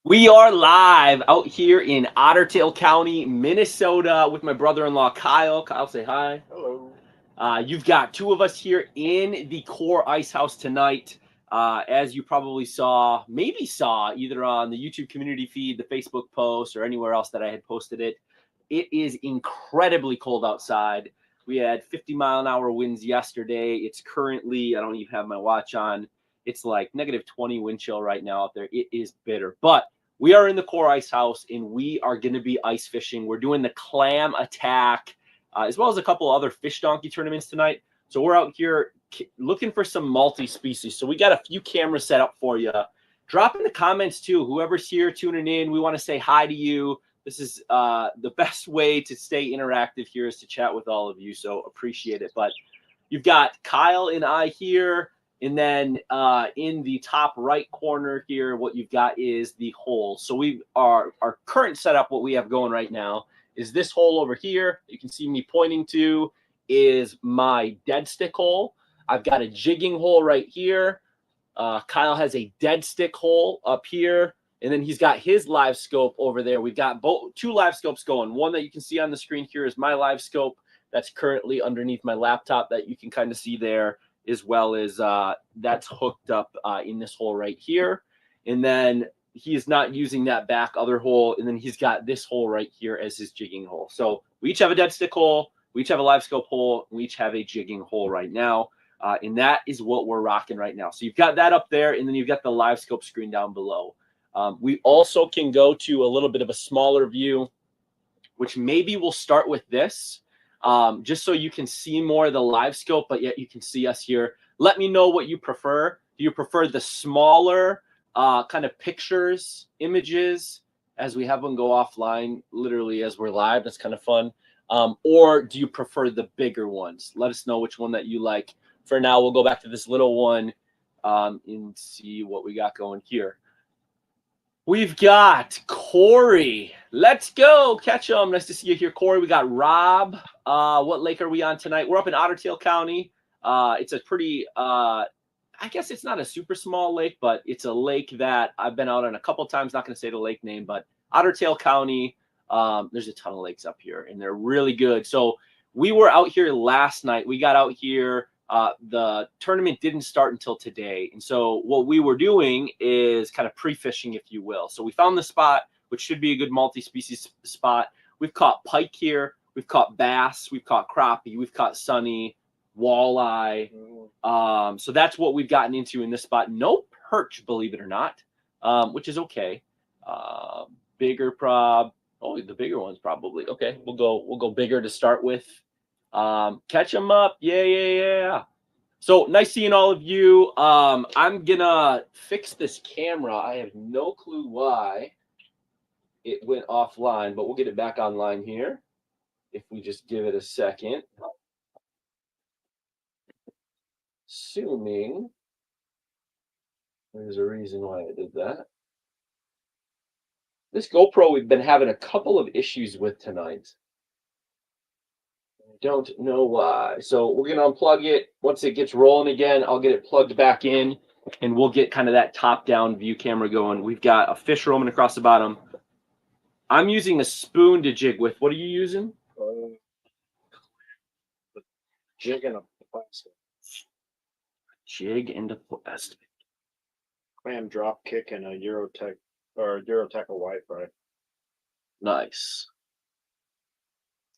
We are live out here in Otter Tail County, Minnesota, with my brother-in-law Kyle. Kyle, say hi. Hello. You've got two of us here in the Core Ice House tonight. As you probably saw, maybe saw either on the YouTube community feed, the Facebook post, or anywhere else that I had posted it. It is incredibly cold outside. We had 50-mile-an-hour winds yesterday. It's currently, I don't even have my watch on. It's like -20 wind chill right now out there. It is bitter, but we are in the Core Ice House, and we are going to be ice fishing. We're doing the clam attack, as well as a couple other fish donkey tournaments tonight. So we're out here looking for some multi-species. So we got a few cameras set up for you. Drop in the comments, too. Whoever's here tuning in, we want to say hi to you. This is the best way to stay interactive here is to chat with all of you, so appreciate it. But you've got Kyle and I here. And then in the top right corner here, what you've got is the hole. So our current setup, what we have going right now, is this hole over here. You can see me pointing to is my dead stick hole. I've got a jigging hole right here. Kyle has a dead stick hole up here. And then he's got his live scope over there. We've got two live scopes going. One that you can see on the screen here is my live scope that's currently underneath my laptop that you can kind of see there, as well as that's hooked up in this hole right here. And then he is not using that back other hole. And then he's got this hole right here as his jigging hole. So we each have a dead stick hole. We each have a live scope hole. We each have a jigging hole right now. And that is what we're rocking right now. So you've got that up there, and then you've got the live scope screen down below. We also can go to a little bit of a smaller view, which maybe we'll start with this. Just so you can see more of the live scope, but yet you can see us here. Let me know what you prefer. Do you prefer the smaller kind of pictures, images, as we have one go offline, literally as we're live? That's kind of fun. Or do you prefer the bigger ones? Let us know which one that you like. For now, we'll go back to this little one and see what we got going here. We've got Corey. Let's go. Catch him. Nice to see you here, Corey. We got Rob. What lake are we on tonight? We're up in Otter Tail County. It's a pretty, I guess it's not a super small lake, but it's a lake that I've been out on a couple times. Not going to say the lake name, but Otter Tail County. There's a ton of lakes up here, and they're really good. So we were out here last night. We got out here. The tournament didn't start until today. And so what we were doing is kind of pre-fishing, if you will. So we found the spot, which should be a good multi-species spot. We've caught pike here. We've caught bass. We've caught crappie. We've caught sunny, walleye. So that's what we've gotten into in this spot. No perch, believe it or not, which is okay. Bigger prob. Oh, the bigger ones probably. Okay, we'll go bigger to start with. Catch them up. Yeah. So nice seeing all of you. I'm gonna fix this camera. I have no clue why it went offline, but we'll get it back online here if we just give it a second. Assuming there's a reason why it did that. This GoPro we've been having a couple of issues with tonight. Don't know why. So we're going to unplug it. Once it gets rolling again, I'll get it plugged back in, and we'll get kind of that top-down view camera going. We've got a fish roaming across the bottom. I'm using a spoon to jig with. What are you using? Jig and a plastic. Jig and a plastic. Clam drop kick and a Eurotech or Eurotech Wi-Fi. Nice.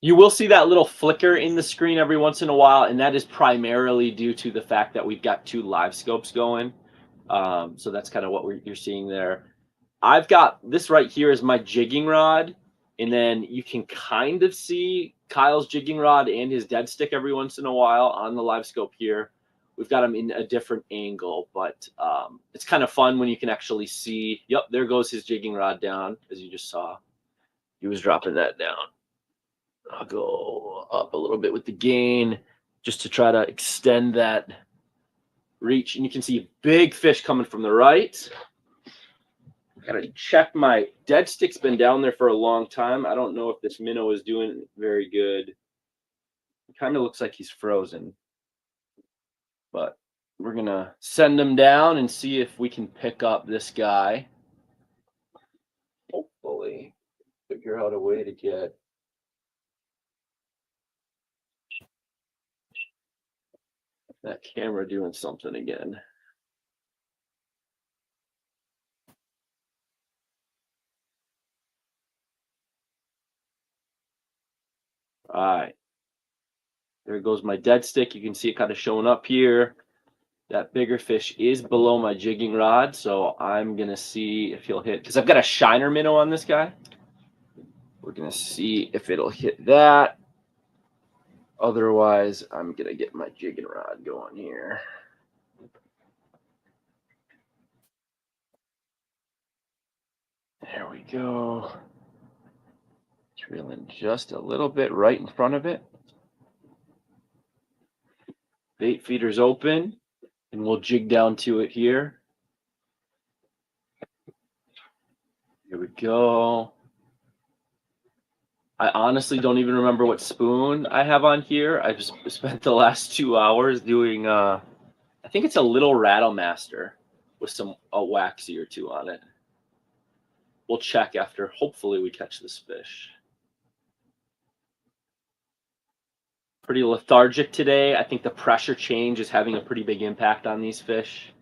You will see that little flicker in the screen every once in a while, and that is primarily due to the fact that we've got two live scopes going. So that's kind of what you're seeing there. I've got this right here is my jigging rod, and then you can kind of see Kyle's jigging rod and his dead stick every once in a while on the live scope here. We've got them in a different angle, but it's kind of fun when you can actually see. Yep, there goes his jigging rod down, as you just saw. He was dropping that down. I'll go up a little bit with the gain just to try to extend that reach. And you can see big fish coming from the right. Gotta check my dead stick's been down there for a long time. I don't know if this minnow is doing very good. It kind of looks like he's frozen. But we're gonna send him down and see if we can pick up this guy. figure out a way to get that camera doing something again. All right. There goes my dead stick. You can see it kind of showing up here. That bigger fish is below my jigging rod, so I'm going to see if he'll hit, because I've got a shiner minnow on this guy. We're going to see if it'll hit that. Otherwise, I'm going to get my jigging rod going here. There we go. Drilling just a little bit right in front of it. Bait feeder's open, and we'll jig down to it here. Here we go. I honestly don't even remember what spoon I have on here. I've just spent the last 2 hours doing, I think it's a little Rattle Master with a waxy or two on it. We'll check after. Hopefully we catch this fish. Pretty lethargic today. I think the pressure change is having a pretty big impact on these fish.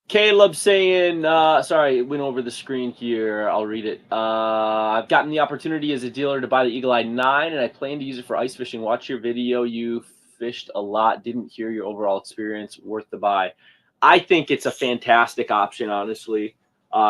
Caleb saying, sorry, it went over the screen here. I'll read it. I've gotten the opportunity as a dealer to buy the Eagle Eye 9, and I plan to use it for ice fishing. Watch your video. You fished a lot. Didn't hear your overall experience. Worth the buy. I think it's a fantastic option, honestly.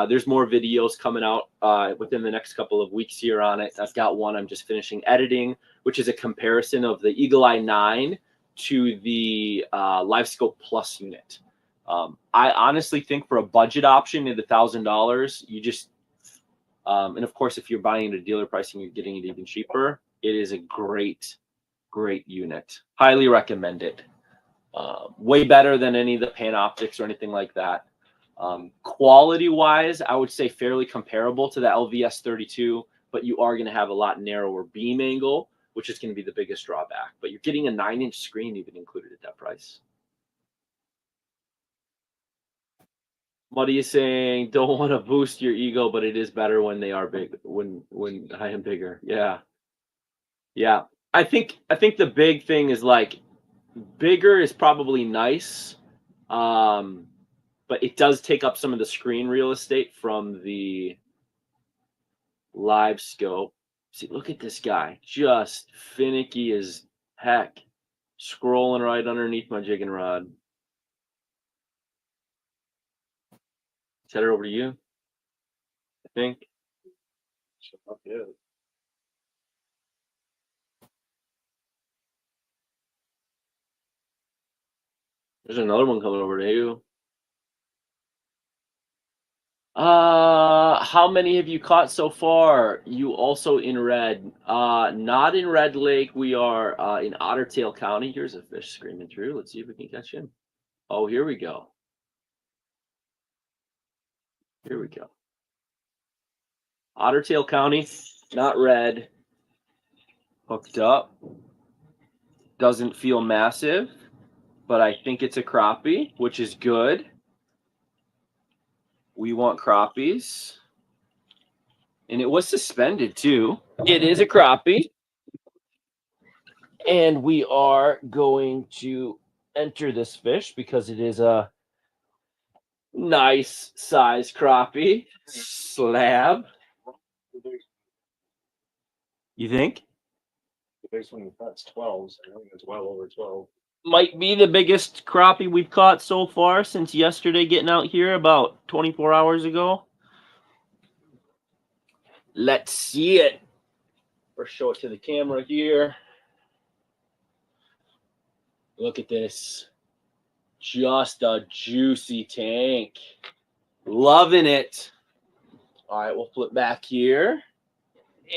There's more videos coming out within the next couple of weeks here on it. I've got one I'm just finishing editing, which is a comparison of the Eagle Eye 9 to the LiveScope Plus unit. I honestly think for a budget option at $1,000, you just, and of course, if you're buying it at dealer pricing, you're getting it even cheaper. It is a great, great unit. Highly recommend it. Way better than any of the Panoptics or anything like that. Quality-wise, I would say fairly comparable to the LVS 32, but you are going to have a lot narrower beam angle, which is going to be the biggest drawback. But you're getting a 9-inch screen even included at that price. What are you saying? Don't want to boost your ego, but it is better when they are big. When I am bigger, yeah. I think the big thing is like bigger is probably nice, but it does take up some of the screen real estate from the live scope. See, look at this guy, just finicky as heck, scrolling right underneath my jigging rod. Set it over to you, I think. Yeah. There's another one coming over to you. How many have you caught so far? You also in red. Not in Red Lake. We are in Otter Tail County. Here's a fish screaming through. Let's see if we can catch him. Oh, here we go. Here we go. Otter Tail County, not red. Hooked up. Doesn't feel massive, but I think it's a crappie, which is good. We want crappies. And it was suspended too. It is a crappie. And we are going to enter this fish because it is a nice size crappie slab. You think? The biggest one we've caught is 12, so I think it's well over 12. Might be the biggest crappie we've caught so far since yesterday getting out here about 24 hours ago. Let's see it. Or show it to the camera here. Look at this. Just a juicy tank. Loving it. All right, we'll flip back here.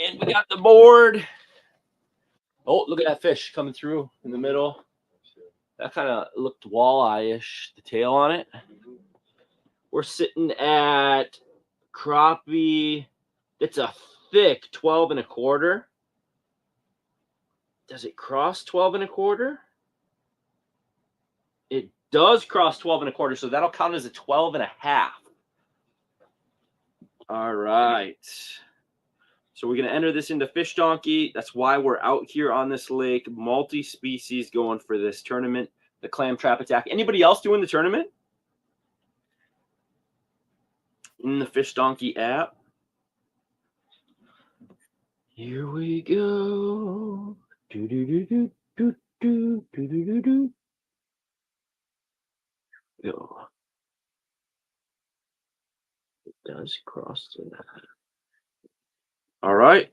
And we got the board. Oh, look at that fish coming through in the middle. That kind of looked walleye-ish, the tail on it. We're sitting at crappie. It's a thick 12 1/4. Does it cross 12 1/4? It does cross 12 1/4, so that'll count as a 12 1/2. All right. So we're going to enter this into Fish Donkey. That's why we're out here on this lake. Multi-species going for this tournament. The clam trap attack. Anybody else doing the tournament? In the Fish Donkey app. Here we go. Do do do do do do do do do do. Go. It does cross to that. All right.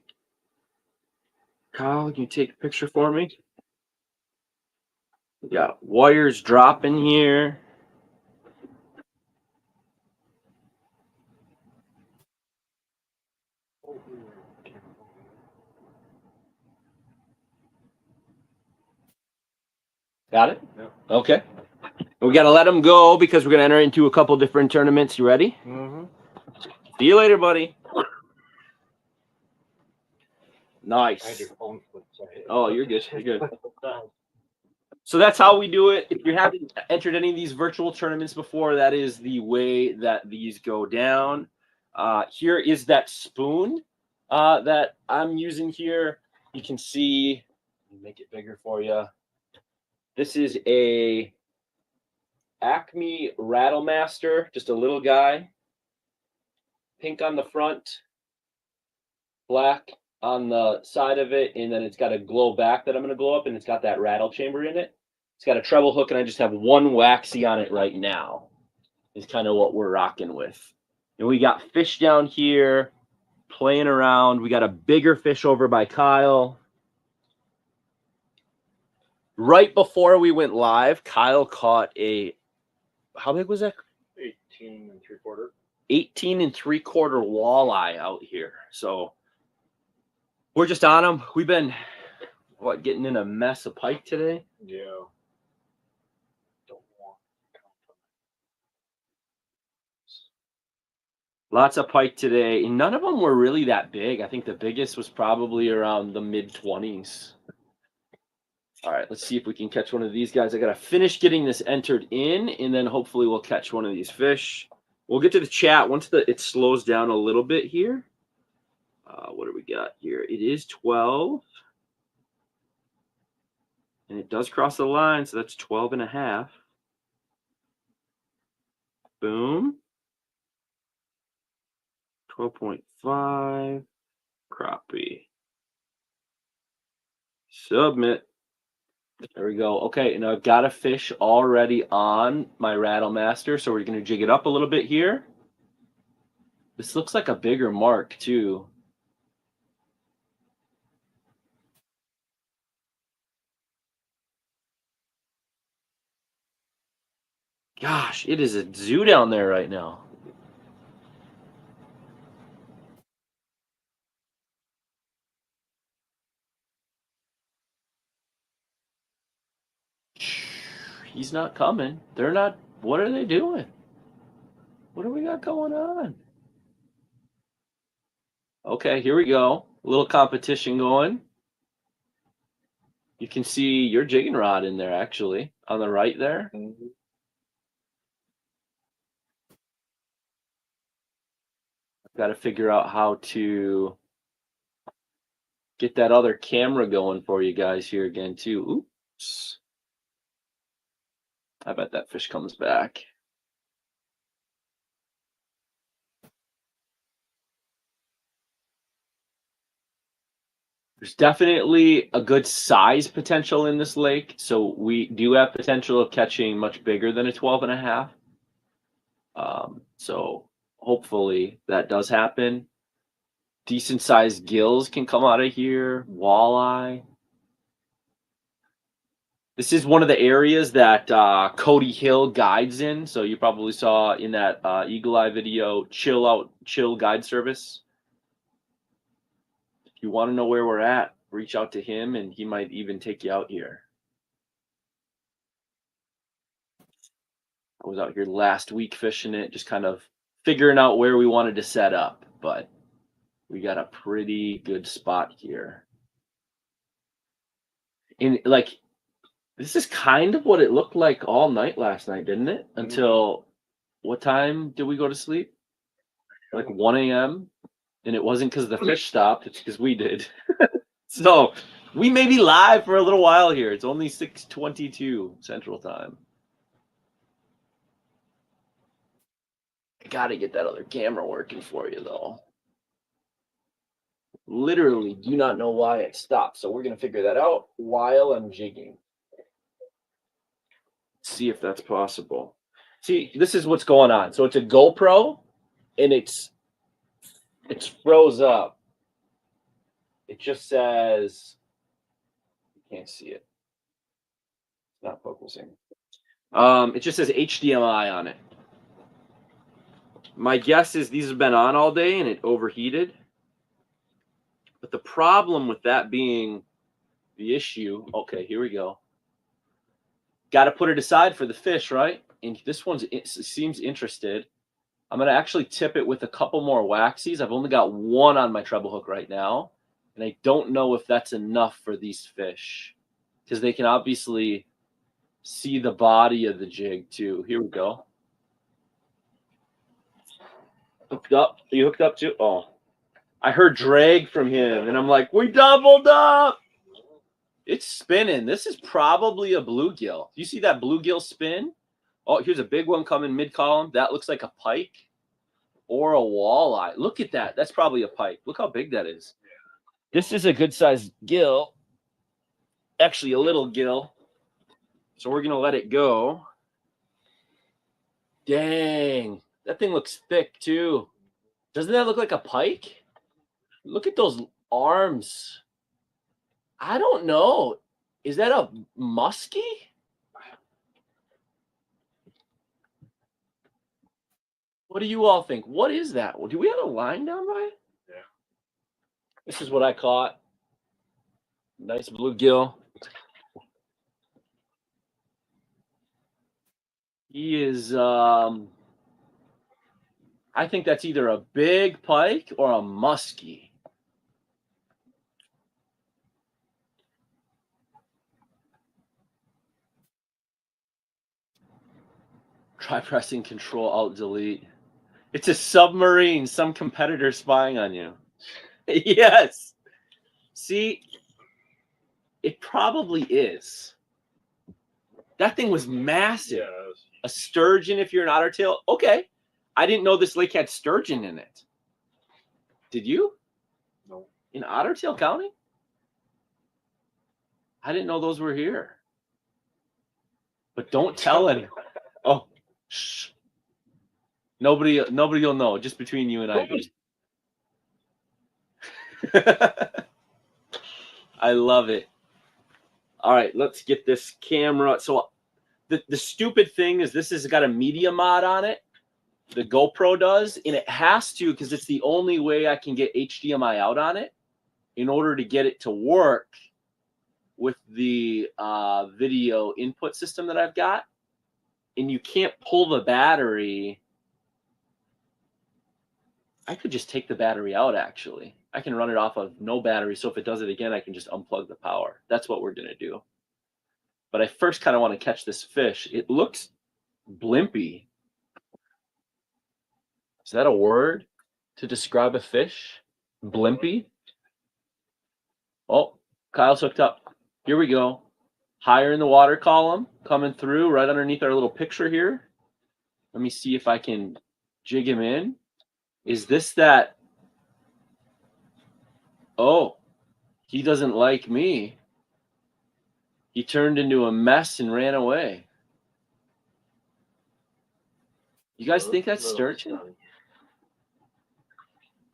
Kyle, can you take a picture for me? We got wires dropping here. Got it? Yeah. Okay. We got to let them go because we're going to enter into a couple different tournaments. You ready? Mm-hmm. See you later, buddy. I had Nice. your phone flipped, sorry. Oh, you're good. You're good. So that's how we do it. If you haven't entered any of these virtual tournaments before, that is the way that these go down. Here is that spoon that I'm using here. You can see, let me make it bigger for you. This is a Acme Rattlemaster, just a little guy. Pink on the front, black on the side of it, and then it's got a glow back that I'm going to glow up, and it's got that rattle chamber in it. It's got a treble hook, and I just have one waxy on it right now. Is kind of what we're rocking with. And we got fish down here playing around. We got a bigger fish over by Kyle. Right before we went live, Kyle caught a, how big was that? 18 3/4. 18 3/4 walleye out here. So we're just on them. We've been, getting in a mess of pike today? Yeah. Don't want Lots of pike today, and none of them were really that big. I think the biggest was probably around the mid-20s. All right, let's see if we can catch one of these guys. I got to finish getting this entered in, and then hopefully we'll catch one of these fish. We'll get to the chat once it slows down a little bit here. What do we got here? It is 12. And it does cross the line, so that's 12.5. Boom. 12.5. Crappie. Submit. There we go. Okay, and I've got a fish already on my Rattlemaster, so we're going to jig it up a little bit here. This looks like a bigger mark, too. Gosh, it is a zoo down there right now. He's not coming. They're not. What are they doing? What do we got going on? Okay, here we go. A little competition going. You can see your jigging rod in there, actually, on the right there. Mm-hmm. I've got to figure out how to get that other camera going for you guys here again, too. Oops. I bet that fish comes back. There's definitely a good size potential in this lake, so we do have potential of catching much bigger than a 12.5. So hopefully that does happen. Decent sized gills can come out of here. Walleye. This is one of the areas that Cody Hill guides in. So you probably saw in that Eagle Eye video, Chill Guide Service. If you want to know where we're at, reach out to him and he might even take you out here. I was out here last week fishing it, just kind of figuring out where we wanted to set up, but we got a pretty good spot here. And like, this is kind of what it looked like all night last night, didn't it? Until what time did we go to sleep? like 1 a.m. and it wasn't because the fish stopped, it's because we did. So we may be live for a little while here. It's only 6:22 Central Time. I gotta get that other camera working for you though. Literally do not know why it stopped. So we're gonna figure that out while I'm jigging. See if that's possible. See, this is what's going on. So it's a GoPro and it's froze up. It just says, you can't see it. It's not focusing. It just says HDMI on it. My guess is these have been on all day and it overheated. But the problem with that being the issue, okay, here we go. Got to put it aside for the fish, right? And this one seems interested. I'm going to actually tip it with a couple more waxies. I've only got one on my treble hook right now. And I don't know if that's enough for these fish. Because they can obviously see the body of the jig too. Here we go. Hooked up. Are you hooked up too? Oh. I heard drag from him. And I'm like, we doubled up. It's spinning. This is probably a bluegill. You see that bluegill spin? Oh, here's a big one coming mid-column. That looks like a pike or a walleye. Look at that. That's probably a pike. Look how big that is. This is a good-sized gill. Actually, a little gill. So we're going to let it go. Dang. That thing looks thick, too. Doesn't that look like a pike? Look at those arms. I don't know. Is that a muskie? What do you all think? What is that? Do we have a line down by it? Yeah. This is what I caught. Nice bluegill. He is, I think that's either a big pike or a muskie. Try pressing Control Alt Delete. It's a submarine. Some competitor spying on you. Yes. See, it probably is. That thing was massive. Yeah, A sturgeon if you're an otter tail. Okay. I didn't know this lake had sturgeon in it. Did you? no. In Otter Tail County? I didn't know those were here. But don't tell anyone. Oh, shh. Nobody will know. Just between you and I. I love it. All right, let's get this camera. So the stupid thing is this has got a media mod on it. The GoPro does, and it has to because it's the only way I can get HDMI out on it in order to get it to work with the video input system that I've got. And you can't pull the battery. I could just take the battery out, actually. I can run it off of no battery, so if it does it again, I can just unplug the power. That's what we're going to do. But I first kind of want to catch this fish. It looks blimpy. Is that a word to describe a fish? Blimpy? Oh, Kyle's hooked up. Here we go. Higher in the water column, coming through right underneath our little picture here. Let me see if I can jig him in. Is this that? Oh, he doesn't like me. He turned into a mess and ran away. You guys think that's sturgeon?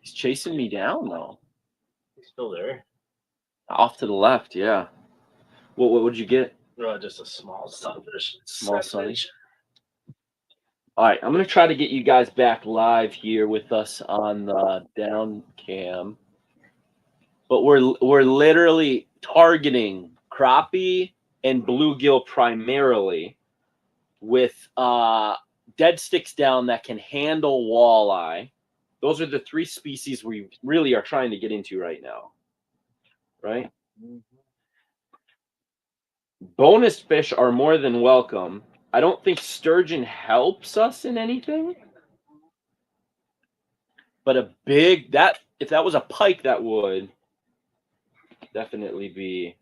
He's chasing me down, though. He's still there. Off to the left, yeah. What would you get? Just a small sunfish. Small sunfish. All right, I'm going to try to get you guys back live here with us on the down cam. But we're literally targeting crappie and bluegill primarily with dead sticks down that can handle walleye. Those are the three species we really are trying to get into right now. Right? Mm-hmm. Bonus fish are more than welcome. I don't think sturgeon helps us in anything. But a big, if that was a pike, that would definitely be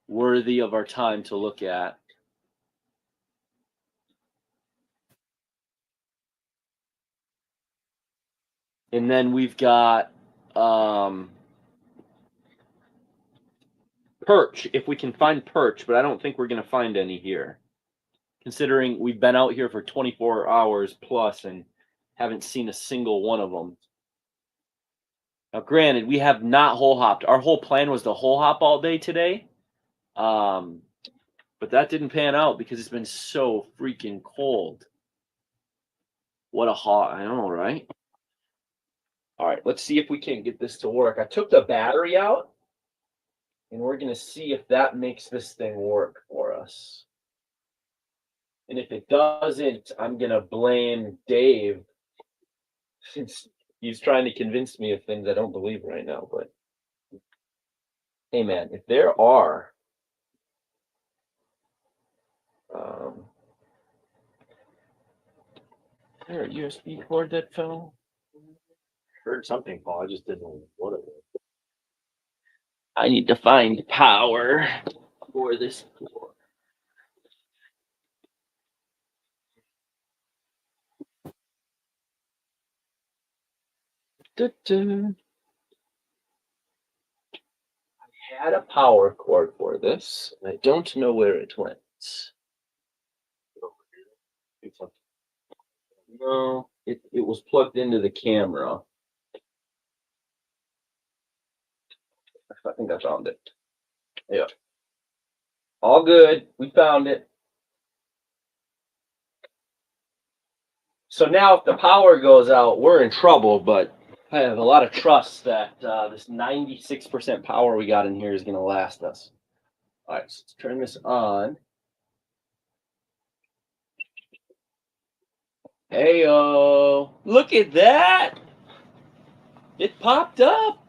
worthy of our time to look at. And then we've got perch, if we can find perch, but I don't think we're going to find any here, considering we've been out here for 24 hours plus and haven't seen a single one of them. Now, granted, we have not hole hopped. Our whole plan was to hole hop all day today, but that didn't pan out because it's been so freaking cold. What a hot, I know, right? All right, let's see if we can get this to work. I took the battery out, and we're going to see if that makes this thing work for us. And if it doesn't, I'm going to blame Dave, since he's trying to convince me of things I don't believe right now. But hey, man, if there are there a USB cord that fell? Heard something fall. I just didn't know what it was. I need to find power for this floor. I had a power cord for this, and I don't know where it went. No, it was plugged into the camera. I think I found it. Yeah. All good. We found it. So now if the power goes out, we're in trouble, but I have a lot of trust that this 96% power we got in here is going to last us. All right, so let's turn this on. Hey-o, look at that. It popped up.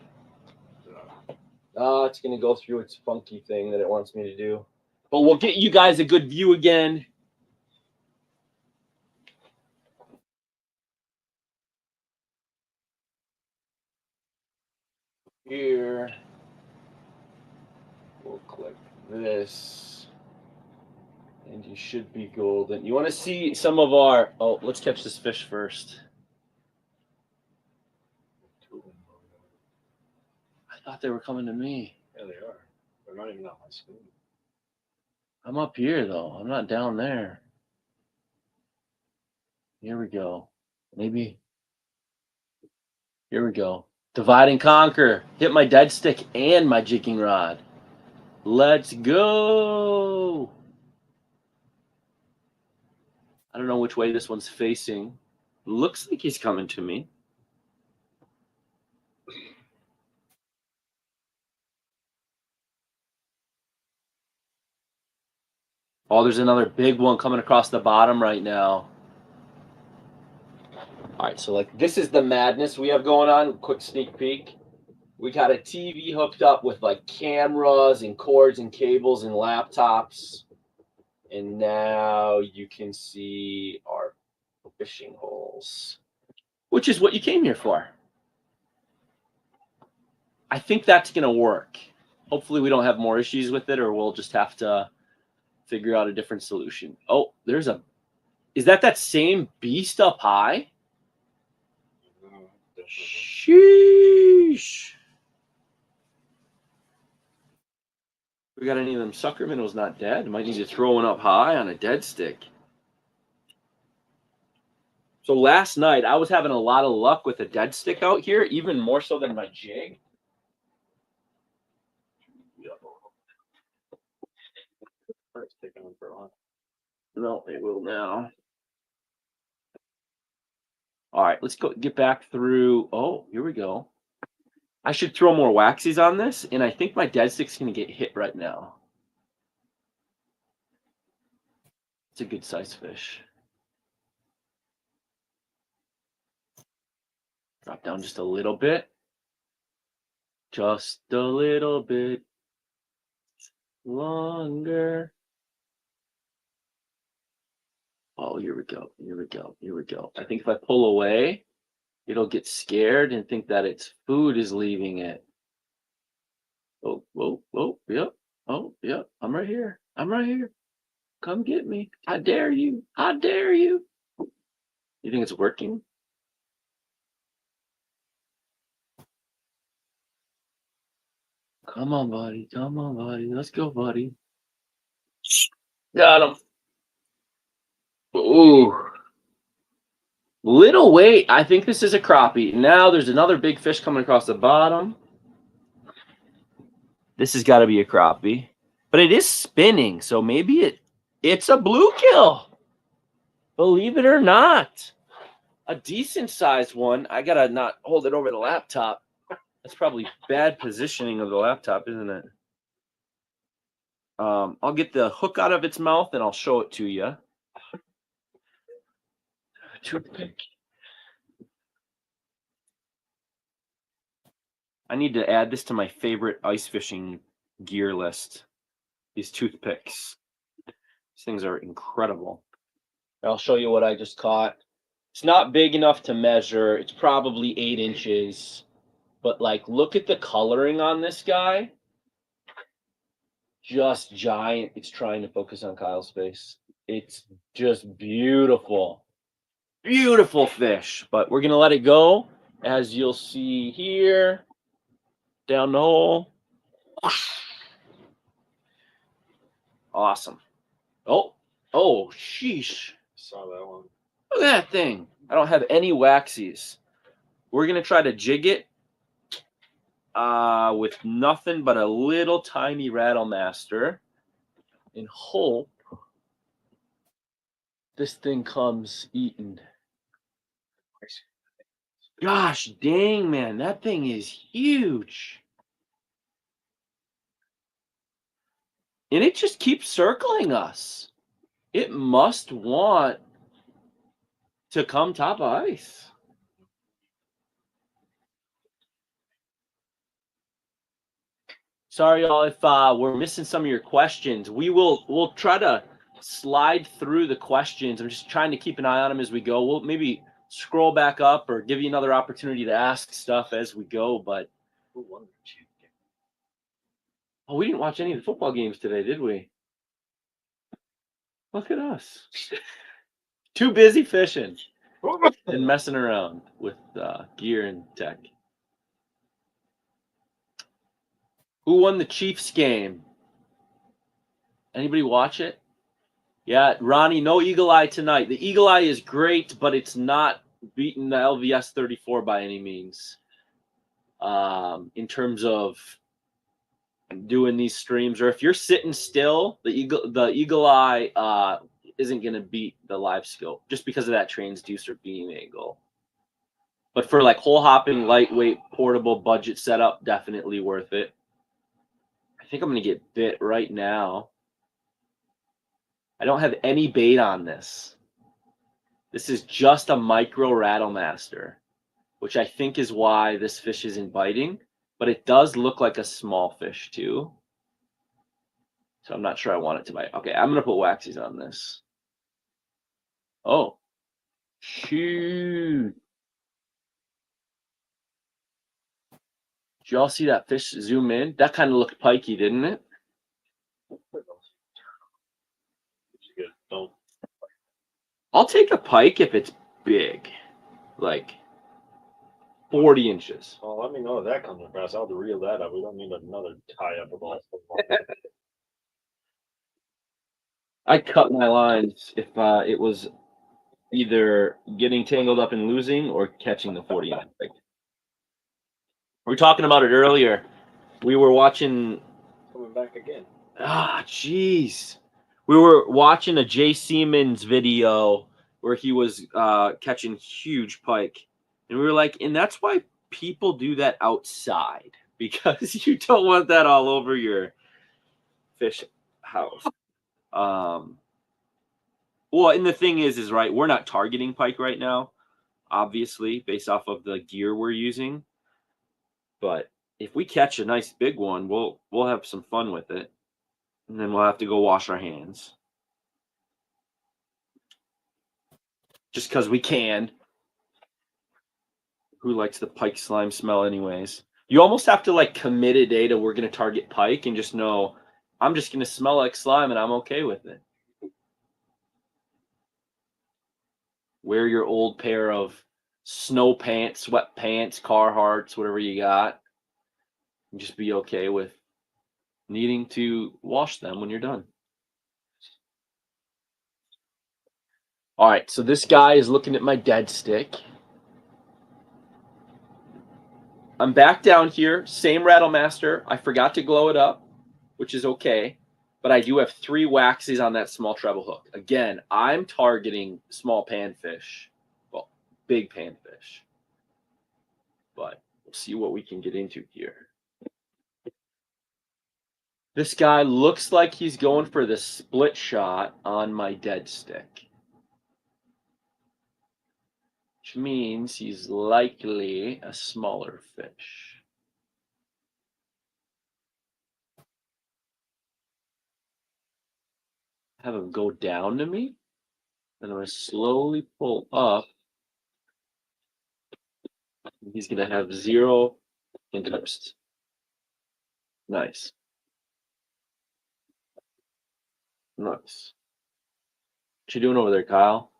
It's going to go through its funky thing that it wants me to do. But we'll get you guys a good view again. Here. We'll click this. And you should be golden. You want to see some of our... Oh, let's catch this fish first. I thought they were coming to me. Yeah, they are. They're not even on my screen. I'm up here, though. I'm not down there. Here we go. Maybe. Here we go. Divide and conquer. Hit my dead stick and my jigging rod. Let's go. I don't know which way this one's facing. Looks like he's coming to me. Oh, there's another big one coming across the bottom right now. All right, so like this is the madness we have going on. Quick sneak peek. We got a TV hooked up with like cameras and cords and cables and laptops. And now you can see our fishing holes, which is what you came here for. I think that's going to work. Hopefully we don't have more issues with it, or we'll just have to figure out a different solution. Oh, there's a... Is that same beast up high? Sheesh. We got any of them sucker minnows not dead? Might need to throw one up high on a dead stick. So last night, I was having a lot of luck with a dead stick out here, even more so than my jig. No, they will now. All right, let's go get back through. Oh, here we go. I should throw more waxies on this, and I think my dead stick's going to get hit right now. It's a good size fish. Drop down just a little bit. Just a little bit longer. Oh, here we go. Here we go. Here we go. I think if I pull away, it'll get scared and think that its food is leaving it. Oh, whoa, whoa, yep. Oh, yep. I'm right here. I'm right here. Come get me. I dare you. I dare you. You think it's working? Come on, buddy. Come on, buddy. Let's go, buddy. Got him. Ooh. Little weight. I think this is a crappie. Now there's another big fish coming across the bottom. This has got to be a crappie. But it is spinning, so maybe it's a bluegill. Believe it or not. A decent sized one. I gotta not hold it over the laptop. That's probably bad positioning of the laptop, isn't it? I'll get the hook out of its mouth and I'll show it to you. Toothpick. I need to add this to my favorite ice fishing gear list. These toothpicks. These things are incredible. I'll show you what I just caught. It's not big enough to measure. It's probably 8 inches. But like, look at the coloring on this guy. Just giant. It's trying to focus on Kyle's face. It's just beautiful. Beautiful fish. But we're going to let it go, as you'll see here. Down the hole. Awesome. Oh, sheesh. Saw that one. Look at that thing. I don't have any waxies. We're going to try to jig it with nothing but a little tiny rattle master and hope this thing comes eaten. Gosh dang, man, that thing is huge. And it just keeps circling us. It must want to come top of ice. Sorry, y'all, if we're missing some of your questions. We'll try to slide through the questions. I'm just trying to keep an eye on them as we go. We'll maybe scroll back up or give you another opportunity to ask stuff as we go. But Who won the champ game? oh, we didn't watch any of the football games today, did we? Look at us. Too busy fishing and messing around with gear and tech. Who won the Chiefs game? Anybody watch it? Yeah, Ronnie, no Eagle Eye tonight. The Eagle Eye is great, but it's not beating the LVS 34 by any means. In terms of doing these streams, or if you're sitting still, the Eagle Eye isn't going to beat the live scope just because of that transducer beam angle. But for like hole hopping, lightweight, portable, budget setup, definitely worth it. I think I'm going to get bit right now. I don't have any bait on this. This is just a micro rattle master, which I think is why this fish isn't biting, but it does look like a small fish too. So I'm not sure I want it to bite. Okay, I'm going to put waxies on this. Oh, shoot. Did y'all see that fish zoom in? That kind of looked pikey, didn't it? I'll take a pike if it's big, like 40 inches. Well, let me know if that comes across. I'll reel that up. We don't need another tie up of all. I'd cut my lines if it was either getting tangled up and losing or catching the 40 inch. We were talking about it earlier. We were watching. Coming back again. Ah, jeez. We were watching a Jay Siemens video where he was catching huge pike. And we were like, and that's why people do that outside, because you don't want that all over your fish house. Well, and the thing is right, we're not targeting pike right now, obviously, based off of the gear we're using. But if we catch a nice big one, we'll have some fun with it. And then we'll have to go wash our hands. Just because we can. Who likes the pike slime smell anyways? You almost have to like commit a day to we're going to target pike and just know I'm just going to smell like slime and I'm okay with it. Wear your old pair of snow pants, sweatpants, Carhartts, whatever you got. And just be okay with needing to wash them when you're done. All right, so this guy is looking at my dead stick. I'm back down here, same Rattle Master. I forgot to glow it up, which is okay. But I do have 3 waxes on that small treble hook. Again, I'm targeting small panfish. Well, big panfish. But we'll see what we can get into here. This guy looks like he's going for the split shot on my dead stick. Which means he's likely a smaller fish. Have him go down to me. And I'm going to slowly pull up. He's going to have 0 interest. Nice. Nice. What you doing over there, Kyle?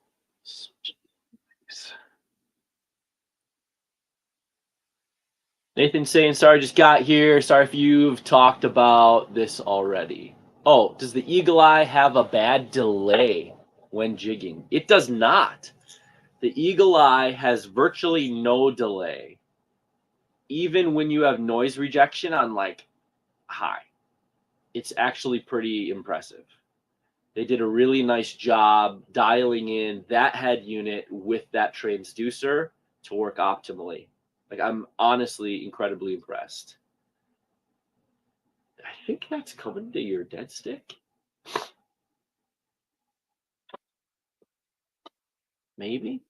Nathan saying, sorry, just got here. Sorry if you've talked about this already. Oh, does the eagle eye have a bad delay when jigging? It does not. The eagle eye has virtually no delay, even when you have noise rejection on like high. It's actually pretty impressive. They did a really nice job dialing in that head unit with that transducer to work optimally. Like, I'm honestly incredibly impressed. I think that's coming to your dead stick. Maybe.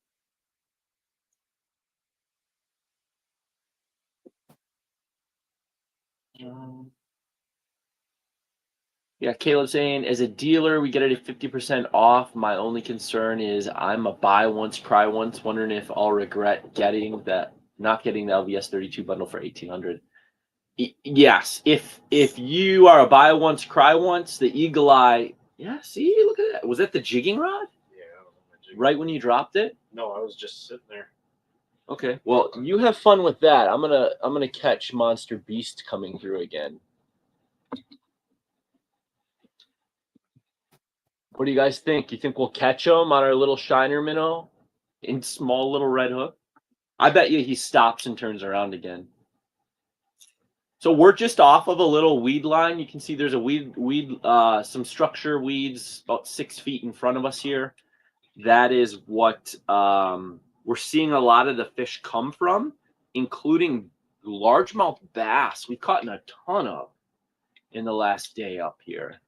Yeah, Caleb saying, as a dealer, we get it at 50% off. My only concern is I'm a buy once, cry once, wondering if I'll regret getting that, not getting the LVS 32 bundle for 1,800. Yes, if you are a buy once, cry once, the eagle eye. Yeah, see, look at that. Was that the jigging rod? Yeah, I don't know. Right when you dropped it? No, I was just sitting there. Okay. Well, you have fun with that. I'm gonna catch Monster Beast coming through again. What do you guys think? You think we'll catch him on our little shiner minnow in small little red hook? I bet you he stops and turns around again. So we're just off of a little weed line. You can see there's a some structure weeds about 6 feet in front of us here. That is what we're seeing a lot of the fish come from, including largemouth bass. We've caught a ton of in the last day up here.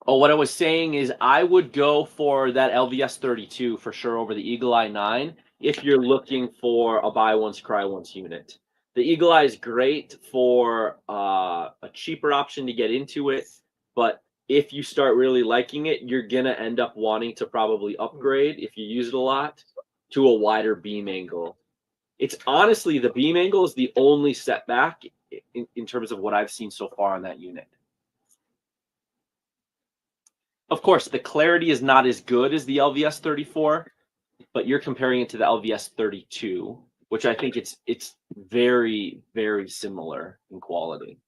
Oh, what I was saying is I would go for that LVS 32 for sure over the Eagle Eye 9 if you're looking for a buy once, cry once unit. The Eagle Eye is great for a cheaper option to get into it, but if you start really liking it, you're going to end up wanting to probably upgrade, if you use it a lot, to a wider beam angle. It's honestly, the beam angle is the only setback in terms of what I've seen so far on that unit. Of course, the clarity is not as good as the LVS 34, but you're comparing it to the LVS 32, which I think it's very, very similar in quality.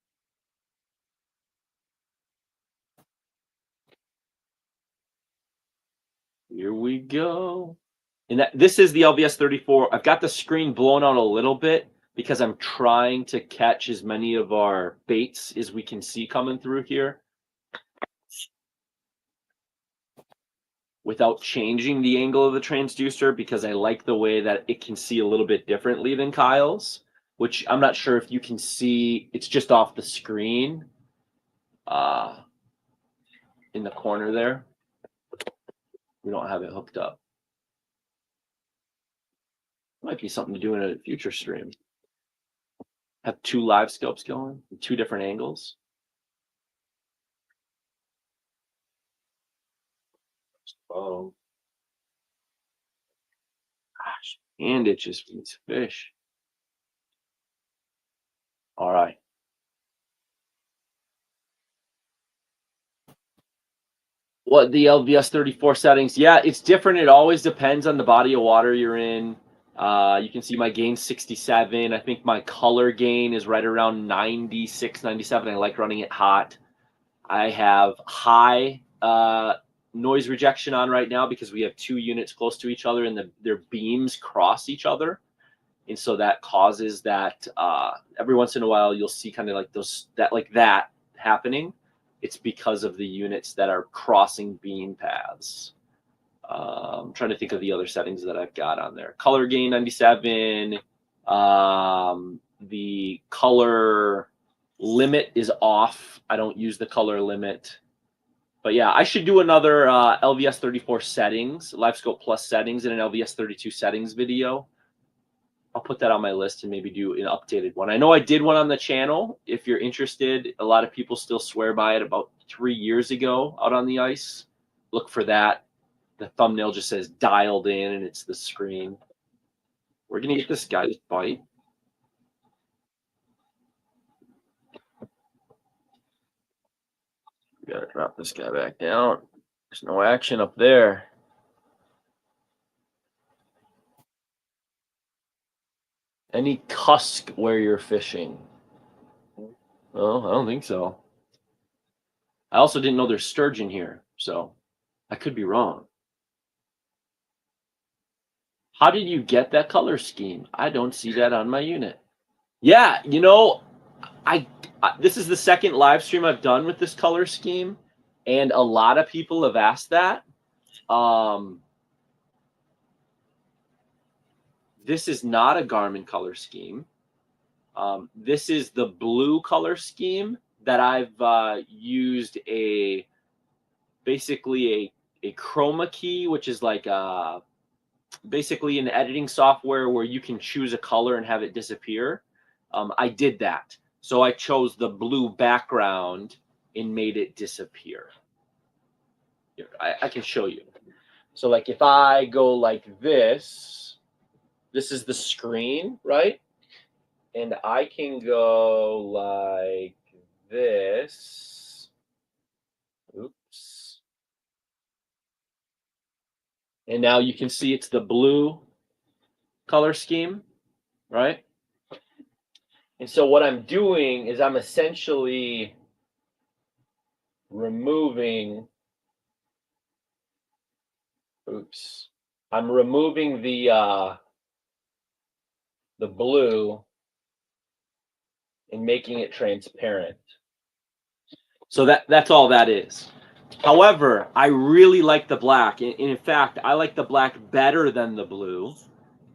Here we go. And this is the LVS 34. I've got the screen blown out a little bit because I'm trying to catch as many of our baits as we can see coming through here without changing the angle of the transducer, because I like the way that it can see a little bit differently than Kyle's, which I'm not sure if you can see. It's just off the screen in the corner there. We don't have it hooked up. Might be something to do in a future stream. Have 2 live scopes going, 2 different angles. Oh. Gosh, And it just means fish. All right. What the LVS 34 settings? Yeah, it's different. It always depends on the body of water you're in. You can see my gain 67. I think my color gain is right around 96, 97. I like running it hot. I have high noise rejection on right now because we have two units close to each other and their beams cross each other. And so that causes that every once in a while you'll see kind of like that happening. It's because of the units that are crossing beam paths. I'm trying to think of the other settings that I've got on there. Color gain 97. The color limit is off. I don't use the color limit. But yeah, I should do another LVS 34 settings, LiveScope Plus settings, and an LVS 32 settings video. I'll put that on my list and maybe do an updated one. I know I did one on the channel. If you're interested, a lot of people still swear by it. About 3 years ago out on the ice. Look for that. The thumbnail just says dialed in and it's the screen. We're going to get this guy to bite. We got to drop this guy back down. There's no action up there. Any cusk where you're fishing? Oh, I don't think so. I also didn't know there's sturgeon here, so I could be wrong. How did you get that color scheme? I don't see that on my unit. Yeah, you know, this is the second live stream I've done with this color scheme, and a lot of people have asked that. This is not a Garmin color scheme. This is the blue color scheme that I've used basically a chroma key, which is like basically an editing software where you can choose a color and have it disappear. I did that. So I chose the blue background and made it disappear. Here, I can show you. So like if I go like this is the screen, right? And I can go like this. Oops. And now you can see it's the blue color scheme, right? And so what I'm doing is I'm essentially removing, I'm removing the blue and making it transparent. So that's all that is. However, I really like the black. And in fact, I like the black better than the blue.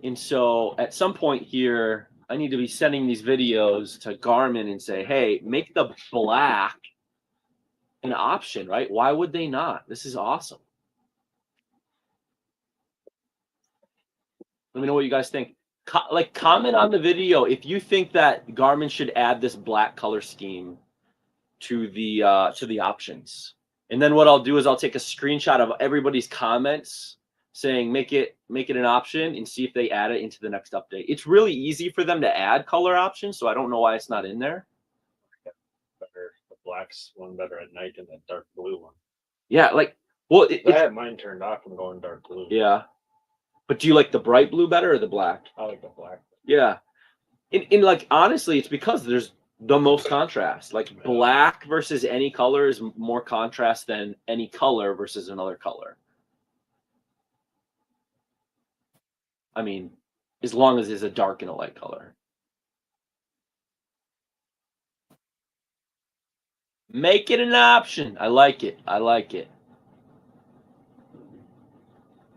And so at some point here, I need to be sending these videos to Garmin and say, hey, make the black an option, right? Why would they not? This is awesome. Let me know what you guys think. Comment on the video if you think that Garmin should add this black color scheme to the options. And then what I'll do is I'll take a screenshot of everybody's comments saying make it an option and see if they add it into the next update. It's really easy for them to add color options, so I don't know why it's not in there. Better the black's one better at night than the dark blue one. Yeah, like well, I had mine turned off and going dark blue. Yeah, but do you like the bright blue better or the black? I like the black. Yeah, in like honestly, it's because there's the most contrast. Like black versus any color is more contrast than any color versus another color. I mean, as long as it's a dark and a light color. Make it an option. I like it. I like it.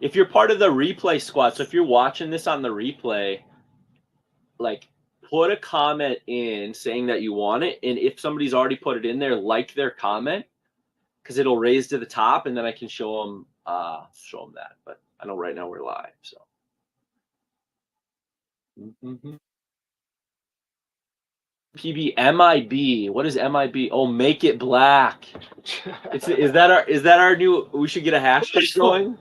If you're part of the replay squad, so if you're watching this on the replay, like put a comment in saying that you want it. And if somebody's already put it in there, like their comment, because it'll raise to the top and then I can show them that. But I know right now we're live, so. PB MIB. What is MIB? Oh, make it black. Is that our new? We should get a hashtag going.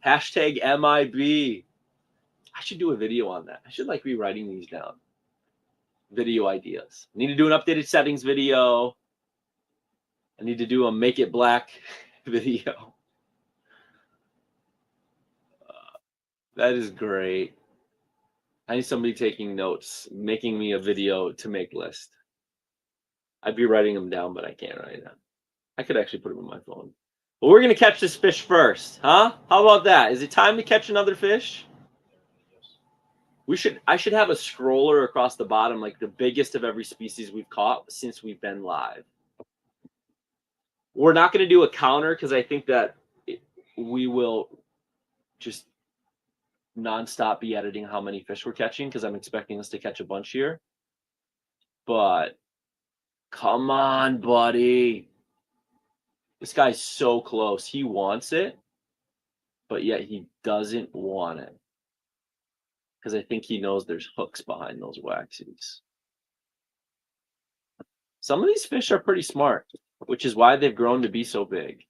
Hashtag MIB. I should do a video on that. I should like be writing these down. Video ideas. I need to do an updated settings video. I need to do a make it black video. That is great. I need somebody taking notes, making me a video to make list. I'd be writing them down, but I can't right now. I could actually put them in my phone. But we're going to catch this fish first, huh? How about that? Is it time to catch another fish? I should have a scroller across the bottom, like the biggest of every species we've caught since we've been live. We're not going to do a counter because I think that we will just nonstop be editing how many fish we're catching because I'm expecting us to catch a bunch here. But come on, buddy. This guy's so close. He wants it, but yet he doesn't want it. Because I think he knows there's hooks behind those waxies. Some of these fish are pretty smart, which is why they've grown to be so big.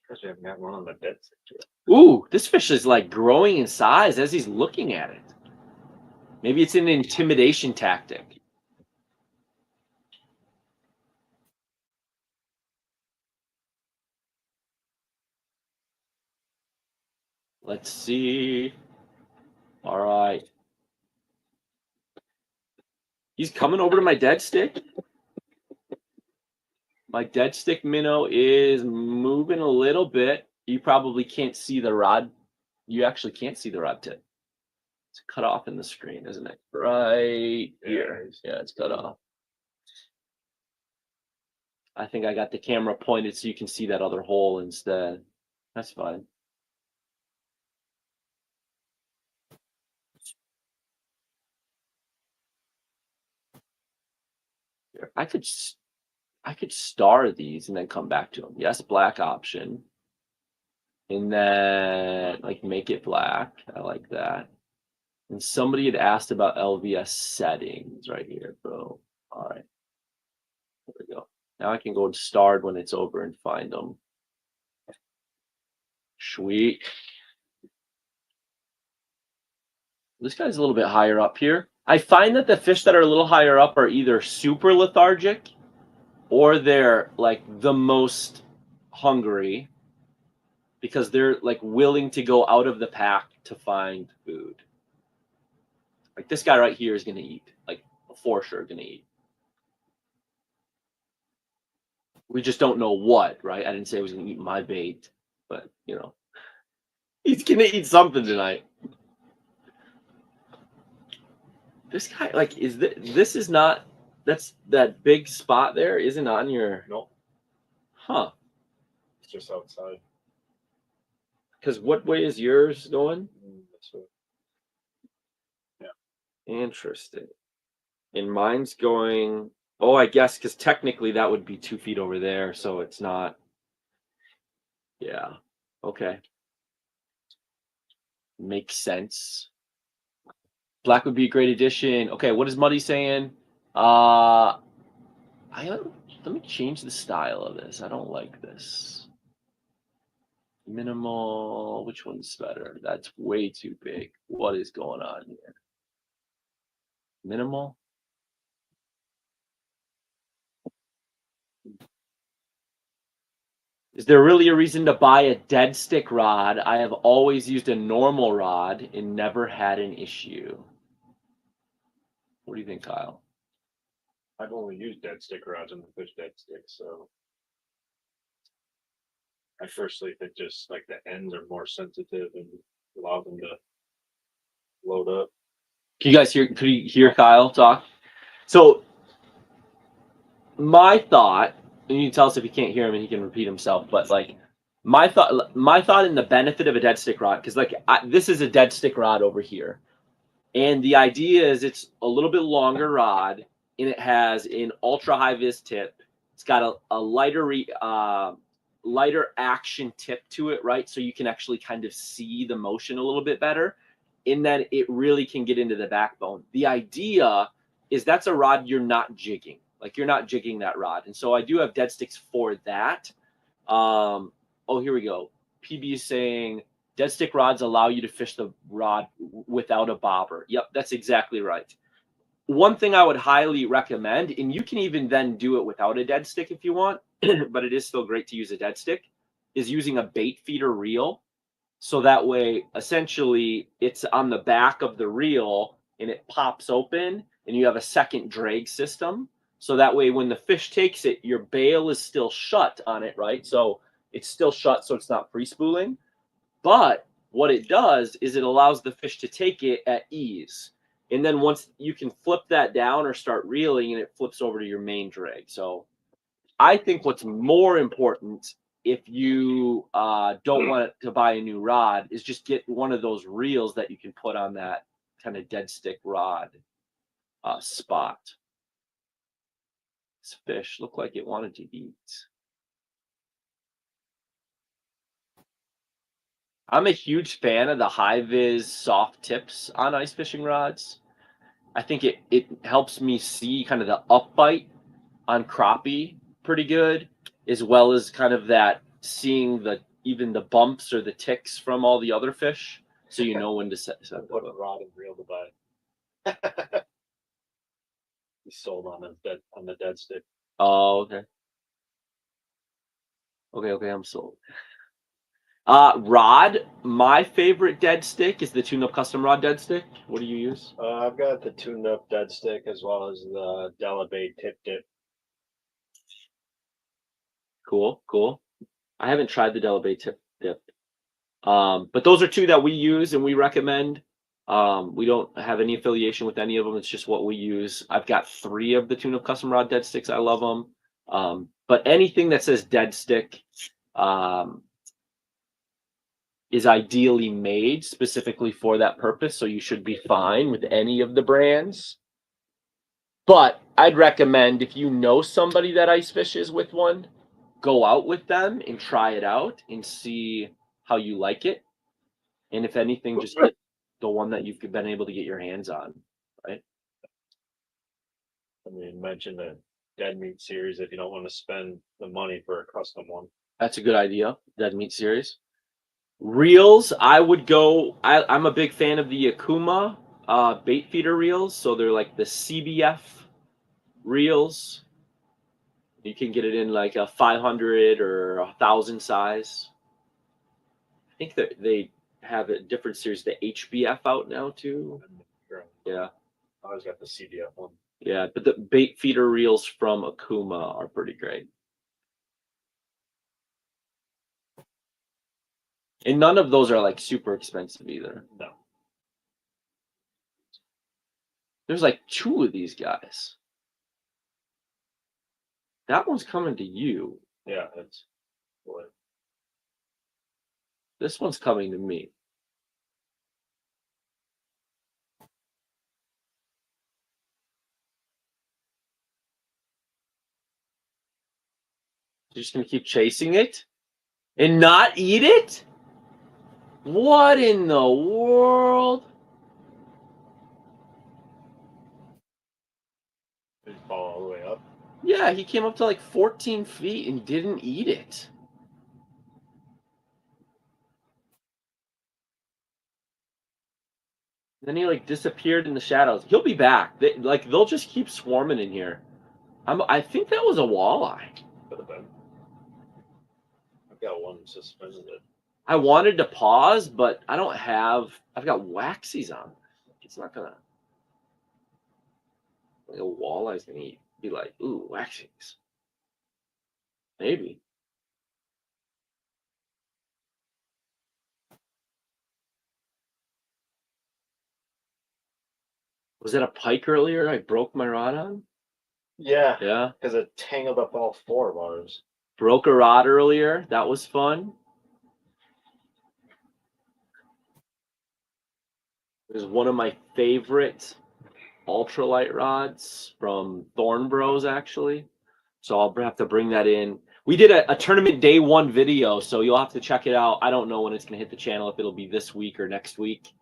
Because we haven't got one on the dead stick. Ooh, this fish is like growing in size as he's looking at it. Maybe it's an intimidation tactic. Let's see. All right. He's coming over to my dead stick. My dead stick minnow is moving a little bit. You probably can't see the rod. You actually can't see the rod tip. It's cut off in the screen, isn't it? Right here. Yeah, it's cut off. I think I got the camera pointed so you can see that other hole instead. That's fine. I could star these and then come back to them. Yes, black option. And then like make it black. I like that. And somebody had asked about LVS settings right here, bro. All right. There we go. Now I can go to starred when it's over and find them. Sweet. This guy's a little bit higher up here. I find that the fish that are a little higher up are either super lethargic or they're like the most hungry because they're like willing to go out of the pack to find food. Like this guy right here is going to eat, like for sure going to eat. We just don't know what, right? I didn't say he was going to eat my bait, but you know, he's going to eat something tonight. This guy, like, this is not, that's that big spot there isn't on your. Nope. Huh. It's just outside. Because what way is yours going? This way. Yeah. Interesting. And mine's going, oh, I guess, because technically that would be 2 feet over there, so it's not. Yeah. Okay. Makes sense. Black would be a great addition. Okay, what is Muddy saying? Let me change the style of this. I don't like this. Minimal. Which one's better? That's way too big. What is going on here? Minimal. Is there really a reason to buy a dead stick rod? I have always used a normal rod and never had an issue. What do you think, Kyle? I've only used dead stick rods and the fish dead sticks, so I firstly think just like the ends are more sensitive and allow them to load up. Can you guys hear? Could you hear Kyle talk? So my thought, and you can tell us if you can't hear him, and he can repeat himself. But like my thought, in the benefit of a dead stick rod, because like this is a dead stick rod over here, and the idea is it's a little bit longer rod, and it has an ultra high vis tip. It's got a lighter action tip to it, right? So you can actually kind of see the motion a little bit better. In that it really can get into the backbone. The idea is that's a rod you're not jigging. Like you're not jigging that rod. And so I do have dead sticks for that. Oh, here we go. PB is saying Dead stick rods allow you to fish the rod without a bobber. Yep, that's exactly right. One thing I would highly recommend, and you can even then do it without a dead stick if you want, but it is still great to use a dead stick, is using a bait feeder reel. So that way, essentially, it's on the back of the reel and it pops open and you have a second drag system. So that way, when the fish takes it, your bail is still shut on it, right? So it's still shut, so it's not free spooling. But what it does is it allows the fish to take it at ease. And then once you can flip that down or start reeling, and it flips over to your main drag. So I think what's more important if you don't want to buy a new rod is just get one of those reels that you can put on that kind of dead stick rod spot. This fish looked like it wanted to eat. I'm a huge fan of the high vis soft tips on ice fishing rods. I think it helps me see kind of the up bite on crappie pretty good, as well as kind of that seeing even the bumps or the ticks from all the other fish, so you know when to set What a rod and reel to buy. He sold on the dead stick. Oh, okay. Okay, I'm sold. Rod, my favorite dead stick is the tune-up custom rod dead stick. What do you use? I've got the tuned up dead stick as well as the Delabate tip dip. Cool. I haven't tried the Delabate tip dip. But those are two that we use and we recommend. We don't have any affiliation with any of them. It's just what we use. I've got 3 of the tune-up custom rod dead sticks. I love them. But anything that says dead stick is ideally made specifically for that purpose. So you should be fine with any of the brands. But I'd recommend if you know somebody that ice fishes with one, go out with them and try it out and see how you like it. And if anything, just get the one that you've been able to get your hands on, right? I mean, mention the dead meat series if you don't want to spend the money for a custom one. That's a good idea. Dead meat series. Reels, I would go. I'm a big fan of the Akuma bait feeder reels. So they're like the CBF reels. You can get it in like a 500 or 1,000 size. I think that they have a different series, the HBF out now too. Yeah. I always got the CDF one. Yeah, but the bait feeder reels from Akuma are pretty great. And none of those are like super expensive either. No. There's like 2 of these guys. That one's coming to you. Yeah, it's boy. This one's coming to me. You're just gonna keep chasing it and not eat it? What in the world? Did it fall all the way up? Yeah, he came up to like 14 feet and didn't eat it. Then he like disappeared in the shadows. He'll be back. They'll just keep swarming in here. I think that was a walleye. Could have been. I've got one suspended. I wanted to pause, but I don't have. I've got waxies on. It's not gonna. Like a walleye's gonna be like, ooh, waxies. Maybe. Was that a pike earlier? I broke my rod on. Yeah. Yeah. Because it tangled up all 4 of ours. Broke a rod earlier. That was fun. It was one of my favorite ultralight rods from Thorn Bros, actually. So I'll have to bring that in. We did a tournament day 1 video, so you'll have to check it out. I don't know when it's going to hit the channel, if it'll be this week or next week.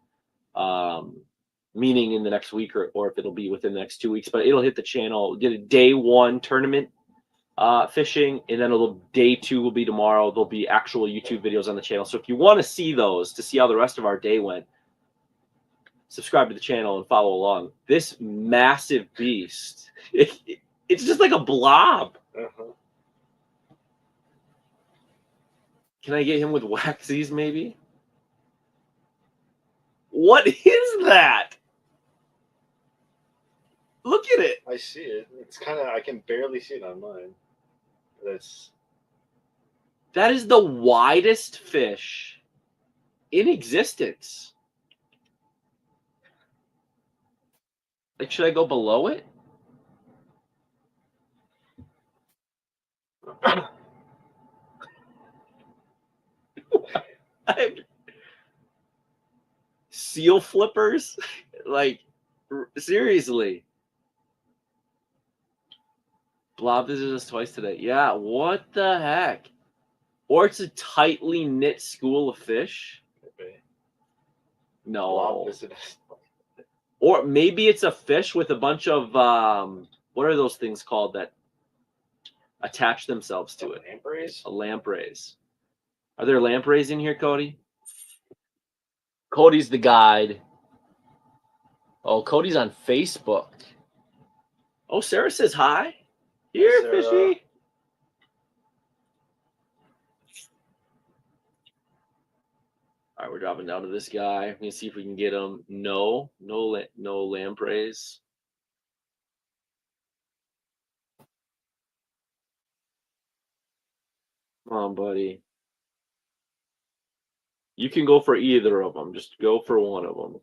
Meaning in the next week or if it'll be within the next 2 weeks, but it'll hit the channel. We did a day 1 tournament fishing, and then day 2 will be tomorrow. There'll be actual YouTube videos on the channel. So if you want to see those, to see how the rest of our day went, subscribe to the channel and follow along. This massive beast, it's just like a blob. Can I get him with waxies, maybe? What is that? Look at it. I see it. It's kind of, I can barely see it on mine. That is the widest fish in existence. Like, should I go below it? Seal flippers? Like, seriously. Blob visited us twice today. Yeah, what the heck? Or it's a tightly knit school of fish. No. Blob visited us. Or maybe it's a fish with a bunch of what are those things called that attach themselves to it? Lampreys? A lampreys. Are there lampreys in here, Cody? Cody's the guide. Oh, Cody's on Facebook. Oh, Sarah says hi. Here, Sarah. fishy. All right, we're dropping down to this guy. We're gonna see if we can get him. No lampreys. Come on, buddy. You can go for either of them. Just go for one of them.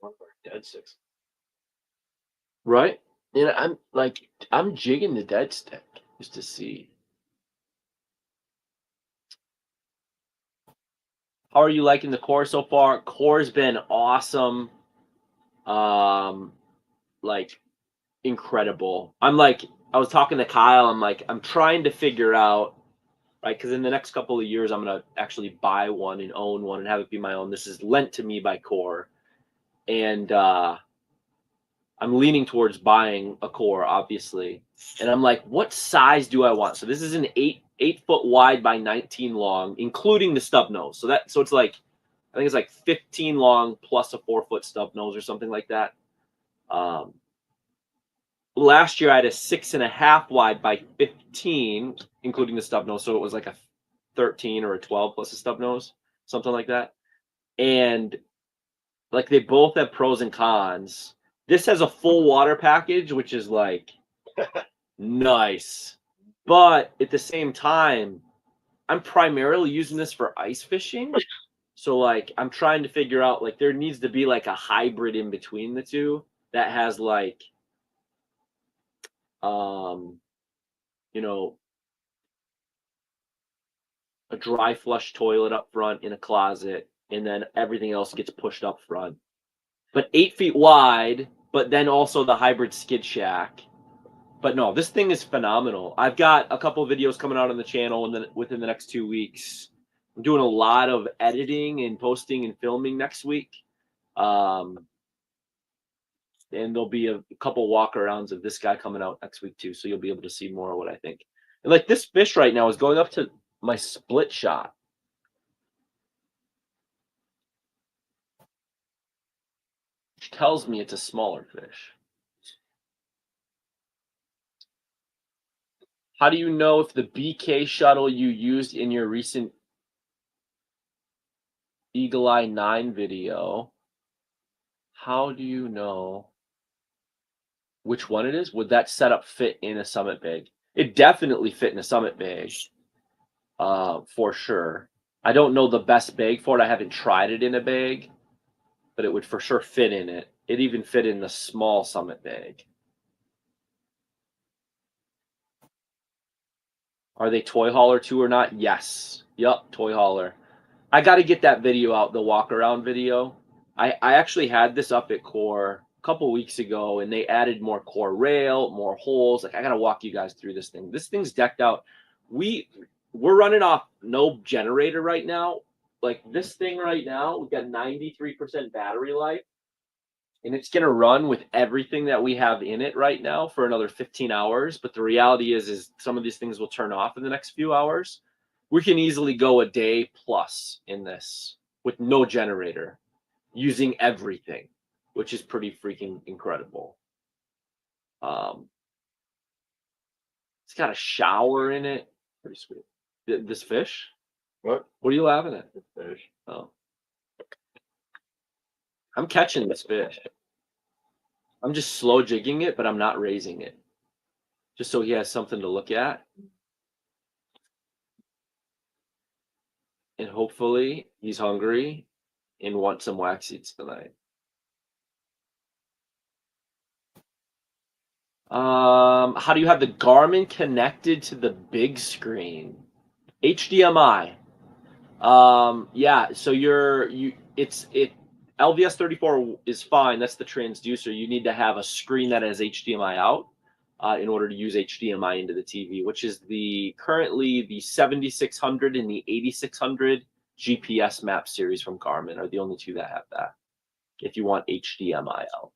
One of our dead sticks. Right? And I'm jigging the dead stick just to see. How are you liking the core so far? Core's been awesome. Like incredible. I was talking to Kyle. I'm trying to figure out, right? Because in the next couple of years, I'm gonna actually buy one and own one and have it be my own. This is lent to me by Core, and I'm leaning towards buying a Core, obviously. And I'm like, what size do I want? So this is an 8 foot wide by 19 long, including the stub nose. So it's like, I think it's like 15 long plus a 4 foot stub nose or something like that. Last year I had a 6.5 wide by 15, including the stub nose. So it was like a 13 or a 12 plus a stub nose, something like that. And like they both have pros and cons. This has a full water package, which is like nice. But at the same time, I'm primarily using this for ice fishing. So like I'm trying to figure out, like, there needs to be like a hybrid in between the two that has like you know, a dry flush toilet up front in a closet, and then everything else gets pushed up front. But 8 feet wide, but then also the hybrid skid shack. But no, this thing is phenomenal. I've got a couple of videos coming out on the channel and then within the next 2 weeks. I'm doing a lot of editing and posting and filming next week. And there'll be a couple walk arounds of this guy coming out next week too. So you'll be able to see more of what I think. And like this fish right now is going up to my split shot. Which tells me it's a smaller fish. How do you know if the BK shuttle you used in your recent Eagle Eye 9 video, how do you know which one it is? Would that setup fit in a summit bag? It definitely fit in a summit bag, for sure. I don't know the best bag for it. I haven't tried it in a bag, but it would for sure fit in it. It even fit in the small summit bag. Are they toy hauler too or not? Yes. Yup, toy hauler. I got to get that video out, the walk around video. I actually had this up at Core a couple weeks ago, and they added more Core rail, more holes. Like, I got to walk you guys through this thing. This thing's decked out. We're running off no generator right now. Like this thing right now, we've got 93% battery life. and it's going to run with everything that we have in it right now for another 15 hours. But the reality is some of these things will turn off in the next few hours. We can easily go a day plus in this with no generator, using everything, which is pretty freaking incredible. It's got a shower in it. Pretty sweet. This fish? What? What are you laughing at? Fish. Oh. I'm catching this fish. I'm just slow jigging it, but I'm not raising it. Just so he has something to look at. And hopefully he's hungry and wants some wax seeds tonight. How do you have the Garmin connected to the big screen? HDMI. Yeah, so LVS 34 is fine. That's the transducer. You need to have a screen that has HDMI out in order to use HDMI into the TV, which is currently the 7600 and the 8600 GPS map series from Garmin are the only two that have that. If you want HDMI out.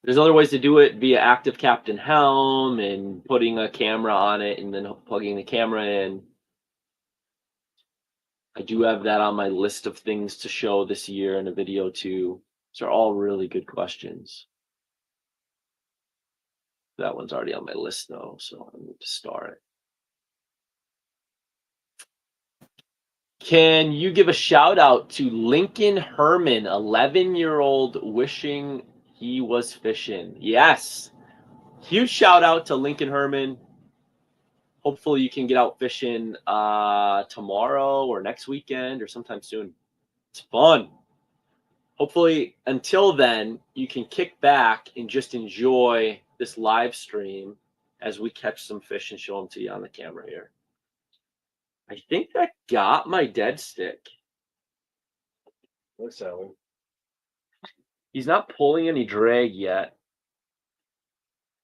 There's other ways to do it via active captain helm and putting a camera on it and then plugging the camera in. I do have that on my list of things to show this year in a video too. These are all really good questions. That one's already on my list though, so I need to start it. Can you give a shout out to Lincoln Herman, 11-year-old wishing he was fishing? Yes. Huge shout out to Lincoln Herman. Hopefully you can get out fishing tomorrow or next weekend or sometime soon. It's fun. Hopefully until then you can kick back and just enjoy this live stream as we catch some fish and show them to you on the camera here. I think I got my dead stick. Looks that way. He's not pulling any drag yet.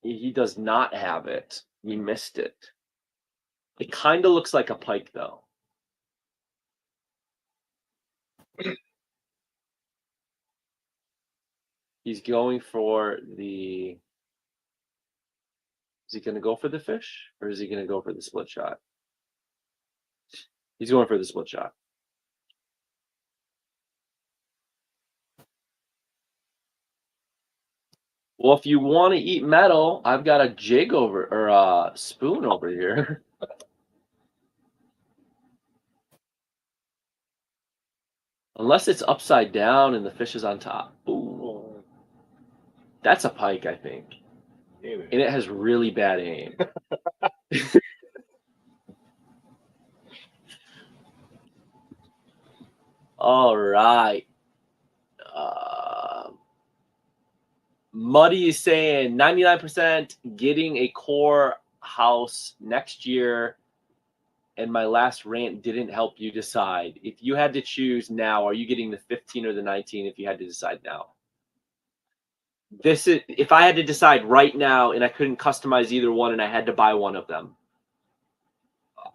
He does not have it. We missed it. It kind of looks like a pike, though. He's going for the... Is he going to go for the fish? Or is he going to go for the split shot? He's going for the split shot. Well, if you want to eat metal, I've got a jig over, or a spoon over here. Unless it's upside down and the fish is on top. Ooh. That's a pike, I think. Maybe. And it has really bad aim. All right. Muddy is saying 99% getting a core house next year, and my last rant didn't help you decide. If you had to choose now, are you getting the 15 or the 19 if you had to decide now? If I had to decide right now and I couldn't customize either one and I had to buy one of them,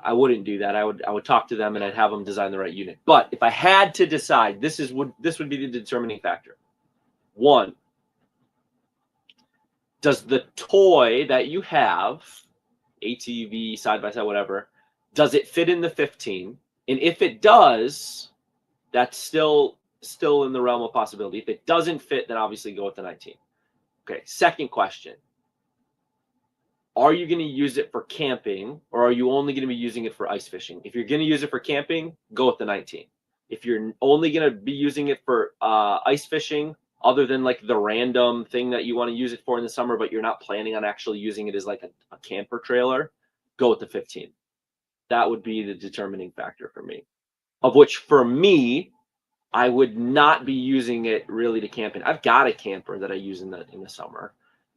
I wouldn't do that. I would talk to them and I'd have them design the right unit. But if I had to decide, this would be the determining factor. One, does the toy that you have, ATV, side by side, whatever, does it fit in the 15? And if it does, that's still in the realm of possibility. If it doesn't fit, then obviously go with the 19. Okay, second question. Are you going to use it for camping, or are you only going to be using it for ice fishing? If you're going to use it for camping, go with the 19. If you're only going to be using it for ice fishing, other than like the random thing that you want to use it for in the summer, but you're not planning on actually using it as like a camper trailer, go with the 15. That would be the determining factor for me. Of which, for me, I would not be using it really to camp in. I've got a camper that I use in the summer.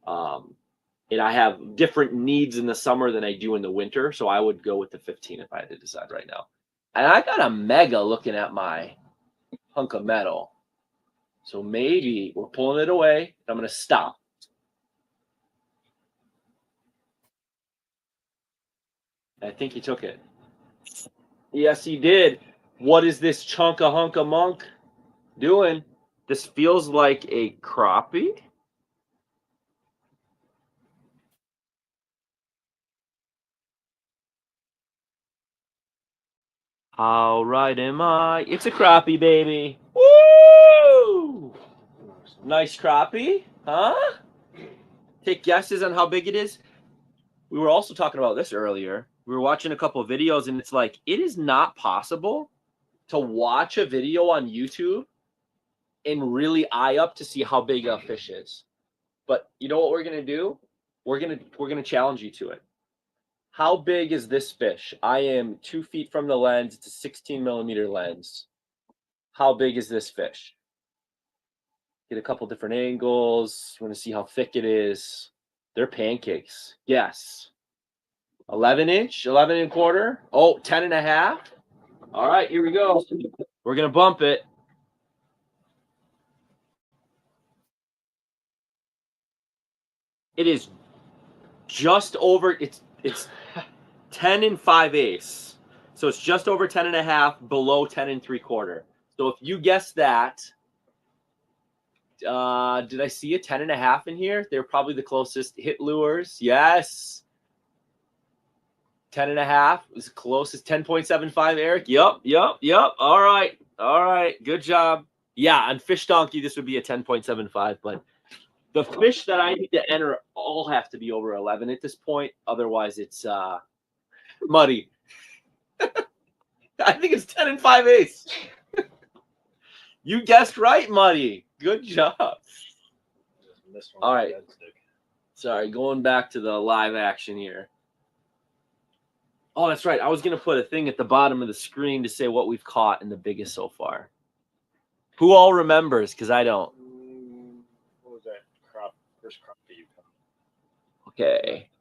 And I have different needs in the summer than I do in the winter. So I would go with the 15 if I had to decide right now. And I got a mega looking at my hunk of metal. So maybe we're pulling it away. I'm going to stop. I think he took it. Yes, he did. What is this chunka hunka monk doing? This feels like a crappie. How right am I? It's a crappie, baby. Woo! Nice crappie, huh? Take guesses on how big it is. We were also talking about this earlier. We were watching a couple of videos, and it's like, it is not possible to watch a video on YouTube and really eye up to see how big a fish is. But you know what we're gonna do? We're gonna challenge you to it. How big is this fish? I am 2 feet from the lens. It's a 16 millimeter lens. How big is this fish? Get a couple different angles. You want to see how thick it is. They're pancakes. Yes. 11 inch, 11 and a quarter. Oh, 10 and a half. All right, here we go. We're going to bump it. It is just over, it's 10 and 5/8. So it's just over 10 and a half, below 10 and 3/4. So if you guess that, did I see a 10 and a half in here? They're probably the closest hit lures. Yes. 10 and a half is close as 10.75, Eric. Yep. All right. Good job. Yeah, on Fish Donkey, this would be a 10.75, but the fish that I need to enter all have to be over 11 at this point. Otherwise, it's muddy. I think it's 10 and 5/8. You guessed right, Muddy. Good job. All right. Sorry, going back to the live action here. Oh, that's right. I was going to put a thing at the bottom of the screen to say what we've caught in the biggest so far. Who all remembers? Because I don't. What was that first crappie you caught? Okay.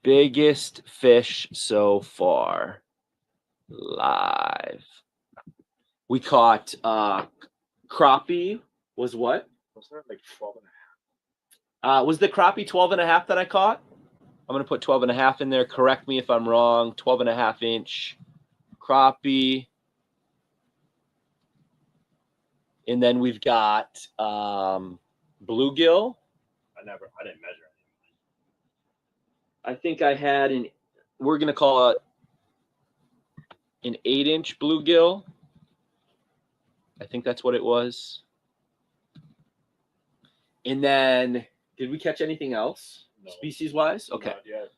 Biggest fish so far. Live. We caught crappie was what? Was that like 12 and a half? Was the crappie 12 and a half that I caught? I'm going to put 12 and a half in there. Correct me if I'm wrong. 12 and a half inch crappie. And then we've got bluegill. I didn't measure it. I think I had we're going to call it an 8-inch bluegill. I think that's what it was. And then, did we catch anything else? No. Species-wise? Okay. Not yet.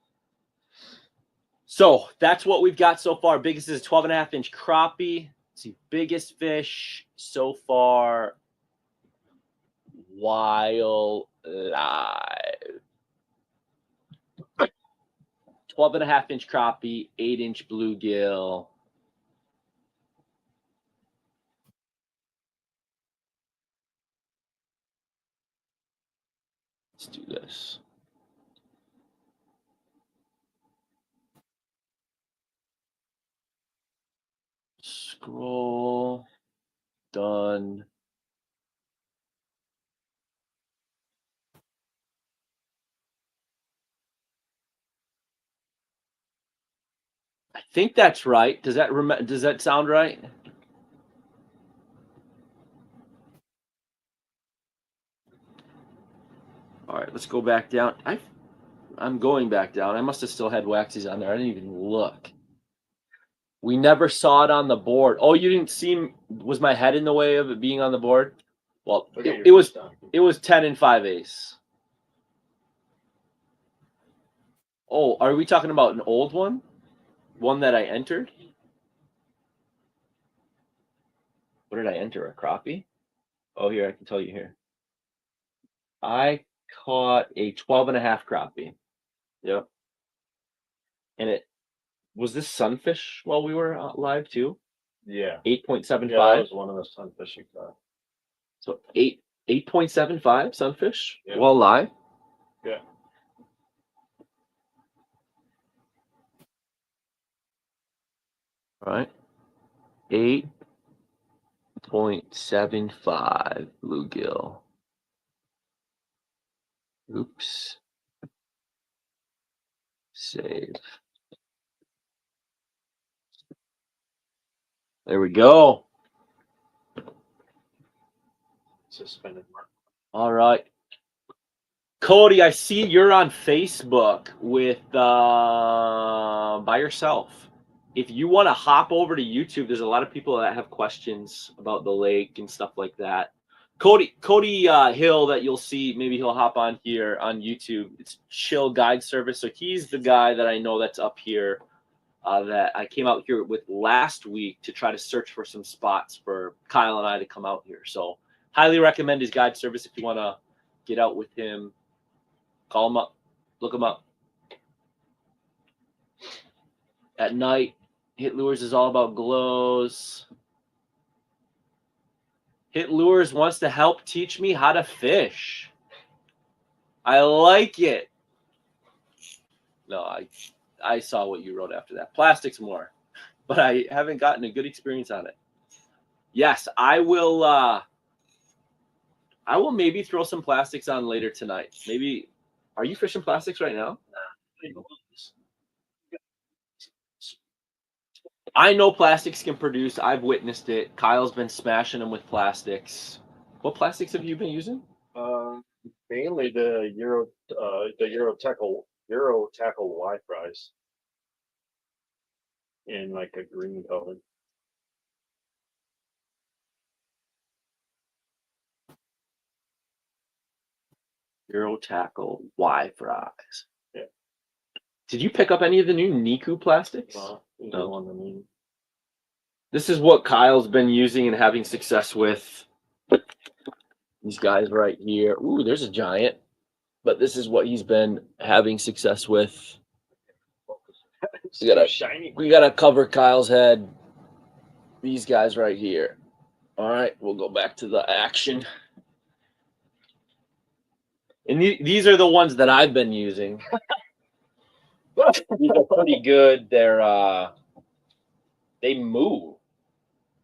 So that's what we've got so far. Biggest is a 12 and a half inch crappie. Let's see, biggest fish so far. Wildlife. 12 and a half inch crappie, 8-inch bluegill. Let's do this. Scroll. Done. I think that's right. Does that sound right? All right, let's go back down. I'm going back down. I must have still had waxies on there. I didn't even look. We never saw it on the board. Oh, you didn't see? Was my head in the way of it being on the board? Well, it was 10 and 5/8. Oh, are we talking about an old one? One that I entered? What did I enter? A crappie? Oh, here, I can tell you here. I caught a 12 and a half crappie. Yep. And it was this sunfish while we were live too? Yeah. 8.75. Yeah, that was one of the sunfish you caught. So 8.75 sunfish Yeah. while live? Yeah. All right. 8.75 bluegill. Oops. Save. There we go. Suspended mark. All right. Cody, I see you're on Facebook with by yourself. If you want to hop over to YouTube, there's a lot of people that have questions about the lake and stuff like that. Cody Hill that you'll see, maybe he'll hop on here on YouTube. It's Chill Guide Service. So he's the guy that I know that's up here that I came out here with last week to try to search for some spots for Kyle and I to come out here. So highly recommend his guide service if you want to get out with him. Call him up. Look him up. At night, Hit Lures is all about glows. Hit Lures wants to help teach me how to fish. I like it. No, I saw what you wrote after that. Plastics more. But I haven't gotten a good experience on it. Yes, I will maybe throw some plastics on later tonight. Maybe. Are you fishing plastics right now? I know plastics can produce. I've witnessed it. Kyle's been smashing them with plastics. What plastics have you been using? Mainly the Euro tackle Y fries in like a green color. Euro Tackle Y fries. Yeah. Did you pick up any of the new Niku plastics? No. This is what Kyle's been using and having success with. These guys right here. Ooh, there's a giant. But this is what he's been having success with. We gotta cover Kyle's head. These guys right here. All right, we'll go back to the action. And these are the ones that I've been using. These are pretty good. They move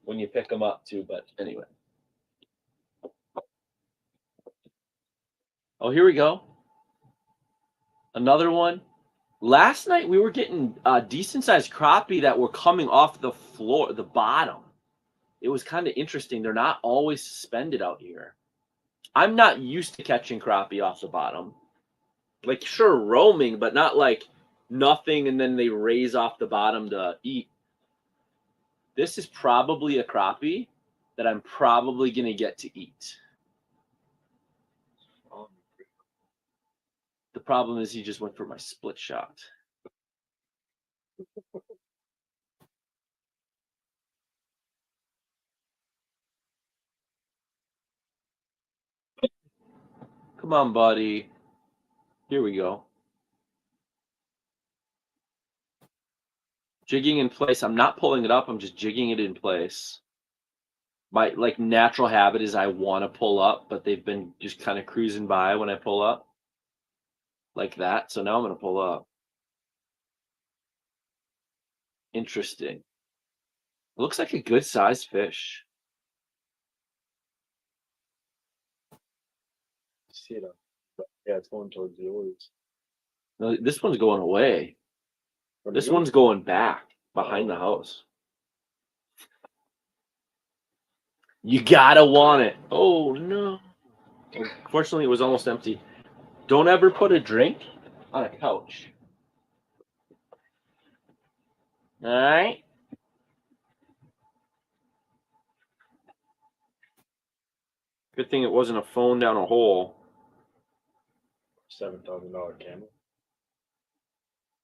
when you pick them up too. But anyway. Oh, here we go. Another one. Last night we were getting decent sized crappie that were coming off the floor, the bottom. It was kind of interesting. They're not always suspended out here. I'm not used to catching crappie off the bottom. Like, sure, roaming, but not like nothing and then they raise off the bottom to eat. This is probably a crappie that I'm probably going to get to eat. The problem is he just went for my split shot. Come on, buddy. Here we go. Jigging in place. I'm not pulling it up. I'm just jigging it in place. My natural habit is I want to pull up, but they've been just kind of cruising by when I pull up. Like that. So now I'm going to pull up. Interesting. It looks like a good sized fish. See it. Yeah, it's going towards yours. No, this one's going away. This one's going back behind the house. You gotta want it. Oh no. Fortunately, it was almost empty. Don't ever put a drink on a couch. All right. Good thing it wasn't a phone down a hole. $7,000 camera.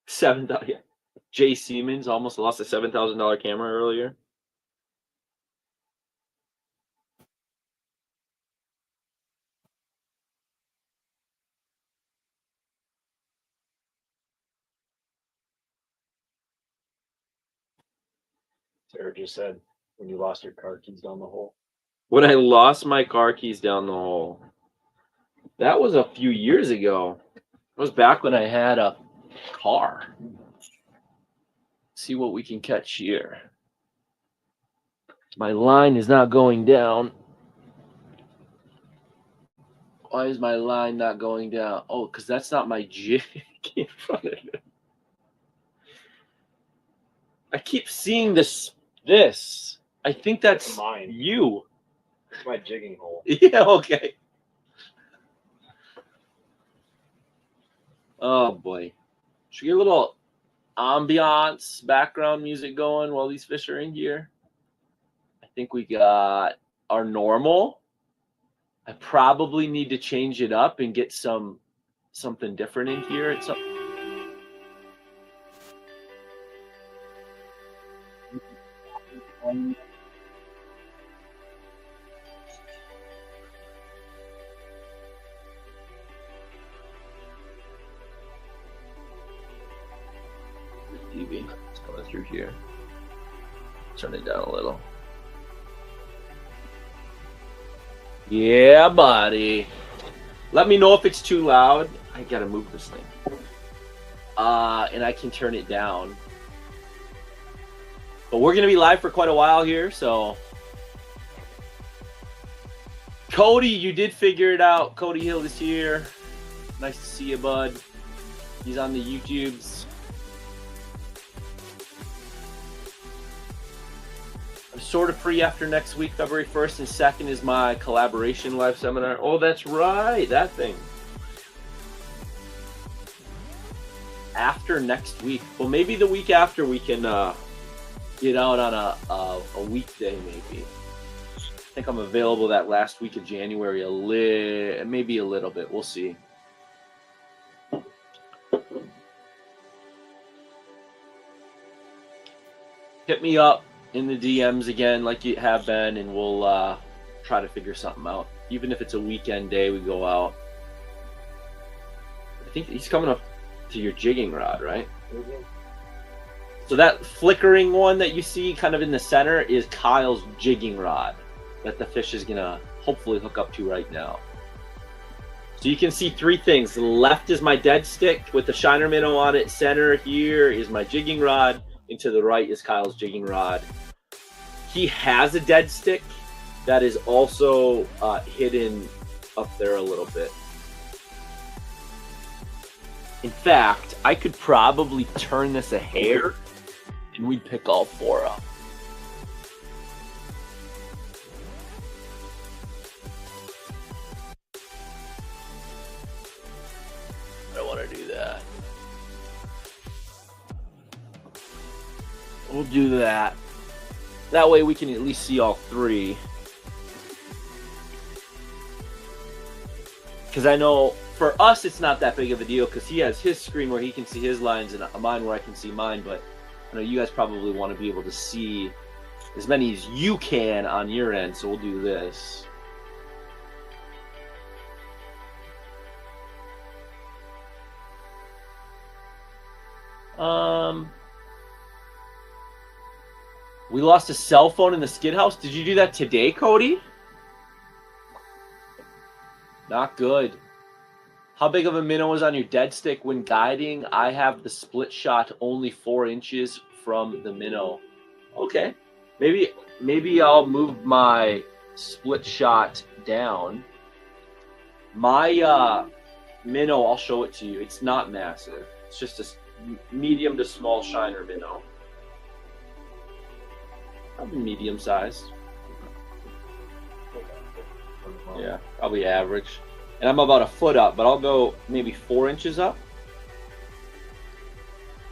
$7,000. Yeah. Jay Siemens almost lost a $7,000 camera earlier. Sarah just said when you lost your car keys down the hole. When I lost my car keys down the hole. That was a few years ago. It was back when I had a car. See what we can catch here. My line is not going down. Why is my line not going down? Oh, because that's not my jig in front of it. I keep seeing this. I think that's mine. you. It's my jigging hole. Yeah, okay. Oh boy. Should we get a little ambiance background music going while these fish are in here? I think we got our normal. I probably need to change it up and get something different in here. It's TV. It's coming through here. Turn it down a little. Yeah, buddy. Let me know if it's too loud. I gotta move this thing. And I can turn it down. But we're gonna be live for quite a while here, so. Cody, you did figure it out. Cody Hill is here. Nice to see you, bud. He's on the YouTubes. I'm sort of free after next week. February 1st and 2nd is my collaboration live seminar. Oh, that's right. That thing. After next week. Well, maybe the week after we can get out on a weekday maybe. I think I'm available that last week of January maybe a little bit. We'll see. Hit me up in the DMs again like you have been, and we'll try to figure something out. Even if it's a weekend day, we go out. I think he's coming up to your jigging rod, right? Mm-hmm. So that flickering one that you see kind of in the center is Kyle's jigging rod that the fish is gonna hopefully hook up to right now. So you can see three things. The left is my dead stick with the shiner minnow on it. Center here is my jigging rod, and to the right is Kyle's jigging rod. He has a dead stick that is also hidden up there a little bit. In fact, I could probably turn this a hair and we'd pick all four up. I don't want to do that. We'll do that. That way we can at least see all three. Because I know for us it's not that big of a deal because he has his screen where he can see his lines and mine where I can see mine. But I know you guys probably want to be able to see as many as you can on your end. So we'll do this. We lost a cell phone in the skid house. Did you do that today, Cody? Not good. How big of a minnow is on your dead stick when guiding? I have the split shot only 4 inches from the minnow. Okay. Maybe I'll move my split shot down. My minnow, I'll show it to you. It's not massive. It's just a medium to small shiner minnow. Probably medium sized. Yeah, probably average. And I'm about a foot up, but I'll go maybe 4 inches up.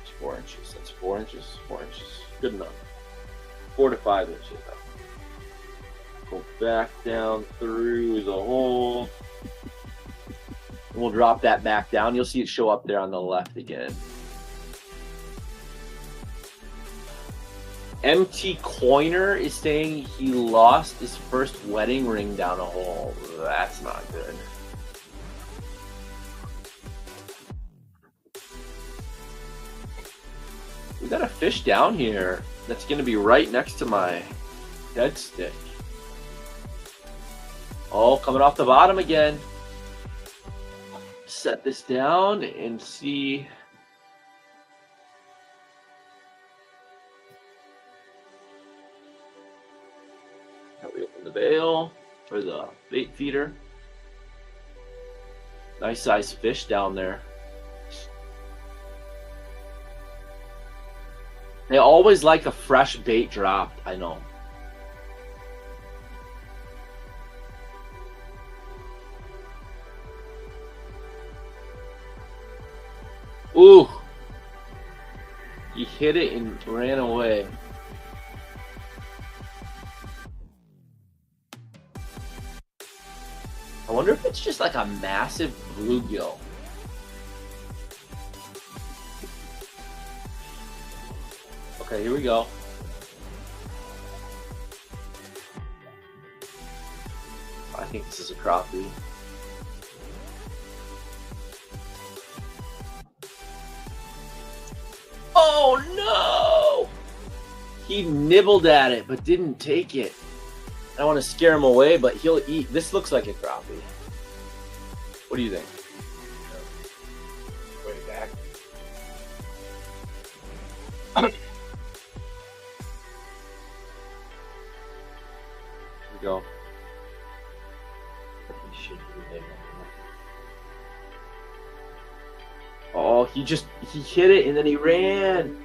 It's 4 inches. That's 4 inches. 4 inches. Good enough. 4 to 5 inches up. Go back down through the hole. And we'll drop that back down. You'll see it show up there on the left again. MT Coiner is saying he lost his first wedding ring down a hole. That's not good. We got a fish down here that's going to be right next to my dead stick. Oh, coming off the bottom again. Set this down and see. We open the bail for the bait feeder. Nice size fish down there. They always like a fresh bait dropped, I know. Ooh. He hit it and ran away. I wonder if it's just like a massive bluegill. Okay, here we go. I think this is a crappie. Oh no! He nibbled at it but didn't take it. I want to scare him away, but he'll eat. This looks like a crappie. What do you think? Way back. Here we go. Oh, he hit it and then he ran.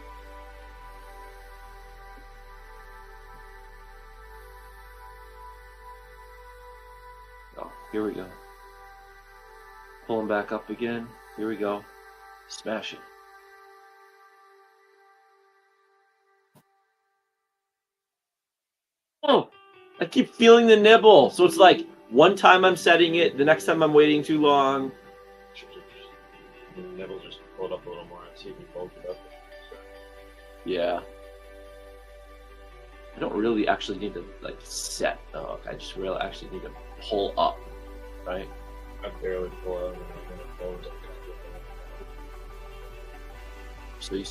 Oh, here we go. Pull him back up again. Here we go. Smash it. Oh, I keep feeling the nibble. So it's like one time I'm setting it, the next time I'm waiting too long. The nibble just pulled up a little more and see if he pulled it up. Yeah. I don't really actually need to like set the hook. I just really actually need to pull up, right? I barely pull out and then it pulls up. So you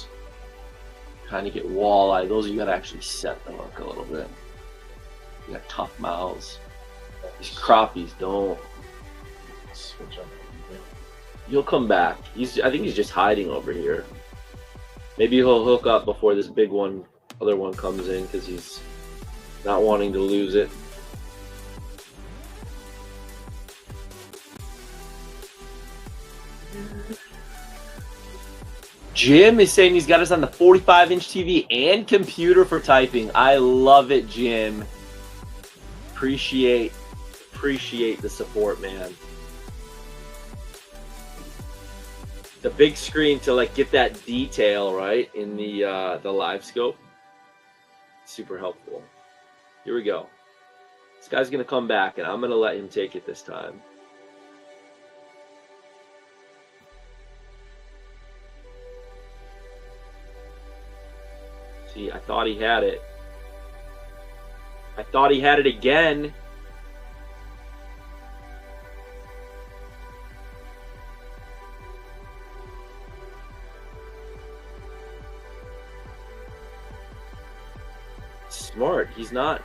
kind of get walleye. Those you gotta actually set the hook a little bit. You got tough mouths. These crappies don't. Switch up. He'll come back. I think he's just hiding over here. Maybe he'll hook up before this big one, other one comes in because he's not wanting to lose it. Jim is saying he's got us on the 45-inch TV and computer for typing. I love it, Jim. Appreciate the support, man. The big screen to like get that detail right in the live scope. Super helpful. Here we go. This guy's gonna come back, and I'm gonna let him take it this time. See, I thought he had it. I thought he had it again. Smart. He's not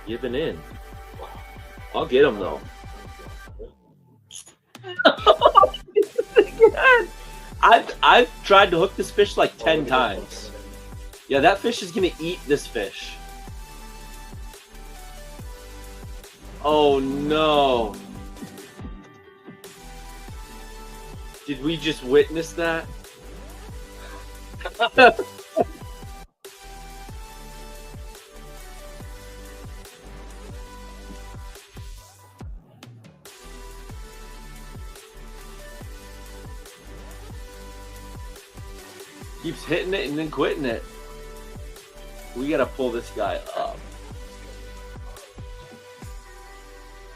giving in. I'll get him though. I've tried to hook this fish like 10 times. Yeah, that fish is gonna eat this fish. Oh no. Did we just witness that? Keeps hitting it and then quitting it. We gotta pull this guy up.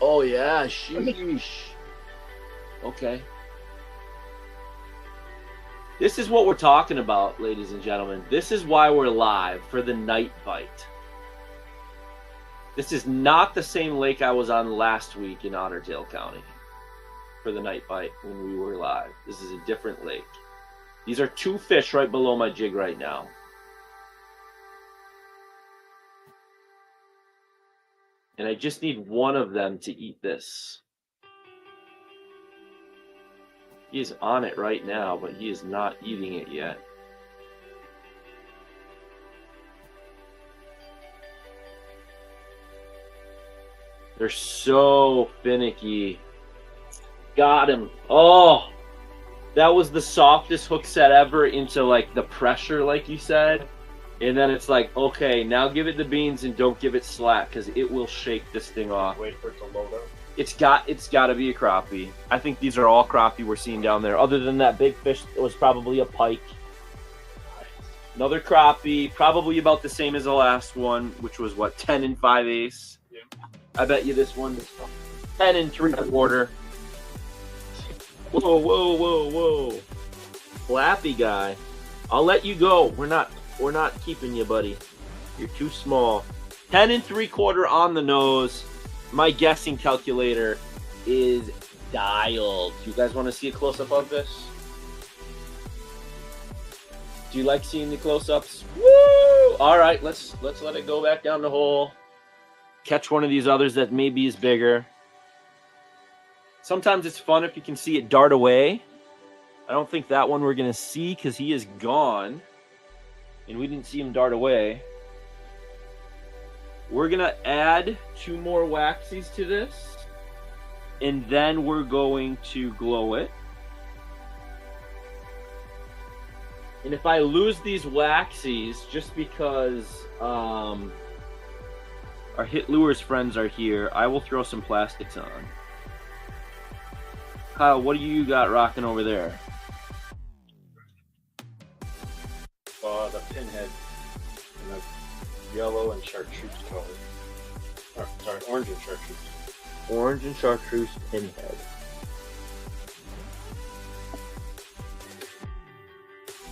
Oh yeah, sheesh. Okay. This is what we're talking about, ladies and gentlemen. This is why we're live for the night bite. This is not the same lake I was on last week in Otter Tail County for the night bite when we were live. This is a different lake. These are two fish right below my jig right now. And I just need one of them to eat this. He is on it right now, but he is not eating it yet. They're so finicky. Got him. Oh, that was the softest hook set ever into like the pressure, like you said. And then it's like, okay, now give it the beans and don't give it slack because it will shake this thing off. Wait for it to load up. It's got to be a crappie. I think these are all crappie we're seeing down there. Other than that big fish, it was probably a pike. Another crappie, probably about the same as the last one, which was what, 10 and 5/8. Yeah. I bet you this one is 10 and 3/4. Whoa, whoa, whoa, whoa. Flappy guy. I'll let you go. We're not keeping you, buddy. You're too small. 10 and 3/4 on the nose. My guessing calculator is dialed. You guys want to see a close-up of this? Do you like seeing the close-ups? Woo! All right, let's let it go back down the hole. Catch one of these others that maybe is bigger. Sometimes it's fun if you can see it dart away. I don't think that one we're going to see because he is gone. And we didn't see him dart away. We're going to add 2 more waxies to this. And then we're going to glow it. And if I lose these waxies, just because our Hit Lures friends are here, I will throw some plastics on. Kyle, what do you got rocking over there? The pinhead in the yellow and chartreuse color. Sorry, orange and chartreuse. Orange and chartreuse pinhead.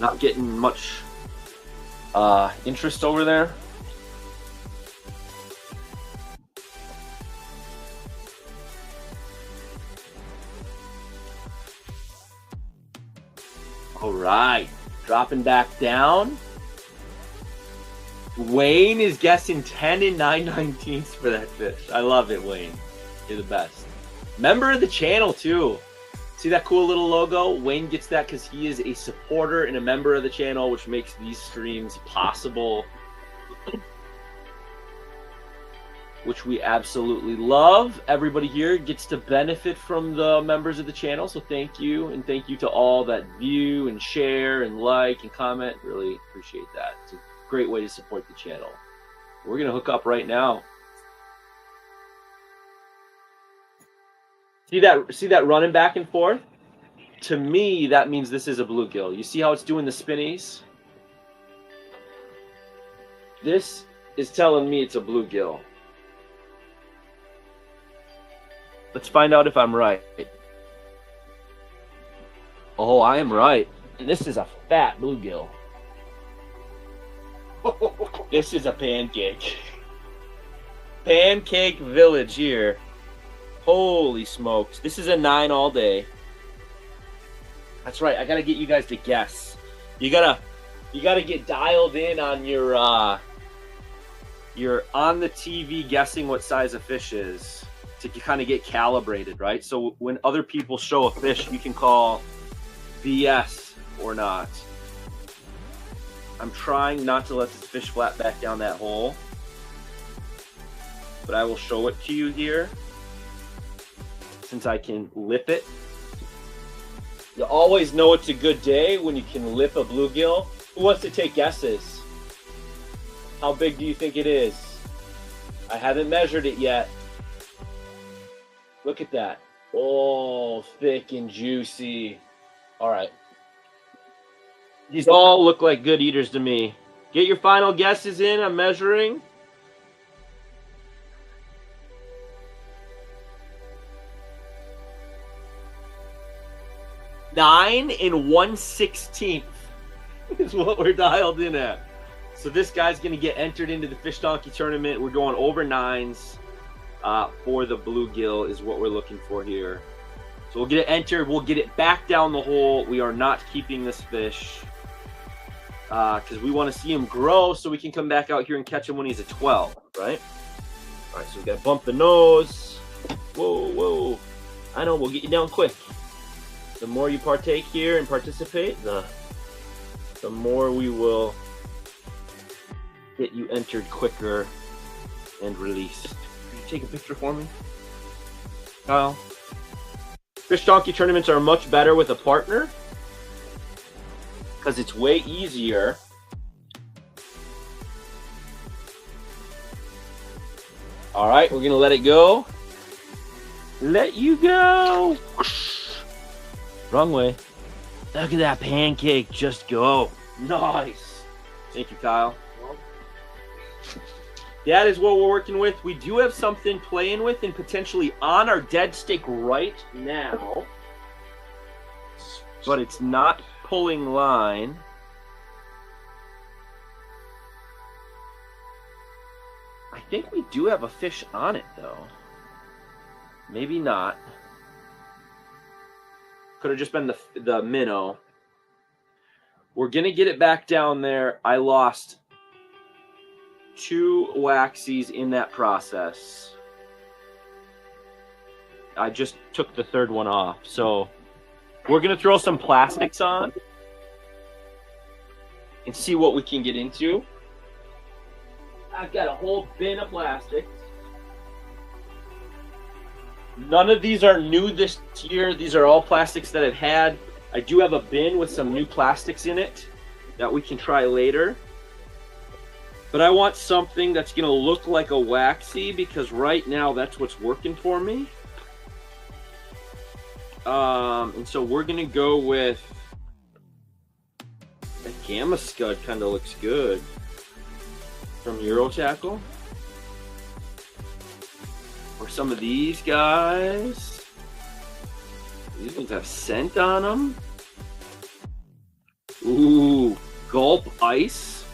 Not getting much interest over there. All right, dropping back down. Wayne is guessing 10 and 9/19 for that fish. I love it, Wayne. You're the best. Member of the channel, too. See that cool little logo? Wayne gets that because he is a supporter and a member of the channel, which makes these streams possible, which we absolutely love. Everybody here gets to benefit from the members of the channel, so thank you. And thank you to all that view and share and like and comment. Really appreciate that. It's a great way to support the channel. We're going to hook up right now. See that running back and forth? To me, that means this is a bluegill. You see how it's doing the spinnies? This is telling me it's a bluegill. Let's find out if I'm right. Oh, I am right. And this is a fat bluegill. This is a pancake. Pancake Village here. Holy smokes. This is a 9 all day. That's right. I got to get you guys to guess. You got to get dialed in on your on the TV guessing what size a fish is to kind of get calibrated, right? So when other people show a fish, you can call BS or not. I'm trying not to let this fish flap back down that hole, but I will show it to you here. Since I can lip it. You always know it's a good day when you can lip a bluegill. Who wants to take guesses? How big do you think it is? I haven't measured it yet. Look at that. Oh, thick and juicy. All right. These all look like good eaters to me. Get your final guesses in. I'm measuring. Nine and 1/16 is what we're dialed in at. So this guy's going to get entered into the Fish Donkey tournament. We're going over 9s for the bluegill is what we're looking for here. So we'll get it entered. We'll get it back down the hole. We are not keeping this fish because we want to see him grow so we can come back out here and catch him when he's a 12, right? All right, so we got to bump the nose. Whoa, whoa. I know, we'll get you down quick. The more you partake here and participate, the more we will get you entered quicker and released. Can you take a picture for me, Kyle? Fish Donkey tournaments are much better with a partner because it's way easier. All right, we're going to let it go. Let you go. Wrong way. Look at that pancake just go. Nice. Thank you, Kyle. That is what we're working with. We do have something playing with and potentially on our dead stick right now. But it's not pulling line. I think we do have a fish on it, though. Maybe not. Could have just been the minnow. We're going to get it back down there. I lost 2 waxies in that process. I just took the 3rd one off. So we're going to throw some plastics on and see what we can get into. I've got a whole bin of plastics. None of these are new this year. These are all plastics that I've had. I do have a bin with some new plastics in it that we can try later. But I want something that's going to look like a waxy because right now that's what's working for me. And so we're going to go with a Gamma Scud. Kind of looks good from Euro Tackle. Or some of these guys. These ones have scent on them. Ooh, Gulp Ice.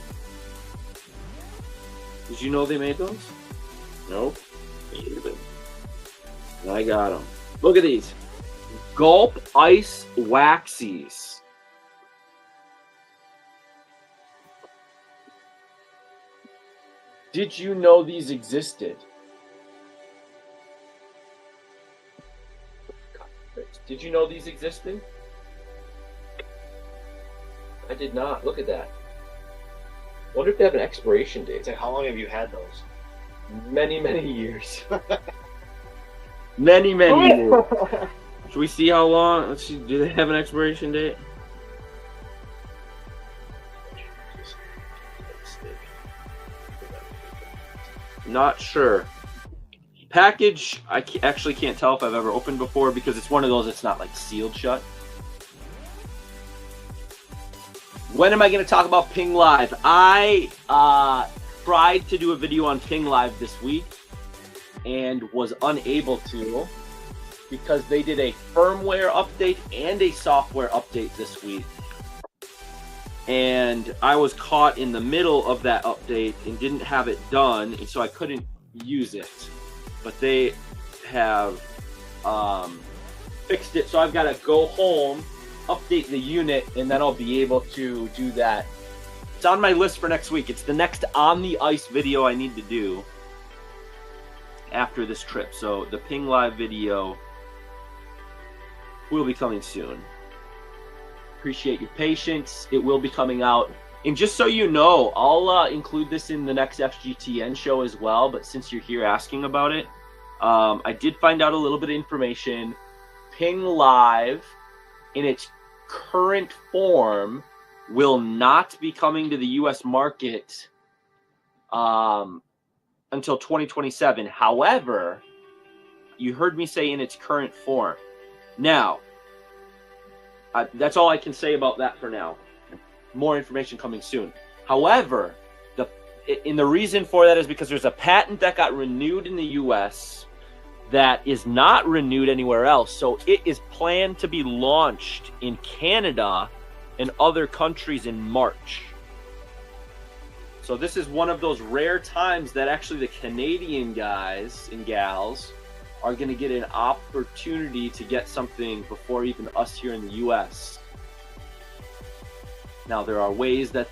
Did you know they made those? Nope. I got them. Look at these. Gulp Ice Waxies. Did you know these existed? Did you know these existed? I did not. Look at that. Wonder if they have an expiration date. It's like, how long have you had those? Many, many years. many years. Should we see how long? Let's see. Do they have an expiration date? Not sure. Package, actually can't tell if I've ever opened before because it's one of those that's not like sealed shut. When am I going to talk about Ping Live? I tried to do a video on Ping Live this week and was unable to because they did a firmware update and a software update this week. And I was caught in the middle of that update and didn't have it done, and so I couldn't use it. But they have fixed it, so I've got to go home, update the unit, and then I'll be able to do that. It's on my list for next week. It's the next on the ice video I need to do after this trip. So the Ping Live video will be coming soon. Appreciate your patience. It will be coming out. And just so you know, I'll include this in the next FGTN show as well. But since you're here asking about it, I did find out a little bit of information. Ping Live, in its current form, will not be coming to the U.S. market until 2027. However, you heard me say in its current form. Now, that's all I can say about that for now. More information coming soon. However, the reason for that is because there's a patent that got renewed in the U.S. that is not renewed anywhere else. So it is planned to be launched in Canada and other countries in March. So this is one of those rare times that actually the Canadian guys and gals are going to get an opportunity to get something before even us here in the U.S. Now, there are ways that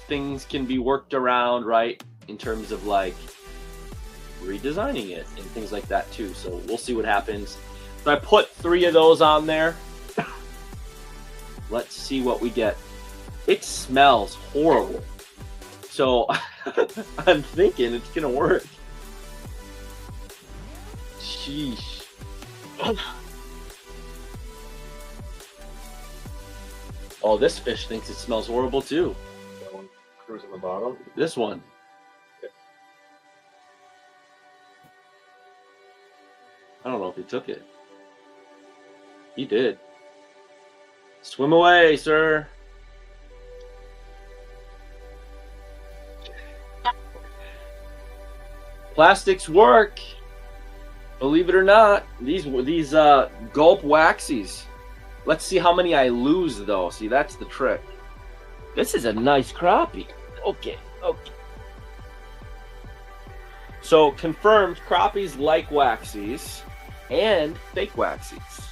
things can be worked around, right, in terms of like redesigning it and things like that too. So we'll see what happens. So I put 3 of those on there. Let's see what we get. It smells horrible. So I'm thinking it's going to work. Sheesh. Oh, this fish thinks it smells horrible too. That one cruising the bottom. This one. Okay. I don't know if it took it. He did. Swim away, sir. Plastics work. Believe it or not, these gulp waxies. Let's see how many I lose, though. See, that's the trick. This is a nice crappie. Okay. So, confirmed, crappies like waxies and fake waxies.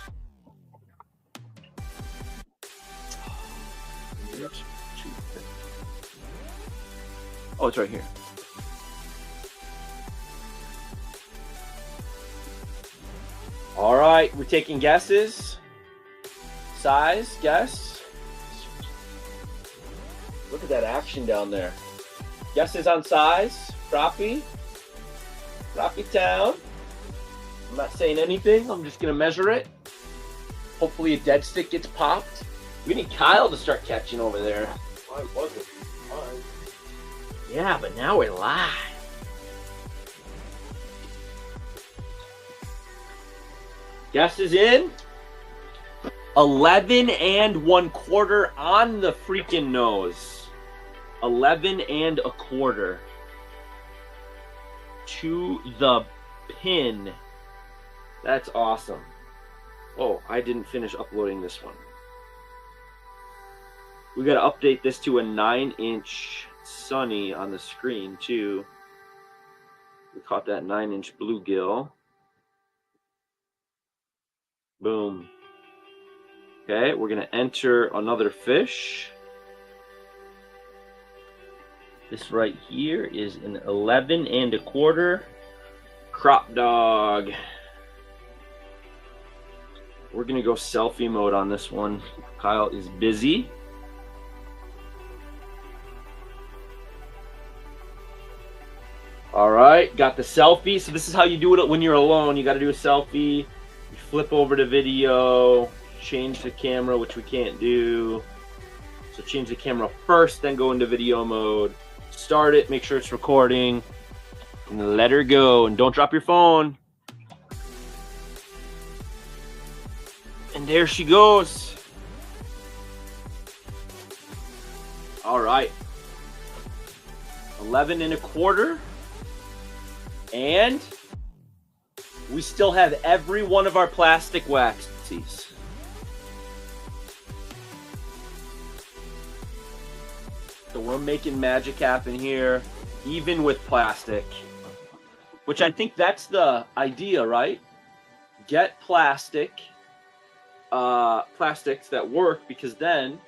Oh, it's right here. All right, we're taking guesses. Size, guess. Look at that action down there. Guesses on size. Crappie. Crappie town. I'm not saying anything. I'm just going to measure it. Hopefully a dead stick gets popped. We need Kyle to start catching over there. Why was it? Why? Yeah, but now we're live. Guess is in. 11 1/4 on the freaking nose. 11 1/4 to the pin. That's awesome. Oh, I didn't finish uploading this one. We got to update this to a 9-inch Sunny on the screen too. We caught that 9-inch bluegill. Boom. Okay, we're going to enter another fish. This right here is an 11 1/4 crop dog. We're going to go selfie mode on this one. Kyle is busy. All right, got the selfie. So this is how you do it when you're alone. You got to do a selfie. You flip over to video, change the camera, which we can't do. So change the camera first, then go into video mode. Start it, make sure it's recording, and let her go. And don't drop your phone. And there she goes. All right. 11 1/4. And we still have every one of our plastic waxies. So we're making magic happen here, even with plastic. Which I think that's the idea, right? Get plastics that work, because then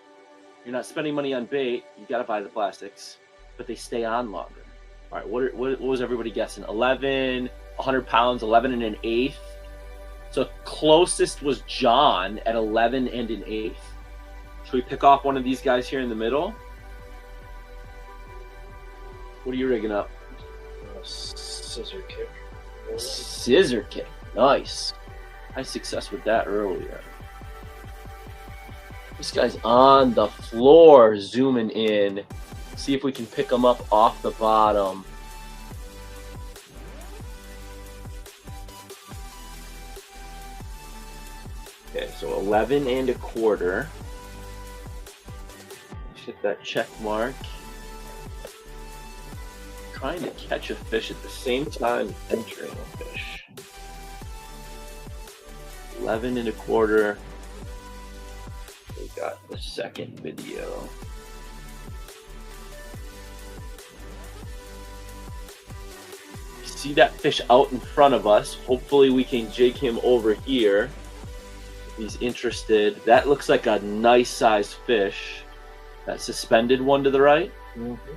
you're not spending money on bait. You got to buy the plastics, but they stay on longer. All right, what was everybody guessing? 11, 100 pounds, 11 1/8. So closest was John at 11 1/8. Should we pick off one of these guys here in the middle? What are you rigging up? Scissor kick. Scissor kick. Nice. Nice success with that earlier. This guy's on the floor, zooming in. See if we can pick him up off the bottom. Okay, so 11 1/4. Let's hit that check mark. Trying to catch a fish at the same time entering a fish. 11 1/4. We got the second video. See that fish out in front of us. Hopefully we can jig him over here if he's interested. That looks like a nice sized fish. That suspended one to the right. Mm-hmm.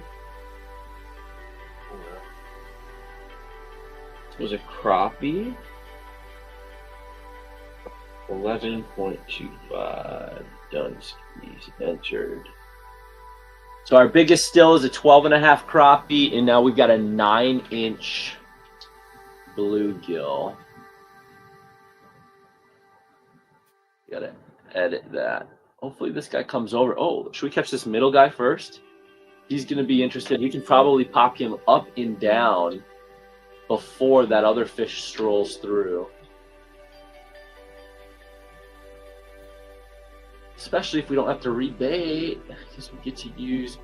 This was a crappie. 11.25 Dunskies entered. So our biggest still is a 12.5 crappie, and now we've got a 9-inch bluegill. Gotta edit that. Hopefully this guy comes over. Oh, should we catch this middle guy first? He's gonna be interested. We can probably pop him up and down before that other fish strolls through. Especially if we don't have to rebait, because we get to use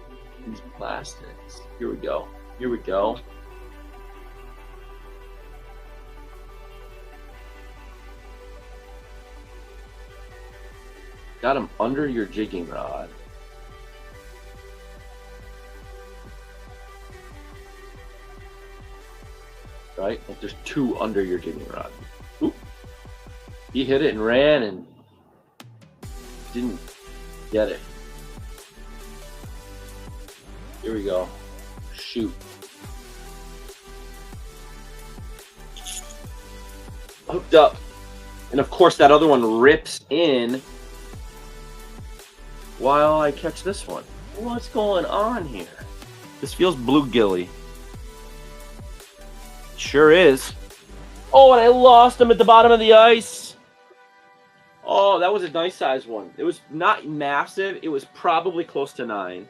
these plastics. Here we go. Here we go. Got them under your jigging rod. Right? Like there's two under your jigging rod. Oop. He hit it and ran and didn't get it. Here we go. Shoot. Hooked up. And of course that other one rips in while I catch this one. What's going on here? This feels bluegilly. Sure is. Oh, and I lost him at the bottom of the ice. Oh, that was a nice size one. It was not massive. It was probably close to 9.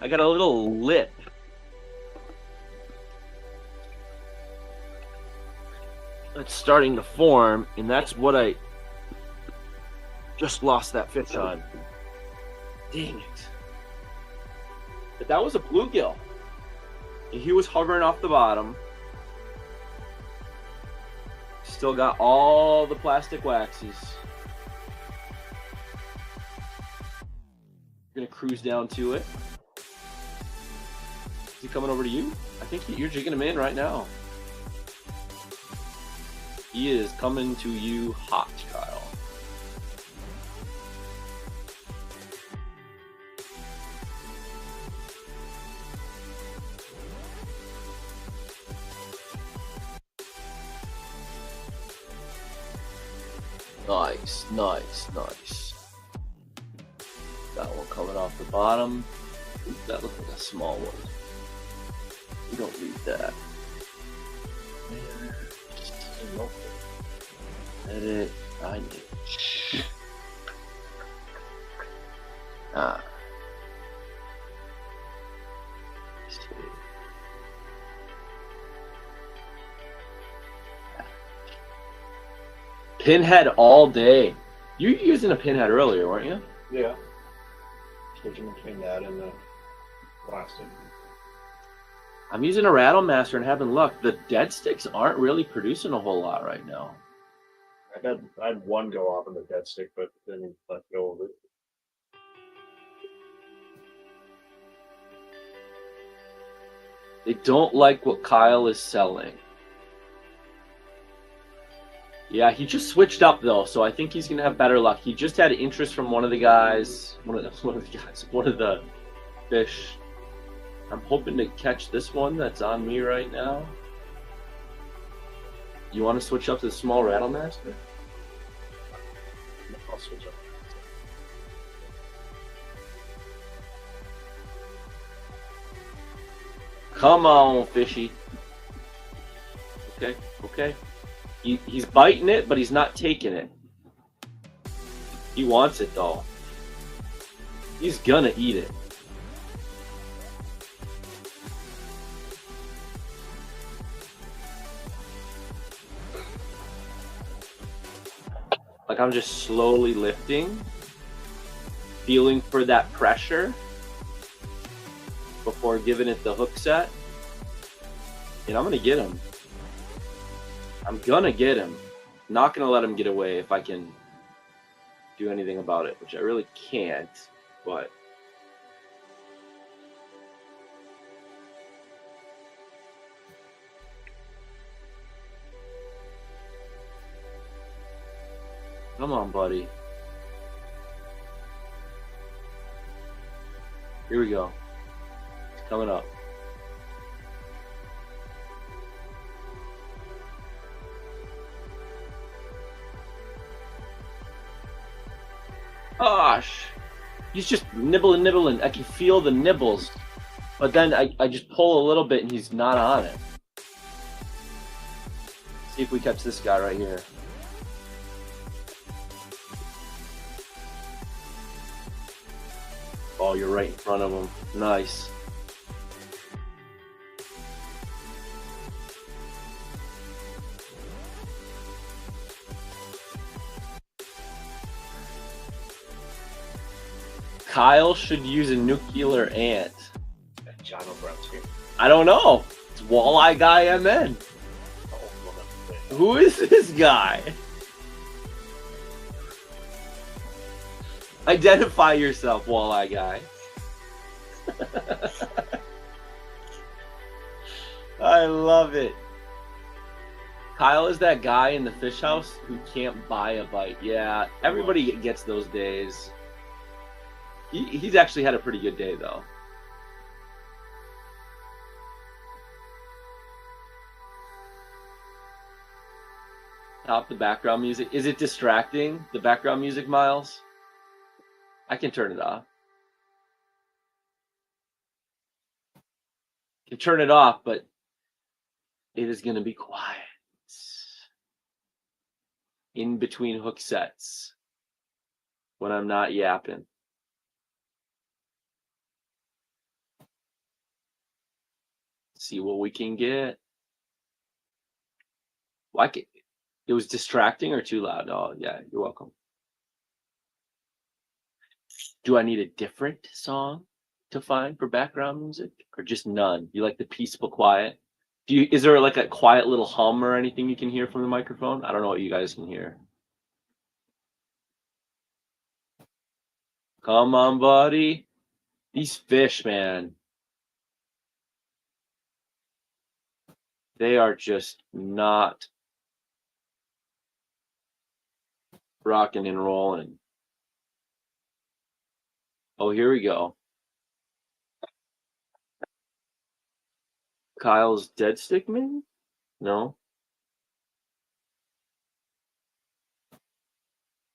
I got a little lip. It's starting to form, and that's what I just lost that fish on. Dang it. But that was a bluegill. And he was hovering off the bottom. Still got all the plastic waxes. Gonna cruise down to it. Is he coming over to you? I think you're jigging him in right now. He is coming to you hot, Kyle. Nice, nice, nice. That one coming off the bottom. Ooh, that looks like a small one. We don't need that. Edit. I need. Ah. Pinhead all day. You were using a pinhead earlier, weren't you? Yeah. Switching between that and the plastic. I'm using a rattle master and having luck. The dead sticks aren't really producing a whole lot right now. I had one go off on the dead stick, but then he let go of it. They don't like what Kyle is selling. Yeah, he just switched up though, so I think he's gonna have better luck. He just had interest from one of the guys, one of the fish. I'm hoping to catch this one that's on me right now. You want to switch up to the small rattle master? I'll switch up. Come on, fishy. Okay, okay. He's biting it, but he's not taking it. He wants it though. He's gonna eat it. Like I'm just slowly lifting, feeling for that pressure before giving it the hook set. And I'm gonna get him. I'm gonna get him. Not gonna let him get away if I can do anything about it, which I really can't, but come on, buddy. Here we go. It's coming up. Gosh, he's just nibbling. I can feel the nibbles, but then I just pull a little bit and he's not on it. See if we catch this guy right here. Oh, you're right in front of him. Nice. Kyle should use a nuclear ant. John O'Brien. I don't know. It's Walleye Guy MN. Who is this guy? Identify yourself, Walleye Guy. I love it. Kyle is that guy in the fish house who can't buy a bite. Yeah, everybody gets those days. He's actually had a pretty good day, though. Stop the background music. Is it distracting, the background music, Miles? I can turn it off. You can turn it off, but it is going to be quiet. In between hook sets. When I'm not yapping. See what we can get. Like it was distracting or too loud? Oh, yeah, you're welcome. Do I need a different song to find for background music or just none? You like the peaceful quiet? Is there like a quiet little hum or anything you can hear from the microphone? I don't know what you guys can hear. Come on, buddy. These fish, man. They are just not rocking and rolling. Oh, here we go. Kyle's dead stick, maybe? No.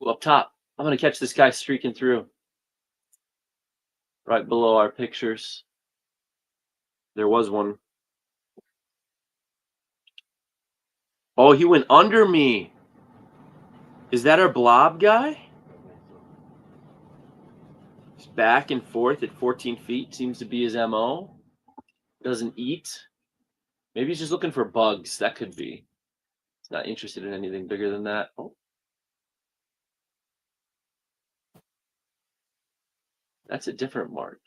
Well, up top. I'm going to catch this guy streaking through. Right below our pictures. There was one. Oh, he went under me. Is that our blob guy? He's back and forth at 14 feet. Seems to be his MO. Doesn't eat. Maybe he's just looking for bugs. That could be. He's not interested in anything bigger than that. Oh. That's a different mark.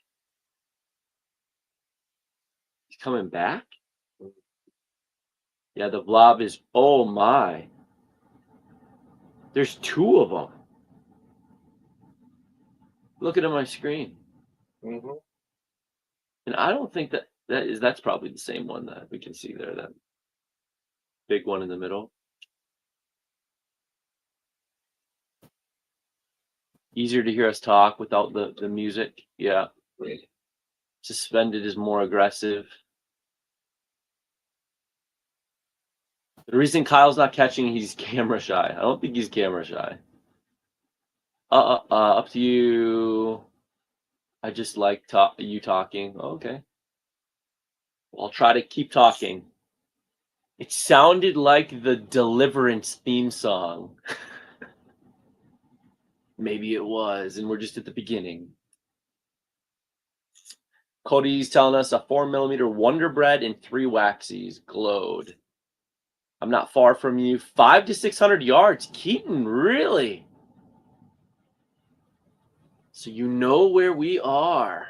He's coming back? Yeah, the blob is, oh my. There's two of them. Look at my screen. Mm-hmm. And I don't think that's probably the same one that we can see there, that big one in the middle. Easier to hear us talk without the music. Yeah. Suspended is more aggressive. The reason Kyle's not catching, he's camera shy. I don't think he's camera shy. Up to you. I just like you talking. Okay. I'll try to keep talking. It sounded like the Deliverance theme song. Maybe it was, and we're just at the beginning. Cody's telling us a 4mm Wonder Bread and 3 Waxies glowed. I'm not far from you. 500 to 600 yards. Keaton, really? So you know where we are.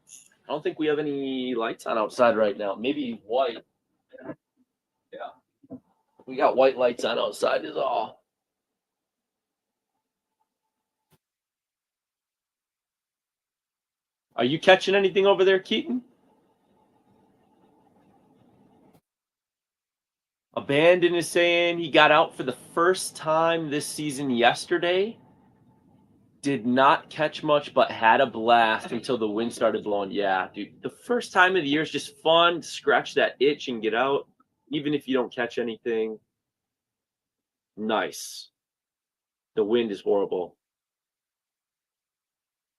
I don't think we have any lights on outside right now. Maybe white. Yeah. We got white lights on outside is all. Are you catching anything over there, Keaton? Abandon is saying he got out for the first time this season yesterday. Did not catch much, but had a blast until the wind started blowing. Yeah, dude. The first time of the year is just fun. Scratch that itch and get out. Even if you don't catch anything. Nice. The wind is horrible.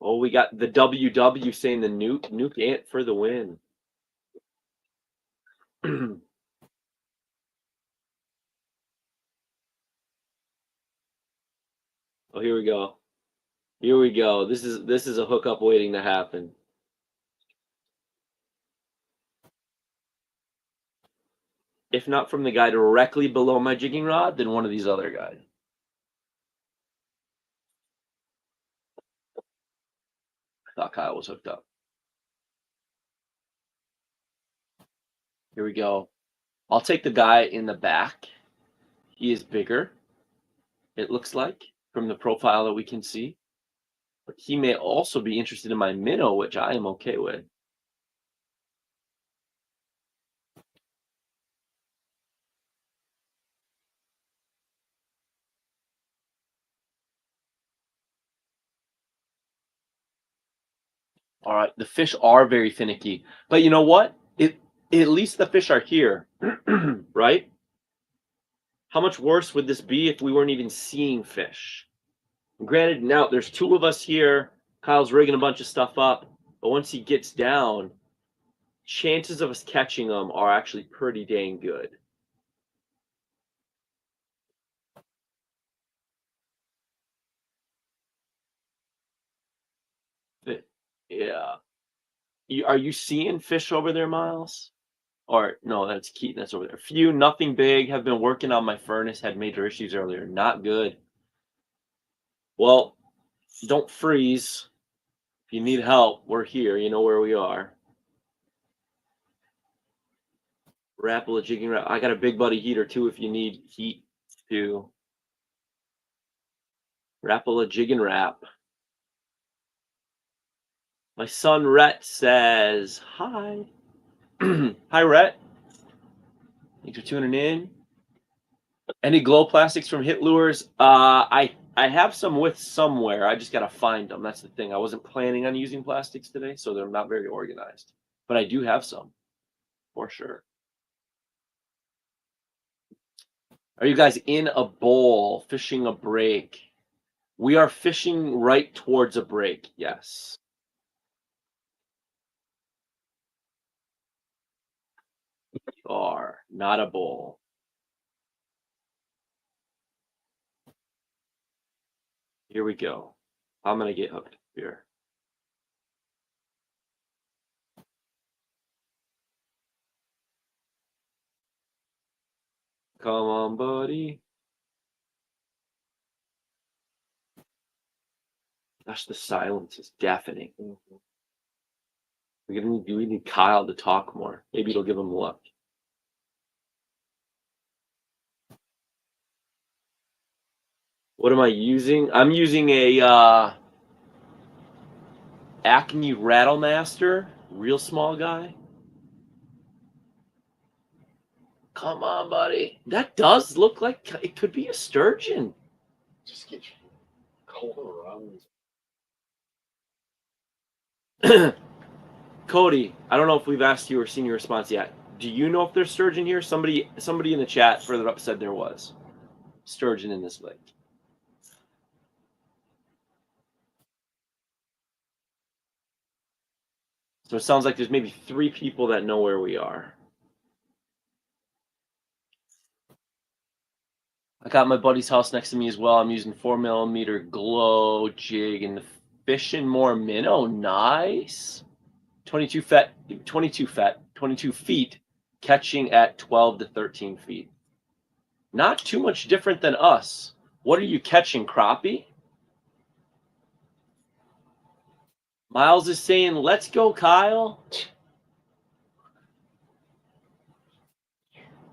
Oh, we got the WW saying the nuke ant for the win. Oh, here we go. Here we go. This is a hookup waiting to happen. If not from the guy directly below my jigging rod, then one of these other guys. Thought Kyle was hooked up. Here we go. I'll take the guy in the back. He is bigger, it looks like, from the profile that we can see. But he may also be interested in my minnow, which I am okay with. All right, the fish are very finicky. But you know what? At least the fish are here, right? How much worse would this be if we weren't even seeing fish? Granted, now there's two of us here. Kyle's rigging a bunch of stuff up, but once he gets down, chances of us catching them are actually pretty dang good. Yeah. Are you seeing fish over there, Miles? Or no, that's Keaton. That's over there. Few, nothing big. Have been working on my furnace. Had major issues earlier. Not good. Well, don't freeze. If you need help, we're here. You know where we are. Rapala jigging wrap. I got a big buddy heater too if you need heat too. Rapala jig and wrap. My son Rhett says hi. Hi Rhett. Thanks for tuning in. Any glow plastics from Hit Lures? I have some with somewhere. I just gotta find them. That's the thing. I wasn't planning on using plastics today, so they're not very organized. But I do have some, for sure. Are you guys in a bowl fishing a break? We are fishing right towards a break. Yes. We are not a bowl. Here we go. I'm gonna get hooked here. Come on, buddy. Gosh, the silence is deafening. We need Kyle to talk more. Maybe it'll give him luck. What am I using? I'm using a Acme Rattlemaster, real small guy. Come on, buddy. That does look like it could be a sturgeon. Just get cold around. Cody, I don't know if we've asked you or seen your response yet. Do you know if there's sturgeon here? Somebody in the chat further up said there was sturgeon in this lake. So it sounds like there's maybe 3 people that know where we are. I got my buddy's house next to me as well. I'm using 4mm glow jig and the fishing more minnow. Nice. 22 feet, catching at 12 to 13 feet. Not too much different than us. What are you catching, crappie? Miles is saying, let's go, Kyle.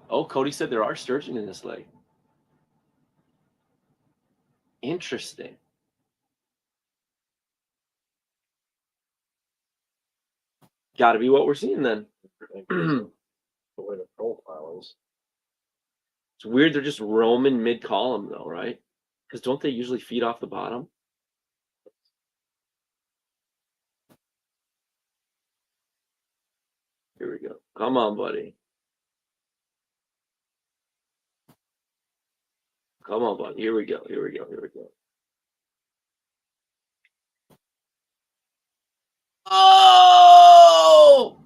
Oh, Cody said there are sturgeon in this lake. Interesting. Got to be what we're seeing then. The way the profile is. It's weird they're just roaming mid-column though, right? Because don't they usually feed off the bottom? Here we go. Come on, buddy. Come on, buddy. Here we go. Here we go. Here we go. Oh!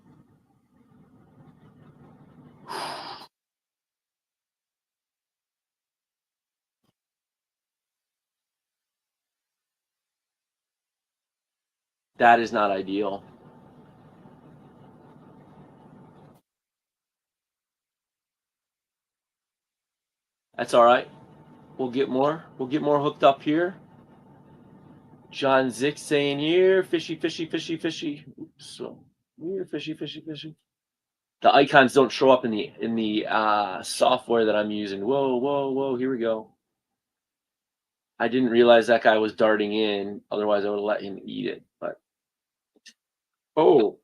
That is not ideal. That's all right. We'll get more. We'll get more hooked up here. John Zick saying here, fishy, fishy, fishy, fishy. Oops, so here, fishy, fishy, fishy. The icons don't show up in the software that I'm using. Whoa, whoa, whoa! Here we go. I didn't realize that guy was darting in. Otherwise, I would have let him eat it. But oh,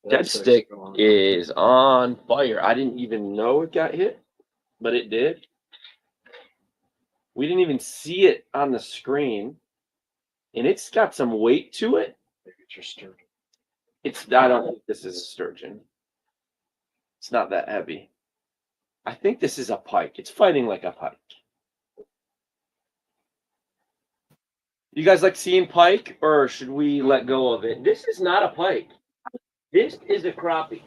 dead stick is on fire. I didn't even know it got hit, but it did. We didn't even see it on the screen, and it's got some weight to it. Maybe it's your sturgeon. I don't think this is a sturgeon. It's not that heavy. I think this is a pike. It's fighting like a pike. You guys like seeing pike, or should we let go of it? This is not a pike. This is a crappie.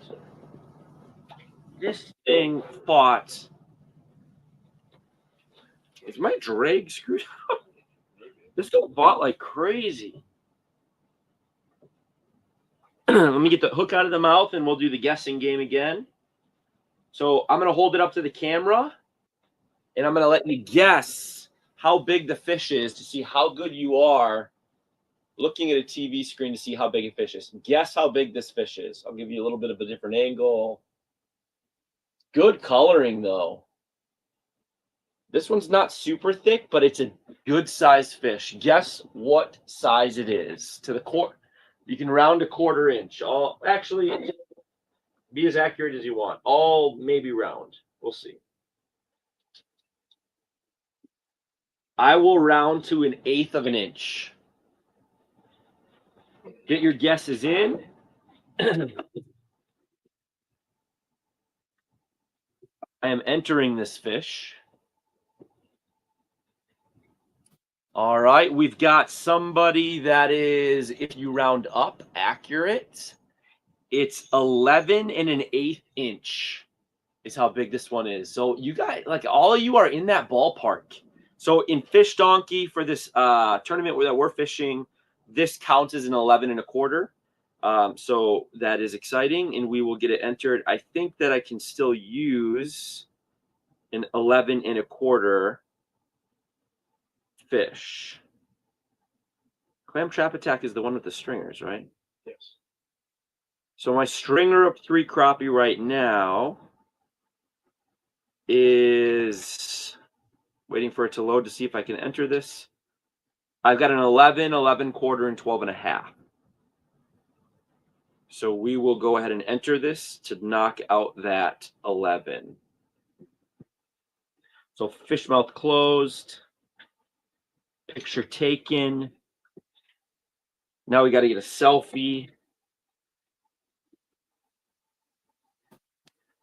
This thing fought. Is my drag screwed up? This thing fought like crazy. Let me get the hook out of the mouth and we'll do the guessing game again. So I'm going to hold it up to the camera and I'm going to let you guess how big the fish is to see how good you are looking at a TV screen to see how big a fish is. Guess how big this fish is. I'll give you a little bit of a different angle. Good coloring, though. This one's not super thick, but it's a good size fish. Guess what size it is to the quarter. You can round a 1/4 inch. Actually, be as accurate as you want. All maybe round. We'll see. I will round to 1/8 of an inch. Get your guesses in. I am entering this fish. All right, we've got somebody that is, if you round up, accurate. It's 11 1/8 inch is how big this one is. So you guys, like all of you are in that ballpark. So in Fish Donkey for this tournament that we're fishing, this counts as an 11 1/4. So that is exciting, and we will get it entered. I think that I can still use an 11 1/4 fish. Clam Trap Attack is the one with the stringers, right? Yes. So my stringer of 3 crappie right now is waiting for it to load to see if I can enter this. I've got an 11, 11/4, and 12 1/2. So we will go ahead and enter this to knock out that 11. So fish mouth closed. Picture taken. Now we got to get a selfie.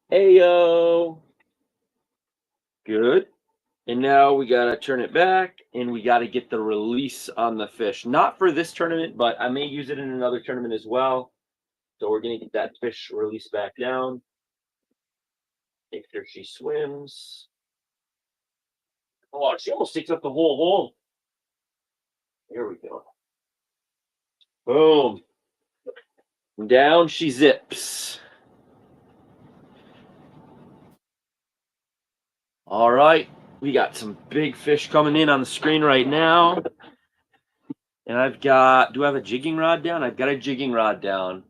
Heyo. Good. And now we got to turn it back and we got to get the release on the fish. Not for this tournament, but I may use it in another tournament as well. So we're going to get that fish released back down. Make sure she swims. Oh, she almost takes up the whole hole. Here we go. Boom. Down she zips. All right. We got some big fish coming in on the screen right now. And I've got, do I have a jigging rod down? I've got a jigging rod down.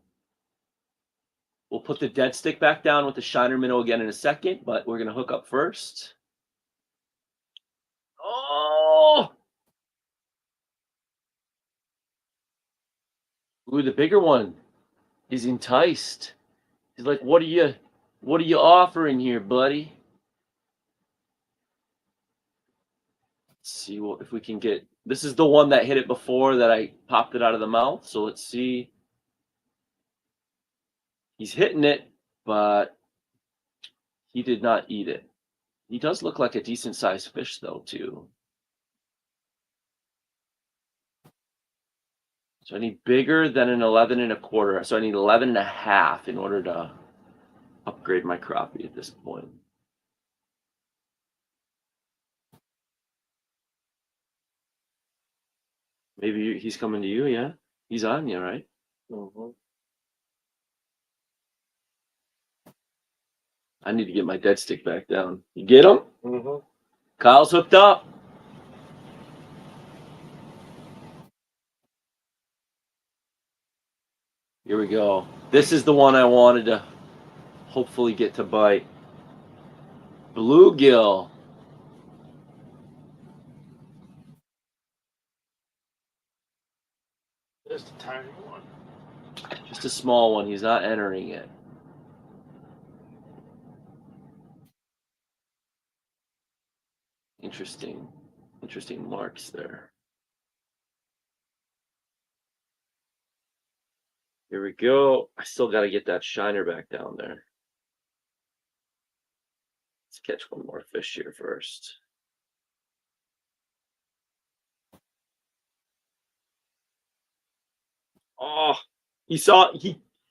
We'll put the dead stick back down with the shiner minnow again in a second, but we're going to hook up first. Oh! Ooh, the bigger one is enticed. He's like, what are you offering here, buddy? Let's see if we can get, this is the one that hit it before that I popped it out of the mouth. So let's see. He's hitting it, but he did not eat it. He does look like a decent sized fish though, too. So I need bigger than an 11 1/4. So I need 11 1/2 in order to upgrade my crappie at this point. Maybe he's coming to you, yeah? He's on you, right? Mm-hmm. I need to get my dead stick back down. You get him? Mm-hmm. Kyle's hooked up. Here we go. This is the one I wanted to hopefully get to bite. Bluegill. Just a tiny one. Just a small one. He's not entering it. Interesting. Interesting marks there. Here we go. I still got to get that shiner back down there. Let's catch one more fish here first. Oh, he saw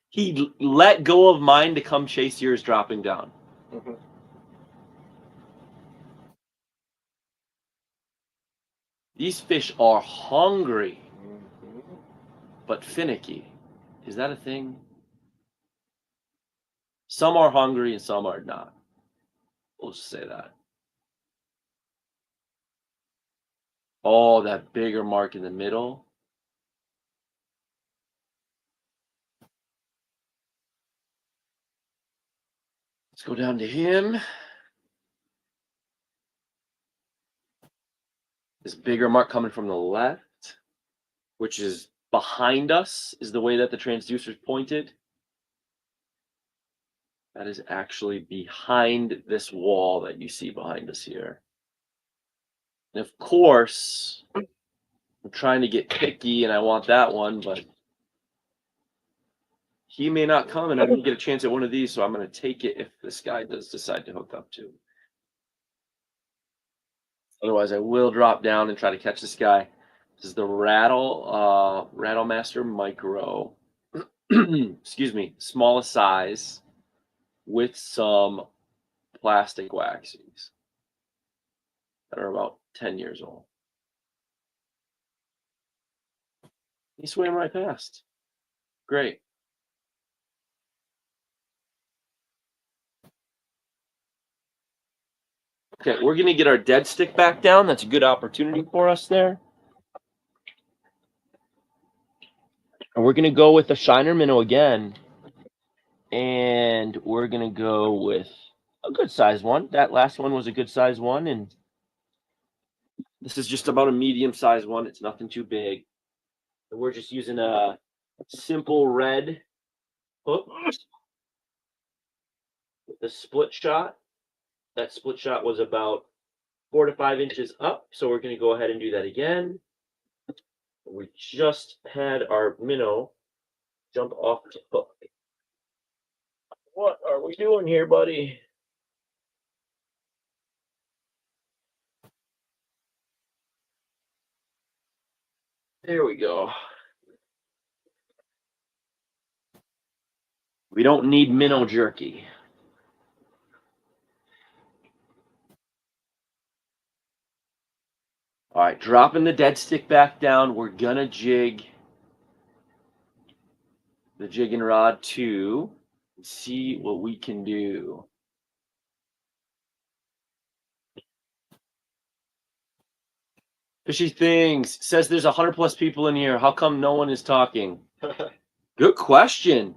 he let go of mine to come chase yours dropping down. Mm-hmm. These fish are hungry, Mm-hmm. but finicky. Is that a thing? Some are hungry and some are not. We'll just say that. Oh, that bigger mark in the middle. Let's go down to him. This bigger mark coming from the left, which is behind us, is the way that the transducer's pointed. That is actually behind this wall that you see behind us here. And of course, I'm trying to get picky and I want that one, but he may not come and I'm going to get a chance at one of these, so I'm going to take it if this guy does decide to hook up too. Otherwise, I will drop down and try to catch this guy. This is the Rattle Master Micro. Excuse me, smallest size with some plastic waxings that are about 10 years old. He swam right past. Great. Okay, we're going to get our dead stick back down. That's a good opportunity for us there. And we're going to go with the shiner minnow again. And we're going to go with a good size one. That last one was a good size one. And this is just about a medium size one. It's nothing too big. And we're just using a simple red hook with a split shot. That split shot was about 4 to 5 inches up. So we're going to go ahead and do that again. We just had our minnow jump off the hook. What are we doing here, buddy? There we go. We don't need minnow jerky. All right, dropping the dead stick back down. We're going to jig the jigging rod too and see what we can do. Fishy Things says there's 100+ people in here. How come no one is talking? Good question.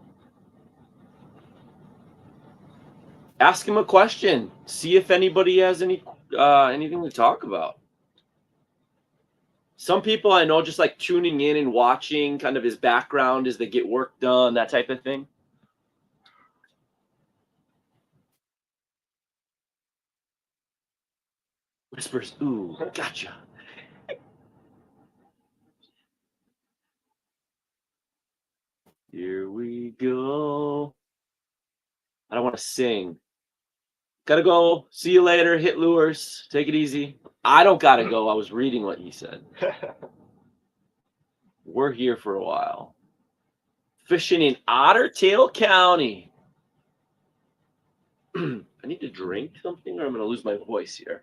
Ask him a question. See if anybody has anything to talk about. Some people I know just like tuning in and watching kind of his background as they get work done, that type of thing. Whispers, ooh, gotcha. Here we go. I don't want to sing. Gotta go. See you later. Hit lures. Take it easy. I don't gotta go. I was reading what he said. We're here for a while. Fishing in Otter Tail County. I need to drink something or I'm going to lose my voice here.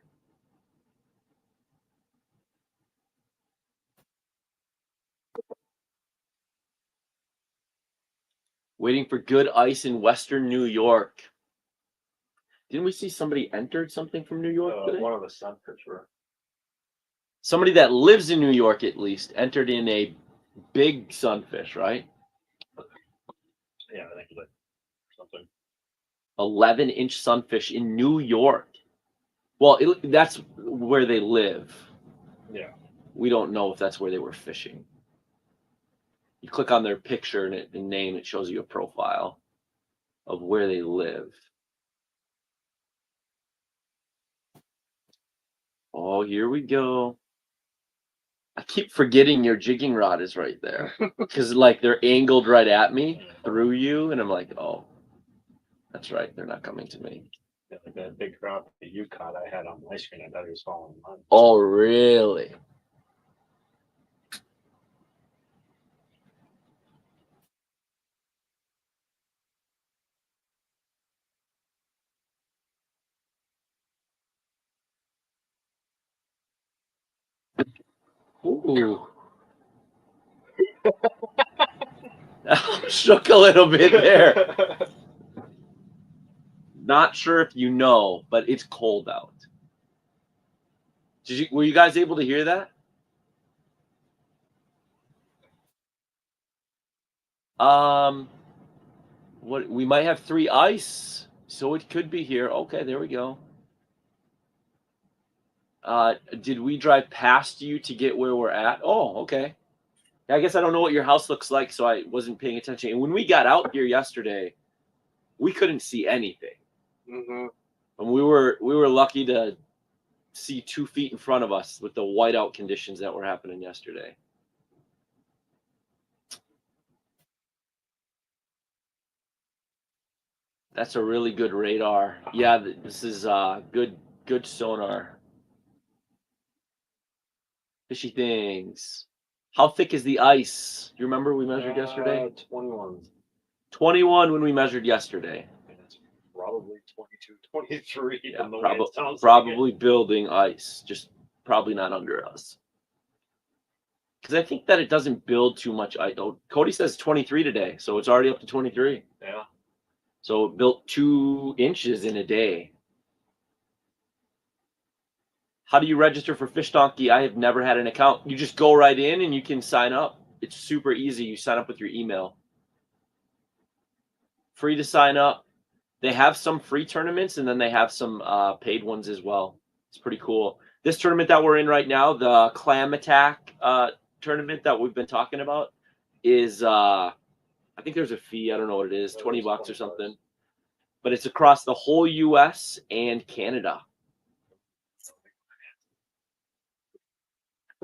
Waiting for good ice in Western New York. Didn't we see somebody entered something from New York today? One of the sunfish were. Somebody that lives in New York, at least, entered in a big sunfish, right? 11-inch sunfish in New York. Well, that's where they live. Yeah. We don't know if that's where they were fishing. You click on their picture and name, it shows you a profile of where they live. Oh, here we go. I keep forgetting your jigging rod is right there because like they're angled right at me through you, and I'm like, oh, that's right. They're not coming to me. Yeah, like that big crappie that you caught, I had on my screen. I thought he was following mine. Oh, really? Ooh. Shook a little bit there. Not sure if you know, but it's cold out. Were you guys able to hear that? What we might have 3 ice, so it could be here. Okay, there we go. Did we drive past you to get where we're at? Oh, okay. I guess I don't know what your house looks like, so I wasn't paying attention. And when we got out here yesterday, we couldn't see anything. Mm-hmm. And we were lucky to see 2 feet in front of us with the whiteout conditions that were happening yesterday. That's a really good radar. Yeah, this is good sonar. Fishy things. How thick is the ice? Do you remember we measured yesterday? 21. 21 when we measured yesterday. And it's probably 22, 23. Yeah, from the way it sounds probably like building ice, just probably not under us. Because I think that it doesn't build too much ice. Oh, Cody says 23 today, so it's already up to 23. Yeah. So it built 2 inches in a day. How do you register for Fish Donkey? I have never had an account. You just go right in and you can sign up. It's super easy. You sign up with your email. Free to sign up. They have some free tournaments and then they have some paid ones as well. It's pretty cool. This tournament that we're in right now, the Clam Attack tournament that we've been talking about, is I think there's a fee. I don't know what it is, $20 or something. But it's across the whole U.S. and Canada.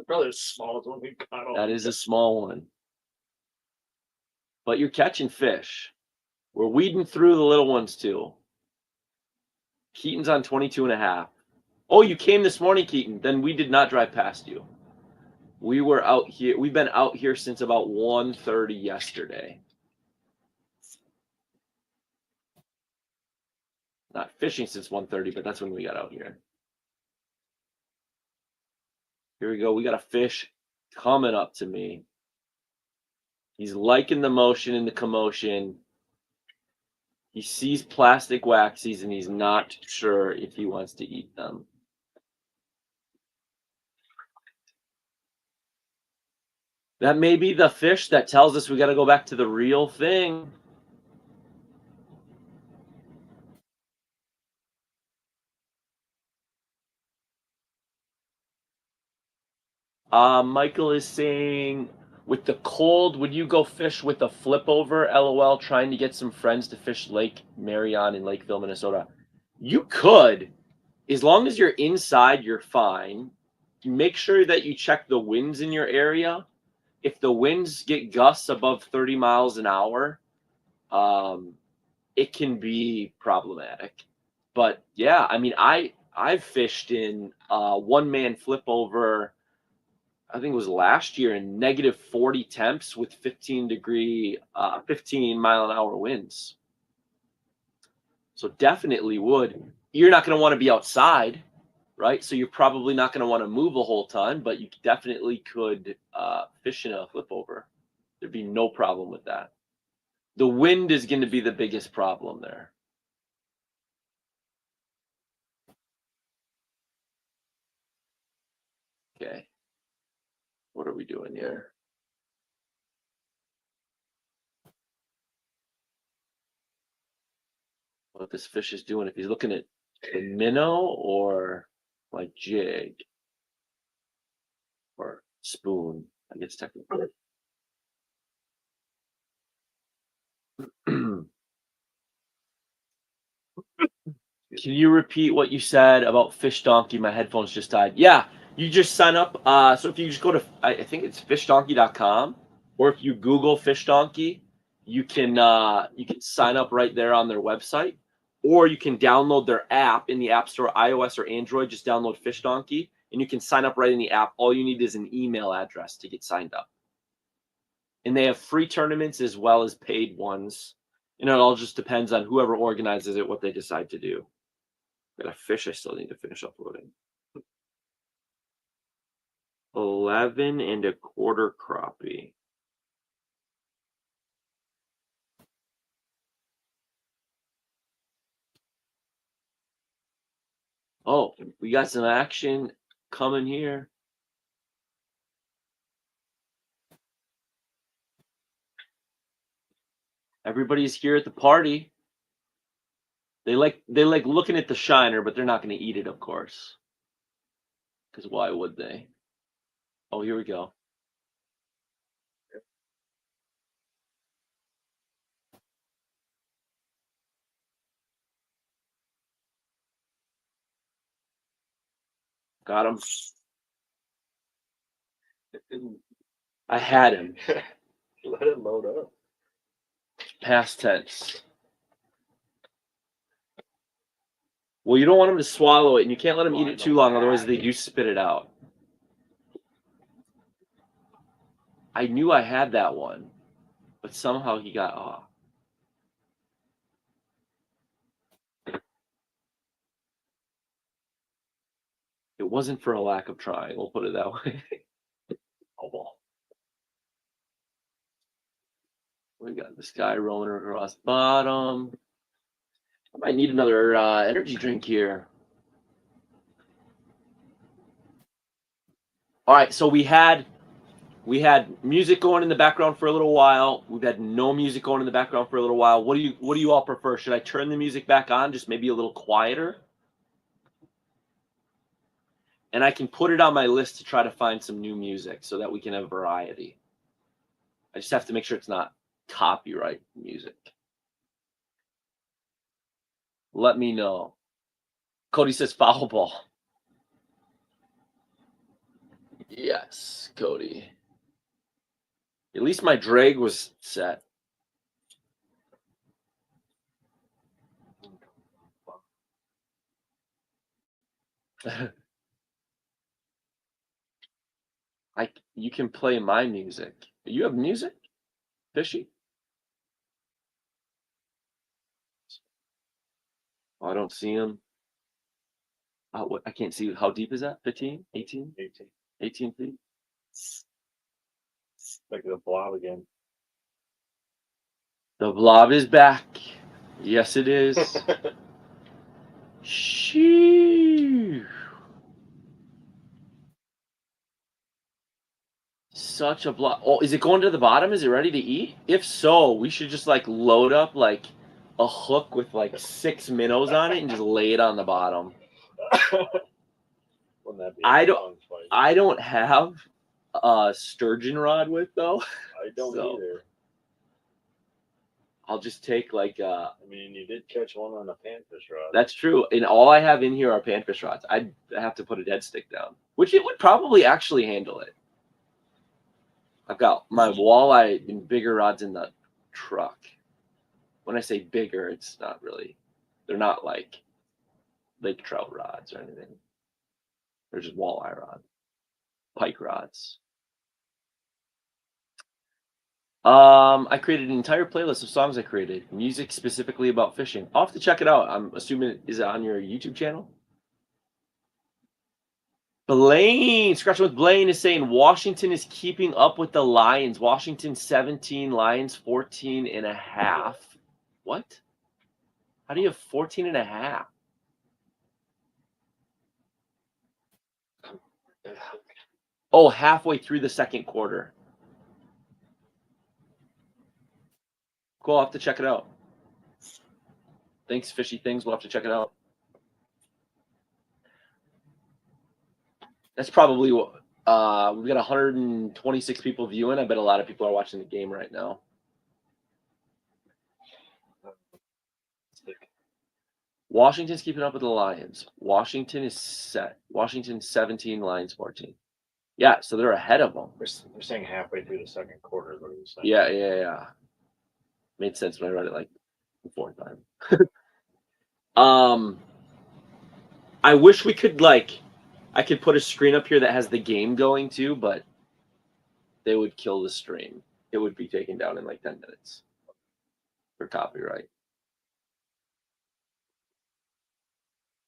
Probably as small as one we caught. That is a small one. But you're catching fish. We're weeding through the little ones too. Keaton's on 22.5. Oh, you came this morning, Keaton. Then we did not drive past you. We were out here. We've been out here since about 1:30 yesterday. Not fishing since 1:30, but that's when we got out here. Here we go. We got a fish coming up to me. He's liking the motion and the commotion. He sees plastic waxies and he's not sure if he wants to eat them. That may be the fish that tells us we got to go back to the real thing. Michael is saying, with the cold, would you go fish with a flip over? LOL, trying to get some friends to fish Lake Marion in Lakeville, Minnesota. You could, as long as you're inside, you're fine. Make sure that you check the winds in your area. If the winds get gusts above 30 miles an hour, it can be problematic. But yeah, I mean, I've fished in one-man flip over. I think it was last year in negative 40 temps with 15 mile an hour winds. So definitely would. You're not going to want to be outside, right? So you're probably not going to want to move a whole ton, but you definitely could fish in a flip over. There'd be no problem with that. The wind is going to be the biggest problem there. Okay. What are we doing here? what this fish is doing. If he's looking at the minnow or like jig or spoon, I guess technically. Can you repeat what you said about Fish Donkey? My headphones just died. Yeah, you just sign up. So if you just go to, I think it's fishdonkey.com, or if you Google Fish Donkey, you can sign up right there on their website, or you can download their app in the App Store, iOS or Android. Just download Fish Donkey, and you can sign up right in the app. All you need is an email address to get signed up. And they have free tournaments as well as paid ones. And it all just depends on whoever organizes it, what they decide to do. Got a fish I still need to finish uploading. 11 1/4 crappie. Oh, we got some action coming here. Everybody's here at the party. They like looking at the shiner, but they're not going to eat it, of course. Because why would they? Oh, here we go. Got him. I had him. Let it load up. Past tense. Well, you don't want them to swallow it, and you can't let them eat it too long, otherwise they do spit it out. I knew I had that one, but somehow he got off. It wasn't for a lack of trying, we'll put it that way. Oh, well. We got this guy rolling across bottom. I might need another energy drink here. All right, so we had music going in the background for a little while. We've had no music going in the background for a little while. What do you all prefer? Should I turn the music back on, just maybe a little quieter? And I can put it on my list to try to find some new music so that we can have variety. I just have to make sure it's not copyright music. Let me know. Cody says foul ball. Yes, Cody. At least my drag was set. You can play my music. You have music, Fishy? Oh, I don't see him. Oh, I can't see. How deep is that? 15? 18? 18. 18 feet? Like the blob again. The blob is back. Yes, it is. Sheesh. Such a blob. Oh, is it going to the bottom? Is it ready to eat? If so, we should just like load up like a hook with like 6 minnows on it and just lay it on the bottom. Wouldn't that be I don't have a sturgeon rod with though. I don't either. I'll just take like I mean, you did catch one on a panfish rod. That's true. And all I have in here are panfish rods. I'd have to put a dead stick down, which it would probably actually handle it. I've got my walleye and bigger rods in the truck. When I say bigger, it's not really, they're not like lake trout rods or anything. They're just walleye rods, pike rods. I created an entire playlist of songs I created, music specifically about fishing. I'll have to check it out. I'm assuming, is it on your YouTube channel? Blaine, Scratching with Blaine is saying Washington is keeping up with the Lions. Washington 17, Lions 14.5. What? How do you have 14.5? Oh, halfway through the second quarter. Cool, I'll have to check it out. Thanks, Fishy Things. We'll have to check it out. That's probably what we've got 126 people viewing. I bet a lot of people are watching the game right now. Washington's keeping up with the Lions. Washington is set. Washington 17, Lions 14. Yeah, so they're ahead of them. They're saying halfway through the second quarter. What are you saying? Yeah. Made sense when I read it like the fourth time. I wish we could I could put a screen up here that has the game going too, but they would kill the stream. It would be taken down in like 10 minutes for copyright.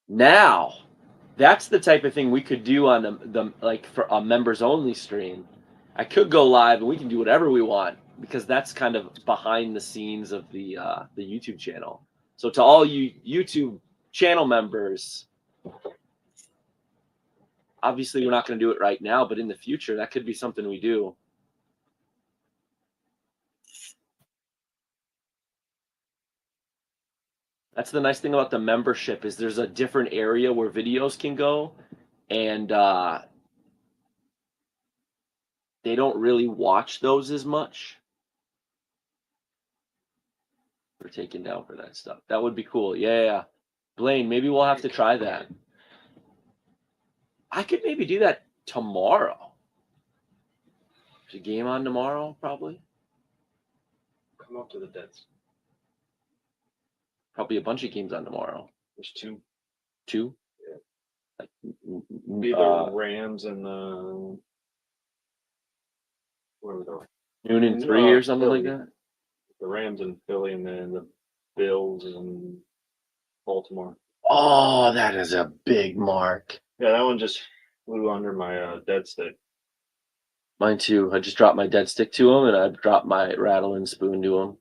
Now, that's the type of thing we could do on the like for a members only stream. I could go live and we can do whatever we want because that's kind of behind the scenes of the YouTube channel. So to all you YouTube channel members, obviously we're not going to do it right now, but in the future that could be something we do. That's the nice thing about the membership is there's a different area where videos can go, and they don't really watch those as much. We're taken down for that stuff. That would be cool. Yeah. Blaine, maybe we'll have to try that. I could maybe do that tomorrow. There's a game on tomorrow, probably. Come up to the Deads. Probably a bunch of games on tomorrow. There's two. Two? Yeah. Like, the Rams and the... Where were they? Noon and 3 or something Philly. like that? The Rams and Philly, and then the Bills and Baltimore. Oh, that is a big mark. Yeah, that one just flew under my dead stick. Mine too. I just dropped my dead stick to him, and I dropped my rattling spoon to him.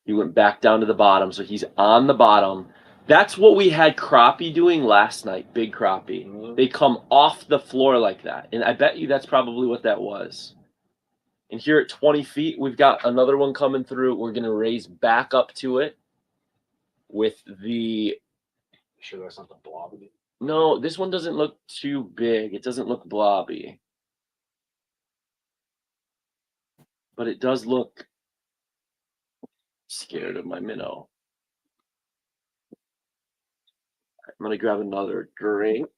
He went back down to the bottom, so he's on the bottom. That's what we had crappie doing last night, big crappie. Mm-hmm. They come off the floor like that, and I bet you that's probably what that was. And here at 20 feet, we've got another one coming through. We're going to raise back up to it with the... Sure that's not the blobby? No, this one doesn't look too big. It doesn't look blobby. But it does look scared of my minnow. I'm going to grab another drink.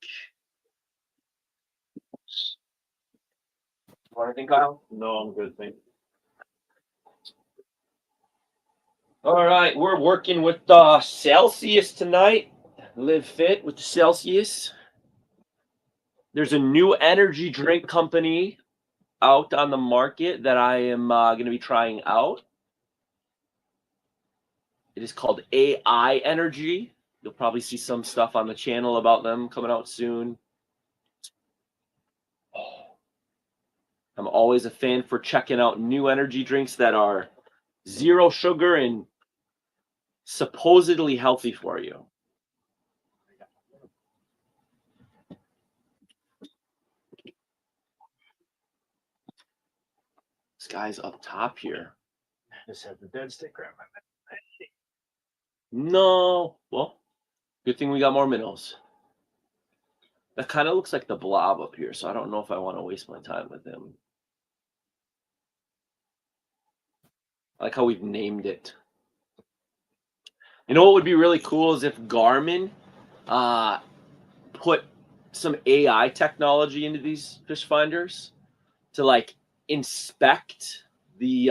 Want anything, Kyle? No, I'm good, thank you. All right, we're working with Celsius tonight. Live Fit with the Celsius. There's a new energy drink company out on the market that I am going to be trying out. It is called AI Energy. You'll probably see some stuff on the channel about them coming out soon. I'm always a fan for checking out new energy drinks that are zero sugar and supposedly healthy for you. This guy's up top here. I just had the dead stick around my neck. No. Well, good thing we got more minnows. That kind of looks like the blob up here, so I don't know if I want to waste my time with him. I like how we've named it. You know what would be really cool is if Garmin put some AI technology into these fish finders to like inspect the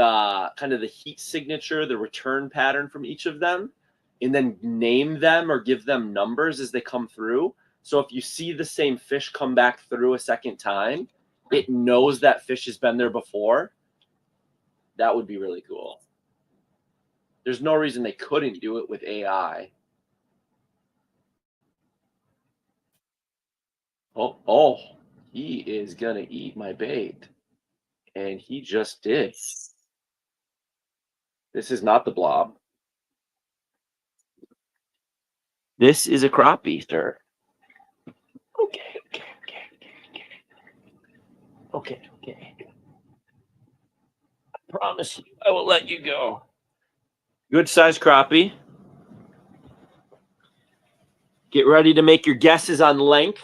kind of the heat signature, the return pattern from each of them, and then name them or give them numbers as they come through. So if you see the same fish come back through a second time, it knows that fish has been there before. That would be really cool. There's no reason they couldn't do it with AI. Oh, he is going to eat my bait. And he just did. This is not the blob. This is a crappie, sir. Okay. I promise you, I will let you go. Good size crappie. Get ready to make your guesses on length.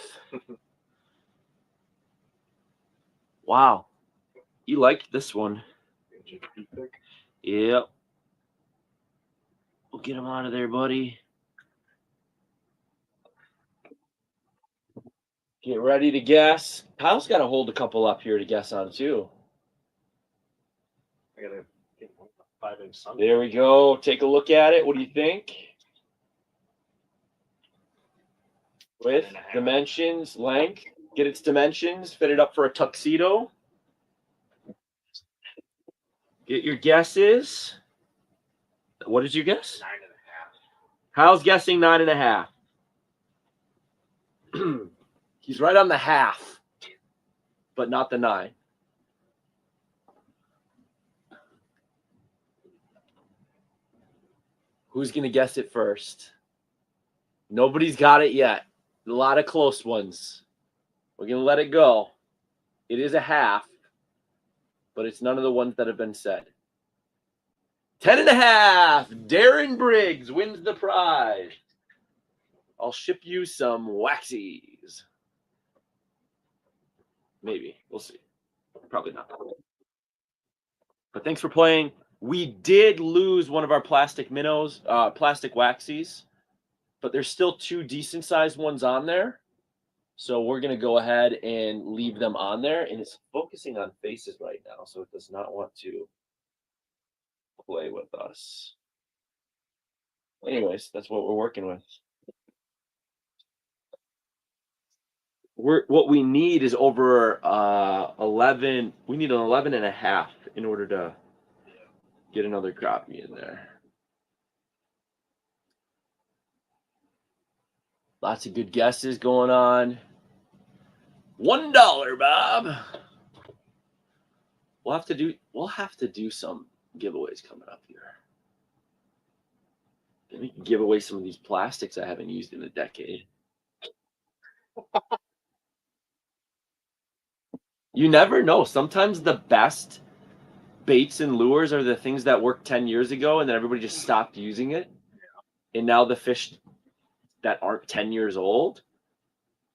Wow. You liked this one. Yep. We'll get him out of there, buddy. Get ready to guess. Kyle's got to hold a couple up here to guess on, too. I gotta get 5-inch sun. There we go. Take a look at it. What do you think? With dimensions, length, get its dimensions, fit it up for a tuxedo. Get your guesses. What is your guess? 9.5. Kyle's guessing 9.5. He's right on the half, but not the 9. Who's going to guess it first? Nobody's got it yet. A lot of close ones. We're going to let it go. It is a half, but it's none of the ones that have been said. 10.5. Darren Briggs wins the prize. I'll ship you some waxies. Maybe. We'll see. Probably not. But thanks for playing. We did lose one of our plastic minnows, plastic waxies, but there's still 2 decent sized ones on there. So we're going to go ahead and leave them on there. And it's focusing on faces right now, so it does not want to play with us. Anyways, that's what we're working with. What we need is over 11. We need an 11.5 in order to get another crappie in there. Lots of good guesses going on. $1, Bob. We'll have to do some giveaways coming up here. And we can give away some of these plastics I haven't used in a decade. You never know. Sometimes the best baits and lures are the things that worked 10 years ago, and then everybody just stopped using it. And now the fish that aren't 10 years old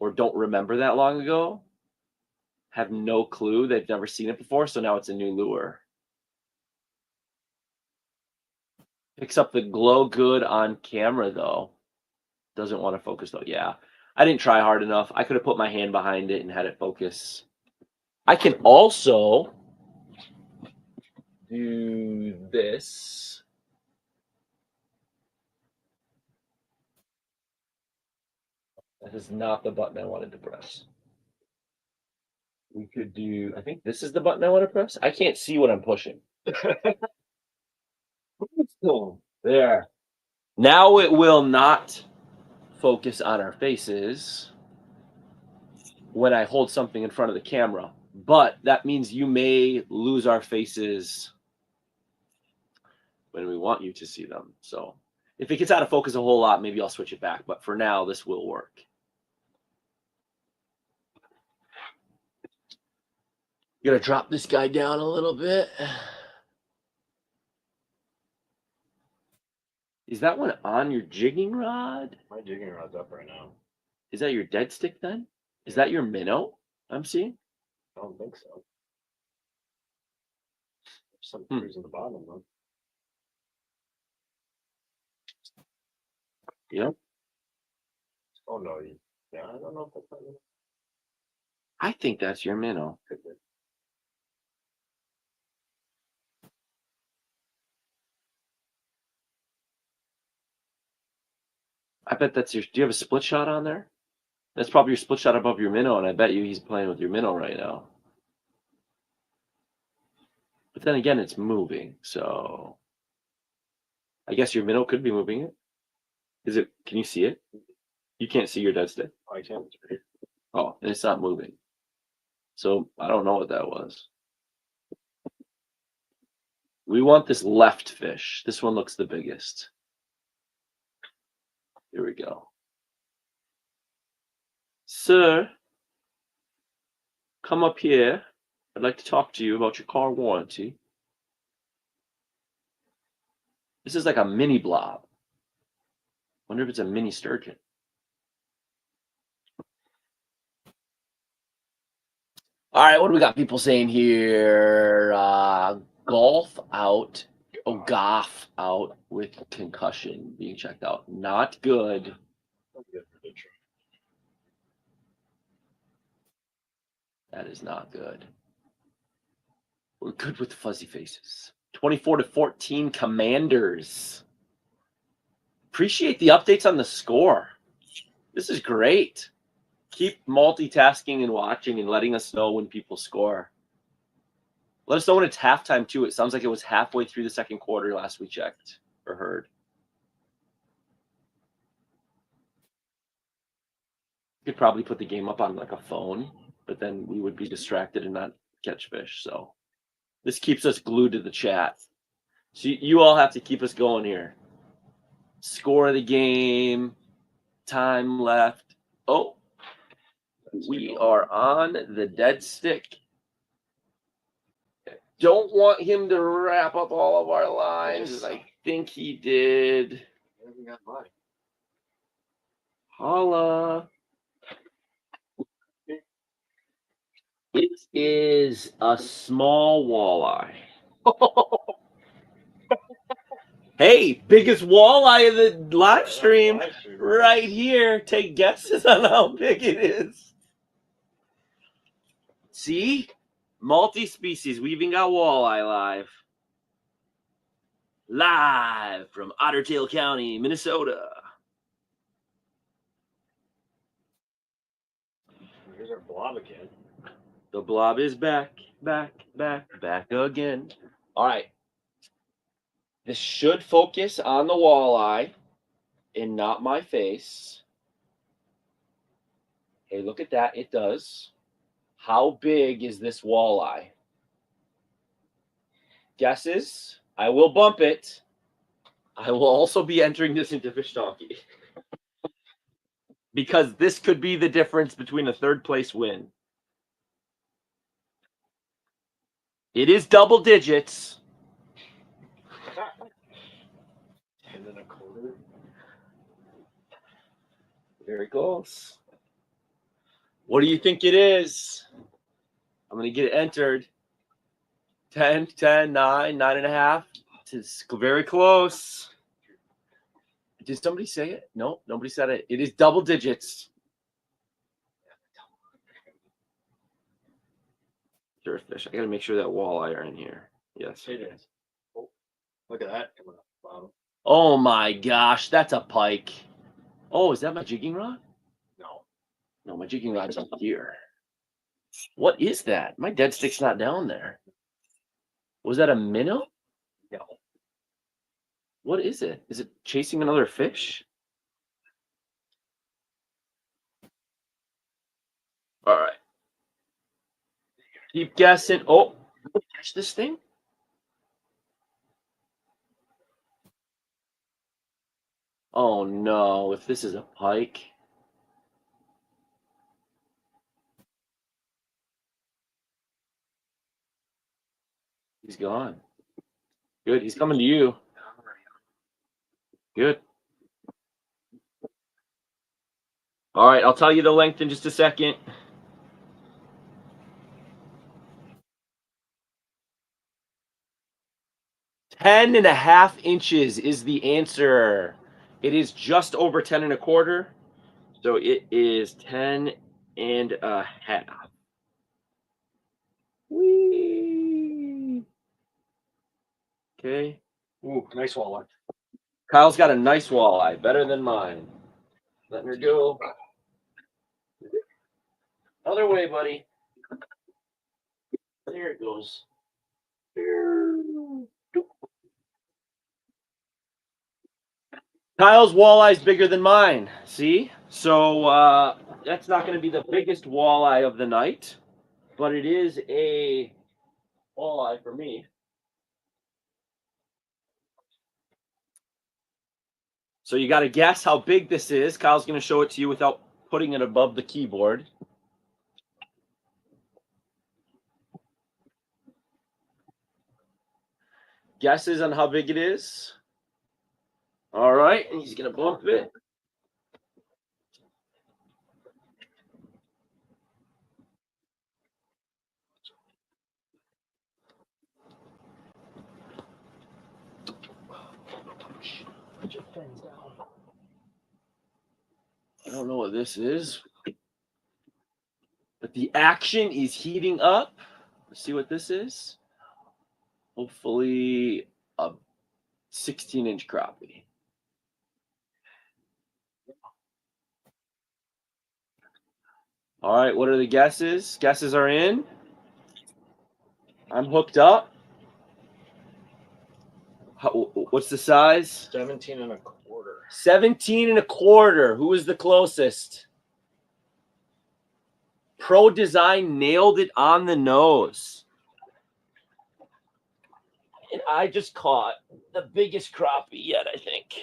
or don't remember that long ago have no clue. They've never seen it before, so now it's a new lure. Picks up the glow good on camera, though. Doesn't want to focus, though. Yeah, I didn't try hard enough. I could have put my hand behind it and had it focus. I can also do this. That is not the button I wanted to press. We could do, I think this is the button I want to press. I can't see what I'm pushing. There. Now it will not focus on our faces when I hold something in front of the camera. But that means you may lose our faces when we want you to see them. So if it gets out of focus a whole lot, maybe I'll switch it back. But for now, this will work. Gonna drop this guy down a little bit. Is that one on your jigging rod? My jigging rod's up right now. Is that your dead stick then? Is that your minnow I'm seeing? I don't think so. There's some trees in the bottom though. Yep. Oh no, yeah, I don't know if that's not. I think that's your minnow. Could be. I bet that's your. Do you have a split shot on there? That's probably your split shot above your minnow, and I bet you he's playing with your minnow right now. But then again, it's moving, so I guess your minnow could be moving it. Is it? Can you see it? You can't see your dead stick. I can't. Oh, and it's not moving. So I don't know what that was. We want this left fish. This one looks the biggest. Here we go. Sir, come up here. I'd like to talk to you about your car warranty. This is like a mini blob. Wonder if it's a mini sturgeon. All right, what do we got people saying here? Golf out. Oh, Goff out with concussion being checked out. Not good. That is not good. We're good with the fuzzy faces. 24-14 Commanders. Appreciate the updates on the score. This is great. Keep multitasking and watching and letting us know when people score. Let us know when it's halftime, too. It sounds like it was halfway through the second quarter last we checked or heard. You could probably put the game up on like a phone, but then we would be distracted and not catch fish. So this keeps us glued to the chat. So you all have to keep us going here. Score of the game, time left. Oh, we are on the dead stick. Don't want him to wrap up all of our lines. I think he did. Holla. It is a small walleye. Hey, biggest walleye of the live stream right here. Take guesses on how big it is. See? Multi-species. We even got walleye live. Live from Otter Tail County, Minnesota. Here's our blob again. The blob is back again. All right. This should focus on the walleye and not my face. Hey, look at that. It does. How big is this walleye? Guesses? I will bump it. I will also be entering this into Fish Donkey. Because this could be the difference between a third place win. It is double digits. 10 1/4. Very close. What do you think it is? I'm going to get it entered. 10, 10, 9, 9.5. It's very close. Did somebody say it? No, nobody said it. It is double digits. Sure fish. I got to make sure that walleye are in here. Yes. It is. Oh, look at that coming up the bottom. Oh my gosh, that's a pike. Oh, is that my jigging rod? No, my jigging rod's up here. What is that? My dead stick's not down there. Was that a minnow? No. What is it? Is it chasing another fish? All right. Keep guessing. Oh, catch this thing. Oh no, if this is a pike. He's gone. Good, he's coming to you. Good. All right, I'll tell you the length in just a second. Ten and a half inches is the answer. It is just over 10 1/4. So it is 10 and a half. Whee! Okay. Ooh, nice walleye. Kyle's got a nice walleye, better than mine. Letting her go. Other way, buddy. There it goes. Kyle's walleye's bigger than mine. See? So that's not going to be the biggest walleye of the night, but it is a walleye for me. So you got to guess how big this is. Kyle's going to show it to you without putting it above the keyboard. Guesses on how big it is? All right, and he's gonna bump it. Put your fins down. I don't know what this is, but the action is heating up. Let's see what this is. Hopefully a 16-inch crappie. All right, what are the guesses? Guesses are in. I'm hooked up. What's the size? 17 1/4. 17 1/4. Who is the closest? Pro Design nailed it on the nose. And I just caught the biggest crappie yet, I think.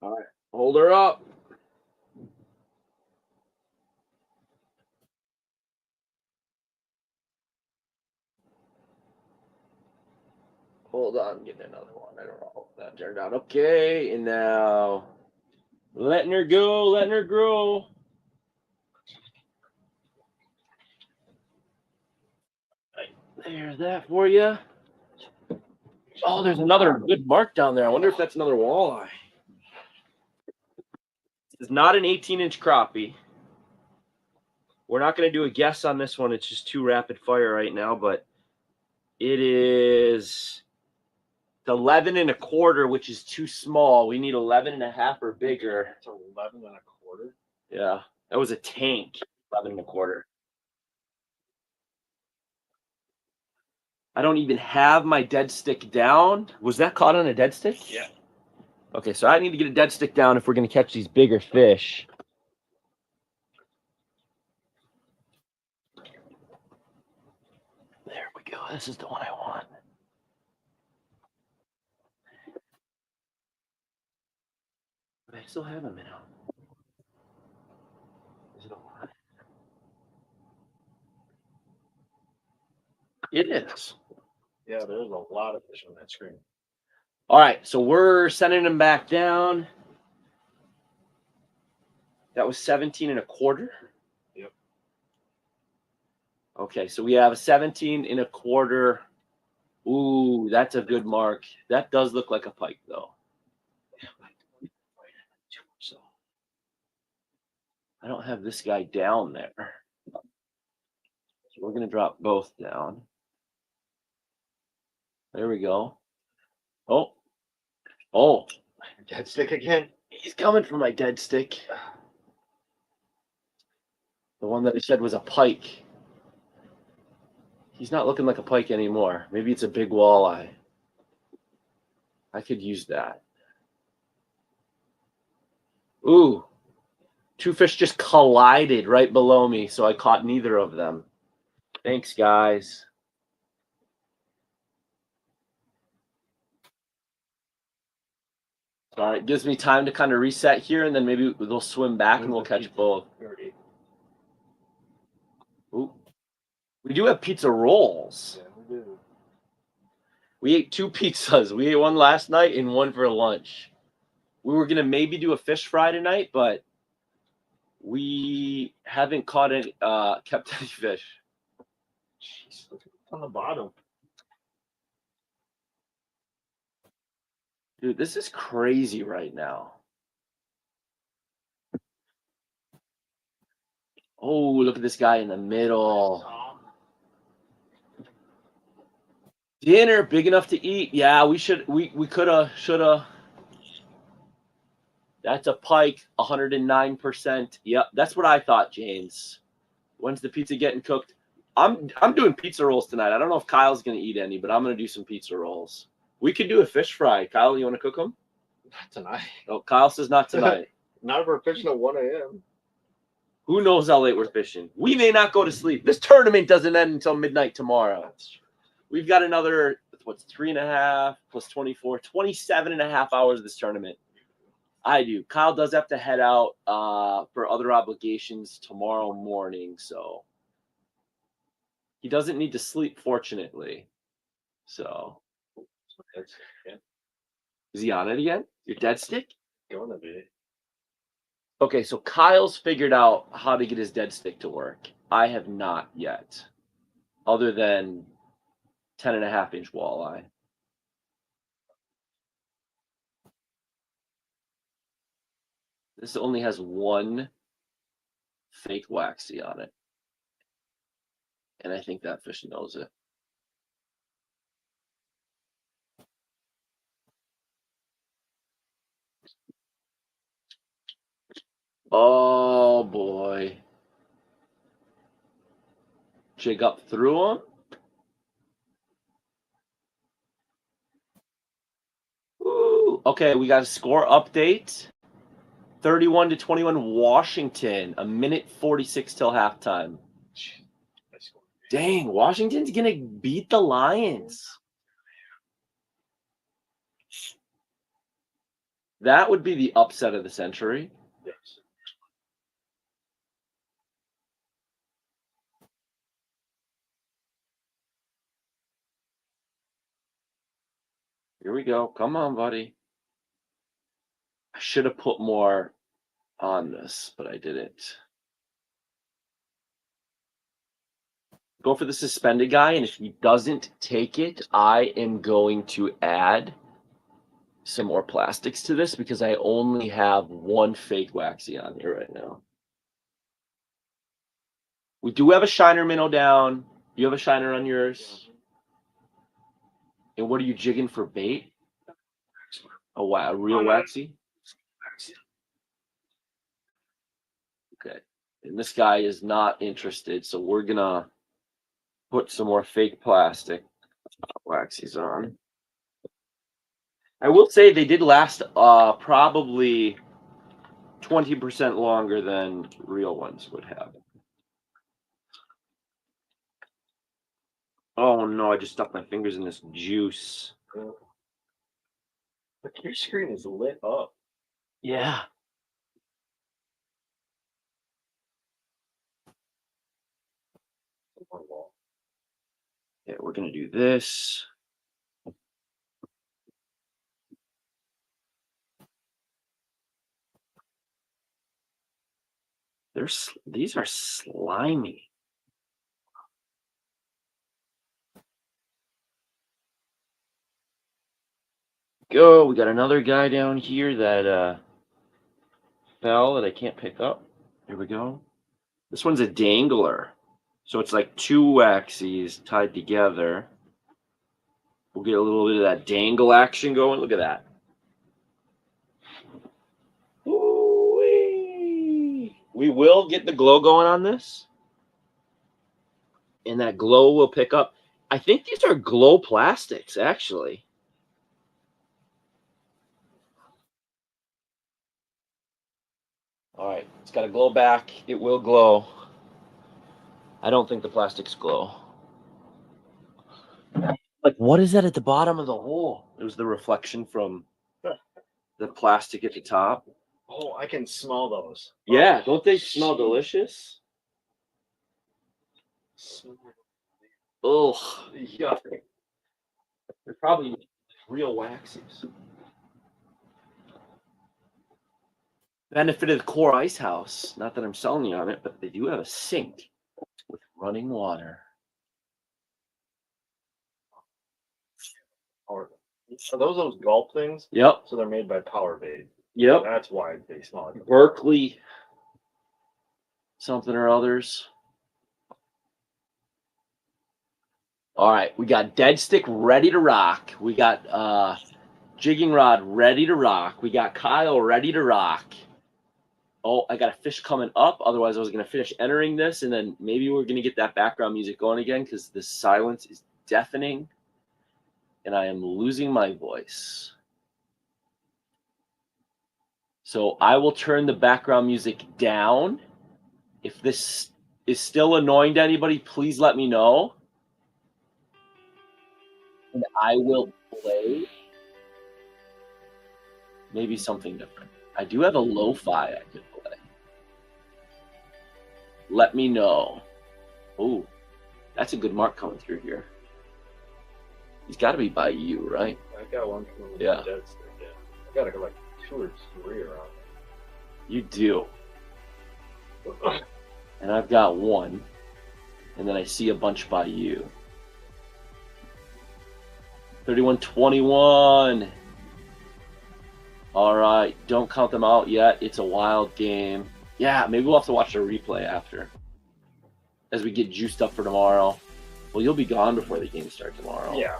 All right, hold her up. Hold on, getting another one. I don't know if that turned out okay. And now letting her go, letting her grow. Right, there's that for you. Oh, there's another good mark down there. I wonder if that's another walleye. This is not an 18-inch crappie. We're not going to do a guess on this one. It's just too rapid fire right now, but it is 11 1/4, which is too small. We need 11 1/2 or bigger. It's 11 1/4. Yeah, that was a tank. 11 1/4. I don't even have my dead stick down. Was that caught on a dead stick? Yeah. Okay, so I need to get a dead stick down if we're going to catch these bigger fish. There we go. This is the one I want. I still have a minnow. Is it a lot? It is. Yeah, there's a lot of fish on that screen. All right, so we're sending them back down. That was 17 1/4. Yep. Okay, so we have a 17 1/4. Ooh, that's a good mark. That does look like a pike, though. So I don't have this guy down there. So we're going to drop both down. There we go. Oh. Dead stick again? He's coming for my dead stick. The one that I said was a pike. He's not looking like a pike anymore. Maybe it's a big walleye. I could use that. Ooh. Two fish just collided right below me, so I caught neither of them. Thanks, guys. All right, gives me time to kind of reset here, and then maybe they'll swim back and we'll catch both. Ooh. We do have pizza rolls. Yeah, we do. We ate 2 pizzas. We ate one last night and one for lunch. We were going to maybe do a fish fry tonight, but we haven't caught any, kept any fish. Jeez, look on the bottom. Dude, this is crazy right now. Oh, look at this guy in the middle. Dinner big enough to eat. Yeah, we coulda, shoulda. That's a pike, 109%. Yep, that's what I thought, James. When's the pizza getting cooked? I'm doing pizza rolls tonight. I don't know if Kyle's gonna eat any, but I'm gonna do some pizza rolls. We could do a fish fry. Kyle, you want to cook them? Not tonight. Oh, Kyle says not tonight. Not if we're fishing at 1 a.m. Who knows how late we're fishing? We may not go to sleep. This tournament doesn't end until midnight tomorrow. We've got another what's 3.5 plus 24, 27.5 hours of this tournament. I do. Kyle does have to head out for other obligations tomorrow morning, so he doesn't need to sleep, fortunately. So, is he on it again? Your dead stick? Gonna be. Okay, so Kyle's figured out how to get his dead stick to work. I have not yet, other than 10.5-inch walleye. This only has one fake waxy on it. And I think that fish knows it. Oh boy. Jig up through him. Ooh. Okay, we got a score update. 31-21 Washington. 1:46 till halftime. Dang, Washington's gonna beat the Lions. That would be the upset of the century. Yes. Here we go. Come on, buddy. I should have put more on this, but I didn't. Go for the suspended guy, and if he doesn't take it, I am going to add some more plastics to this because I only have one fake waxy on here right now. We do have a shiner minnow down. You have a shiner on yours. And what are you jigging for bait? Oh wow, a real waxy? Okay. And this guy is not interested, so we're gonna put some more fake plastic waxies on. I will say they did last probably 20% longer than real ones would have. Oh no, I just stuck my fingers in this juice. Look, your screen is lit up. Yeah. Yeah, we're gonna do this. These are slimy. Go. We got another guy down here that fell that I can't pick up. Here we go. This one's a dangler. So it's like two waxies tied together. We'll get a little bit of that dangle action going. Look at that. Ooh-wee. We will get the glow going on this. And that glow will pick up. I think these are glow plastics, actually. All right, it's got to glow back. It will glow. I don't think the plastics glow. Like, what is that at the bottom of the hole? It was the reflection from the plastic at the top. Oh, I can smell those. Yeah, don't they smell delicious? Oh, Yuck. they're probably real waxies. Benefit of the Core Ice House. Not that I'm selling you on it, but they do have a sink with running water. Are those gulp things? Yep. So they're made by Power Bait. Yep. That's why they smell like Berkeley something or others. All right, we got dead stick ready to rock. We got jigging rod ready to rock. We got Kyle ready to rock. Oh, I got a fish coming up. Otherwise, I was going to finish entering this, and then maybe we're going to get that background music going again because the silence is deafening, and I am losing my voice. So I will turn the background music down. If this is still annoying to anybody, please let me know. And I will play maybe something different. I do have a lo-fi I could play. Let me know. Ooh, that's a good mark coming through here. He's got to be by you, right? I got one from the Yeah. dead stick. Yeah. I got like 2 or 3 around. You do. And I've got one. And then I see a bunch by you. 31-21. All right. Don't count them out yet. It's a wild game. Yeah, maybe we'll have to watch the replay after. As we get juiced up for tomorrow. Well, you'll be gone before the game starts tomorrow. Yeah.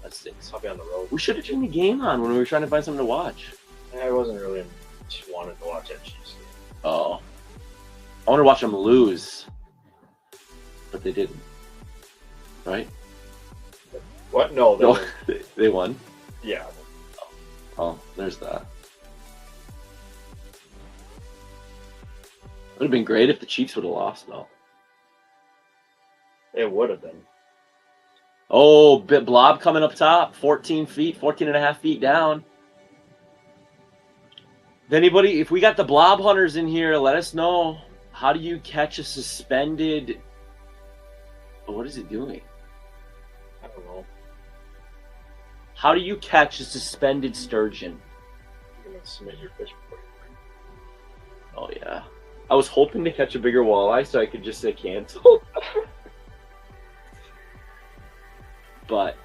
That stinks. I'll be on the road. We should have turned the game on when we were trying to find something to watch. I wasn't really wanted to watch that Chiefs game. Oh. I want to watch them lose. But they didn't. Right? What? No, No, they won. Yeah. Oh, there's that. Would have been great if the Chiefs would have lost, though. It would have been. Oh, bit blob coming up top. 14 and a half feet down. If anybody, if we got the blob hunters in here, let us know. How do you catch a suspended... What is it doing? I don't know. How do you catch a suspended sturgeon? You're going to submit your fish before you Oh, yeah. I was hoping to catch a bigger walleye so I could just say cancel. But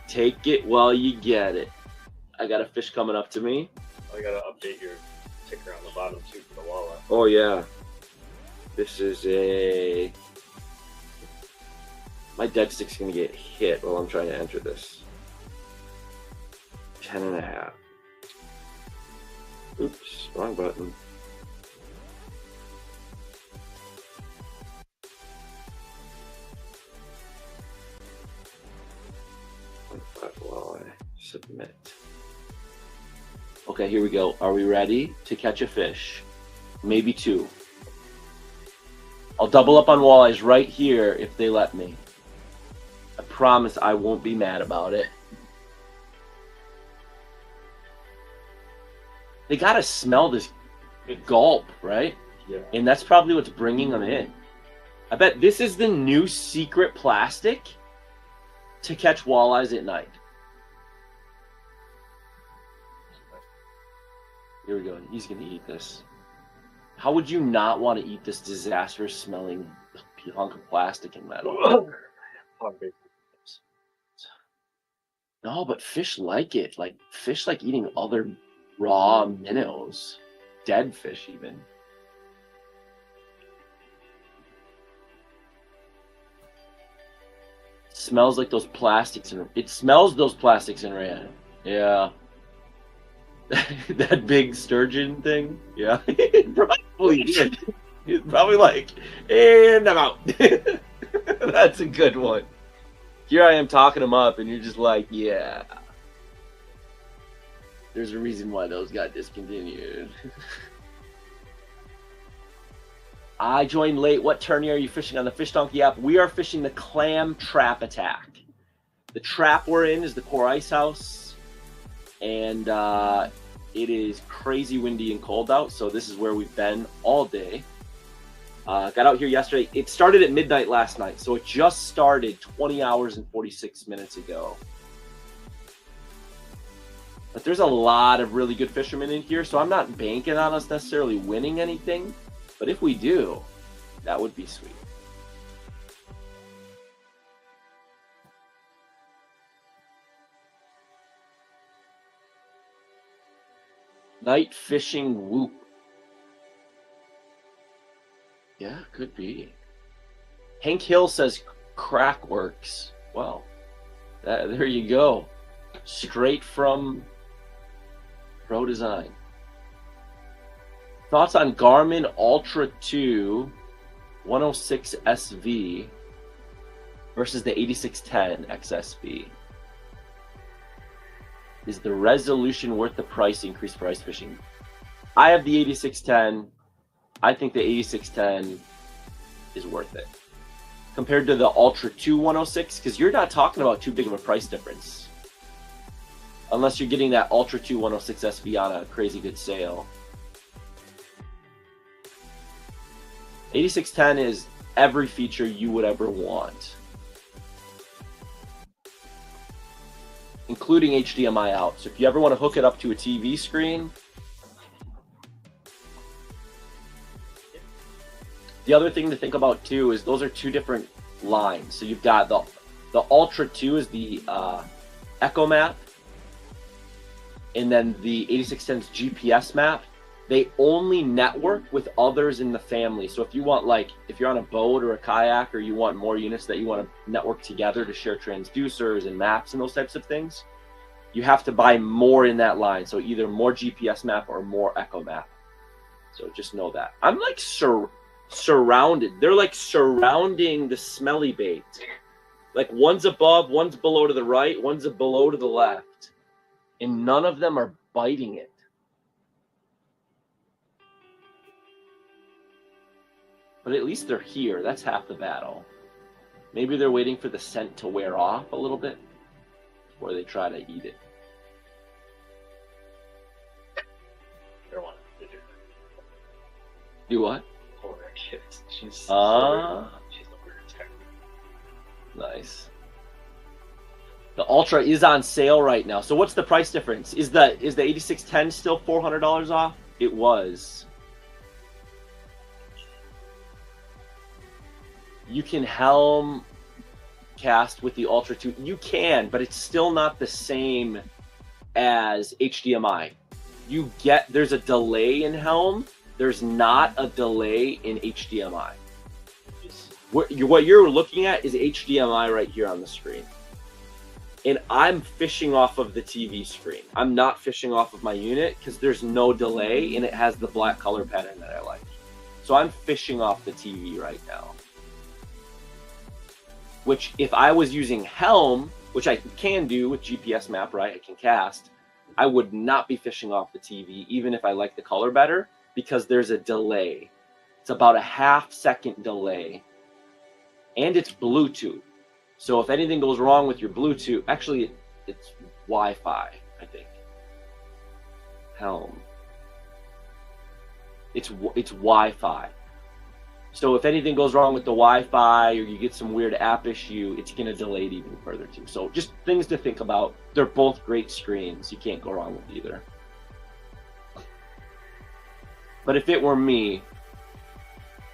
take it while you get it. I got a fish coming up to me. I got to update your ticker on the bottom, too, for the walleye. Oh, yeah. This is a... My dead stick's going to get hit while I'm trying to enter this. 10 and a half. Oops, wrong button. Walleye. Submit. Okay, here we go. Are we ready to catch a fish? Maybe 2. I'll double up on walleyes right here if they let me. I promise I won't be mad about it. They gotta smell this gulp, right? Yeah. And that's probably what's bringing them in. I bet this is the new secret plastic to catch walleyes at night. Here we go. He's gonna eat this. How would you not want to eat this disastrous smelling hunk of plastic and metal? No, but fish like it. Like fish like eating other raw minnows. Dead fish even. Smells like those plastics in it smells those plastics in Ran. Yeah. That big sturgeon thing. Yeah. Probably did. He's probably like, and I'm out. That's a good one. Here I am talking him up, and you're just like, yeah. There's a reason why those got discontinued. I joined late. What tourney are you fishing on the Fish Donkey app? We are fishing the Clam Trap Attack. The trap we're in is the Core Ice House. And it is crazy windy and cold out, so this is where we've been all day. Got out here yesterday. It started at midnight last night, so it just started 20 hours and 46 minutes ago. But there's a lot of really good fishermen in here, so I'm not banking on us necessarily winning anything. But if we do, that would be sweet. Night fishing whoop. Yeah, could be. Hank Hill says crack works. Well, there you go. Straight from Pro Design. Thoughts on Garmin Ultra 2 106 SV versus the 8610 XSV? Is the resolution worth the price, increased for ice fishing? I have the 8610. I think the 8610 is worth it. compared to the Ultra 2 106, because you're not talking about too big of a price difference. Unless you're getting that Ultra 2 106 SB on a crazy good sale. 8610 is every feature you would ever want, including HDMI out. So if you ever want to hook it up to a TV screen. The other thing to think about too is those are two different lines. So you've got the Ultra 2 is the Echo map, and then the 8610's GPS map. They only network with others in the family. So if you want, like, if you're on a boat or a kayak, or you want more units that you want to network together to share transducers and maps and those types of things, you have to buy more in that line. So either more GPS map or more Echo map. So just know that. I'm like surrounded. They're like surrounding the smelly bait. Like one's above, one's below to the right, one's below to the left. And none of them are biting it. But at least they're here. That's half the battle. Maybe they're waiting for the scent to wear off a little bit before they try to eat it. Do what? She's nice. The Ultra is on sale right now. So what's the price difference? Is the 8610 still $400 off? It was. You can helm cast with the Ultra 2. You can, but it's still not the same as HDMI. There's a delay in helm. There's not a delay in HDMI. What you're looking at is HDMI right here on the screen. And I'm fishing off of the TV screen. I'm not fishing off of my unit because there's no delay and it has the black color pattern that I like. So I'm fishing off the TV right now. Which, if I was using helm, which I can do with GPS map, right? I can cast. I would not be fishing off the TV, even if I like the color better, because there's a delay. It's about a half-second delay. And it's Bluetooth. So if anything goes wrong with your Bluetooth, actually, it's Wi-Fi, I think. Helm. It's Wi-Fi. So if anything goes wrong with the Wi-Fi or you get some weird app issue, it's going to delay it even further too. So just things to think about. They're both great screens. You can't go wrong with either. But if it were me,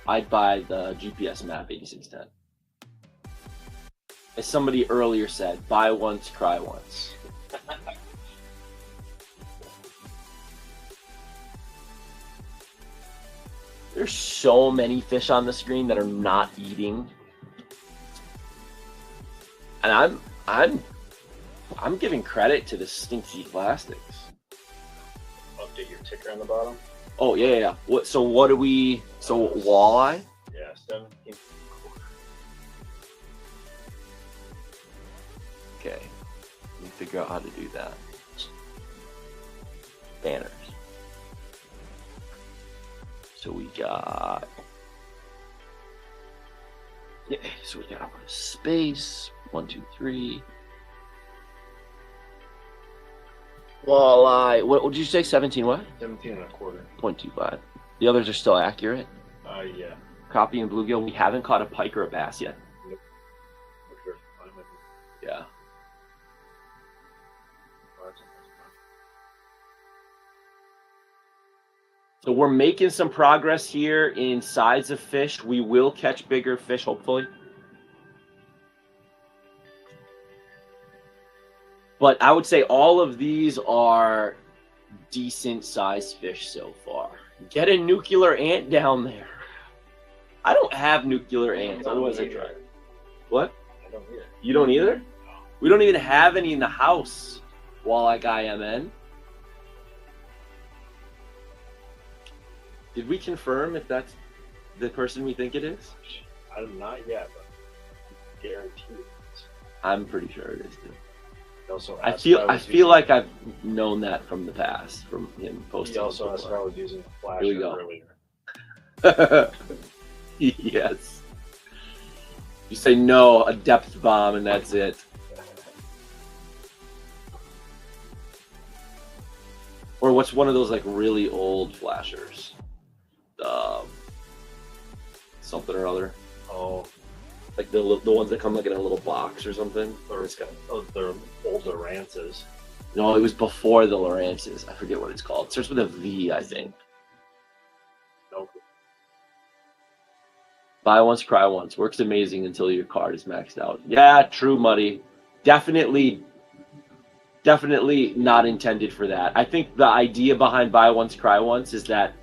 I'd buy the GPS map 8610. As somebody earlier said, buy once, cry once. There's so many fish on the screen that are not eating. And I'm giving credit to the stinky plastics. Update your ticker on the bottom. Oh yeah. What do we? So walleye. Yeah, 17. Okay, let me figure out how to do that. Banners. So we got. Yeah. So we got space. 1, 2, 3. Walleye. What did you say? 17 what? 17 and a quarter. 0.25. The others are still accurate. Yeah. Crappie and bluegill. We haven't caught a pike or a bass yet. Nope. Yeah. So we're making some progress here in size of fish. We will catch bigger fish, hopefully. But I would say all of these are decent sized fish so far. Get a nuclear ant down there. I don't have nuclear ants. Otherwise I try. What? I don't either. You don't either? No. We don't even have any in the house. Walleye guy MN. Did we confirm if that's the person we think it is? I'm not yet, but guaranteed. I'm pretty sure it is too. Also I feel like I've known that from the past, from him posting. He also asked if I was using a flash Here we go. earlier. Yes. You say no, a depth bomb, and that's it. Or what's one of those like really old flashers? Something or other. Oh, Like the ones that come like in a little box or something. or it's got they're old Lorances. No, it was before the Lorances. I forget what it's called. It starts with a V, I think. Nope. Buy once, cry once. Works amazing until your card is maxed out. Yeah, true, Muddy. Definitely not intended for that. I think the idea behind buy once, cry once is that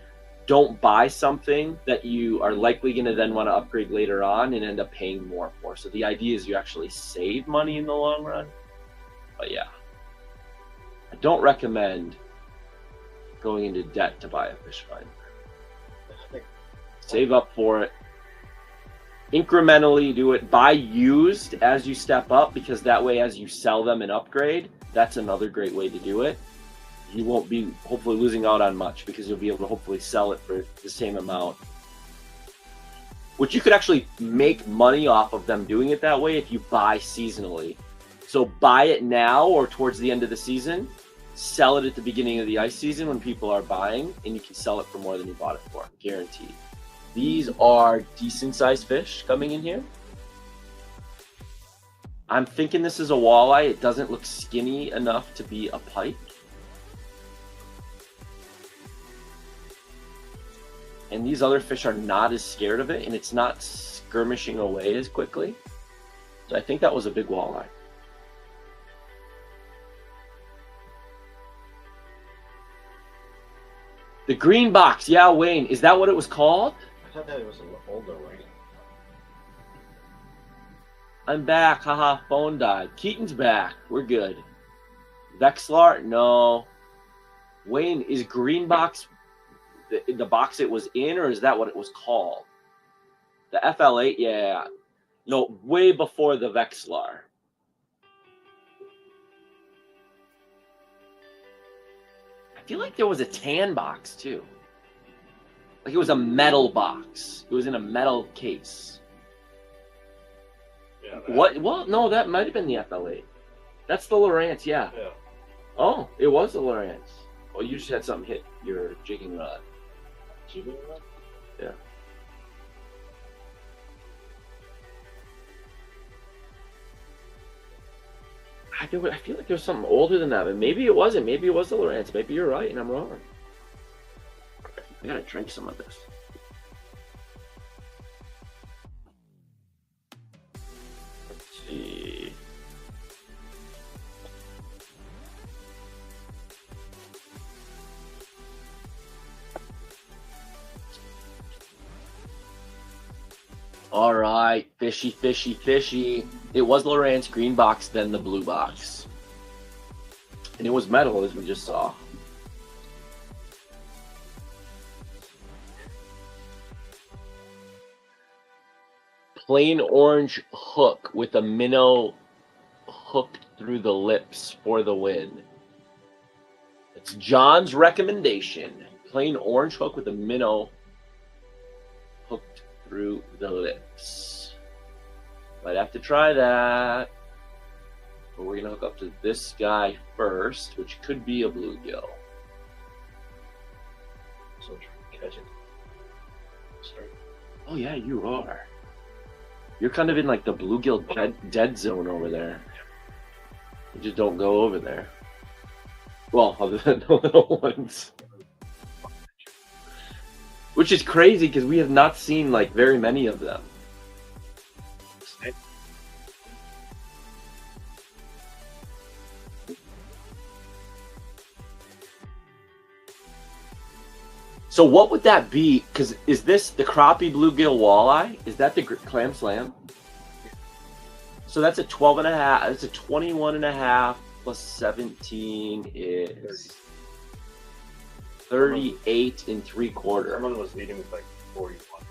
don't buy something that you are likely going to then want to upgrade later on and end up paying more for. So the idea is you actually save money in the long run. But yeah, I don't recommend going into debt to buy a fish finder. Save up for it. Incrementally do it. Buy used as you step up, because that way as you sell them and upgrade, that's another great way to do it. You won't be hopefully losing out on much because you'll be able to hopefully sell it for the same amount. Which you could actually make money off of them doing it that way if you buy seasonally. So buy it now or towards the end of the season, sell it at the beginning of the ice season when people are buying, and you can sell it for more than you bought it for, guaranteed. These are decent sized fish coming in here. I'm thinking this is a walleye. It doesn't look skinny enough to be a pike. And these other fish are not as scared of it, and it's not skirmishing away as quickly. So I think that was a big walleye. The green box, yeah, Wayne. Is that what it was called? I thought that it was an older Loran. I'm back. Haha, phone died. Keaton's back. We're good. Vexlar? No. Wayne, is green box the box it was in, or is that what it was called? The FL8? Yeah. No, way before the Vexlar. I feel like there was a tan box, too. Like it was a metal box. It was in a metal case. Yeah. What? Well, no, that might have been the FL8. That's the Lowrance, yeah. Yeah. Oh, it was the Lowrance. Oh, you just had something hit your jigging rod. Jigging rod? Yeah. I feel like there was something older than that, but maybe it wasn't. Maybe it was the Lowrance. Maybe you're right, and I'm wrong. I gotta drink some of this. Let's see. All right, fishy, fishy, fishy. It was Lowrance green box, then the blue box. And it was metal, as we just saw. Plain orange hook with a minnow hooked through the lips for the win. It's John's recommendation. Plain orange hook with a minnow hooked through the lips. Might have to try that. But we're going to hook up to this guy first, which could be a bluegill. So catch it. Sorry. Oh, yeah, you are. You're kind of in like the bluegill dead zone over there. You just don't go over there. Well, other than the little ones. Which is crazy because we have not seen like very many of them. So what would that be? Because is this the crappie bluegill walleye? Is that the clam slam? So that's a 12 and a half. It's a 21 and a half plus 17 is 38 and 3/4. Someone was leading with like 41.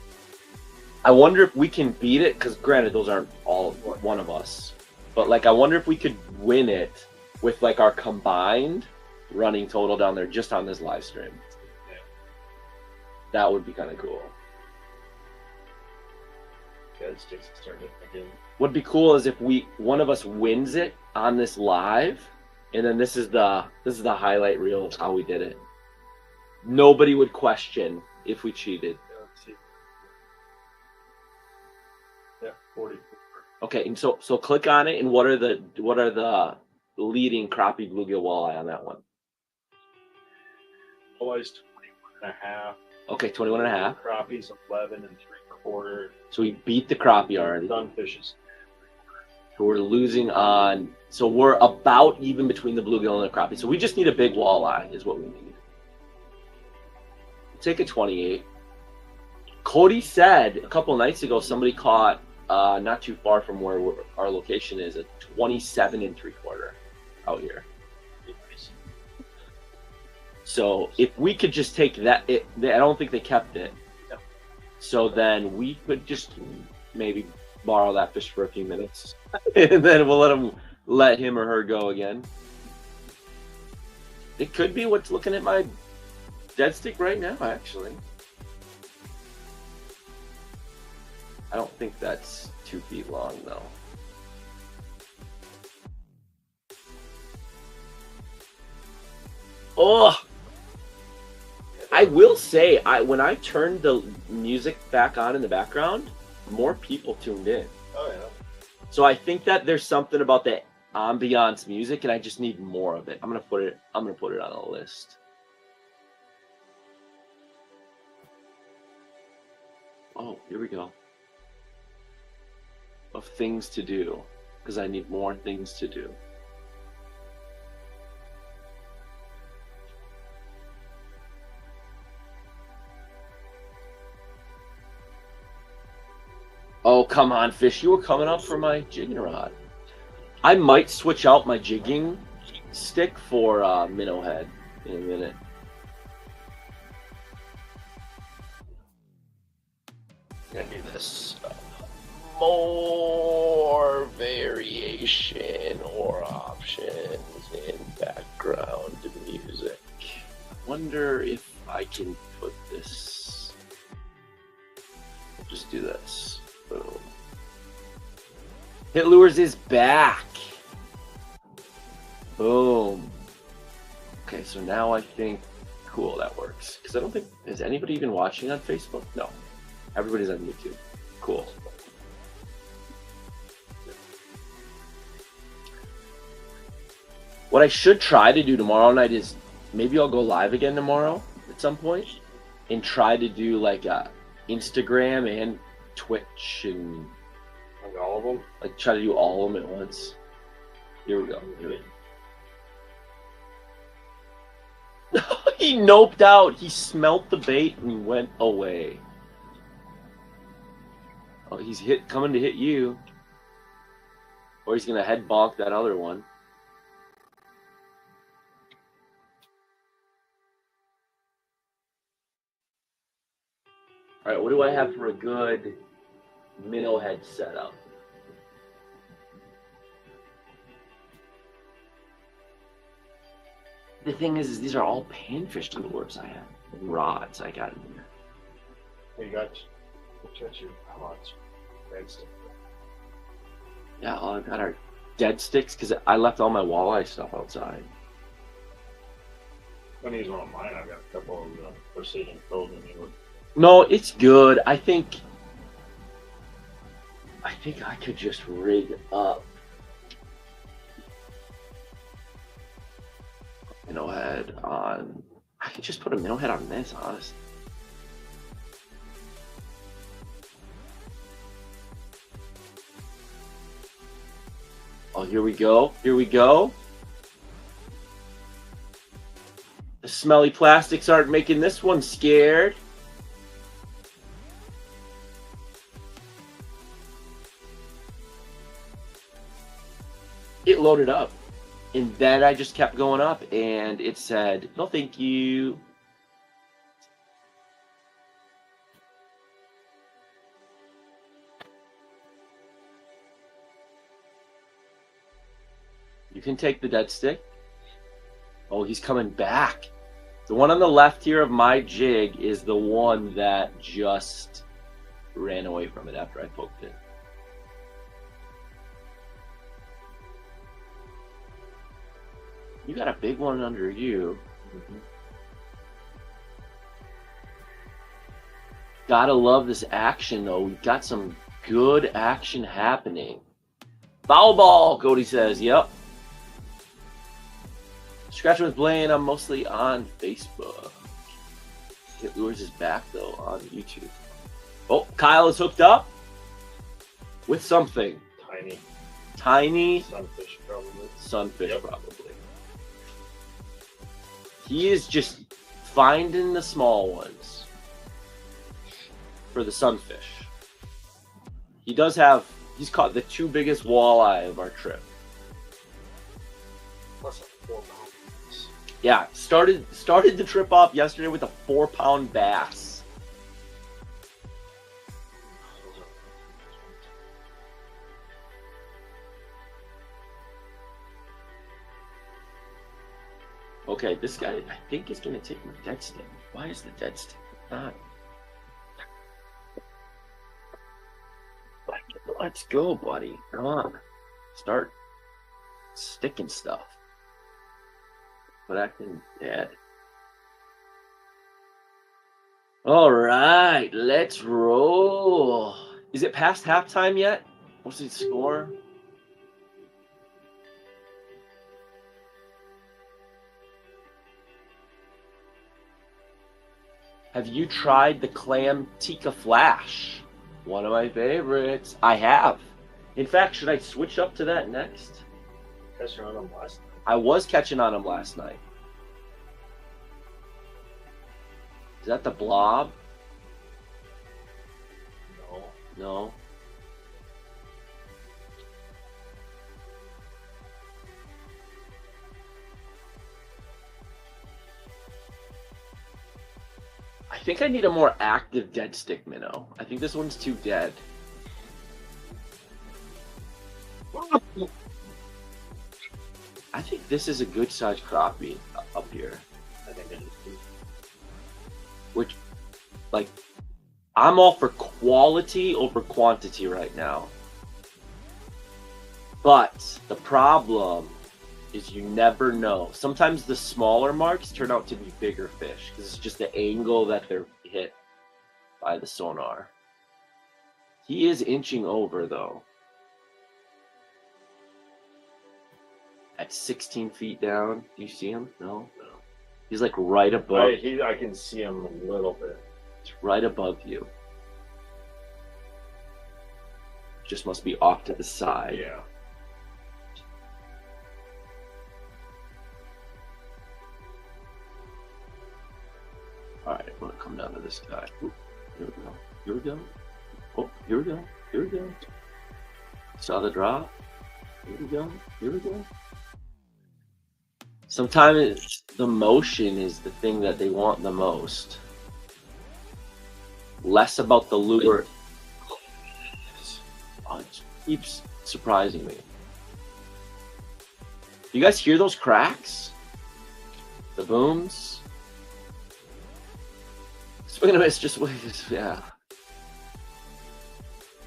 I wonder if we can beat it, because granted those aren't all one of us, but like I wonder if we could win it with like our combined running total down there just on this live stream. That would be kind of cool. dead sticks and start hitting again. What'd be cool is if one of us wins it on this live, and then this is the highlight reel of how we did it. Nobody would question if we cheated. Yeah, let's see. Yeah, 40. Okay, and so click on it, and what are the leading crappie bluegill walleye on that one? Walleye's 21.5. Okay, 21.5. Crappies 11 and 3/4. So we beat the crappie already. Sunfishes. So we're losing on. So we're about even between the bluegill and the crappie. So we just need a big walleye, is what we need. Take a 28. Cody said a couple nights ago somebody caught not too far from where our location is a 27 and 3/4 out here. So if we could just take that, I don't think they kept it. No. So then we could just maybe borrow that fish for a few minutes, and then we'll let him or her go again. It could be what's looking at my dead stick right now, actually. I don't think that's 2 feet long, though. Oh! I will say, when I turned the music back on in the background, more people tuned in. Oh, yeah. So I think that there's something about the ambiance music, and I just need more of it. I'm gonna put it on a list. Oh, here we go. Of things to do, because I need more things to do. Oh, come on, fish. You were coming up for my jigging rod. I might switch out my jigging stick for minnow head in a minute. I'm gonna do this. More variation or options in background music. I wonder if I can put this. I'll just do this. Boom. Hit Lures is back. Boom. Okay, so now I think, cool, that works. Because I don't think, is anybody even watching on Facebook? No. Everybody's on YouTube. Cool. What I should try to do tomorrow night is maybe I'll go live again tomorrow at some point and try to do like a Instagram and Twitch and Like all of them? like try to do all of them at once. Here we go. He noped out. He smelt the bait and he went away. Oh, he's coming to hit you. Or he's gonna head bonk that other one. All right, what do I have for a good minnow head setup? The thing is these are all panfish lures I have, and rods I got in here. You got your rods. Yeah, I got our dead sticks because I left all my walleye stuff outside. I'm gonna use one of mine. I've got a couple of precision frozen. No, it's good. I think I could just rig up a minnow head on. I could just put a minnow head on this, honestly. Oh, here we go. Here we go. The smelly plastics aren't making this one scared. It loaded up. And then I just kept going up and it said, no, thank you. You can take the dead stick. Oh, he's coming back. The one on the left here of my jig is the one that just ran away from it after I poked it. You got a big one under you. Mm-hmm. Gotta love this action, though. We've got some good action happening. Foul ball, Cody says. Yep. Scratching with Blaine, I'm mostly on Facebook. It lures his back, though, on YouTube. Oh, Kyle is hooked up with something. Tiny sunfish, probably. Sunfish, Yep. probably. He is just finding the small ones for the sunfish. He does have, he's caught the 2 biggest walleye of our trip. Plus a 4 pound. Yeah, started the trip off yesterday with a 4-pound bass. Okay, this guy, I think, is going to take my dead stick. Why is the dead stick not? Let's go, buddy. Come on. Start sticking stuff. But acting dead. All right, let's roll. Is it past halftime yet? What's the score? Have you tried the clam tikka flash? One of my favorites. I have. In fact, should I switch up to that next? Catching on them last night. I was catching on them last night. Is that the blob? No. No. I think I need a more active dead stick minnow. I think this one's too dead. I think this is a good sized crappie up here. I think it is too. Which, like, I'm all for quality over quantity right now. But the problem is you never know. Sometimes the smaller marks turn out to be bigger fish because it's just the angle that they're hit by the sonar. He is inching over, though. At 16 feet down. Do you see him? No? No. He's like right above. I can see him a little bit. It's right above you. Just must be off to the side. Yeah. Alright, I'm gonna come down to this guy. Ooh, here we go. Here we go. Oh, here we go. Here we go. Saw the drop. Here we go. Here we go. Sometimes the motion is the thing that they want the most. Less about the lure. Oh, it keeps surprising me. You guys hear those cracks? The booms? Swing and a miss, just wait. Yeah.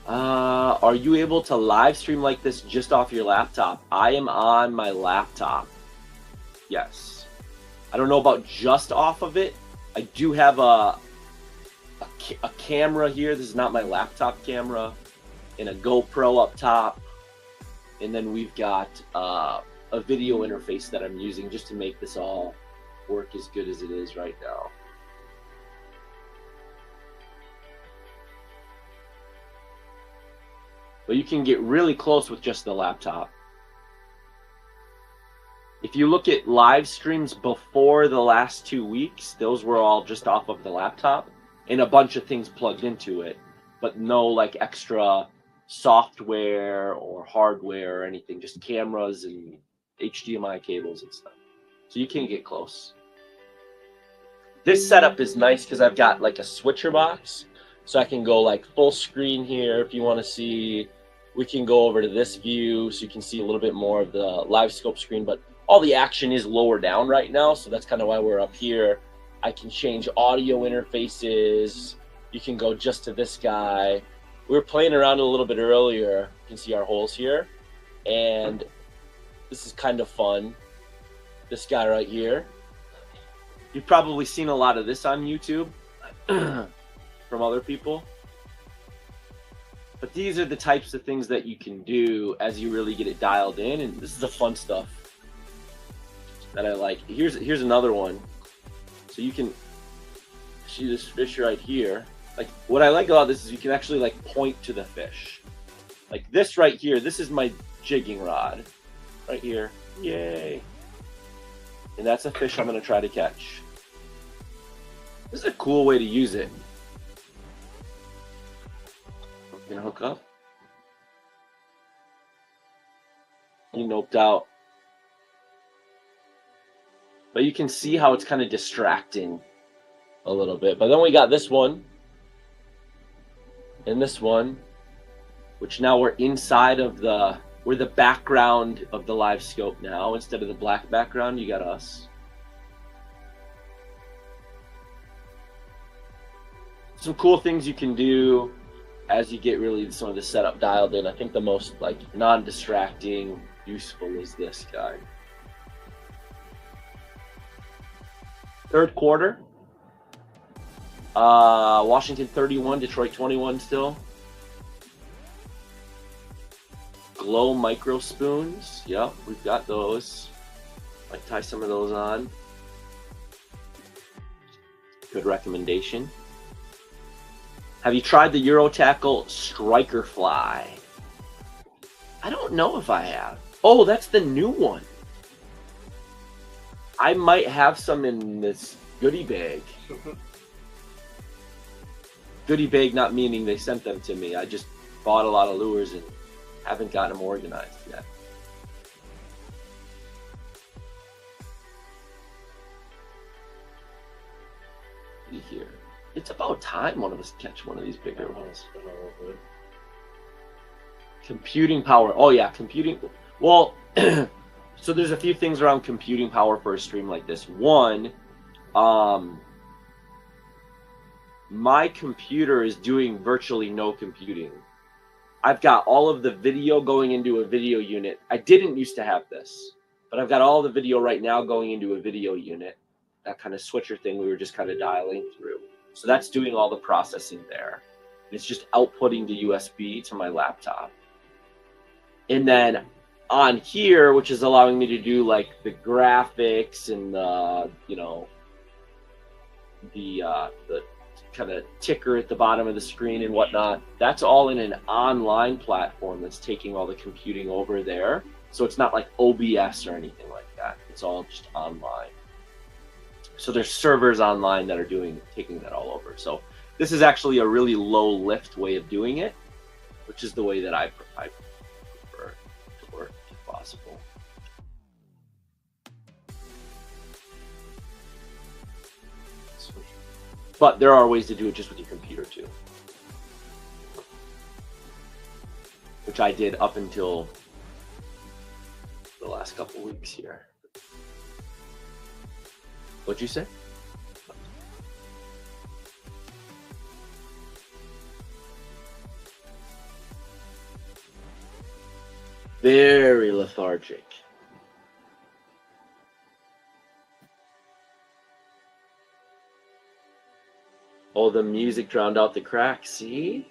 Are you able to live stream like this just off your laptop? I am on my laptop. Yes. I don't know about just off of it. I do have a camera here. This is not my laptop camera. And a GoPro up top. And then we've got a video interface that I'm using just to make this all work as good as it is right now. But you can get really close with just the laptop. If you look at live streams before the last 2 weeks, those were all just off of the laptop and a bunch of things plugged into it, but no like extra software or hardware or anything, just cameras and HDMI cables and stuff. So you can get close. This setup is nice because I've got like a switcher box, so I can go like full screen here if you want to see. We can go over to this view so you can see a little bit more of the live scope screen, but all the action is lower down right now, so that's kind of why we're up here. I can change audio interfaces. you can go just to this guy. We were playing around a little bit earlier. You can see our holes here. And this is kind of fun. This guy right here. You've probably seen a lot of this on YouTube from other people. But these are the types of things that you can do as you really get it dialed in. And this is the fun stuff that I like. Here's another one. So you can see this fish right here. Like, what I like about this is you can actually like point to the fish. Like this right here, this is my jigging rod right here. Yay. And that's a fish I'm going to try to catch. This is a cool way to use it. I'm going to hook up. You noped out. But you can see how it's kind of distracting a little bit. But then we got this one. And this one. Which now we're inside of we're the background of the live scope now. Instead of the black background, you got us. Some cool things you can do as you get really some of the setup dialed in. I think the most like non-distracting, useful is this guy. Third quarter. Washington 31, Detroit 21 still. Glow micro spoons. Yep, we've got those. Might tie some of those on. Good recommendation. Have you tried the Eurotackle Striker Fly? I don't know if I have. Oh, that's the new one. I might have some in this goodie bag. Goodie bag not meaning they sent them to me. I just bought a lot of lures and haven't gotten them organized yet. Here. It's about time one of us catch one of these bigger ones. Computing power. Oh yeah, computing. Well, so there's a few things around computing power for a stream like this. One, my computer is doing virtually no computing. I've got all of the video going into a video unit. I didn't used to have this, but I've got all the video right now going into a video unit. That kind of switcher thing we were just kind of dialing through. So that's doing all the processing there. It's just outputting the USB to my laptop. And then on here, which is allowing me to do like the graphics and the, you know, the kind of ticker at the bottom of the screen and whatnot, that's all in an online platform that's taking all the computing over there. So it's not like OBS or anything like that. It's all just online. So there's servers online that are taking that all over. So this is actually a really low lift way of doing it, which is the way that I prefer to work if possible. But there are ways to do it just with your computer too, which I did up until the last couple weeks here. What'd you say? Very lethargic. Oh, the music drowned out the crack. See?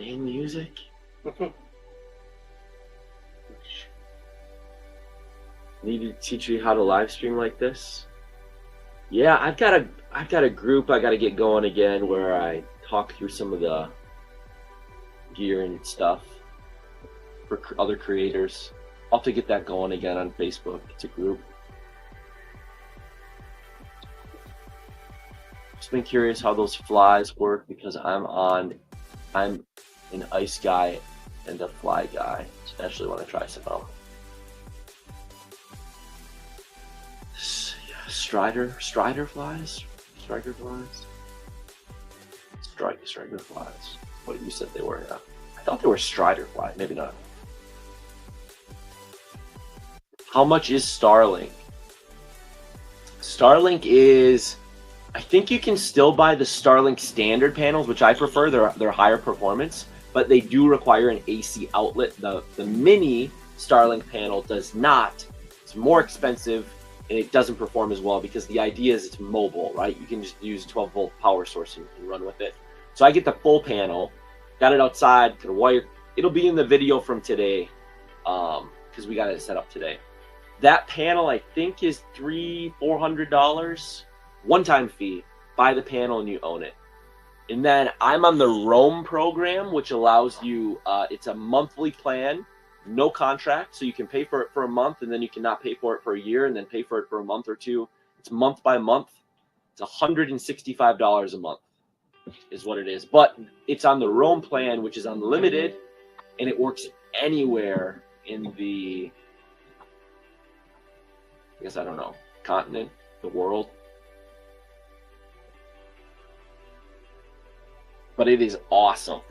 Dang music. Need to teach you how to live stream like this? Yeah, I've got a group I got to get going again where I talk through some of the gear and stuff for other creators. I'll have to get that going again on Facebook. It's a group. Just been curious how those flies work because I'm an ice guy and a fly guy, especially when I try some out. Strider flies? Striker flies? Striker flies. What you said they were, yeah. I thought they were Strider fly, maybe not. How much is Starlink? Starlink is I think you can still buy the Starlink standard panels, which I prefer. They're higher performance, but they do require an AC outlet. The mini Starlink panel does not. It's more expensive and it doesn't perform as well because the idea is it's mobile, right? You can just use a 12-volt power source and run with it. So I get the full panel, got it outside, could wire. It'll be in the video from today because we got it set up today. That panel I think is $300-400. One-time fee. Buy the panel and you own it. And then I'm on the Roam program, which allows you, it's a monthly plan, no contract. So you can pay for it for a month and then you cannot pay for it for a year and then pay for it for a month or two. It's month by month. It's $165 a month is what it is. But it's on the Roam plan, which is unlimited, and it works anywhere in the, I guess, I don't know, continent, the world. But it is awesome.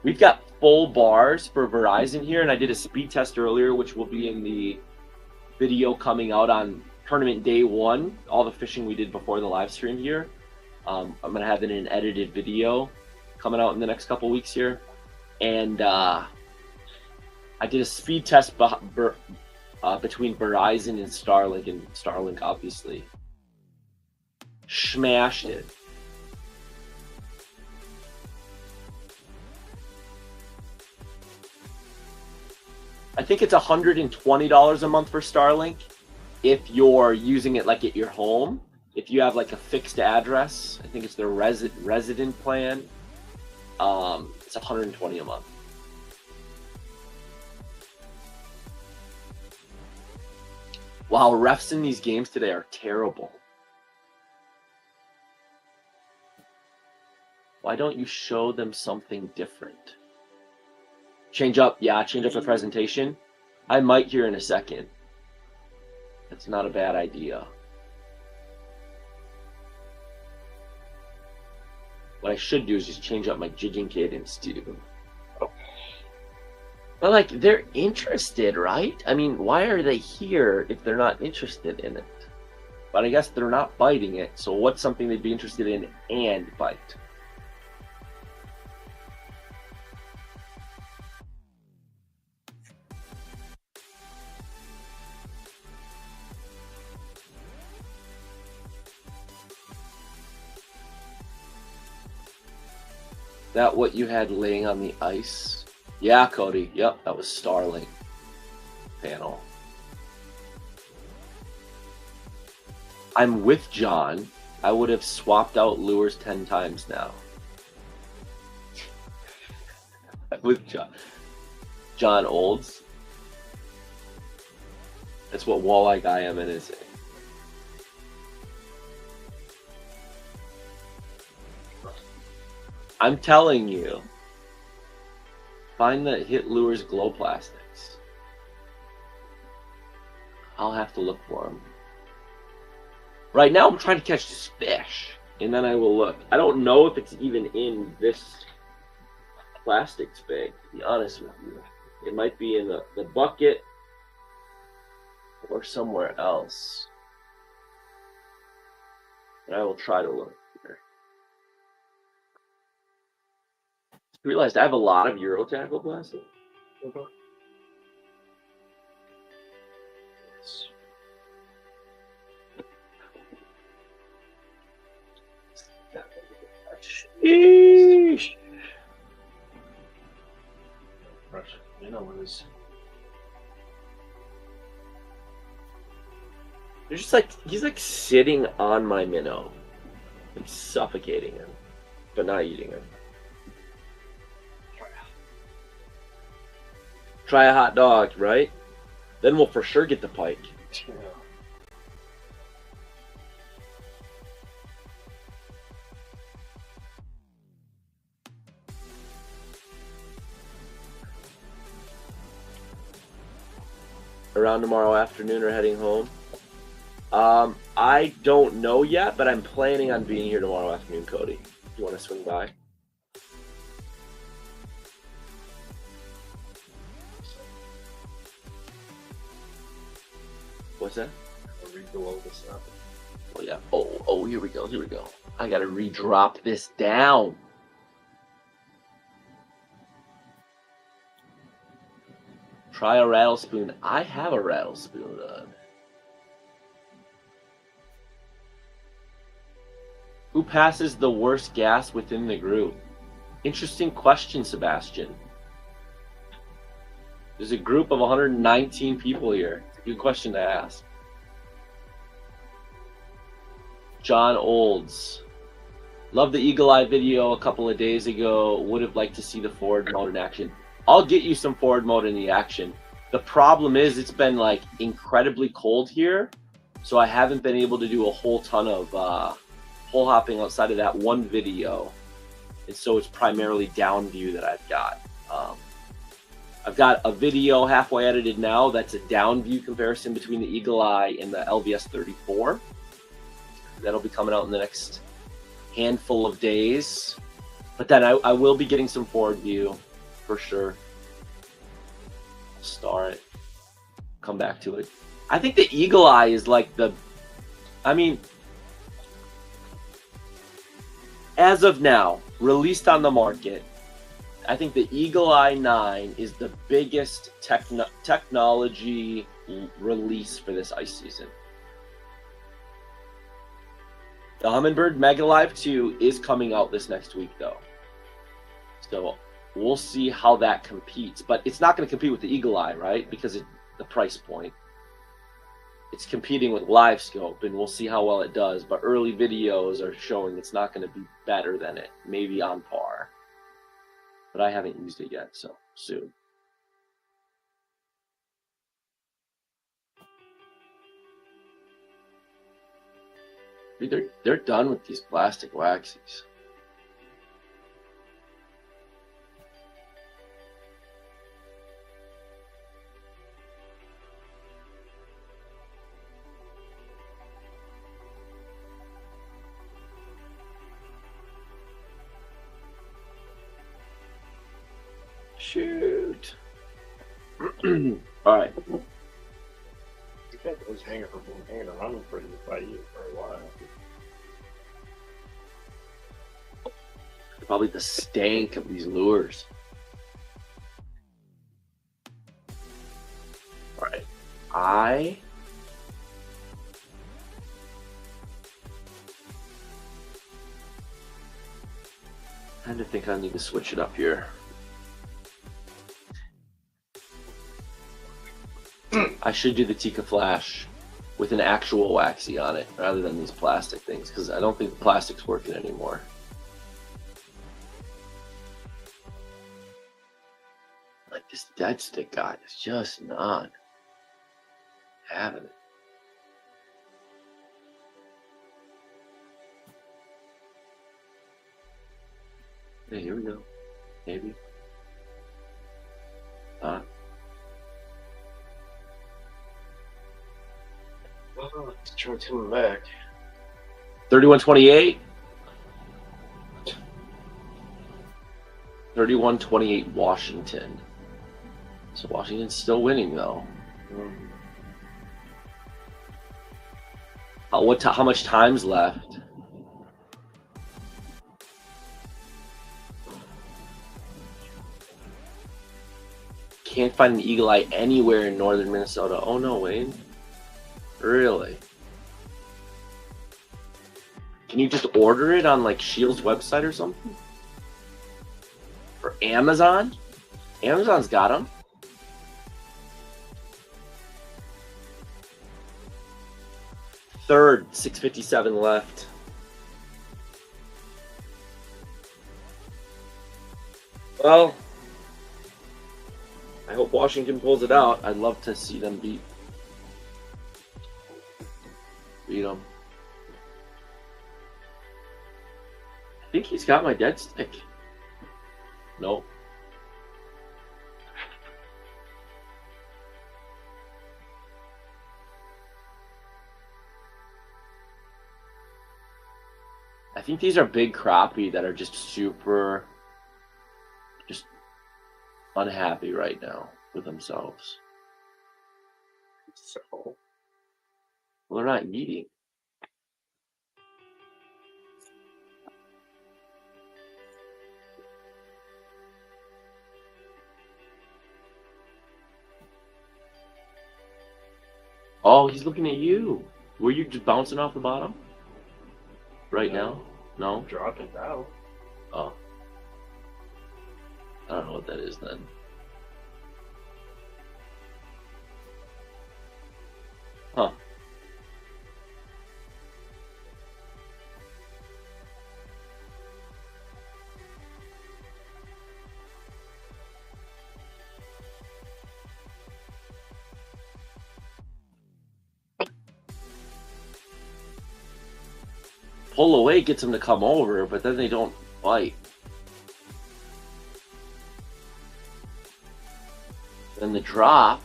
We've got full bars for Verizon here, and I did a speed test earlier, which will be in the video coming out on tournament day 1, all the fishing we did before the live stream here. I'm going to have it in an edited video coming out in the next couple weeks here. And I did a speed test between Verizon and Starlink obviously smashed it. I think it's $120 a month for Starlink if you're using it like at your home. If you have like a fixed address, I think it's their resident plan. It's $120 a month. Wow, refs in these games today are terrible. Why don't you show them something different? Change up, yeah, change up the presentation. I might here in a second. That's not a bad idea. What I should do is just change up my jigging cadence too. But like, they're interested, right? I mean, why are they here if they're not interested in it? But I guess they're not biting it, so what's something they'd be interested in and bite? That what you had laying on the ice? Yeah, Cody. Yep, that was Starlink panel. I'm with John. I would have swapped out lures 10 times now. With John Olds. That's what walleye guy I'm in is. I'm telling you, find the Hit Lures glow plastics. I'll have to look for them. Right now I'm trying to catch this fish, and then I will look. I don't know if it's even in this plastics bag, to be honest with you. It might be in the bucket or somewhere else. But I will try to look. I realized I have a lot of Euro tackle plastic. Sheesh. You know what is? They're just like, he's like sitting on my minnow and suffocating him, but not eating him. Try a hot dog, right? Then we'll for sure get the pike. Yeah. Around tomorrow afternoon or heading home? I don't know yet, but I'm planning on being here tomorrow afternoon, Cody. If you want to swing by? What's that? I'll read below this up. Oh yeah. Oh, here we go. Here we go. I gotta re-drop this down. Try a rattle spoon. I have a rattle spoon on. Who passes the worst gas within the group? Interesting question, Sebastian. There's a group of 119 people here. It's a good question to ask. John Olds. Love the Eagle Eye video a couple of days ago. Would have liked to see the forward mode in action. I'll get you some forward mode in the action. The problem is it's been like incredibly cold here, so I haven't been able to do a whole ton of hole hopping outside of that one video, and so it's primarily down view that I've got. I've got a video halfway edited now that's a down view comparison between the Eagle Eye and the LVS 34. That'll be coming out in the next handful of days. But then I will be getting some forward view for sure. Star it. Come back to it. I think the Eagle Eye is like the, I mean, as of now, released on the market, I think the Eagle Eye 9 is the biggest technology release for this ice season. The Humminbird Mega Live 2 is coming out this next week, though. So we'll see how that competes. But it's not going to compete with the Eagle Eye, right? Because of the price point. It's competing with Live Scope, and we'll see how well it does. But early videos are showing it's not going to be better than it. Maybe on par. But I haven't used it yet, so soon. Dude, they're done with these plastic waxies. Shoot. All right. I think those hanging around for you by you for a while. Probably the stank of these lures. All right. I kind of think I need to switch it up here. I should do the Tika Flash with an actual waxy on it rather than these plastic things, because I don't think the plastic's working anymore. Like this dead stick guy is just not having it. Yeah, here we go. Maybe. Oh, let's try coming back. 31-28. 31-28 Washington. So Washington's still winning though. How much time's left? Can't find an Eagle Eye anywhere in northern Minnesota. Oh no, Wayne. Really? Can you just order it on like Shield's website or something? Or Amazon? Amazon's got them. Third, 6:57 left. Well, I hope Washington pulls it out. I'd love to see them beat them. I think he's got my dead stick. Nope. I think these are big crappie that are just super unhappy right now with themselves. So Well, they're not eating. Oh, he's looking at you. Were you just bouncing off the bottom? Right now? No? Dropping down. Oh. I don't know what that is then. Huh. Pull away gets them to come over, but then they don't bite. Then the drop.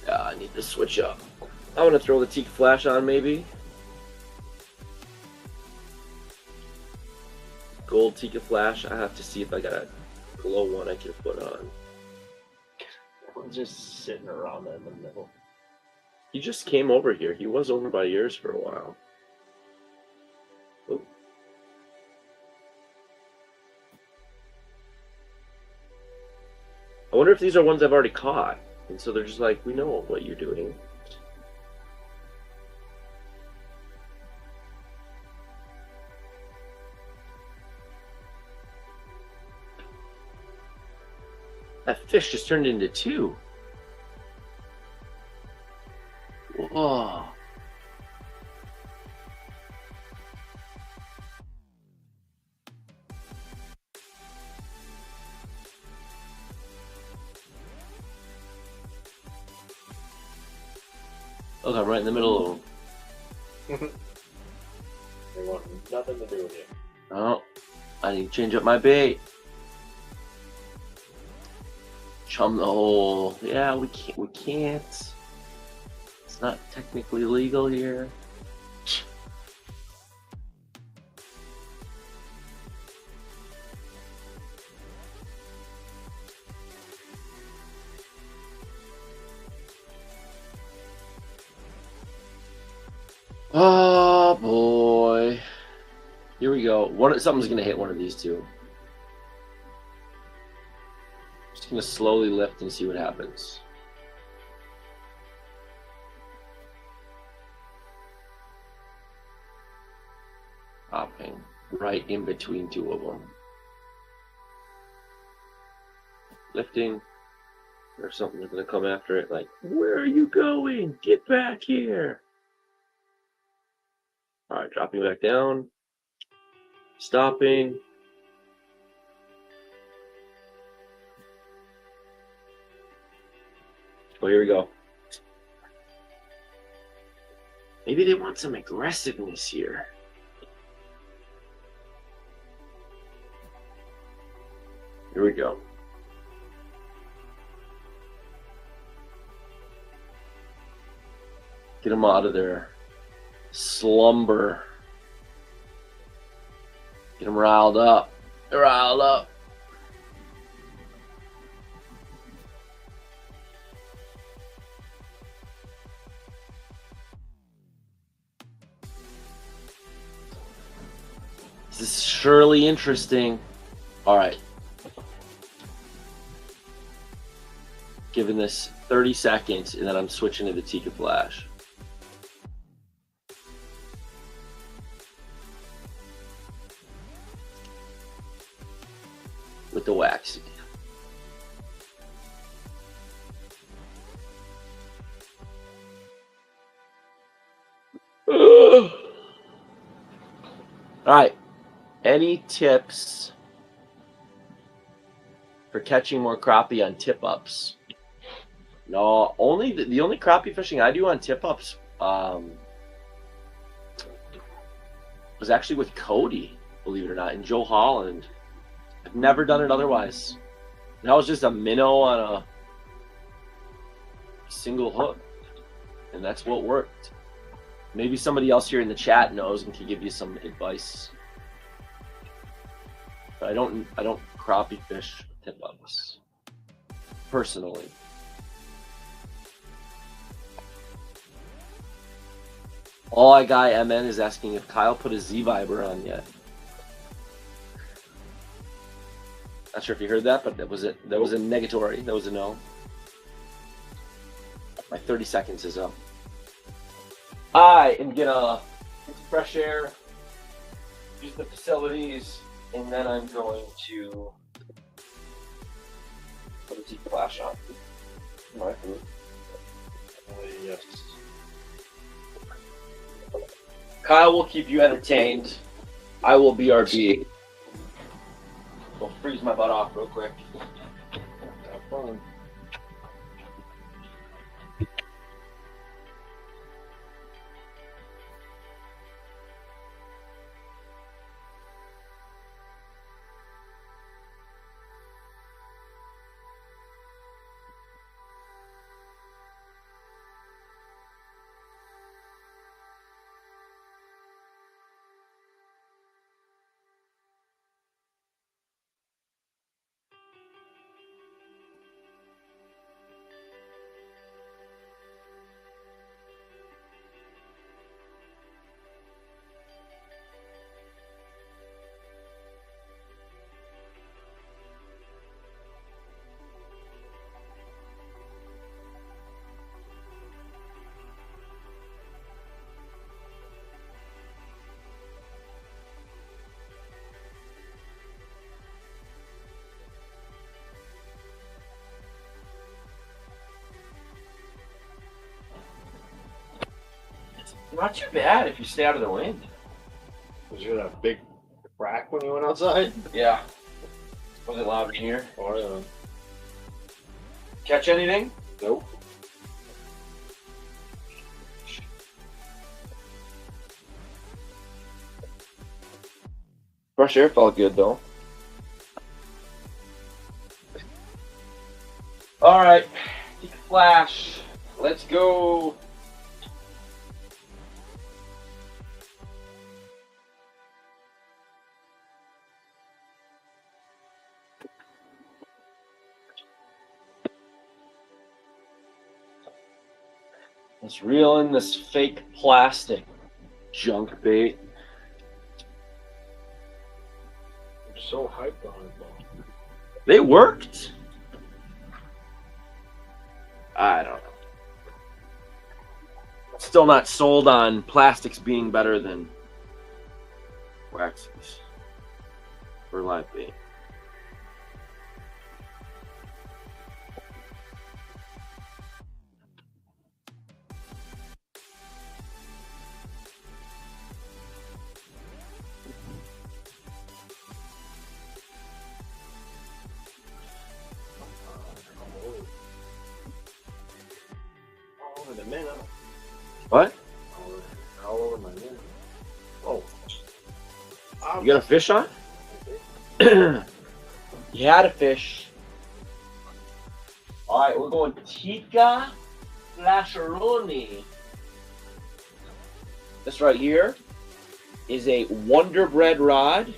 Yeah, I need to switch up. I want to throw the Tika flash on, maybe. Gold Tika flash. I have to see if I got a glow one I can put on. One's just sitting around in the middle. He just came over here. He was over by yours for a while. Oh. I wonder if these are ones I've already caught. And so they're just like, we know what you're doing. That fish just turned into two. Whoa. Look, I'm right in the middle of them. They want nothing to do with you. Oh, I need to change up my bait. Chum the hole. Yeah, we can't. It's not technically legal here. Oh boy. Here we go. Something's gonna hit one of these two. Just gonna slowly lift and see what happens. Hopping right in between two of them. Lifting. Or something's gonna come after it like, where are you going? Get back here. Alright, dropping back down. Stopping. Oh, here we go. Maybe they want some aggressiveness here. Here we go. Get them out of their slumber. Get them riled up. They're riled up. This is surely interesting. All right. Giving this 30 seconds, and then I'm switching to the Tika Flash. With the waxy. All right. Any tips for catching more crappie on tip-ups? No, only the only crappie fishing I do on tip-ups was actually with Cody, believe it or not, and Joe Holland. I've never done it otherwise. That was just a minnow on a single hook, and that's what worked. Maybe somebody else here in the chat knows and can give you some advice. But I don't crappie fish tip-ups personally. All guy MN is asking if Kyle put a Z-Viber on yet. Not sure if you heard that, but that was it. That was a negatory. That was a no. My 30 seconds is up. I am gonna get some fresh air, use the facilities, and then I'm going to put a T flash on. My food. Yes. Kyle will keep you entertained. I will BRB. We'll freeze my butt off real quick. Have fun. Not too bad if you stay out of the wind. Was you in a big crack when you went outside? Yeah. Was it loud in here? Or Catch anything? nope. Fresh air felt good though. All right, take a flash. Let's go. Let's reel in this fake plastic junk bait. I'm so hyped on it though. They worked. I don't know. Still not sold on plastics being better than waxes for live bait. All over the minute. What? All over my minute. Oh. You got a fish on? You had a fish. All right, we're going Tika Flasheroni. This right here is a Wonder Bread rod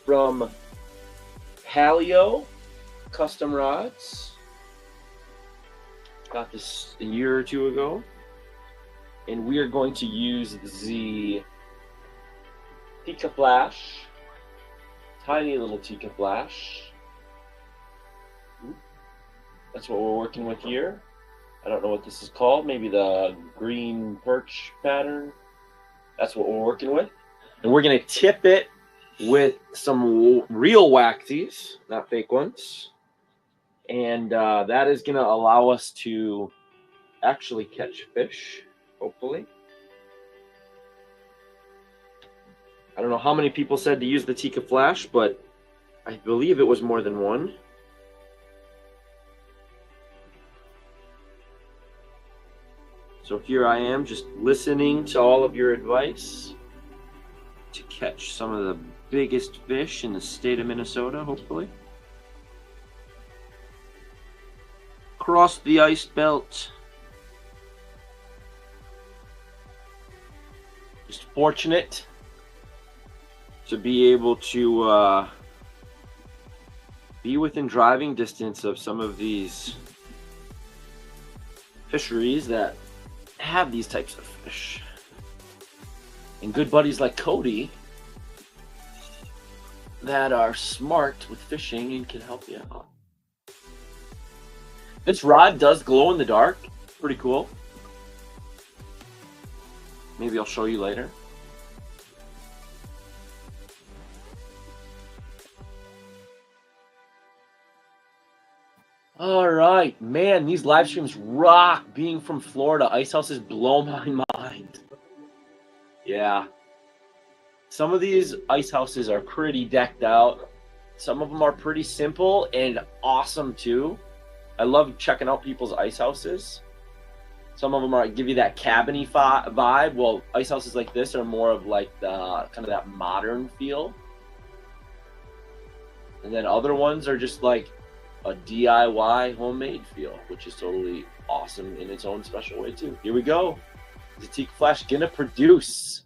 from Paleo Custom Rods. Got this a year or two ago. And we are going to use the Tika Flash. Tiny little Tika Flash. That's what we're working with here. I don't know what this is called. Maybe the green perch pattern. That's what we're working with. And we're going to tip it with some real waxies, not fake ones. And that is going to allow us to actually catch fish, hopefully. I don't know how many people said to use the Tika Flash, but I believe it was more than one. So here I am, just listening to all of your advice to catch some of the biggest fish in the state of Minnesota, hopefully. Across the ice belt. Just fortunate to be able to be within driving distance of some of these fisheries that have these types of fish. And good buddies like Cody that are smart with fishing and can help you out. This rod does glow in the dark, pretty cool. Maybe I'll show you later. All right, man, these live streams rock. Being from Florida, ice houses blow my mind. Yeah. Some of these ice houses are pretty decked out. Some of them are pretty simple and awesome too. I love checking out people's ice houses. Some of them are give you that cabiny vibe. Well, ice houses like this are more of like the kind of that modern feel. And then other ones are just like a DIY homemade feel, which is totally awesome in its own special way too. Here we go. Is the Tika Flash gonna produce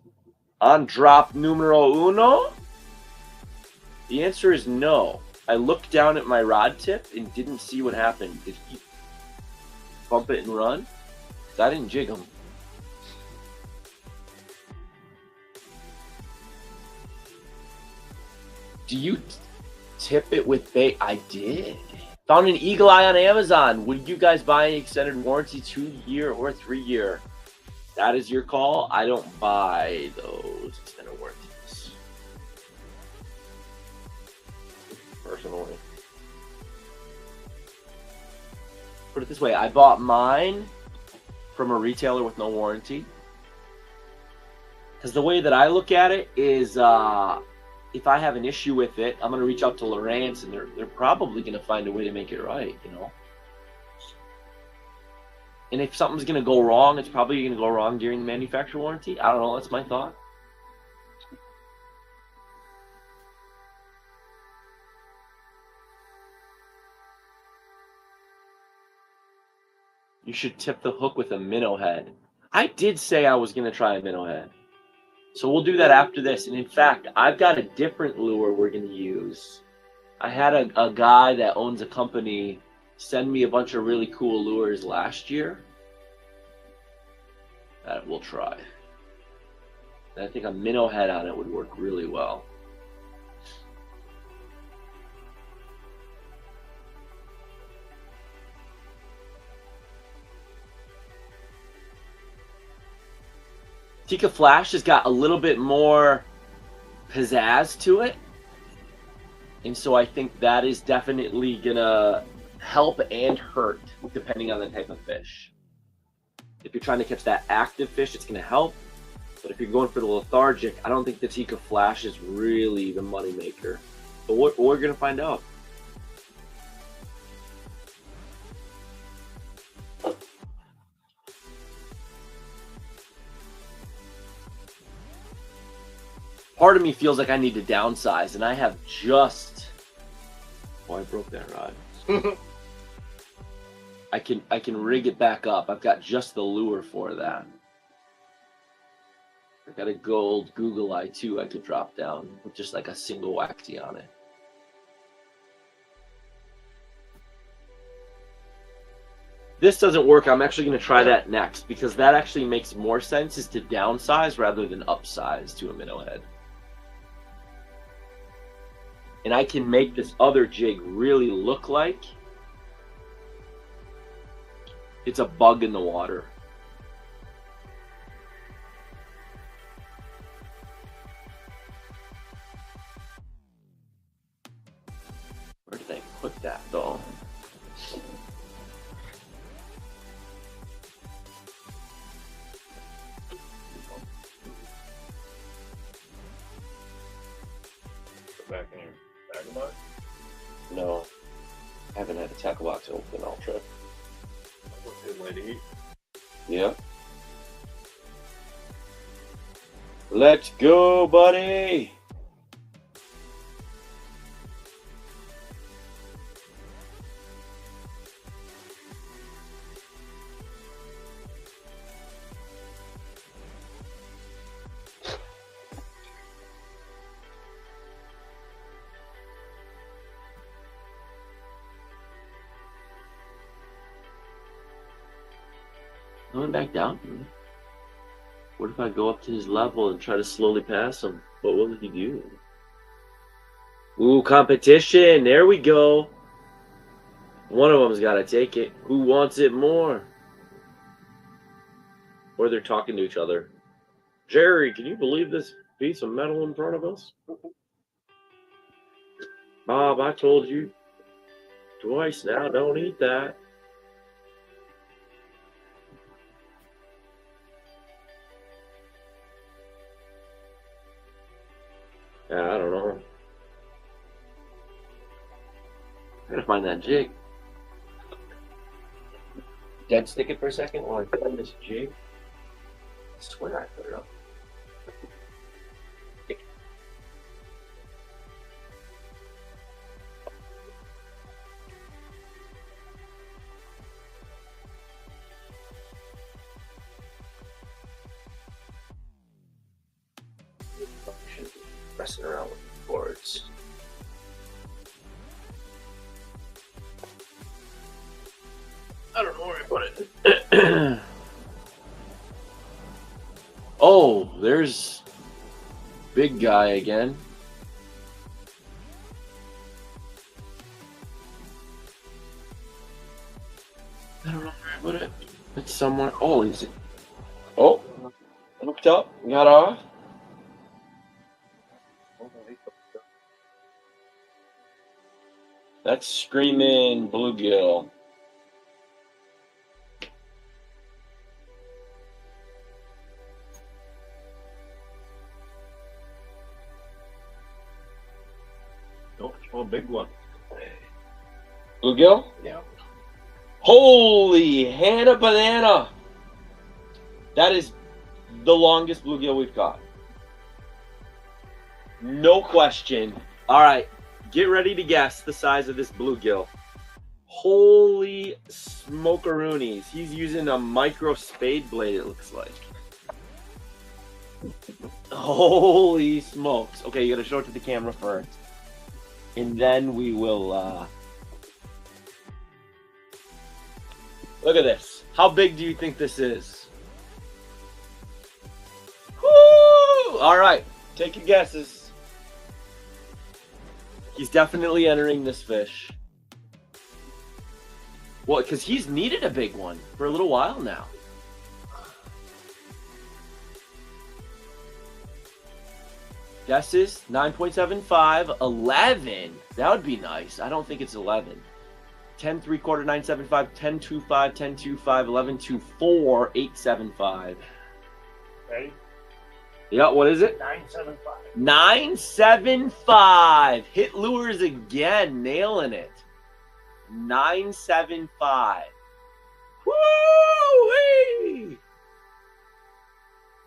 on drop numero uno? The answer is no. I looked down at my rod tip and didn't see what happened. Did he bump it and run? I didn't jig him. Do you tip it with bait? I did. Found an eagle eye on Amazon. Would you guys buy an extended warranty 2-year or 3-year? That is your call. I don't buy those extended warranties. Personally. Put it this way. I bought mine from a retailer with no warranty. Because the way that I look at it is if I have an issue with it, I'm going to reach out to Lawrence, and they're probably going to find a way to make it right, you know. And if something's going to go wrong, it's probably going to go wrong during the manufacturer warranty. I don't know. That's my thought. You should tip the hook with a minnow head. I did say I was going to try a minnow head. So we'll do that after this. And in fact, I've got a different lure we're going to use. I had a guy that owns a company send me a bunch of really cool lures last year that we'll try. And I think a minnow head on it would work really well. Tika Flash has got a little bit more pizzazz to it. And so I think that is definitely going to help and hurt depending on the type of fish. If you're trying to catch that active fish, it's going to help. But if you're going for the lethargic, I don't think the Tika Flash is really the money maker. But we're going to find out. Part of me feels like I need to downsize, and I have just... Oh, I broke that rod. I can rig it back up. I've got just the lure for that. I got a gold Google Eye too I could drop down with just like a single waxy on it. This doesn't work. I'm actually going to try that next because that actually makes more sense is to downsize rather than upsize to a minnow head. And I can make this other jig really look like it's a bug in the water. Where did I put that though? Back in your bag box? No, I haven't had a tackle box open all trip. What's a good way to eat? Yeah. Let's go, buddy. Going back down. What if I go up to his level and try to slowly pass him? What will he do? Ooh, competition. There we go. One of them's got to take it. Who wants it more? Or they're talking to each other. Jerry, can you believe this piece of metal in front of us? Bob, I told you twice now, don't eat that. Yeah, I don't know. I gotta find that jig. Dead stick it for a second while I find this jig. I swear I put it up. Messing around with the boards. I don't know where I put it. Oh, there's big guy again. I don't know where I put it. It's somewhere. Oh, is it? Oh, looked up, got off. That's screaming bluegill. Nope, oh, big one. Bluegill? Yeah. Holy Hannah banana! That is the longest bluegill we've caught. No question. All right, get ready to guess the size of this bluegill. Holy smokeroonies. He's using a micro spade blade, it looks like. Holy smokes. Okay, you gotta show it to the camera first. And then we will, look at this. How big do you think this is? Woo! All right, take your guesses. He's definitely entering this fish. Well, because he's needed a big one for a little while now. Guesses? 9.75, 11. That would be nice. I don't think it's 11. 10 3/4, 9.75, 10.25, 10.25, 11.24, 8.75. Ready? Yeah, what is it? 975. 9.75. Hit lures again, nailing it. 9.75. Woo!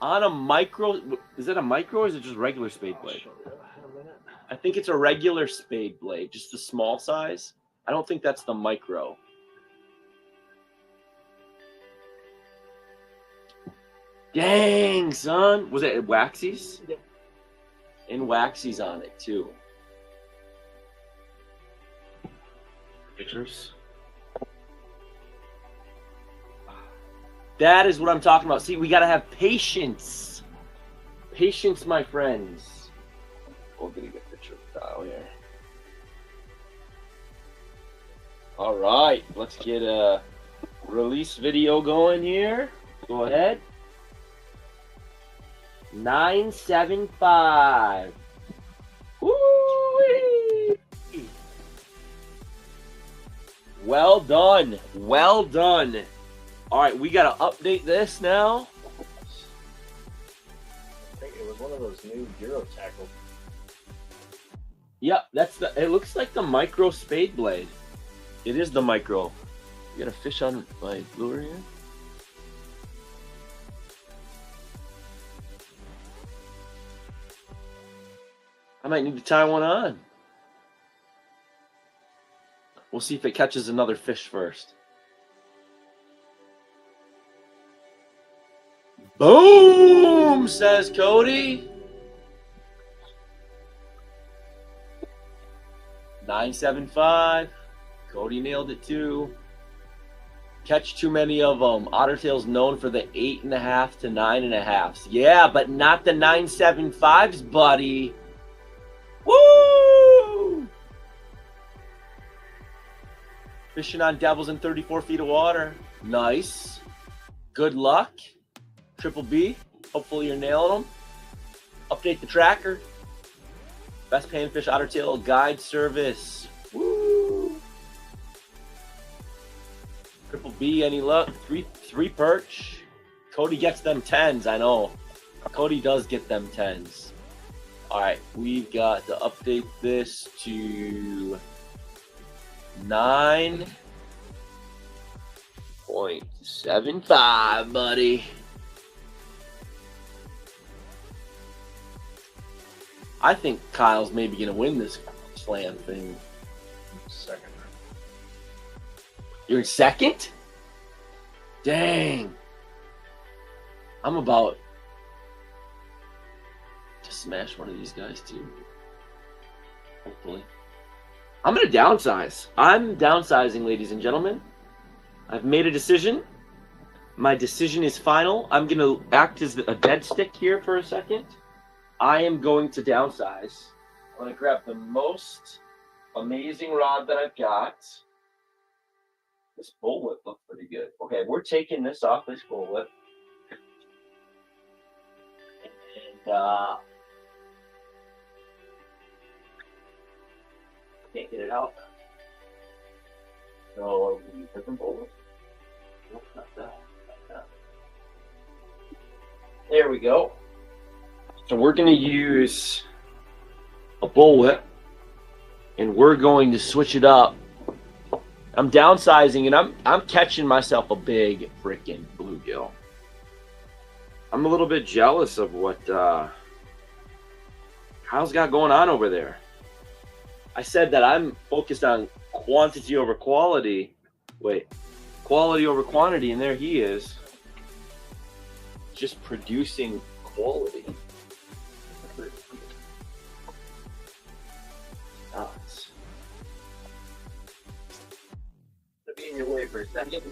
On a micro, is that a micro or is it just regular spade blade? I think it's a regular spade blade, just the small size. I don't think that's the micro. Dang, son. Was it Waxies? Yeah. And Waxies on it, too. Pictures. That is what I'm talking about. See, we got to have patience. Patience, my friends. We're going to get a picture of the dial here. All right, let's get a release video going here. Go ahead. 9.75. Woo-wee! Well done. Well done. All right, we got to update this now. I think it was one of those new Euro tackle. Yep, that's the. It looks like the micro spade blade. It is the micro. You got a fish on my lure here? I might need to tie one on. We'll see if it catches another fish first. Boom, says Cody. 9.75. Cody nailed it too. Catch too many of them. Otter Tail's known for the 8.5 to 9.5s. Yeah, but not the 9.75s, buddy. Woo! Fishing on devils in 34 feet of water. Nice. Good luck. Triple B. Hopefully you're nailing them. Update the tracker. Best panfish otter tail guide service. Woo! Triple B, any luck? Three perch. Cody gets them 10s, I know. Cody does get them 10s. All right, we've got to update this to 9.75, buddy. I think Kyle's maybe going to win this slam thing. Second. You're in second? Dang. I'm about to smash one of these guys too. Hopefully. I'm going to downsize. I'm downsizing, ladies and gentlemen. I've made a decision. My decision is final. I'm going to act as a dead stick here for a second. I am going to downsize. I'm going to grab the most amazing rod that I've got. This bullwhip looks pretty good. Okay, we're taking this off this bullwhip. And can't get it out. So we different bullwhip. Nope, not that. Not that. There we go. So we're going to use a bullwhip, and we're going to switch it up. I'm downsizing, and I'm catching myself a big freaking bluegill. I'm a little bit jealous of what Kyle's got going on over there. I said that I'm focused on quantity over quality. Wait, quality over quantity, and there he is, just producing quality. Nuts. To be in your way for a second.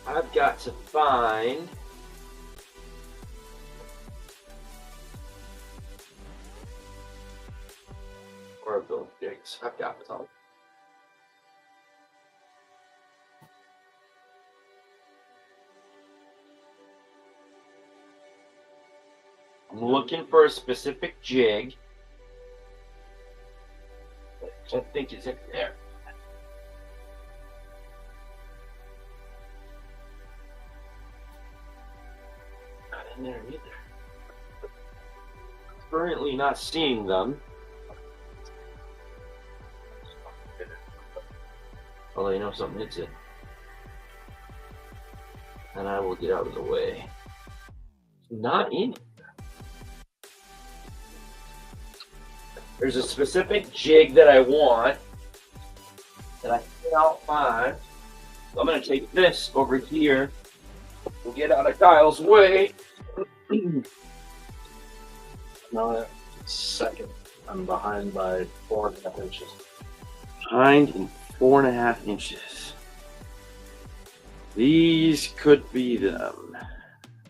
I've got to find or those jigs. I've got some. I'm looking for a specific jig. I think it's in there. Not in there either. Currently not seeing them. Although you know something hits it. And I will get out of the way. Not in it. There's a specific jig that I want that I cannot find. So I'm going to take this over here and get out of Kyle's way. No, second. I'm behind by 4.5 inches. Behind in 4.5 inches. These could be them.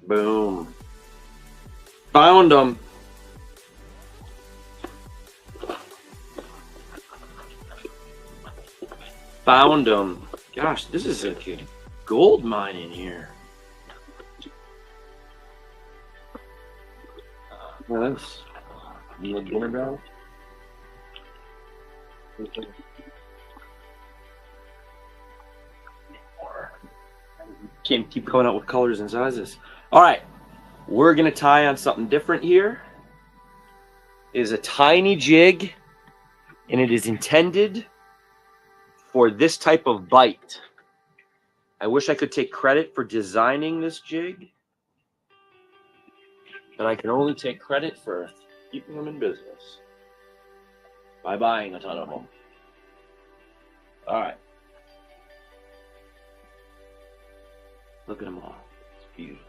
Boom. Found them. Found them. Gosh, this is like a gold mine in here. That's the dinner bell. Can't keep coming out with colors and sizes. All right, we're gonna tie on something different here. It is a tiny jig, and it is intended for this type of bite. I wish I could take credit for designing this jig, but I can only take credit for keeping them in business by buying a ton of them. All right. Look at them all. It's beautiful.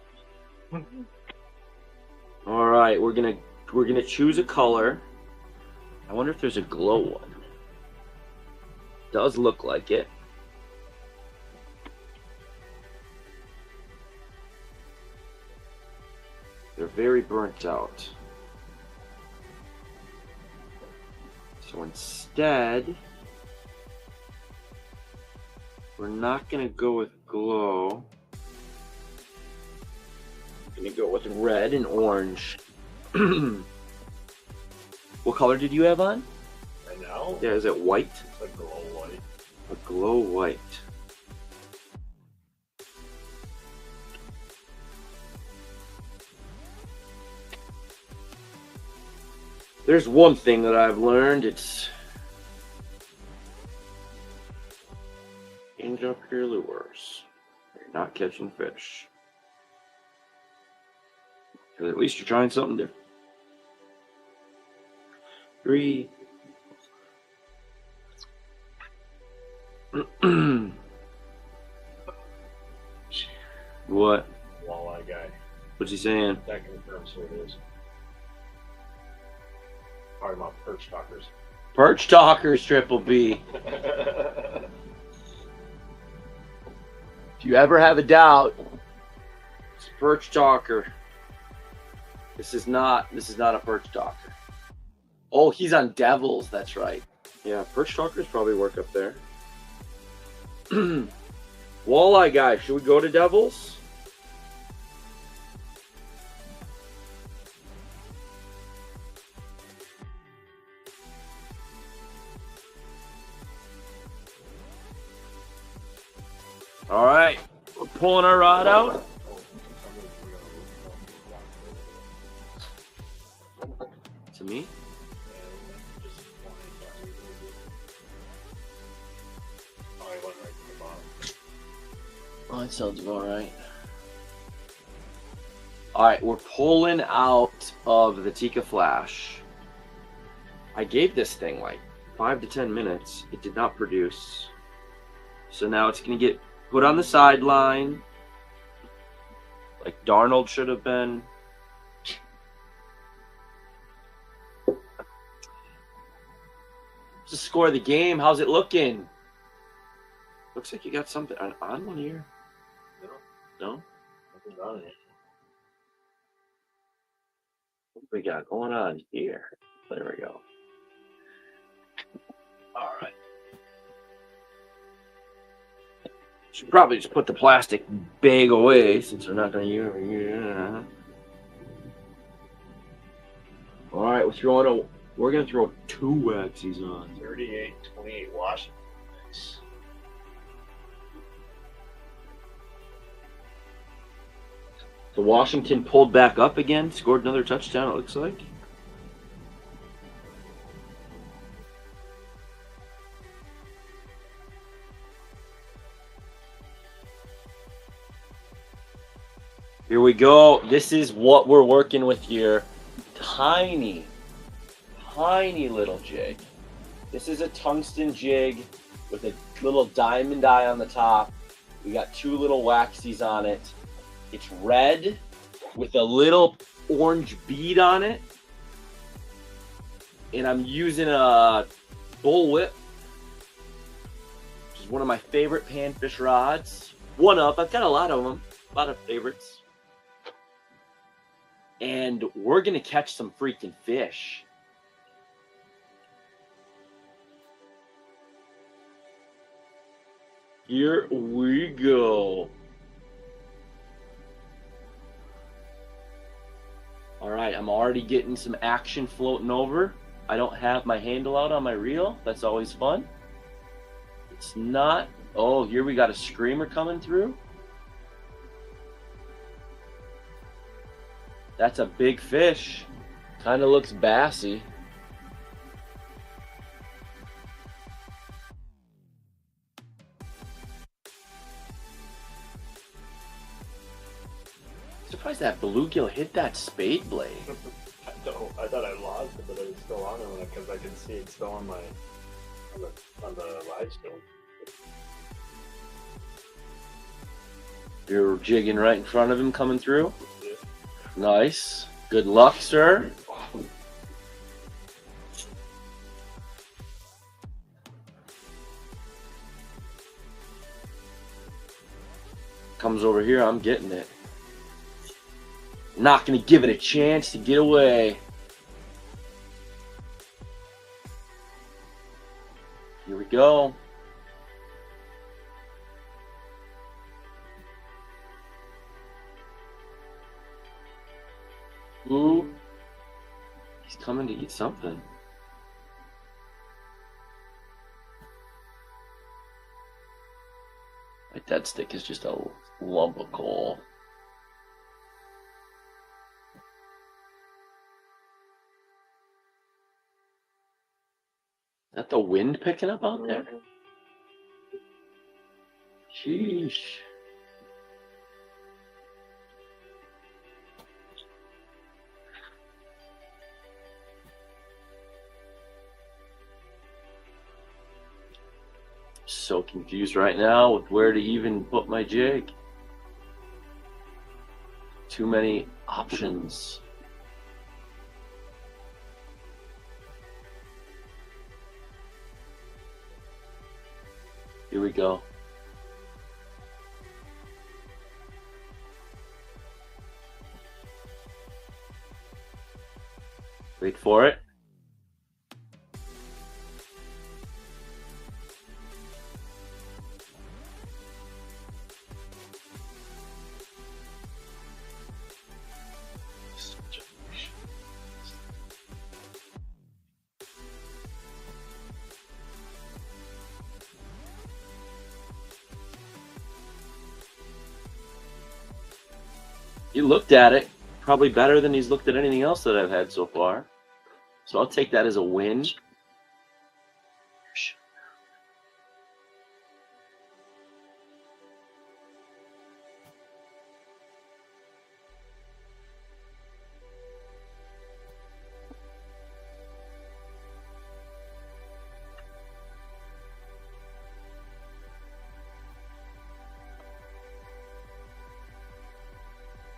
All right, we're gonna choose a color. I wonder if there's a glow one. Does look like it. They're very burnt out. So instead, we're not going to go with glow. Gonna go with red and orange. What color did you have on? Right now, Yeah, is it white? it's like glow white. A glow white. There's one thing that I've learned. It's change up your lures. You're not catching fish. 'Cause at least you're trying something different. 3. What? Walleye guy. What's he saying? That confirms who it is. Talking about perch talkers. Perch talkers, Triple B. If you ever have a doubt, it's a perch talker. This is not a perch talker. Oh, he's on Devils, that's right. Yeah, perch talkers probably work up there. Walleye guy, should we go to Devils? All right, we're pulling our rod out. To me? Oh, that sounds about right. All right, we're pulling out of the Tika Flash. I gave this thing like 5 to 10 minutes. It did not produce. So now it's going to get put on the sideline, like Darnold should have been. What's the score of the game? How's it looking? Looks like you got something on one here. No? Nothing's on it. What do we got going on here? There we go. All right. Should probably just put the plastic bag away since we're not going to use it. All right, we're going to throw 2 waxies on. 38-28 Washington. Nice. So Washington pulled back up again, scored another touchdown, it looks like. Here we go. This is what we're working with here. Tiny little jig. This is a tungsten jig with a little diamond eye on the top. We got 2 little waxies on it. It's red with a little orange bead on it. And I'm using a bullwhip, which is one of my favorite panfish rods. I've got a lot of them, a lot of favorites. And we're going to catch some freaking fish. Here we go. All right, I'm already getting some action floating over. I don't have my handle out on my reel. That's always fun. It's not. Oh, here we got a screamer coming through. That's a big fish. Kind of looks bassy. Surprised that bluegill hit that spade blade. I thought I lost it, but it was still on it because I can see it still on the live stream. You're jigging right in front of him coming through. Yeah. Nice. Good luck, sir. Comes over here, I'm getting it. Not going to give it a chance to get away. Here we go. Ooh. He's coming to eat something. My dead stick is just a lump of coal. Is that the wind picking up out there? Sheesh. So confused right now with where to even put my jig. Too many options. Here we go. Wait for it. He looked at it probably better than he's looked at anything else that I've had so far. So I'll take that as a win.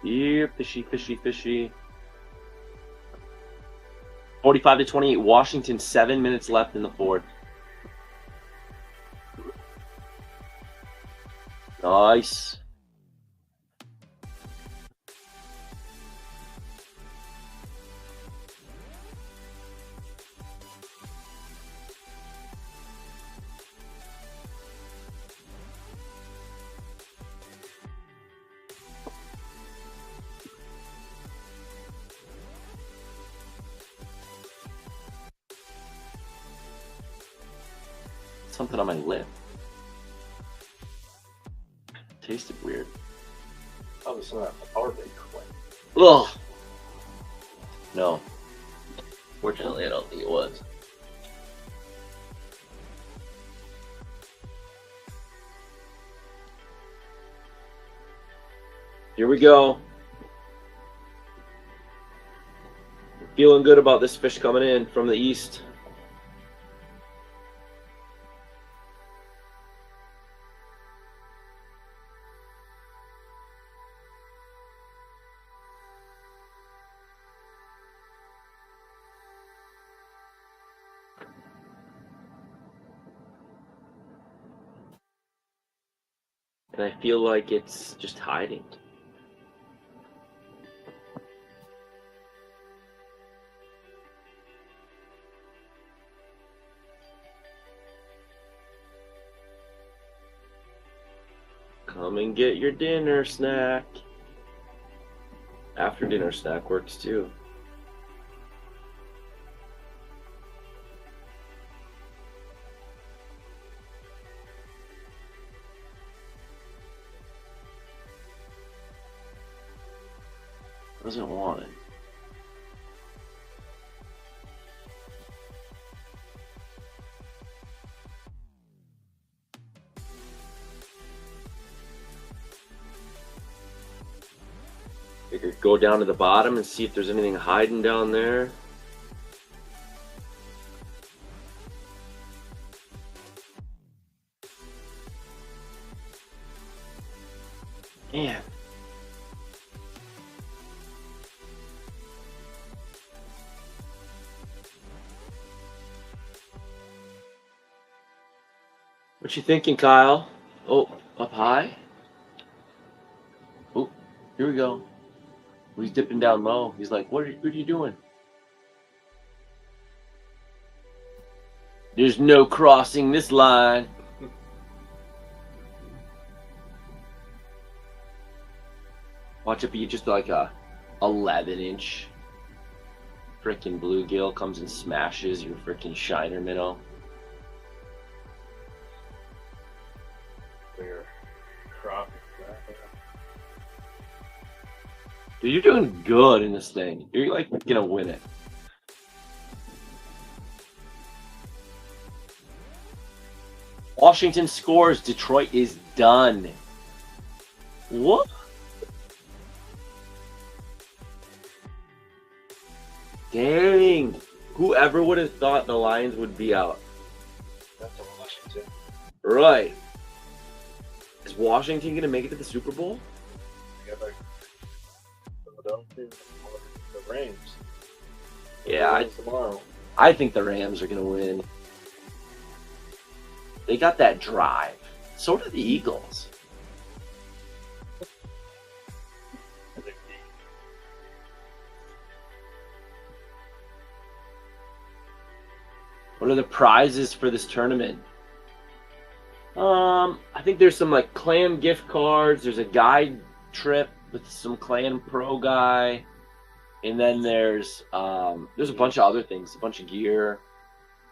Here, fishy, fishy, fishy. 45 to 28, Washington, 7 minutes left in the fourth. Nice. Something on my lip. Tasted weird. Probably some of that power bait quit. Ugh. No. Fortunately, I don't think it was. Here we go. Feeling good about this fish coming in from the east. And I feel like it's just hiding. Come and get your dinner snack. After dinner snack works too. Doesn't want it. Figure go down to the bottom and see if there's anything hiding down there. Man. What you thinking, Kyle? Oh, up high? Oh, here we go. He's dipping down low. He's like, what are you doing? There's no crossing this line. Watch it be just like a 11-inch frickin' bluegill comes and smashes your frickin' shiner minnow. Clear crappie. Dude, you're doing good in this thing. You're like gonna win it. Washington scores. Detroit is done. What? Dang. Whoever would have thought the Lions would be out? That's a Washington. Right. Is Washington going to make it to the Super Bowl? You got like Philadelphia or the Rams. Yeah, Tomorrow. I think the Rams are going to win. They got that drive. So do the Eagles. What are the prizes for this tournament? I think there's some like clan gift cards. There's a guide trip with some clan pro guy, and then there's a bunch of other things, a bunch of gear,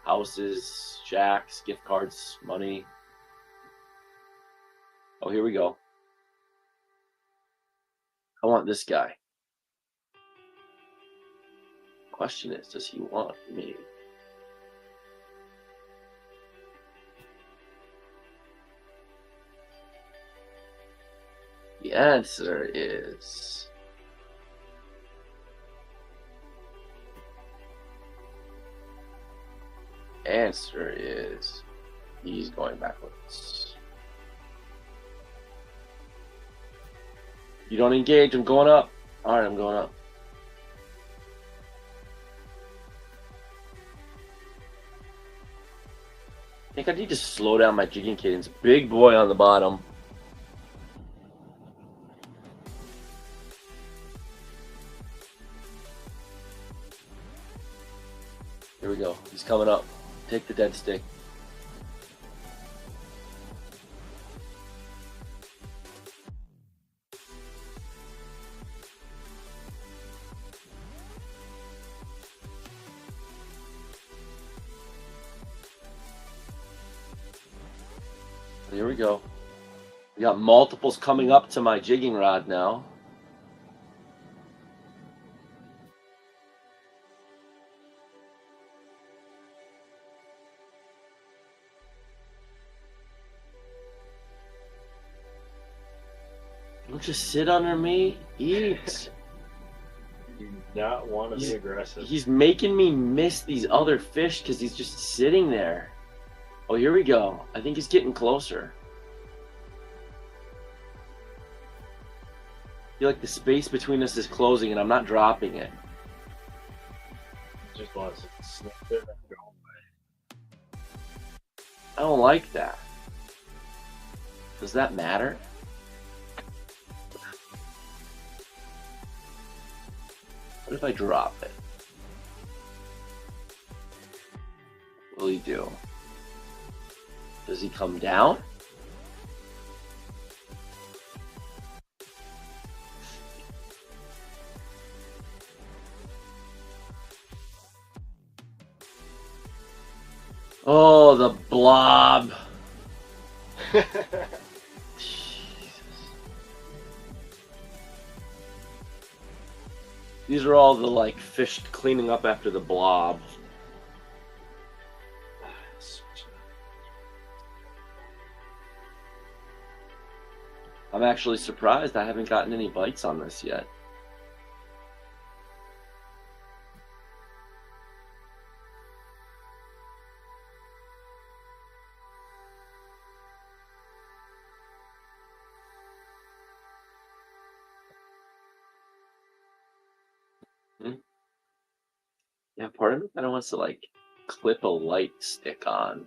houses, shacks, gift cards, money. Oh, here we go. I want this guy. Question is, does he want me? The answer is he's going backwards. You don't engage, I'm going up. Alright, I'm going up. I think I need to slow down my jigging cadence. Big boy on the bottom. Here we go. He's coming up. Take the dead stick. Here we go. We got multiples coming up to my jigging rod now. Don't just sit under me. Eat. You do not want to be aggressive. He's making me miss these other fish because he's just sitting there. Oh, here we go. I think he's getting closer. I feel like the space between us is closing and I'm not dropping it. Just wants to snip there and go away. I don't like that. Does that matter? What if I drop it? What will he do? Does he come down? Oh, the blob. These are all the like fish cleaning up after the blob. I'm actually surprised I haven't gotten any bites on this yet. Yeah, part of me kind of wants to like clip a light stick on.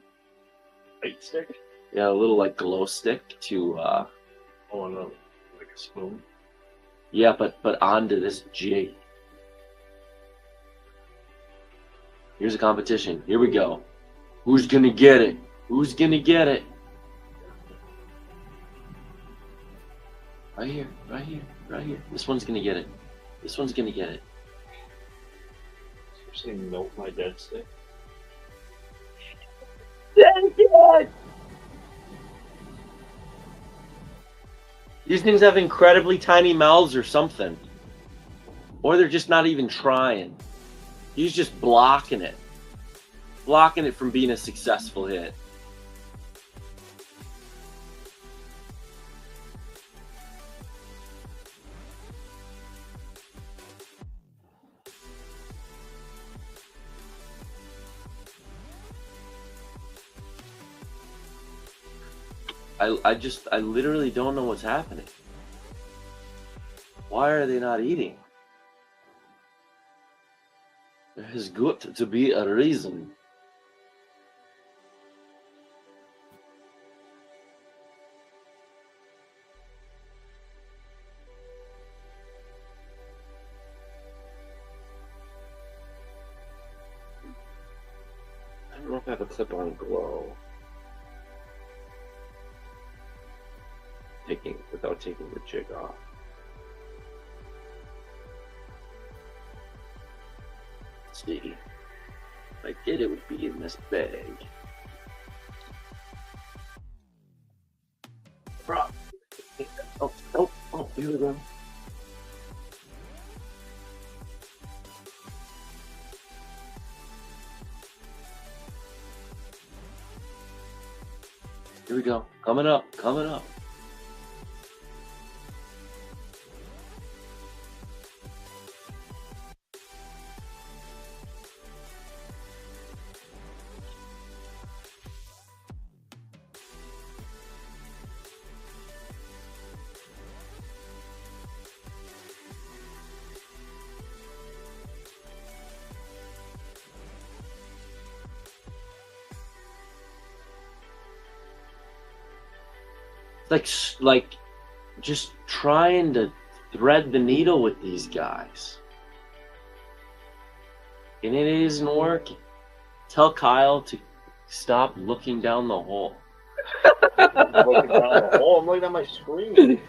Light stick? Yeah, a little like glow stick to Oh no, like a spoon. yeah, but onto this jig. Here's a competition. Here we go. Who's gonna get it? Who's gonna get it? Right here, right here, right here. This one's gonna get it. This one's gonna get it. Say melt my dead stick. These things have incredibly tiny mouths or something. Or they're just not even trying. He's just blocking it. Blocking it from being a successful hit. I literally don't know what's happening. Why are they not eating? There has got to be a reason. I don't know if I have a clip-on glow. Without taking the jig off. Let's see. If I did, it would be in this bag. Oh, here we go. Here we go. Coming up. Like just trying to thread the needle with these guys. And it isn't working. Tell Kyle to stop looking down the hole. Looking down the hole. I'm looking at my screen.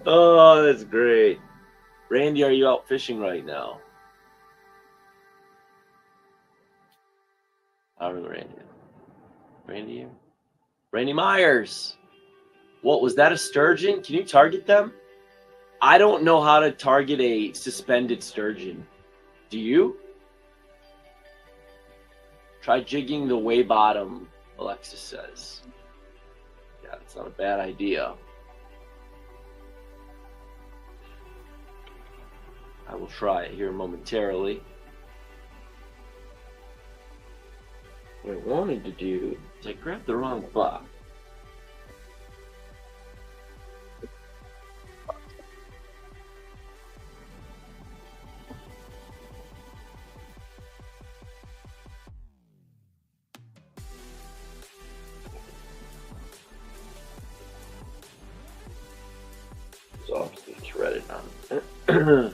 Oh, that's great. Randy, are you out fishing right now? I don't know Randy. Randy Myers. What was that, a sturgeon? Can you target them? I don't know how to target a suspended sturgeon. Do you? Try jigging the way bottom, Alexis says. Yeah, that's not a bad idea. I will try it here momentarily. What I wanted to do is I grabbed the wrong buck. It's obviously threaded on.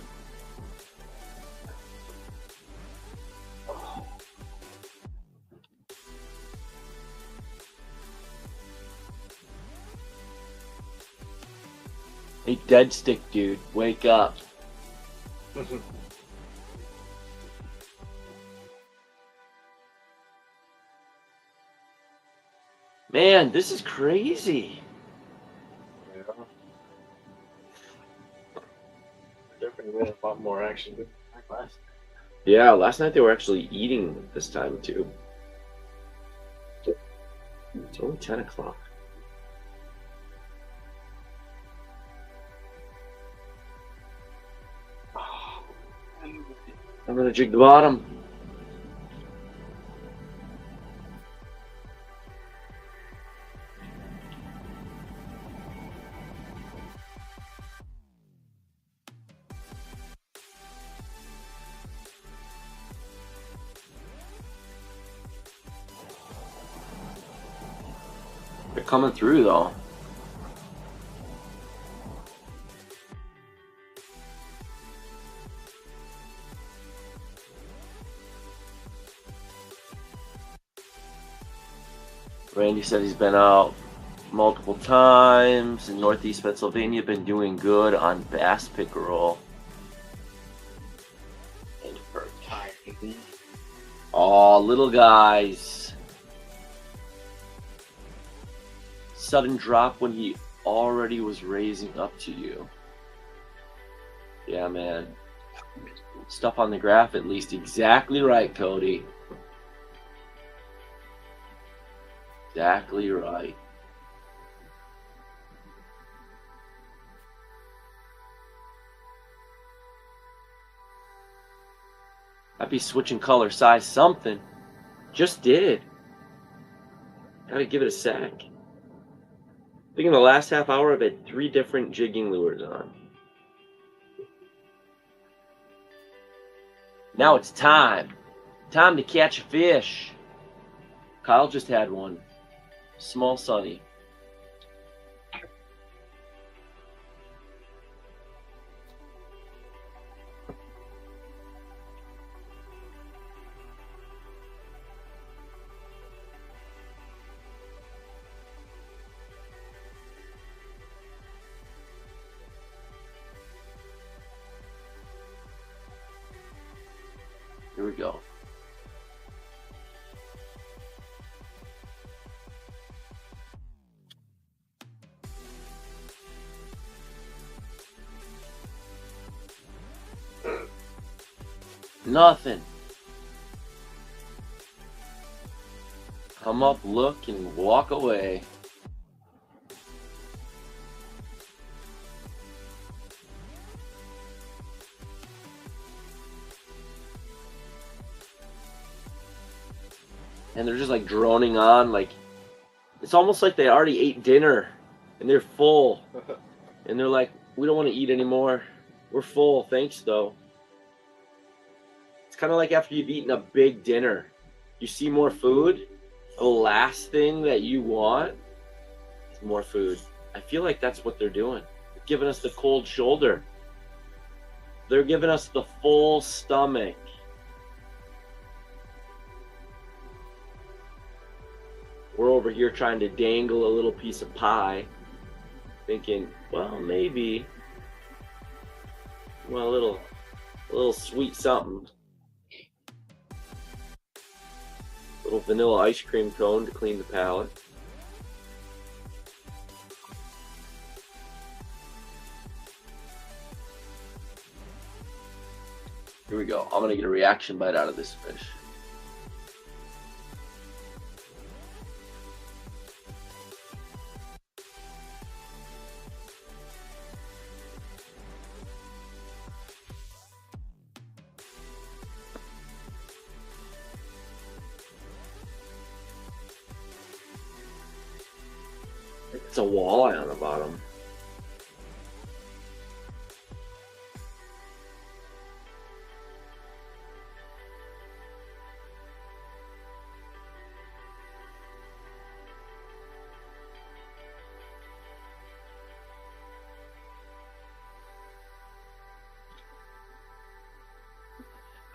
Hey, dead stick dude, wake up. Man, this is crazy. Yeah. Definitely been a lot more action than last night. Yeah, last night they were actually eating this time too. It's only 10 o'clock. I'm gonna jig the bottom. They're coming through though. Randy said he's been out multiple times in Northeast Pennsylvania, been doing good on bass pickerel. And for time. Oh, little guys. Sudden drop when he already was raising up to you. Yeah, man. Stuff on the graph at least. Exactly right, Cody. Exactly right. I'd be switching color, size, something. Just did. Gotta give it a sec. I think in the last half hour I've had 3 different jigging lures on. Now it's time. Time to catch a fish. Kyle just had one. Small sunny. Here we go. Nothing. Come up, look, and walk away. And they're just like droning on, like it's almost like they already ate dinner and they're full. And they're like, we don't want to eat anymore. We're full, thanks though. It's kind of like after you've eaten a big dinner, you see more food, the last thing that you want is more food. I feel like that's what they're doing. They're giving us the cold shoulder. They're giving us the full stomach. We're over here trying to dangle a little piece of pie, thinking, well, maybe, well, a little sweet something. Little vanilla ice cream cone to clean the palate. Here we go. I'm gonna get a reaction bite out of this fish. It's a walleye on the bottom.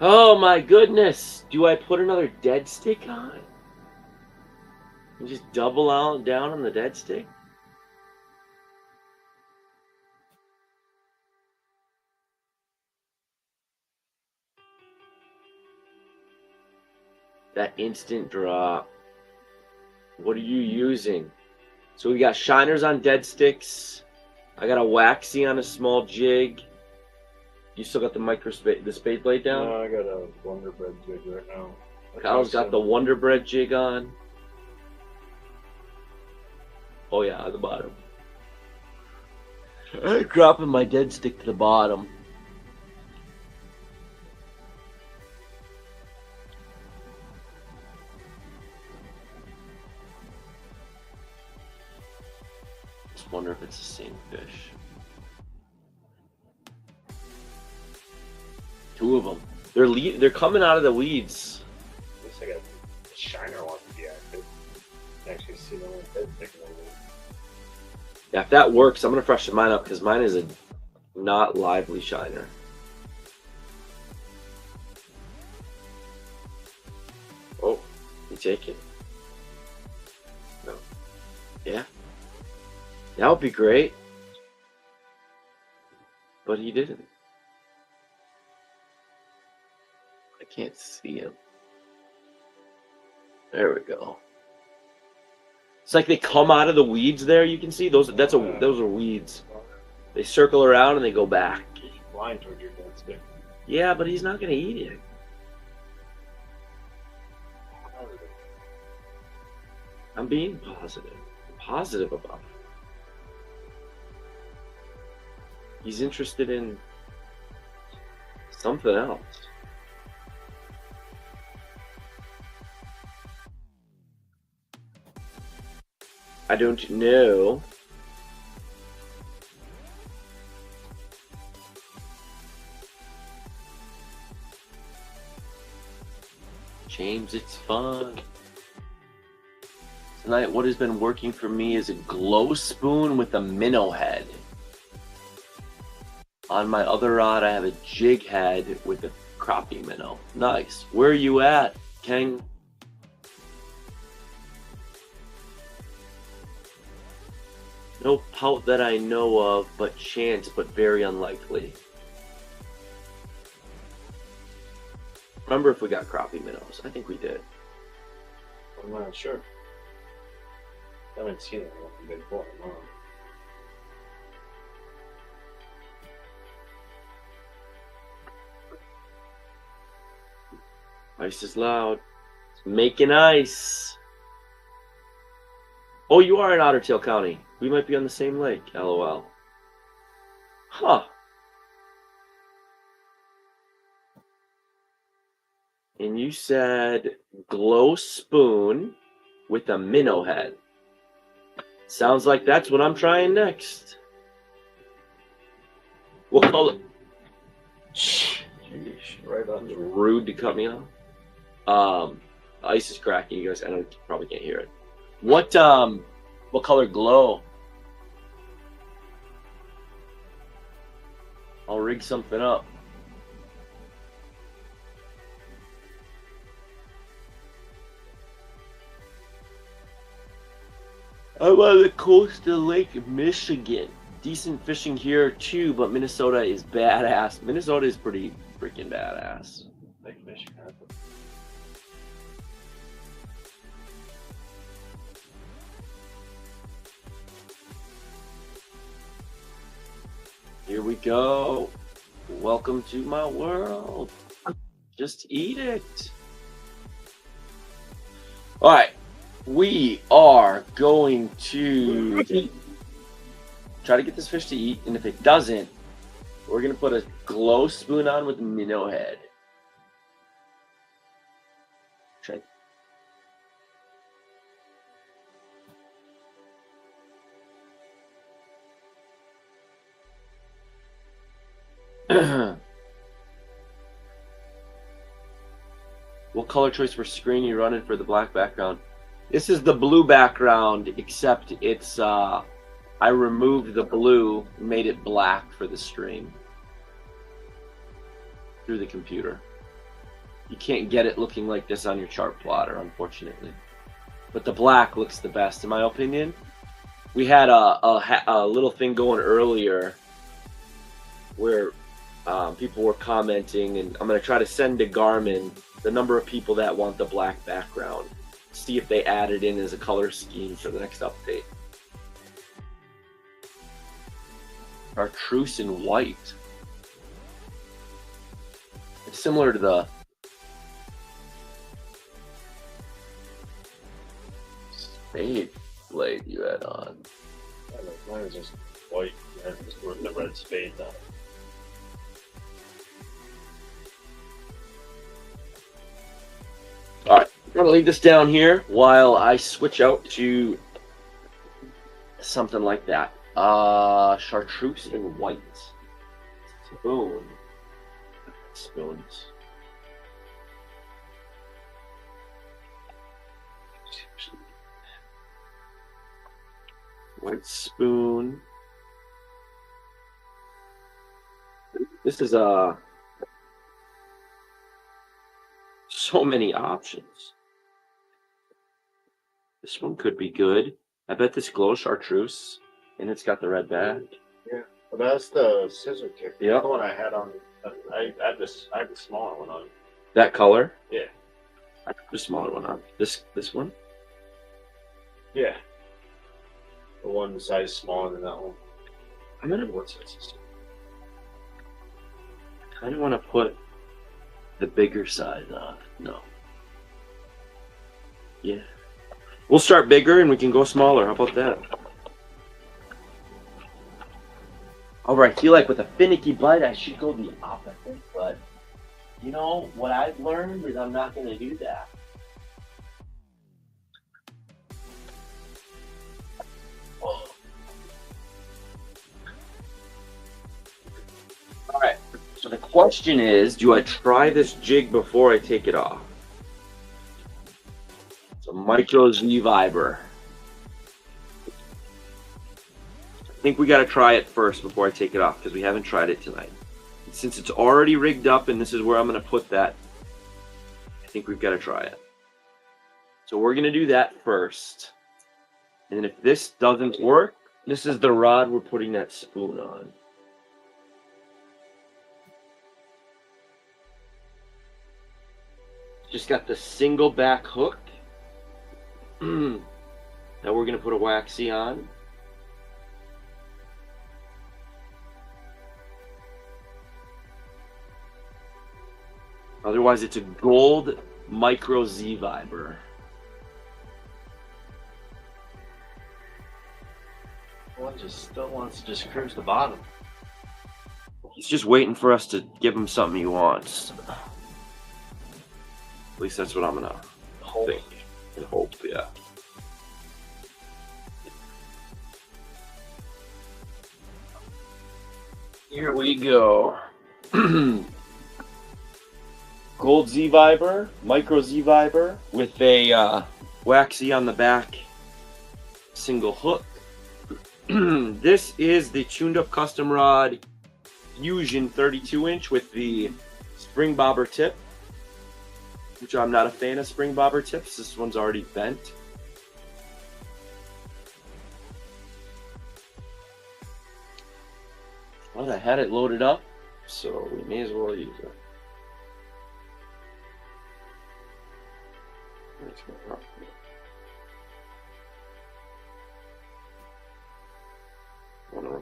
Oh my goodness! Do I put another dead stick on? And just double out down on the dead stick? That instant drop. What are you using? So we got shiners on dead sticks. I got a waxy on a small jig. You still got the spade blade down? No, I got a Wonder Bread jig right now. Kyle's got the Wonder Bread jig on. Oh yeah, at the bottom. I'm dropping my dead stick to the bottom. Just wonder if it's the same fish. 2 of them. They're coming out of the weeds. At least I got a shiner wants to be active. Actually, see them with head sticking over. Yeah, if that works, I'm gonna freshen mine up because mine is a not lively shiner. Oh, you take it? No. Yeah. That would be great. But he didn't. I can't see him. There we go. It's like they come out of the weeds there. You can see those. Those are weeds. They circle around and they go back. Blind toward your dead stick. Yeah, but he's not gonna eat it. I'm being positive. Positive about it. He's interested in something else. I don't know. James, it's fun. Tonight, what has been working for me is a glow spoon with a minnow head. On my other rod, I have a jig head with a crappie minnow. Nice. Where are you at, King? No pout that I know of, but chance, but very unlikely. Remember if we got crappie minnows? I think we did. I'm not sure. I haven't seen it before. No. Ice is loud. It's making ice. Oh, you are in Otter Tail County. We might be on the same lake. LOL. Huh. And you said glow spoon with a minnow head. Sounds like that's what I'm trying next. What color? Jeez, right on the Rude to cut me off. Ice is cracking. You guys, I don't probably can't hear it. What color glow? I'll rig something up. I'm on the coast of Lake Michigan. Decent fishing here too, but Minnesota is badass. Minnesota is pretty freaking badass. Lake Michigan. Here we go. Welcome to my world. Just eat it. All right. We are going to try to get this fish to eat, and if it doesn't, we're going to put a glow spoon on with a minnow head. Try. What color choice for screen you running for the black background? This is the blue background, except it's I removed the blue and made it black for the stream through the computer. You can't get it looking like this on your chart plotter, unfortunately. But the black looks the best, in my opinion. We had a little thing going earlier where people were commenting, and I'm going to try to send to Garmin the number of people that want the black background. See if they add it in as a color scheme for the next update. Chartreuse in white. It's similar to the spade blade you had on. Mine is just white and just with the red spades on it. All right, I'm gonna leave this down here while I switch out to something like that. Chartreuse in white. Spoon. Spoons. White spoon. This is so many options. This one could be good. I bet this glows chartreuse, and it's got the red bag. Yeah, but that's the scissor kick. Yeah. The one I had on. I had the smaller one on. That color? Yeah. The smaller one, huh? This one? Yeah. The one size smaller than that one. I'm gonna what size is this? I kind of want to put the bigger size on. No. Yeah. We'll start bigger and we can go smaller. How about that? Alright, I feel like with a finicky bite, I should go the opposite, but you know, what I've learned is I'm not going to do that. Oh. Alright, so the question is, do I try this jig before I take it off? It's a micro Z Viber. I think we got to try it first before I take it off because we haven't tried it tonight. Since it's already rigged up and this is where I'm going to put that, I think we've got to try it. So we're going to do that first. And if this doesn't work, this is the rod we're putting that spoon on. Just got the single back hook that we're going to put a waxy on. Otherwise, it's a gold micro Z Viber. One just still wants to just cruise the bottom. He's just waiting for us to give him something he wants. At least that's what I'm gonna think and hope, yeah. Here we go. Gold Z Viber, micro Z Viber with a waxy on the back single hook. This is the tuned up custom rod Fusion 32-inch with the spring bobber tip, which I'm not a fan of spring bobber tips. This one's already bent. Well, I had it loaded up, so we may as well use it.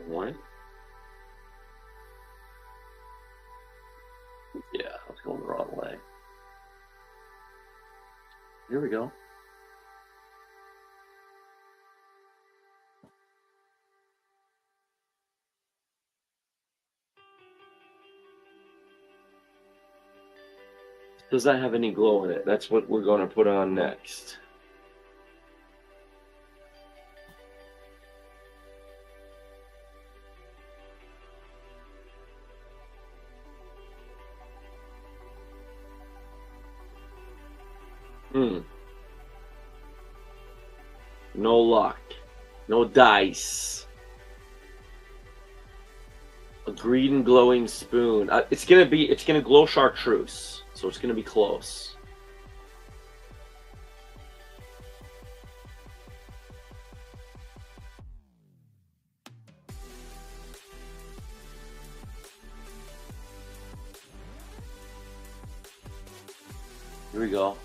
One. Yeah, I was going the wrong way. Here we go. Does that have any glow in it? That's what we're going to put on next. No luck. No dice. A green glowing spoon. It's gonna glow chartreuse, so it's gonna be close. Here we go.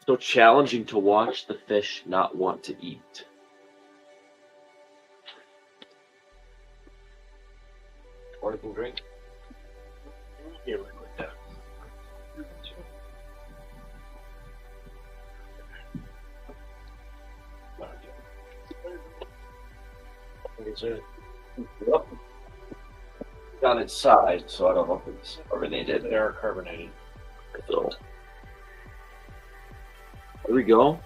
So challenging to watch the fish not want to eat. Or you can drink. Here, like that. It's on its side, so I don't know if it's carbonated. They're carbonated. So there we go.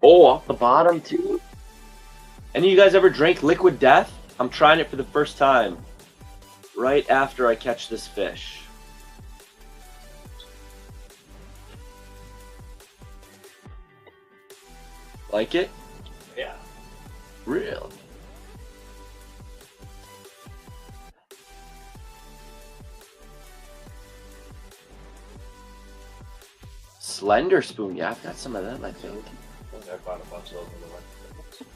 Oh, off the bottom too. Any of you guys ever drank Liquid Death? I'm trying it for the first time. Right after I catch this fish. Like it? Yeah. Real. Slender spoon. Yeah, I've got some of them, I think. I bought a bunch of those in the market.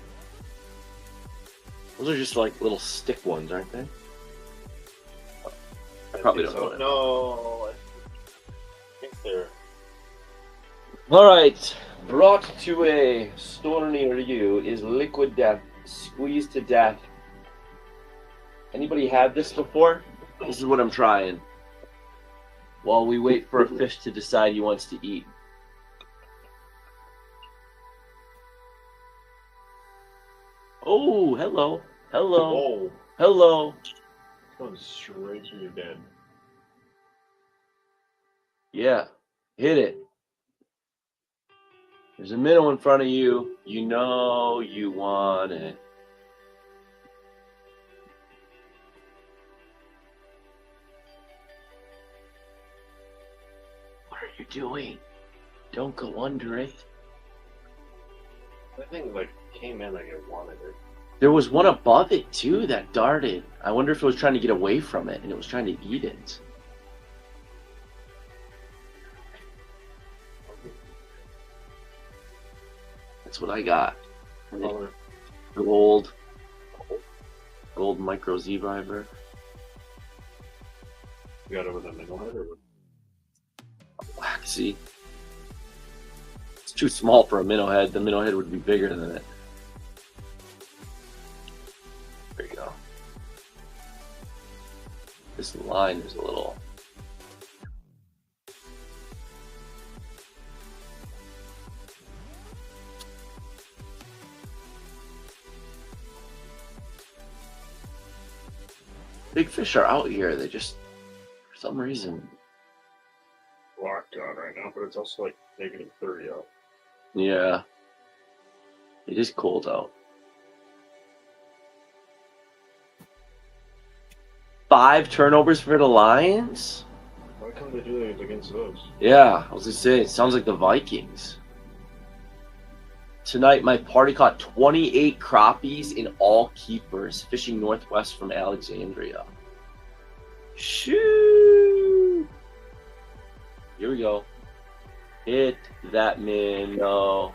Those are just like little stick ones, aren't they? I probably don't know that. No, I think they're. All right. Brought to a store near you is Liquid Death, Squeezed to Death. Anybody had this before? This is what I'm trying. While we wait for a fish to decide he wants to eat. Oh, hello. Hello. Whoa. Hello. Going straight to your bed. Yeah. Hit it. There's a minnow in front of you. You know you want it. What are you doing? Don't go under it. That thing like came in like it wanted it. There was one above it too that darted. I wonder if it was trying to get away from it and it was trying to eat it. That's what I got. Color. Gold micro Z viber. You got it with a middle head or what? Waxy. It's too small for a minnow head. The minnow head would be bigger than it. There you go. This line is a little. Big fish are out here. They just, for some reason. Locked on right now, but it's also like -30 out. Yeah. It is cold out. 5 turnovers for the Lions? Why can't they do it against those? Yeah, I was gonna say, it sounds like the Vikings. Tonight, my party caught 28 crappies in all keepers, fishing northwest from Alexandria. Shoo! Here we go. Hit that minnow.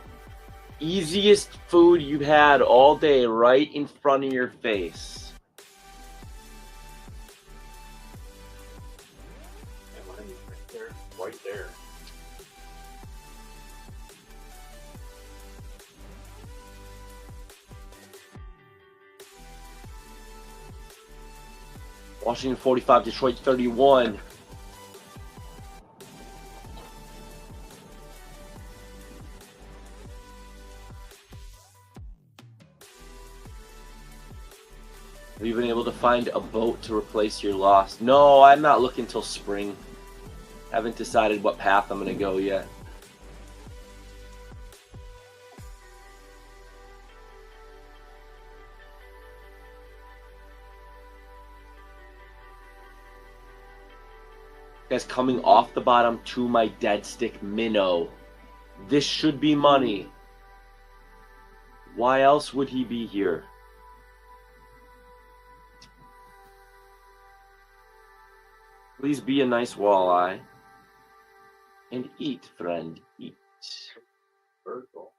Easiest food you've had all day, right in front of your face. And mine right there, right there. Washington 45, Detroit 31. Have you been able to find a boat to replace your lost? No, I'm not looking till spring. Haven't decided what path I'm going to go yet. Guys, coming off the bottom to my dead stick minnow. This should be money. Why else would he be here? Please be a nice walleye. And eat, friend, eat. Vertical.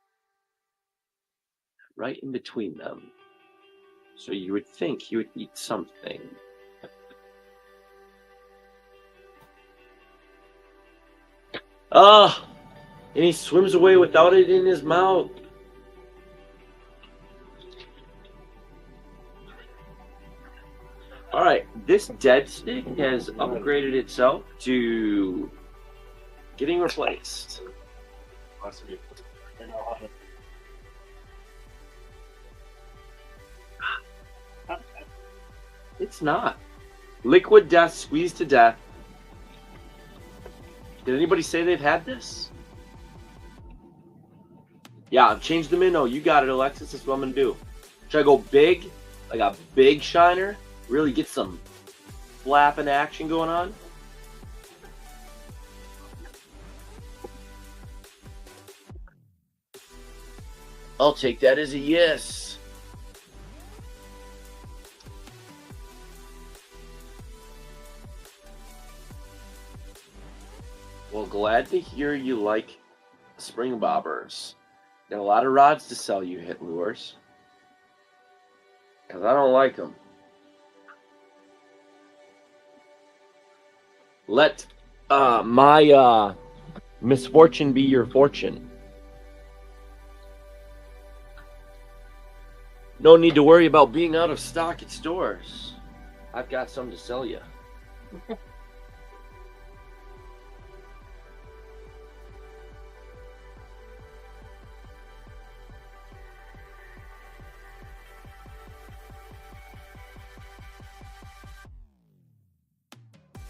Right in between them. So you would think he would eat something. Ah! And he swims away without it in his mouth. Alright, this dead stick has upgraded itself to getting replaced. Has to be. I know how to. It's not. Liquid Death, Squeezed to Death. Did anybody say they've had this? Yeah, I've changed the minnow. You got it, Alexis. That's what I'm going to do. Should I go big? Like a big shiner? Really get some flapping action going on? I'll take that as a yes. Well, glad to hear you like spring bobbers. Got a lot of rods to sell you, Hit Lures. Because I don't like them. Let my misfortune be your fortune. No need to worry about being out of stock at stores. I've got some to sell you.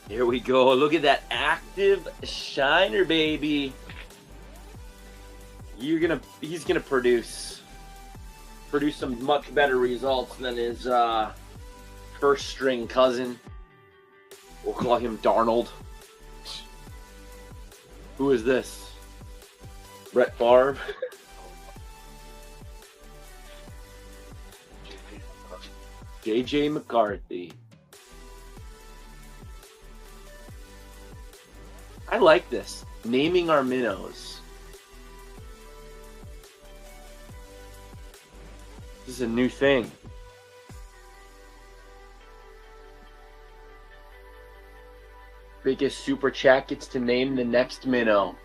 Here we go. Look at that active shiner, baby. He's gonna produce some much better results than his first string cousin. We'll call him Darnold. Who is this? Brett Favre. JJ McCarthy. I like this. Naming our minnows. This is a new thing. Biggest super chat gets to name the next minnow.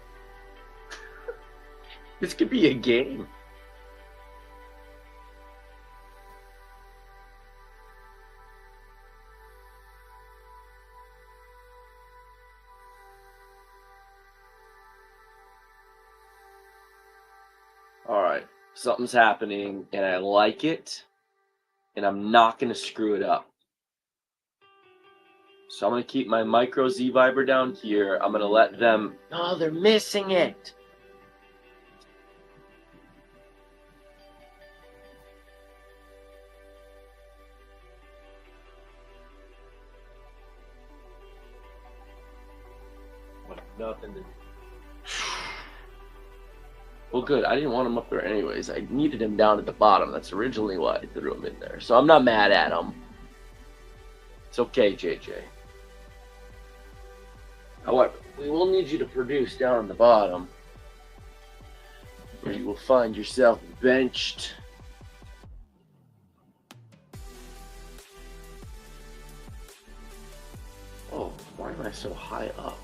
This could be a game. All right, something's happening, and I like it, and I'm not going to screw it up. So I'm going to keep my micro Z Viber down here. I'm going to let them... Oh, they're missing it. Nothing to... Well, good. I didn't want him up there anyways. I needed him down at the bottom. That's originally why I threw him in there. So I'm not mad at him. It's okay, JJ. However, we will need you to produce down at the bottom, where you will find yourself benched. Oh, why am I so high up?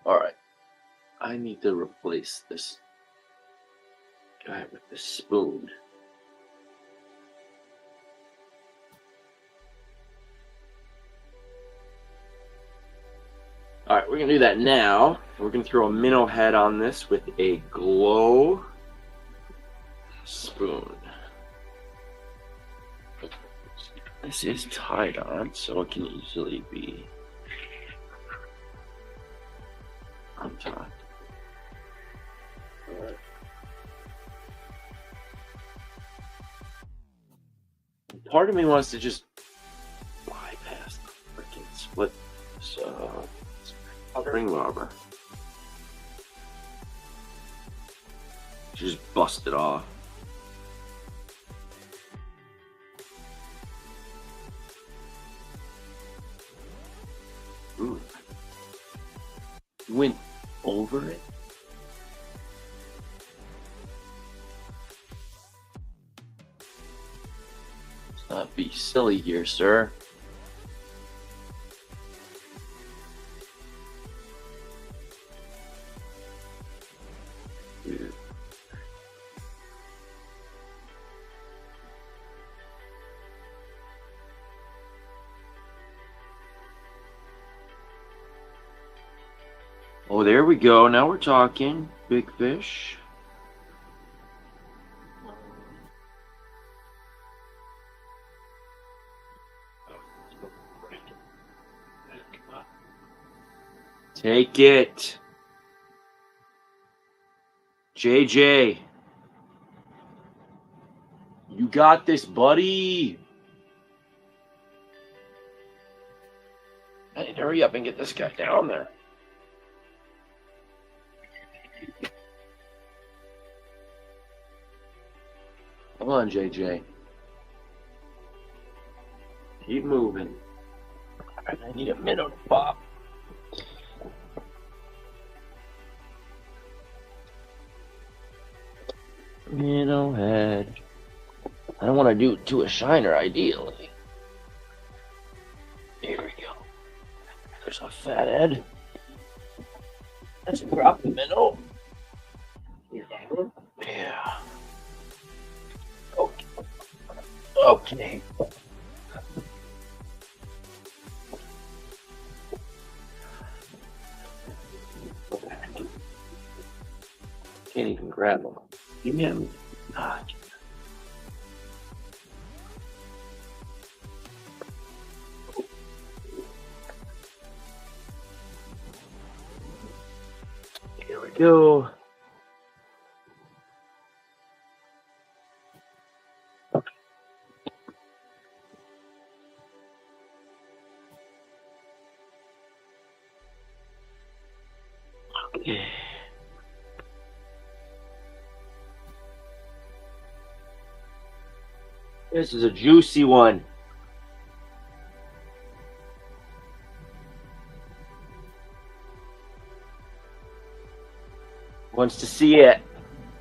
All right, I need to replace this guy with the spoon. All right, we're gonna do that now. We're gonna throw a minnow head on this with a glow spoon. This is tied on, so it can easily be untied. All right. Part of me wants to just bypass the freaking split spring bobber. Just bust it off. Ooh. Went over it. Let's not be silly here, sir. Oh, there we go. Now we're talking. Big fish. Take it. JJ. You got this, buddy. I need to hurry up and get this guy down there. Come on, JJ. Keep moving. I need a minnow to pop. Minnow head. I don't want to do it to a shiner, ideally. Here we go. There's a fat head. Let's drop the minnow. Yeah. Okay. Okay. Can't even grab them. Give me him. Ah. Here we go. Okay. This is a juicy one. Wants to see it.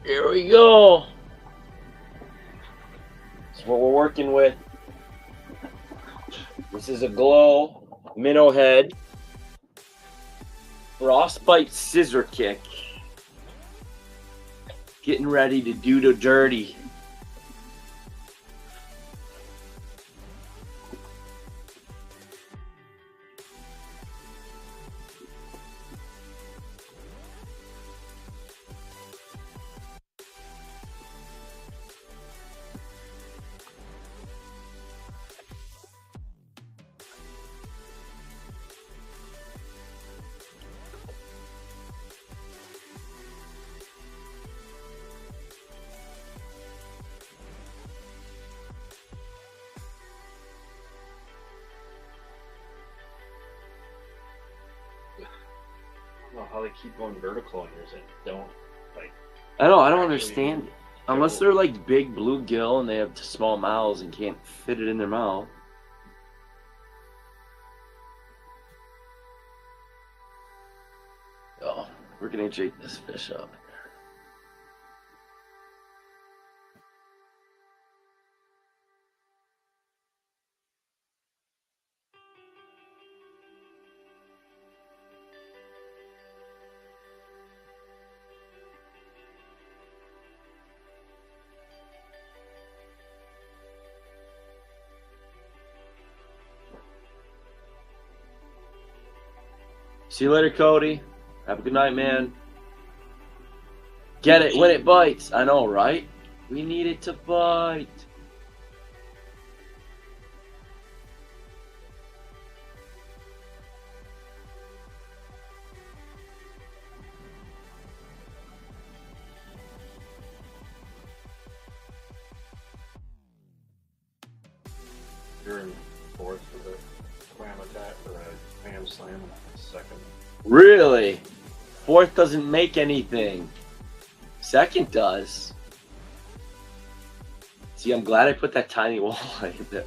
Here we go. That's what we're working with. This is a glow minnow head. Frostbite scissor kick. Getting ready to do the dirty. I don't know how they keep going vertical on yours and don't like. I don't understand. Unless they're like big bluegill and they have small mouths and can't fit it in their mouth. Oh, we're gonna shake this fish up. See you later, Cody. Have a good night, man. Get it when it bites. I know, right? We need it to bite. You're in fourth for the clam attack or a ham slam, second. Really? Fourth doesn't make anything. Second does. See, I'm glad I put that tiny walleye in there.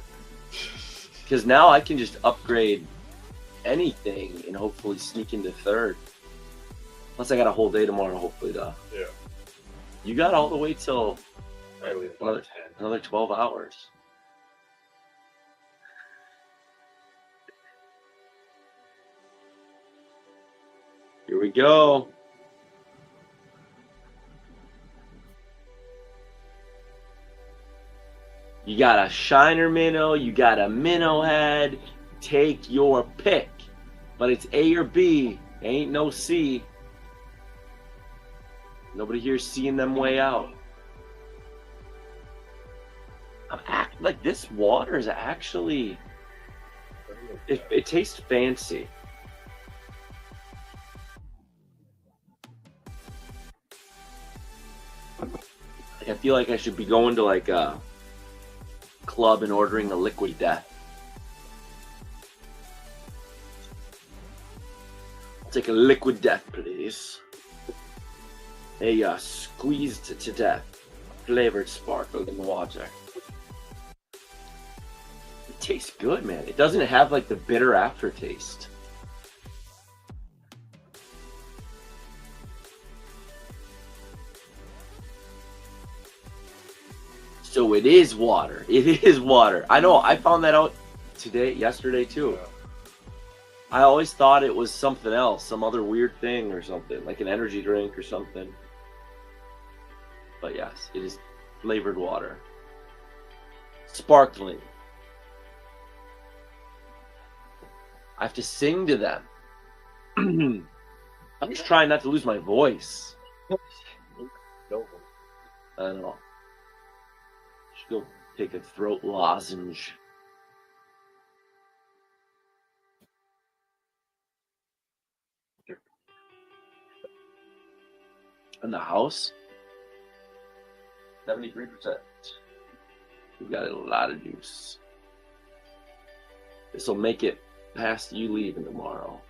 Because now I can just upgrade anything and hopefully sneak into third. Plus I got a whole day tomorrow, hopefully, though. Yeah. You got all the way till I leave about 10. another 12 hours. Here we go. You got a shiner minnow, you got a minnow head. Take your pick. But it's A or B. Ain't no C. Nobody here's seeing them way out. I'm acting like this water is actually, it tastes fancy. feel like I should be going to like a club and ordering a liquid death. I'll take a liquid death, please. A squeezed to death, flavored sparkling water. It tastes good, man. It doesn't have like the bitter aftertaste. So it is water. It is water. I know. I found that out yesterday too. I always thought it was something else, some other weird thing or something, like an energy drink or something. But yes, it is flavored water. Sparkling. I have to sing to them. I'm just trying not to lose my voice. I don't know. Should go take a throat lozenge. In the house? 73%. We've got a lot of juice. This will make it past you leaving tomorrow.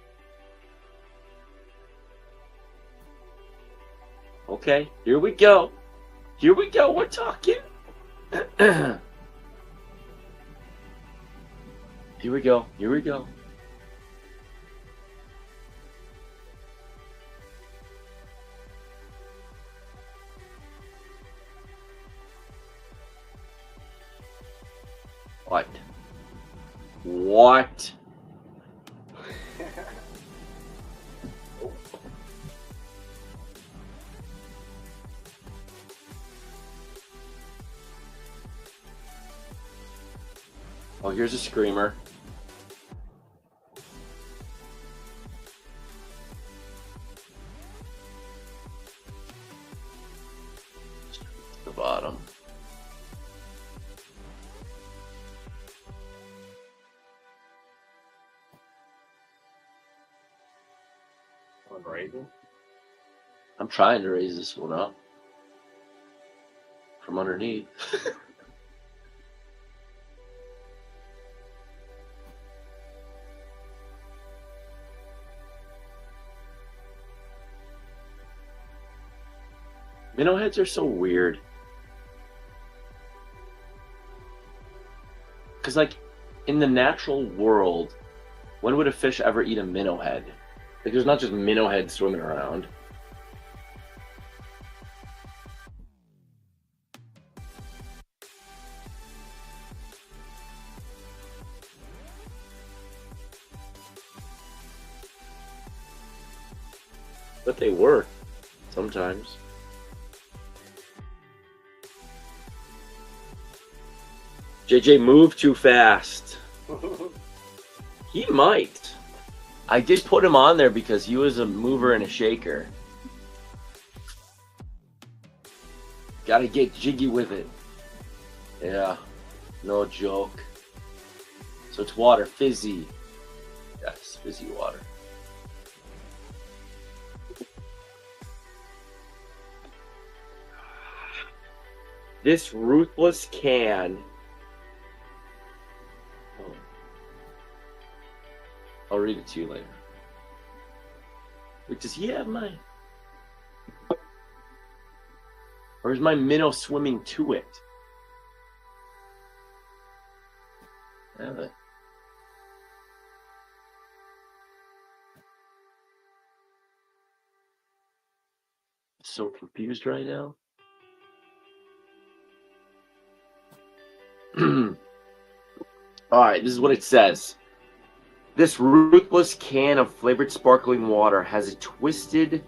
Okay, here we go. Here we go. We're talking. Here we go. Here we go. What? What? Oh, here's a screamer. The bottom. I'm trying to raise this one up from underneath. Minnow heads are so weird. Because, like, in the natural world, when would a fish ever eat a minnow head? Like, there's not just minnow heads swimming around. But they work sometimes. JJ moved too fast. He might. I did put him on there because he was a mover and a shaker. Gotta get jiggy with it. Yeah, no joke. So it's water, fizzy. Yes, fizzy water. This ruthless can. I'll read it to you later. Wait, does he have mine? Or is my minnow swimming to it? Have it. So confused right now. All right, this is what it says. This ruthless can of flavored sparkling water has a twisted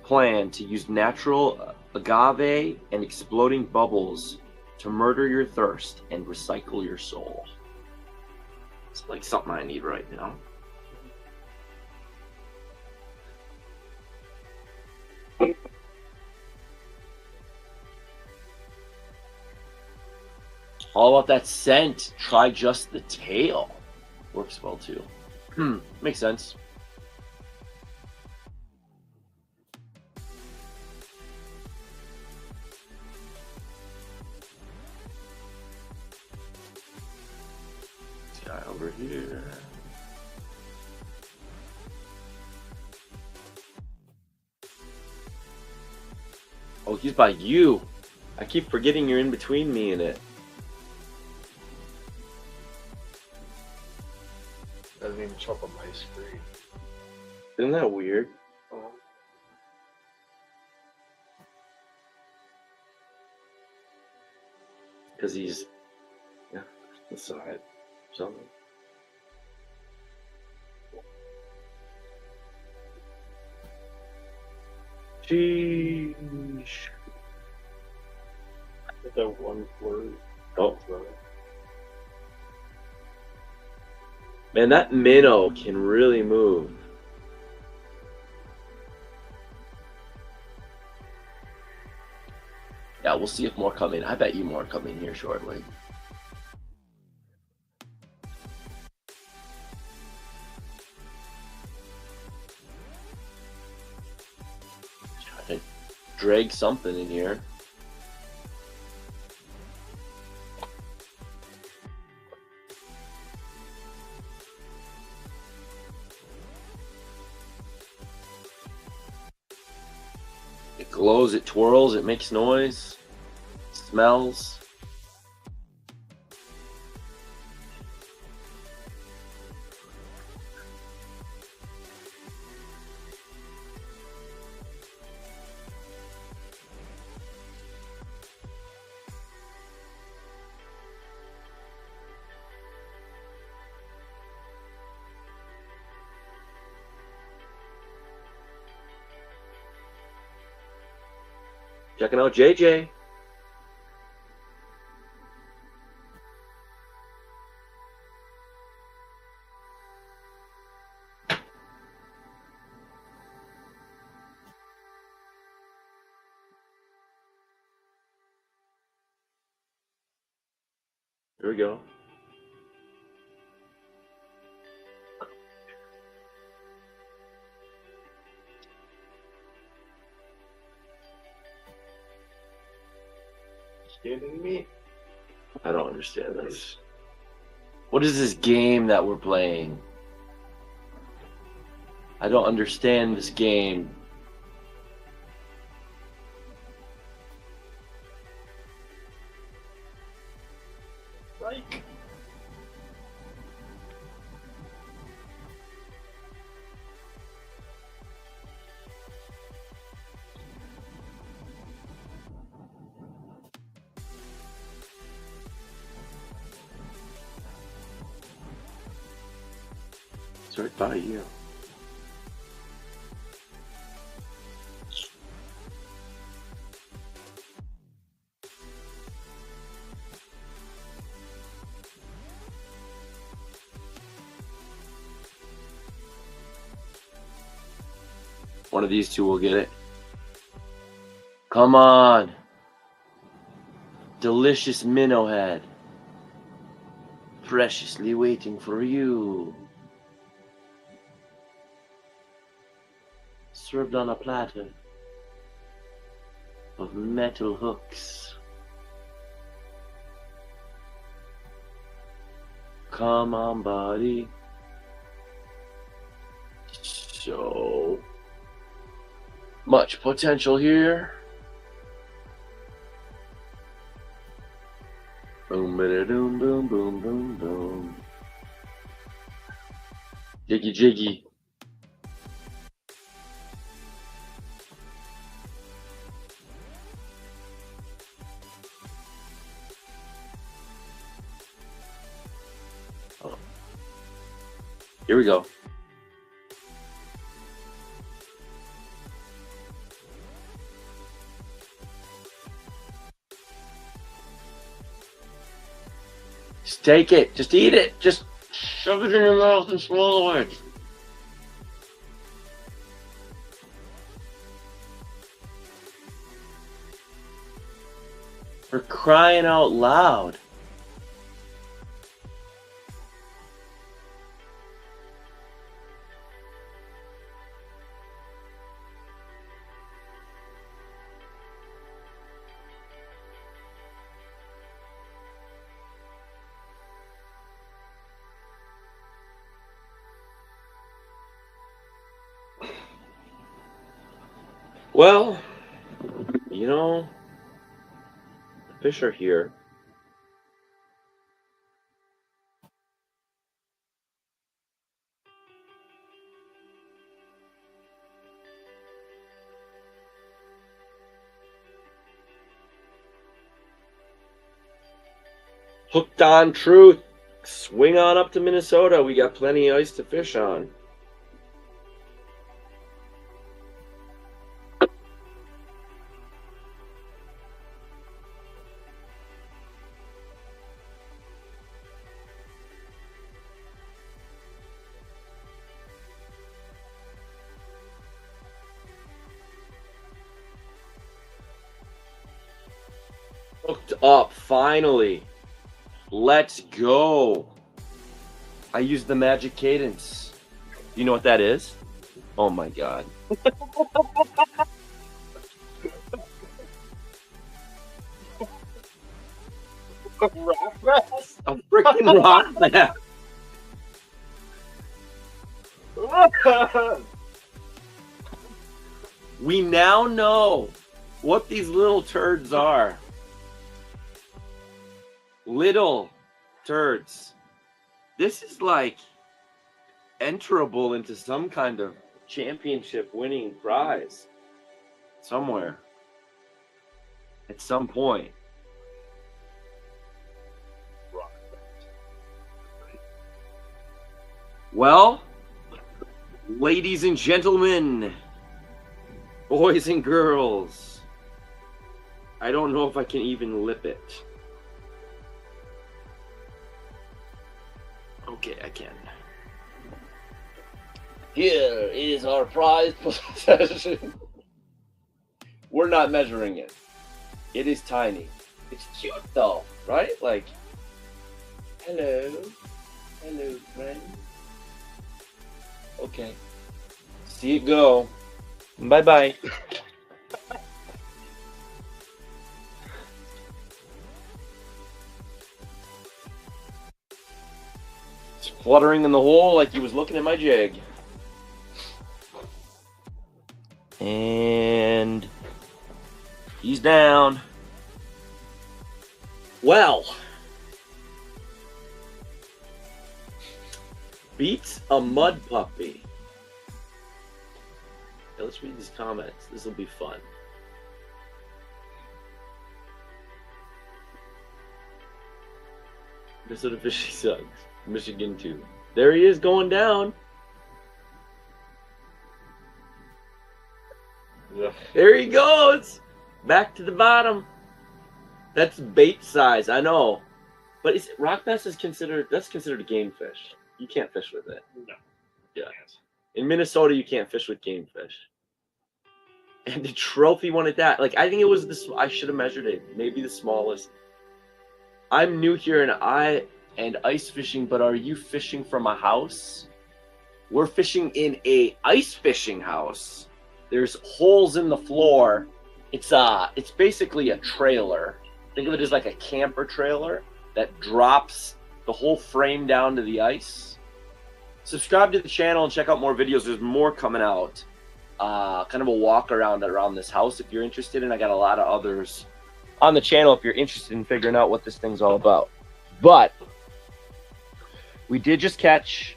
plan to use natural agave and exploding bubbles to murder your thirst and recycle your soul. It's like something I need right now. All about that scent. Try just the tail. Works well too. Makes sense. Oh, he's by you. I keep forgetting you're in between me and it. Doesn't even show up on my screen. Isn't that weird? Because he's, yeah, the side. Something. Sheesh. That one word. Oh. Man, that minnow can really move. Yeah, we'll see if more come in. I bet you more come in here shortly. Trying to drag something in here. It glows, it twirls, it makes noise, smells. Checking out JJ. Here we go. Kidding me? I don't understand this. What is this game that we're playing? I don't understand this game. Like. It's right by you. One of these two will get it. Come on. Delicious minnow head. Preciously waiting for you. Served on a platter of metal hooks. Come on, buddy. So much potential here. Boom, ba-da-doom, boom, boom, boom, boom. Jiggy, jiggy. Oh. Here we go. Just take it. Just eat it. Just shove it in your mouth and swallow it. For crying out loud. Well, You know, the fish are here. Hooked on truth. Swing on up to Minnesota. We got plenty of ice to fish on. Hooked up, finally. Let's go. I used the magic cadence. You know what that is? Oh my god. Rock bass? A freaking rock bass. We now know what these little turds are. Little turds. This is like enterable into some kind of championship winning prize somewhere at some point. Well, ladies and gentlemen, boys and girls, I don't know if I can even lip it. Okay, I can. Here is our prized possession. We're not measuring it. It is tiny. It's cute though, right? Like, hello. Hello, friend. Okay. See it go. Bye-bye. It's fluttering in the hole like he was looking at my jig. And he's down. Well, beats a mud puppy. Okay, let's read these comments. This will be fun. Minnesota Fishy sucks. Michigan too. There he is going down. Yeah. There he goes. Back to the bottom. That's bait size, I know. But is rock bass is considered, that's considered a game fish. You can't fish with it. No. Yeah. In Minnesota, you can't fish with game fish. And the trophy one at that, like, I think it was this, I should have measured it. Maybe the smallest. I'm new here and ice fishing, but are you fishing from a house? We're fishing in a ice fishing house. There's holes in the floor. It's basically a trailer. Think of it as like a camper trailer that drops the whole frame down to the ice. Subscribe to the channel and check out more videos. There's more coming out. Kind of a walk around this house if you're interested, and I got a lot of others on the channel if you're interested in figuring out what this thing's all about. But we did just catch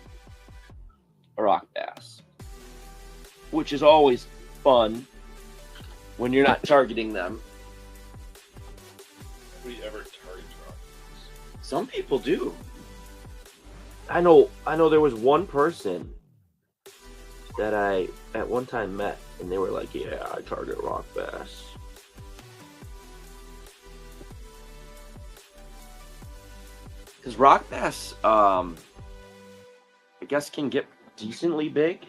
a rock bass, which is always fun when you're not targeting them. Nobody ever targets rock bass. Some people do. I know there was one person that I at one time met, and they were like, yeah, I target rock bass. Because rock bass, I guess, can get decently big.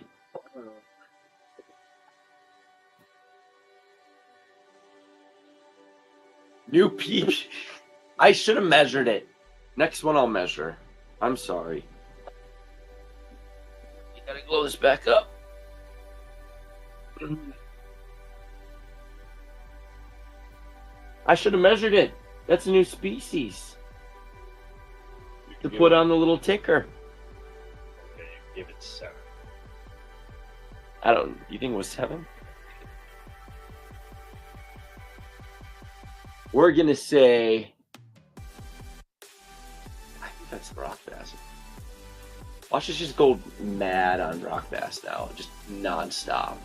New peep. I should have measured it. Next one I'll measure. I'm sorry. You gotta glow this back up. I should have measured it. That's a new species to put on the little ticker. Okay, give it 7. I don't. You think it was 7? We're gonna say, I think that's the rock bass. Watch us just go mad on rock bass now, just nonstop.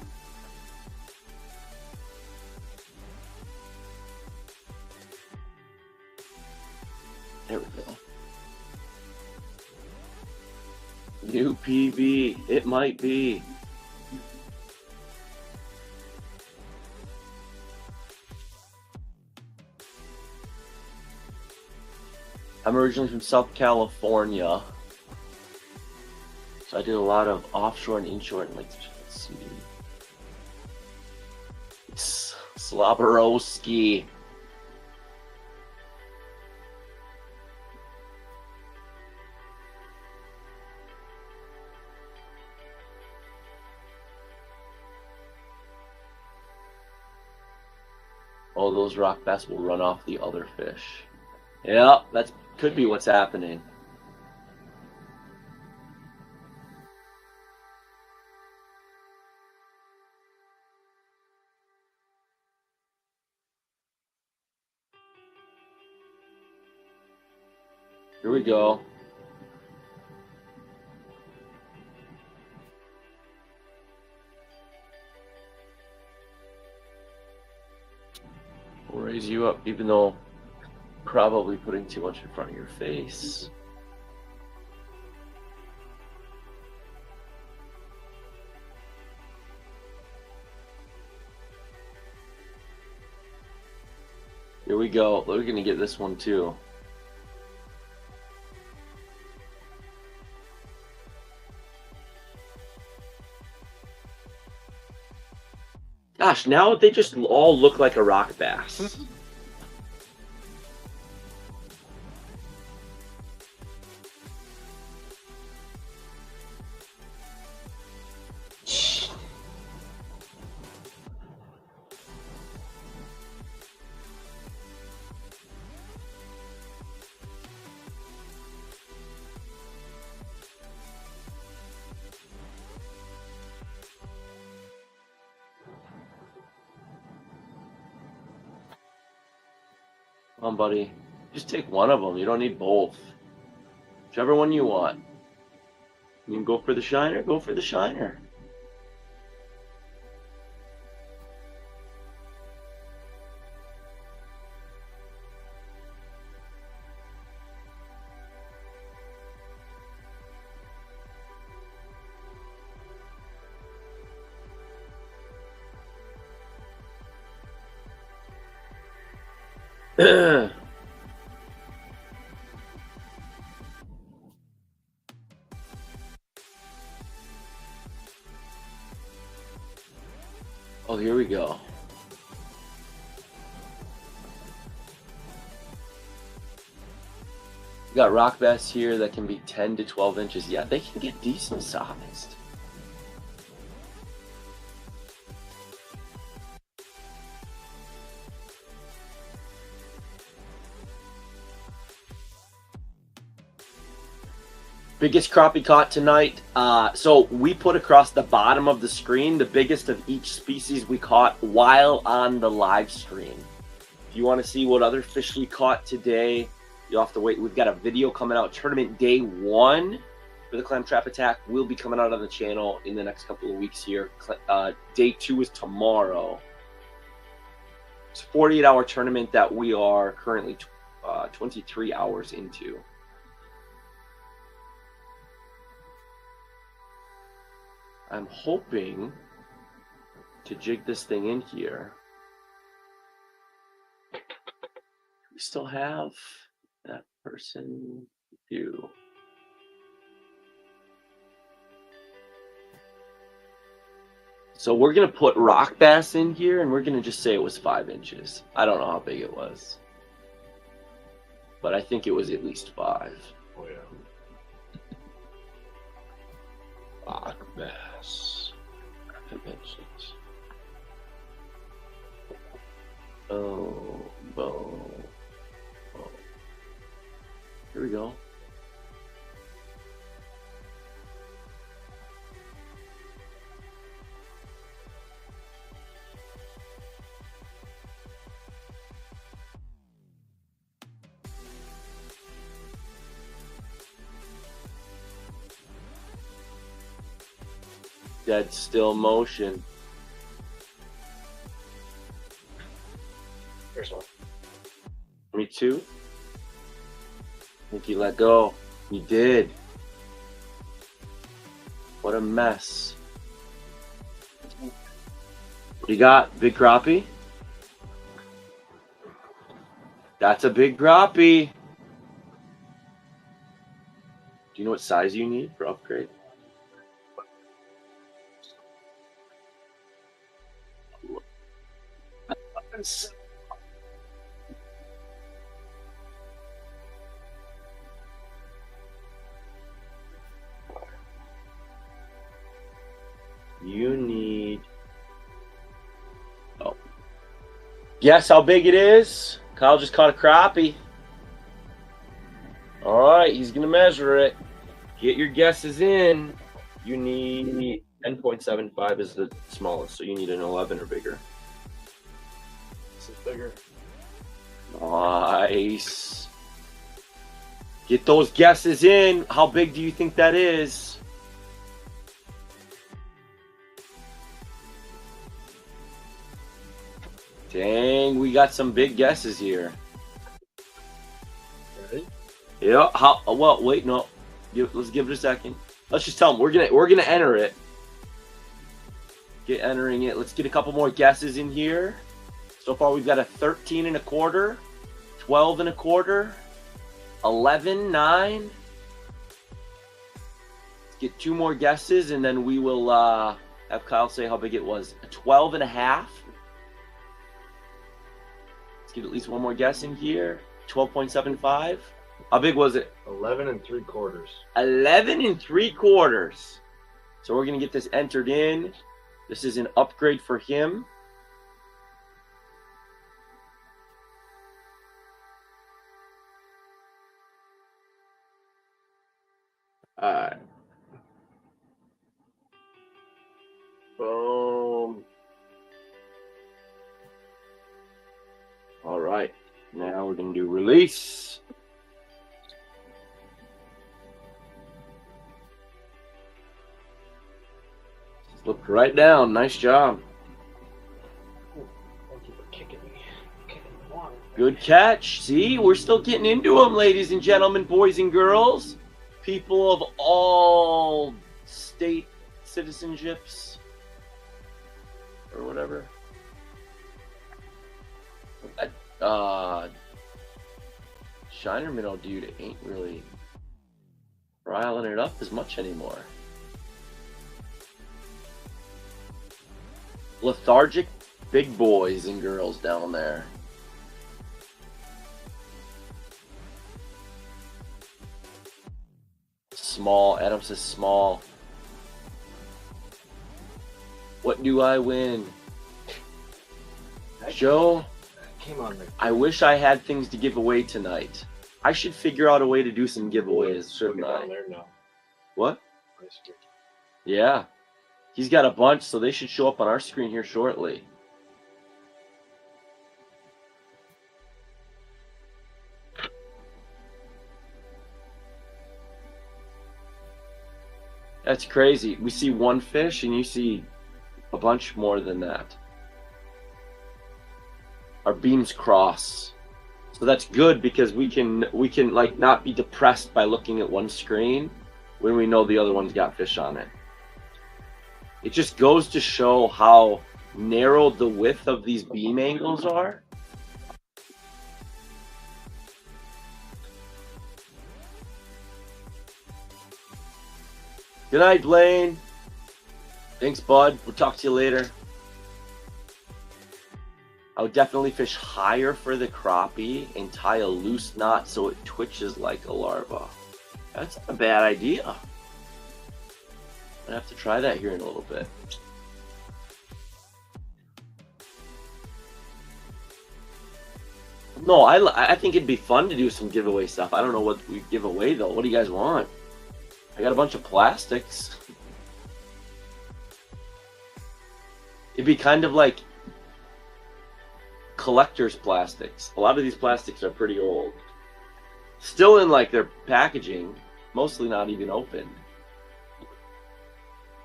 There we go. New PB, it might be. I'm originally from South California, so I did a lot of offshore and inshore and let's see. Slobberowski. Oh, those rock bass will run off the other fish. Yeah, that could be what's happening. Here we go. We'll raise you up, even though probably putting too much in front of your face. Here we go. We're gonna get this one too. Gosh, now they just all look like a rock bass. Come on, buddy. Just take one of them. You don't need both. Whichever one you want. You can go for the shiner, go for the shiner. Oh, here we go. We got rock bass here that can be 10 to 12 inches. Yeah, they can get decent sized. Biggest crappie caught tonight. So we put across the bottom of the screen the biggest of each species we caught while on the live stream. If you want to see what other fish we caught today, you'll have to wait. We've got a video coming out. Tournament day 1 for the clam trap attack will be coming out on the channel in the next couple of weeks here. Day 2 is tomorrow. It's a 48-hour tournament that we are currently 23 hours into. I'm hoping to jig this thing in here. We still have that person do. So we're going to put rock bass in here and we're going to just say it was 5 inches. I don't know how big it was, but I think it was at least 5. Oh, yeah. Rock bass. 5 inches. Oh, boom. Oh. Here we go. Dead still motion. Here's one. Me too. I think you let go. You did. What a mess. What do you got? Big crappie? That's a big crappie. Do you know what size you need for upgrade? You need... Oh. Guess how big it is? Kyle just caught a crappie. All right, he's going to measure it. Get your guesses in. You need 10.75 is the smallest, so you need an 11 or bigger. This is bigger. Nice. Get those guesses in. How big do you think that is? Dang, we got some big guesses here. Ready? Yeah. How? Well, wait, no. Let's give it a second. Let's just tell them we're gonna enter it. Get entering it. Let's get a couple more guesses in here. So far, we've got a 13 and a quarter, 12 and a quarter, 11, 9. Let's get 2 more guesses, and then we will have Kyle say how big it was. A 12 and a half. Let's get at least 1 more guess in here. 12.75. How big was it? 11 3/4. 11 3/4. So we're gonna get this entered in. This is an upgrade for him. Alright. Boom. Alright. Now we're gonna do release. Look right down. Nice job. Thank you for kicking me. Kicking the water. Good catch. See, we're still getting into them, ladies and gentlemen, boys and girls. People of all state citizenships. Or whatever. That Shiner Minnow dude ain't really riling it up as much anymore. Lethargic big boys and girls down there. Small. Adam says small. What do I win? Joe, Came on the I wish I had things to give away tonight. I should figure out a way to do some giveaways, shouldn't Look down I? there now. What? My screen. Yeah. He's got a bunch, so they should show up on our screen here shortly. That's crazy. We see one fish and you see a bunch more than that. Our beams cross. So that's good because we can like not be depressed by looking at one screen when we know the other one's got fish on it. It just goes to show how narrow the width of these beam angles are. Good night, Blaine. Thanks, bud. We'll talk to you later. I would definitely fish higher for the crappie and tie a loose knot so it twitches like a larva. That's not a bad idea. I'm gonna have to try that here in a little bit. No, I think it'd be fun to do some giveaway stuff. I don't know what we give away though. What do you guys want? I got a bunch of plastics. It'd be kind of like collector's plastics. A lot of these plastics are pretty old. Still in like their packaging, mostly not even opened.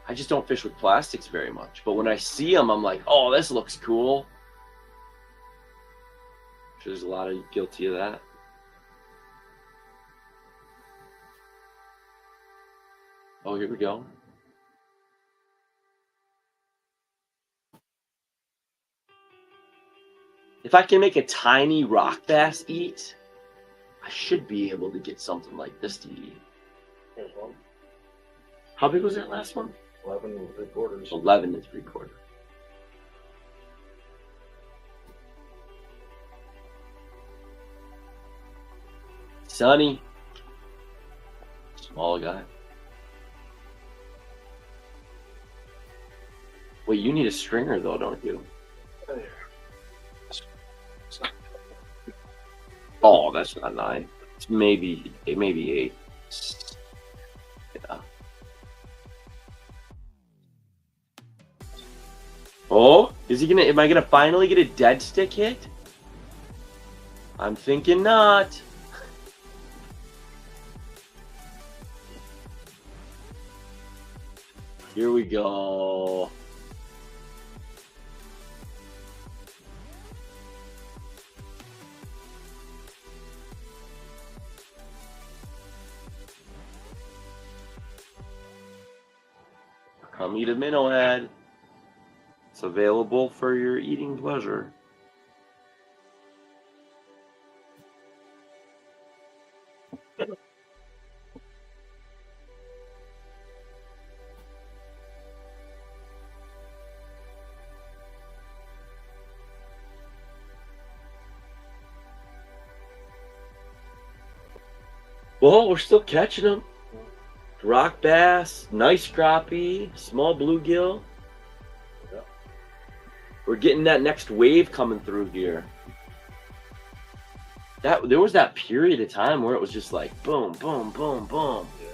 I just don't fish with plastics very much. But when I see them, I'm like, oh, this looks cool. There's a lot of guilty of that. Oh, here we go. If I can make a tiny rock bass eat, I should be able to get something like this to eat. Here's one. How big was that last one? 11 3/4. 11 3/4. Sonny. Small guy. Wait, you need a stringer though, don't you? Oh, that's not 9. It's maybe 8. Yeah. Oh, is he gonna? Am I gonna finally get a dead stick hit? I'm thinking not. Here we go. Come eat a minnow head. It's available for your eating pleasure. Well, we're still catching them. Rock bass, nice crappie, small bluegill. Yeah. We're getting that next wave coming through here. There was that period of time where it was just like boom, boom, boom, boom. Yeah.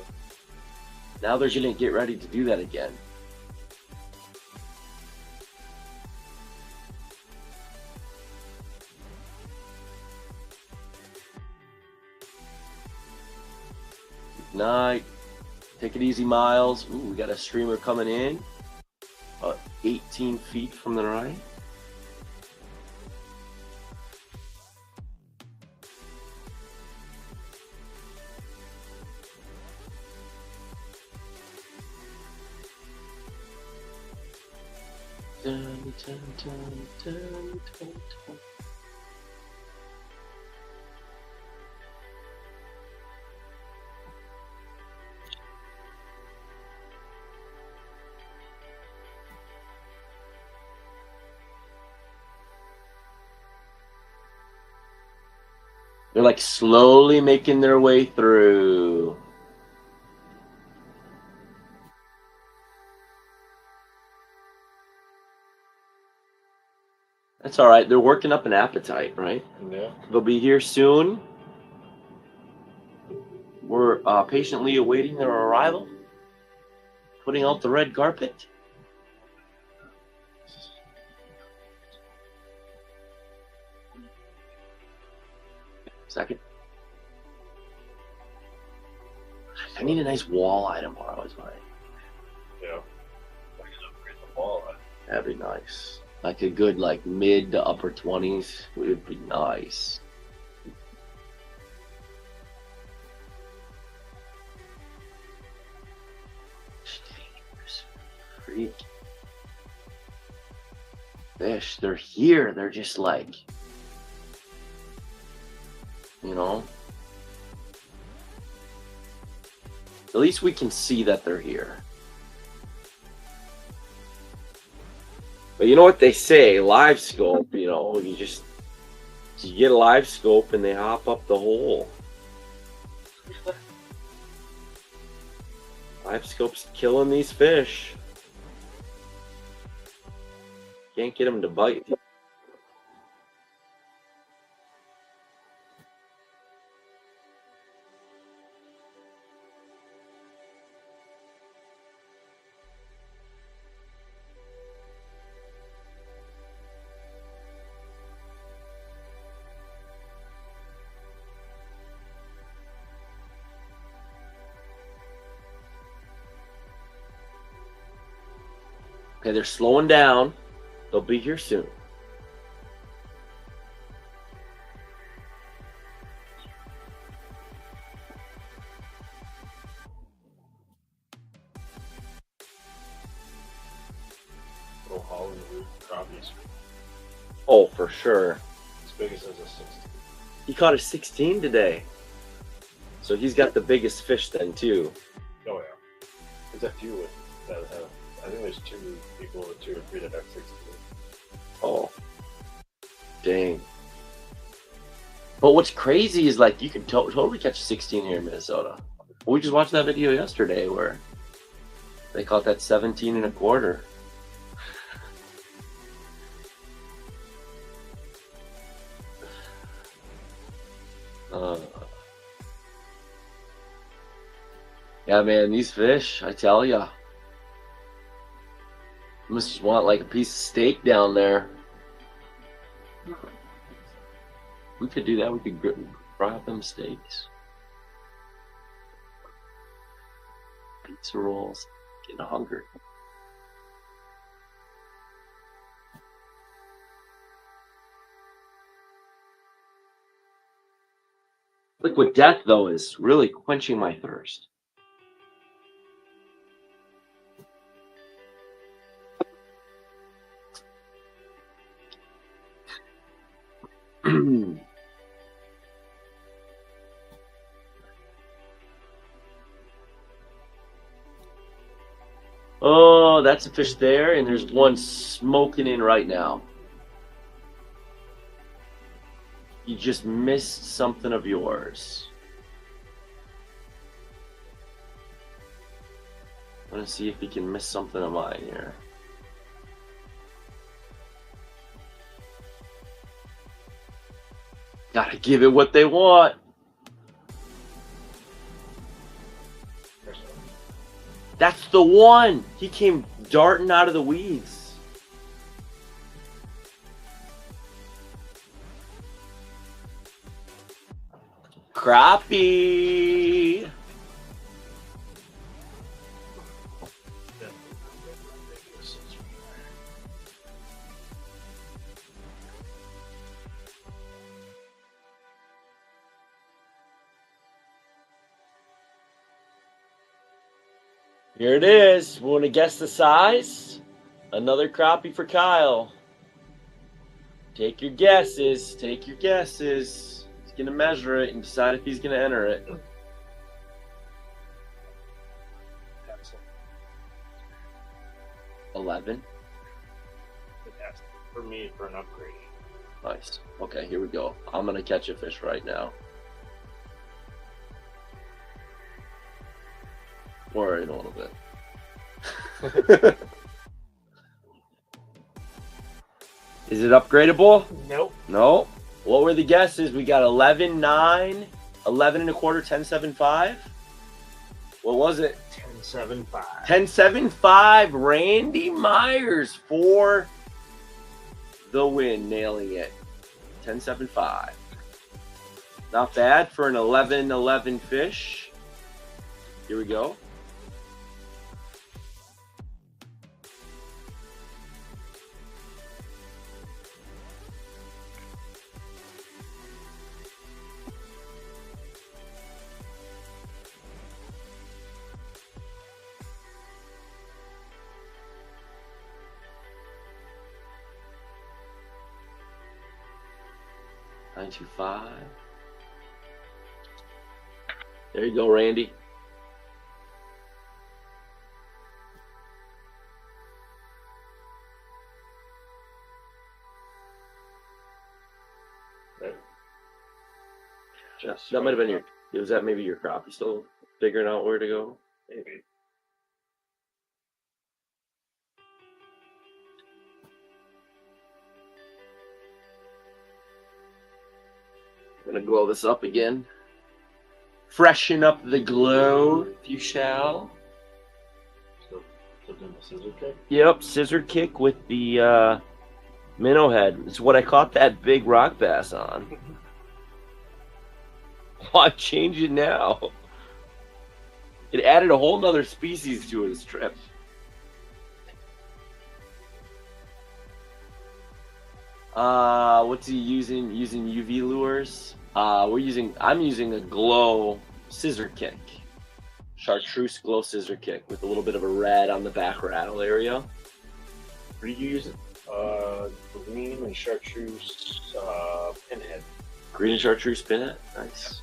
Now they're gonna get ready to do that again. Night. Take it easy, Miles. Ooh, we got a streamer coming in. 18 feet from the right. Dun, dun, dun, dun, dun, dun. They're like slowly making their way through. That's all right. They're working up an appetite, right? Yeah. They'll be here soon. We're patiently awaiting their arrival. Putting out the red carpet. Second. I need a nice walleye tomorrow, is mine. Yeah. I can upgrade the walleye. That'd be nice. Like a good, like mid to upper 20s would be nice. Freak. Fish, they're here. They're just like, you know. At least we can see that they're here. But you know what they say, live scope, you know, you get a live scope and they hop up the hole. Live scope's killing these fish. Can't get them to bite. Okay, they're slowing down. They'll be here soon. Go haul in the root crappies. Oh, for sure. As big as a 16. He caught a 16 today. So he's got the biggest fish then, too. Oh, yeah. There's a few that have, I think there's 2 people with 2 or 3 that have 16. Oh. Dang. But what's crazy is, like, you can totally catch a 16 here in Minnesota. We just watched that video yesterday where they caught that 17 and a quarter. Yeah, man, these fish, I tell ya. You must just want like a piece of steak down there. We could do that. We could fry up them steaks. Pizza rolls. Getting hungry. Liquid Death, though, is really quenching my thirst. Oh, that's a fish there, and there's one smoking in right now. You just missed something of yours. I'm gonna see if he can miss something of mine here. Gotta give it what they want. That's the one. He came darting out of the weeds. Crappie. Here it is. Want to guess the size? Another crappie for Kyle. Take your guesses. Take your guesses. He's going to measure it and decide if he's going to enter it. Excellent. 11. For me, for an upgrade. Nice. Okay, here we go. I'm going to catch a fish right now. Worried a little bit. Is it upgradable? Nope. No. What were the guesses? We got 11, 9, 11 and a quarter, 10, 7, 5. What was it? 10.75. 10.75. Randy Myers for the win, nailing it. 10.75. Not bad for an 11-11 fish. Here we go. $9.25. There you go, Randy. That might have been your. Was that maybe your crappie still figuring out where to go? Maybe. I'm gonna glow this up again. Freshen up the glow, if you shall. Still doing the scissor kick? Yep, scissor kick with the minnow head. It's what I caught that big rock bass on. Why change it now? It added a whole nother species to his trip. What's he using? Using UV lures. I'm using a glow scissor kick. Chartreuse glow scissor kick with a little bit of a red on the back rattle area. What are you using? Green and chartreuse pinhead. Green and chartreuse pinhead? Nice.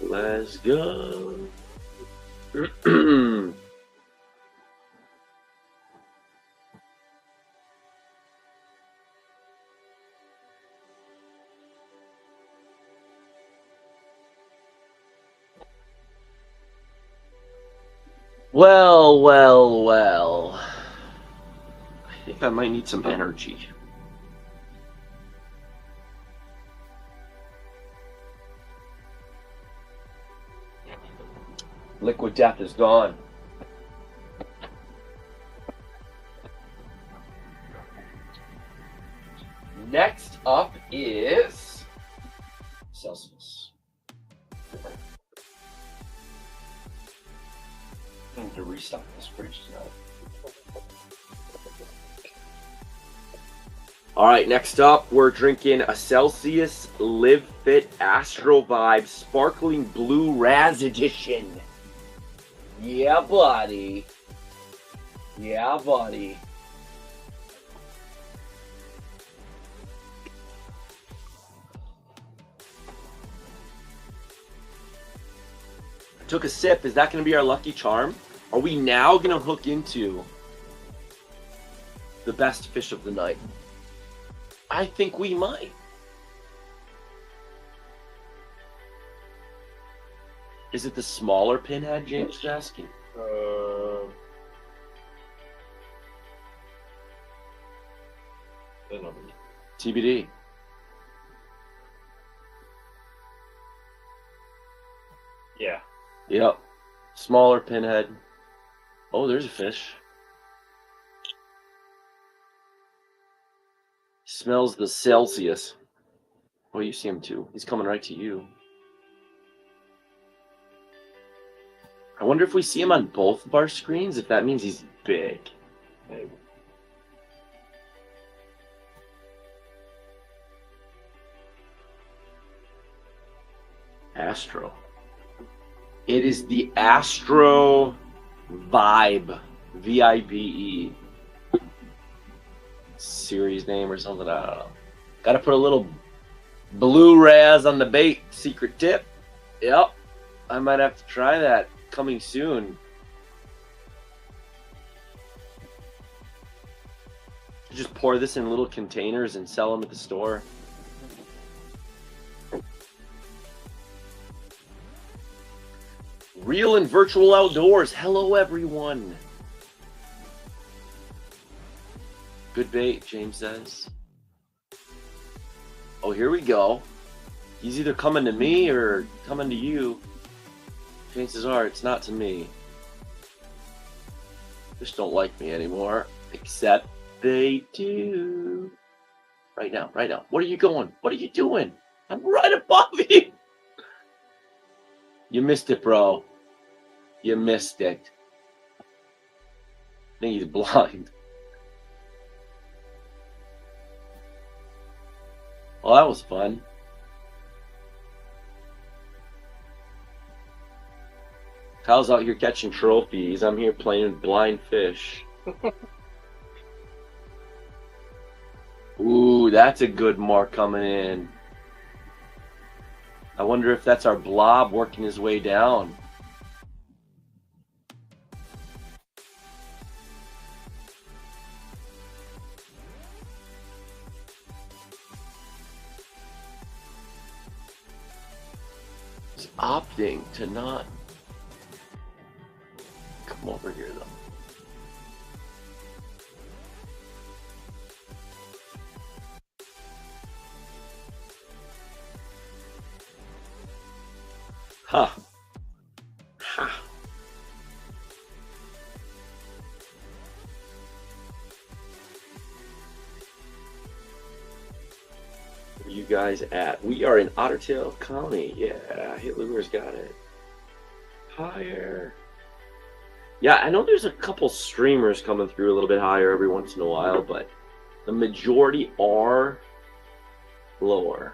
Let's go. Well, well, well. I think I might need some energy. Liquid death is gone. Next up is Celsius. I need to restock this fridge tonight. All right, next up, we're drinking a Celsius Live Fit Astro Vibe Sparkling Blue Raz Edition. Yeah, buddy. Yeah, buddy. I took a sip. Is that going to be our lucky charm? Are we now going to hook into the best fish of the night? I think we might. Is it the smaller pinhead, James is asking? TBD. Yeah. Yep. Smaller pinhead. Oh, there's a fish. Smells the Celsius. Oh, you see him too. He's coming right to you. I wonder if we see him on both of our screens, if that means he's big. Maybe. Astro. It is the Astro Vibe. V-I-B-E. Series name or something, I don't know. Gotta put a little blue raz on the bait. Secret tip. Yep. I might have to try that. Coming soon. Just pour this in little containers and sell them at the store. Real and virtual outdoors. Hello, everyone. Good bait, James says. Oh, here we go. He's either coming to me or coming to you. Chances are it's not to me. Fish don't like me anymore. Except they do. Right now, right now. What are you going? What are you doing? I'm right above you. You missed it, bro. You missed it. I think he's blind. Well, that was fun. Kyle's out here catching trophies. I'm here playing with blind fish. Ooh, that's a good mark coming in. I wonder if that's our blob working his way down. He's opting to not come over here, though. Ha. Ha. you guys at? We are in Otter Tail County. Yeah, Hit Luger's got it. Higher. Yeah, I know there's a couple streamers coming through a little bit higher every once in a while, but the majority are lower.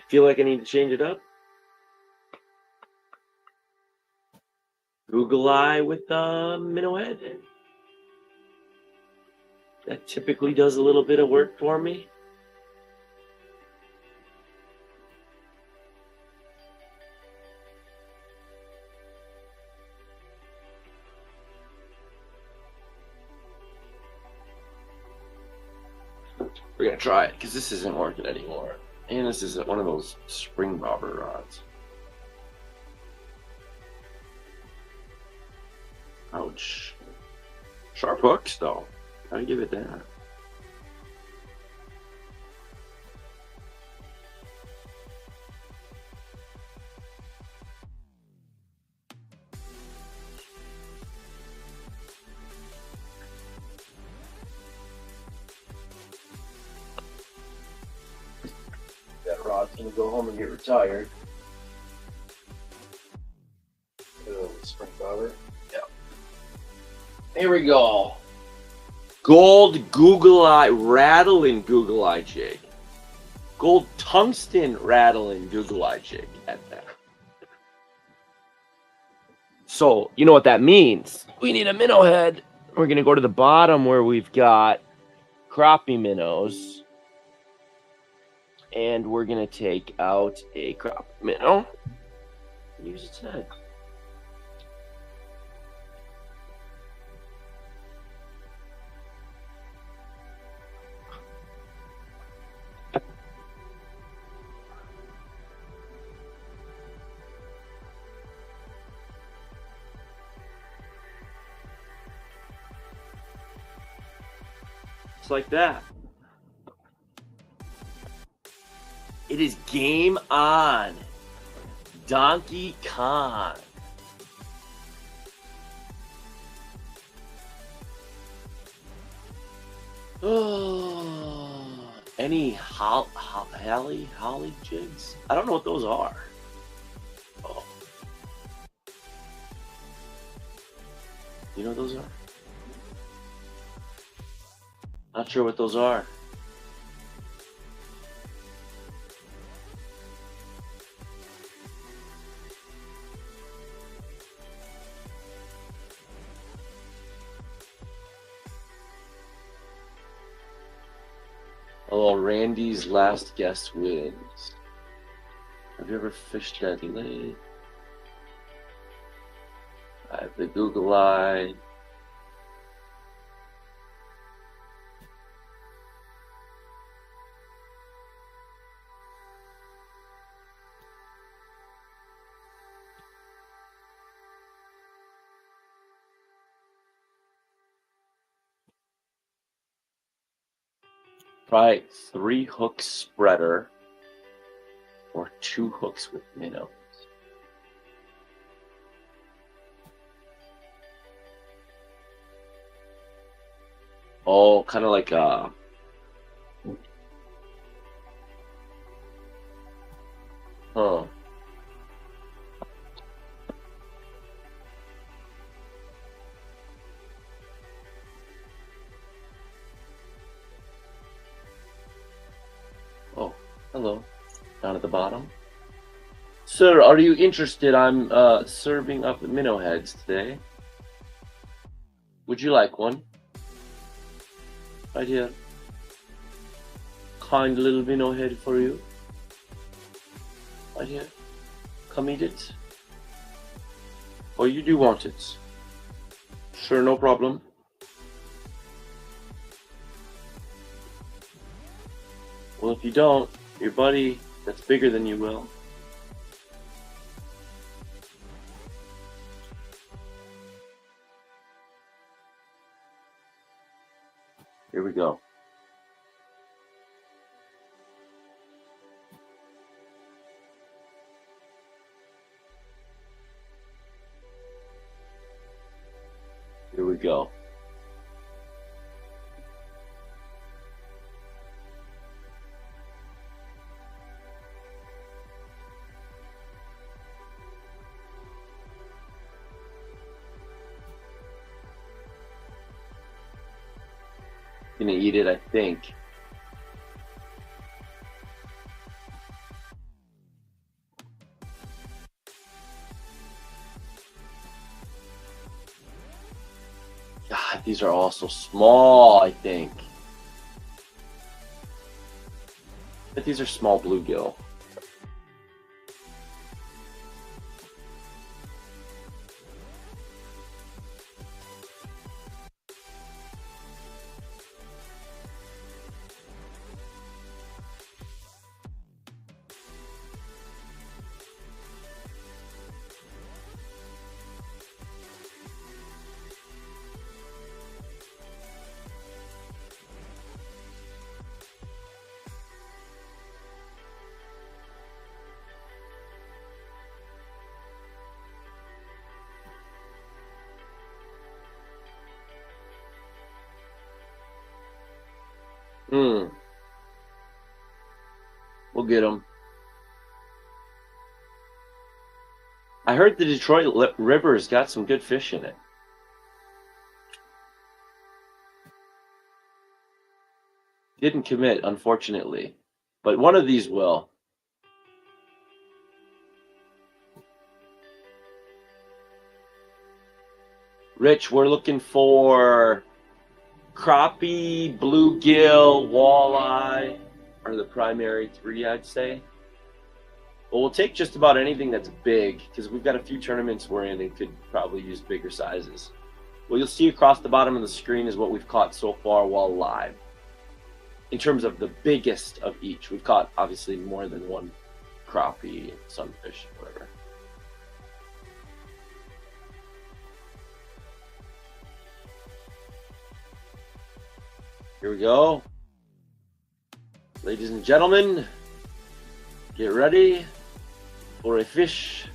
Feel like I need to change it up? Google Eye with minnow head. That typically does a little bit of work for me. We're gonna try it because this isn't working anymore. And this is one of those spring bobber rods. Ouch. Sharp hooks though. Gotta give it that. That rod's gonna go home and get retired. Spring bobber. Yeah. Here we go. Gold Google Eye rattling Google Eye jig. Gold tungsten rattling Google Eye jig at that. So you know what that means? We need a minnow head. We're gonna go to the bottom where we've got crappie minnows. And we're going to take out a crappie minnow. Use its head. Just like that. It is game on. Donkey Kong. Oh, any holly jigs? I don't know what those are. Oh. You know what those are? Not sure what those are. Oh, Randy's last guess wins. Have you ever fished that lake? I have the Google Eye. Try 3 hook spreader or 2 hooks with minnows. Oh, kind of like a Oh, hello. Down at the bottom. Sir, are you interested? I'm serving up minnow heads today. Would you like one? Right here. Kind little minnow head for you. Right here. Come eat it. Or you do want it? Sure, no problem. Well, if you don't, your buddy that's bigger than you will. Here we go. we go. Gonna eat it, I think. God, these are all so small, I think. But these are small bluegill. We'll get them. I heard the Detroit River's got some good fish in it. Didn't commit, unfortunately. But one of these will. Rich, we're looking for crappie, bluegill, walleye are the primary three, I'd say. But we'll take just about anything that's big because we've got a few tournaments we're in and could probably use bigger sizes. What you'll see across the bottom of the screen is what we've caught so far while live. In terms of the biggest of each, we've caught obviously more than one crappie, sunfish, whatever. Here we go. Ladies and gentlemen, get ready for a fish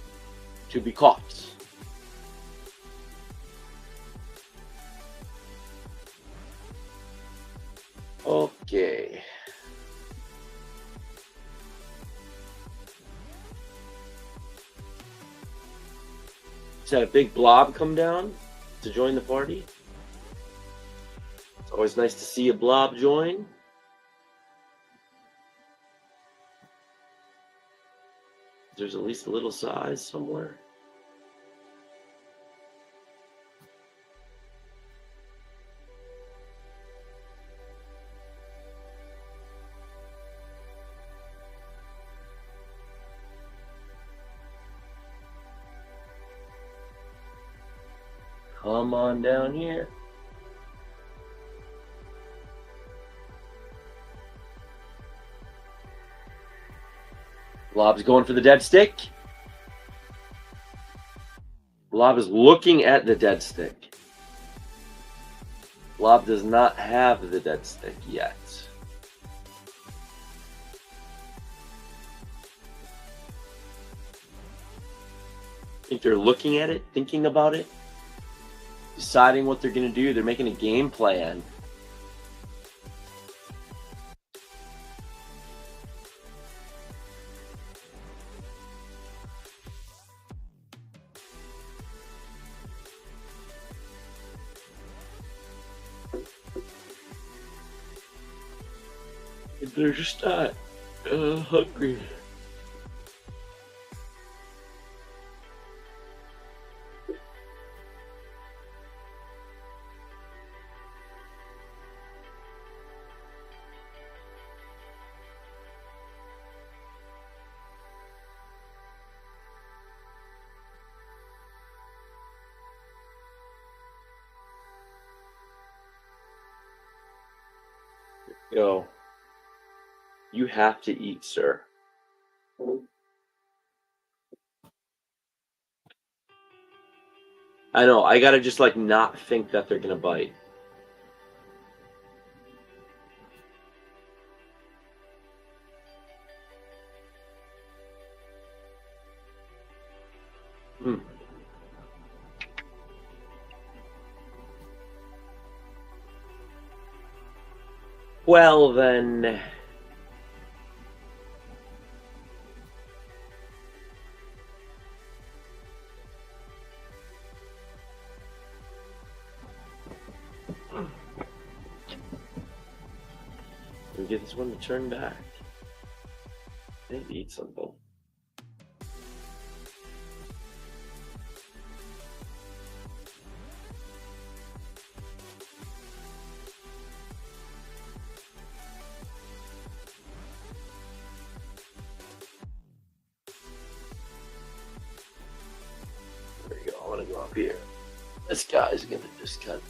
to be caught. Okay. Just had a big blob come down to join the party. It's always nice to see a blob join. There's at least a little size somewhere. Come on down here. Blob's going for the dead stick. Blob is looking at the dead stick. Blob does not have the dead stick yet. I think they're looking at it, thinking about it, deciding what they're going to do. They're making a game plan. They're just not hungry. Go. You have to eat, sir. I know, I gotta just like not think that they're gonna bite. Well, then. We get this one to turn back. I need to eat something. There you go. I'm gonna go up here. This guy's gonna just cut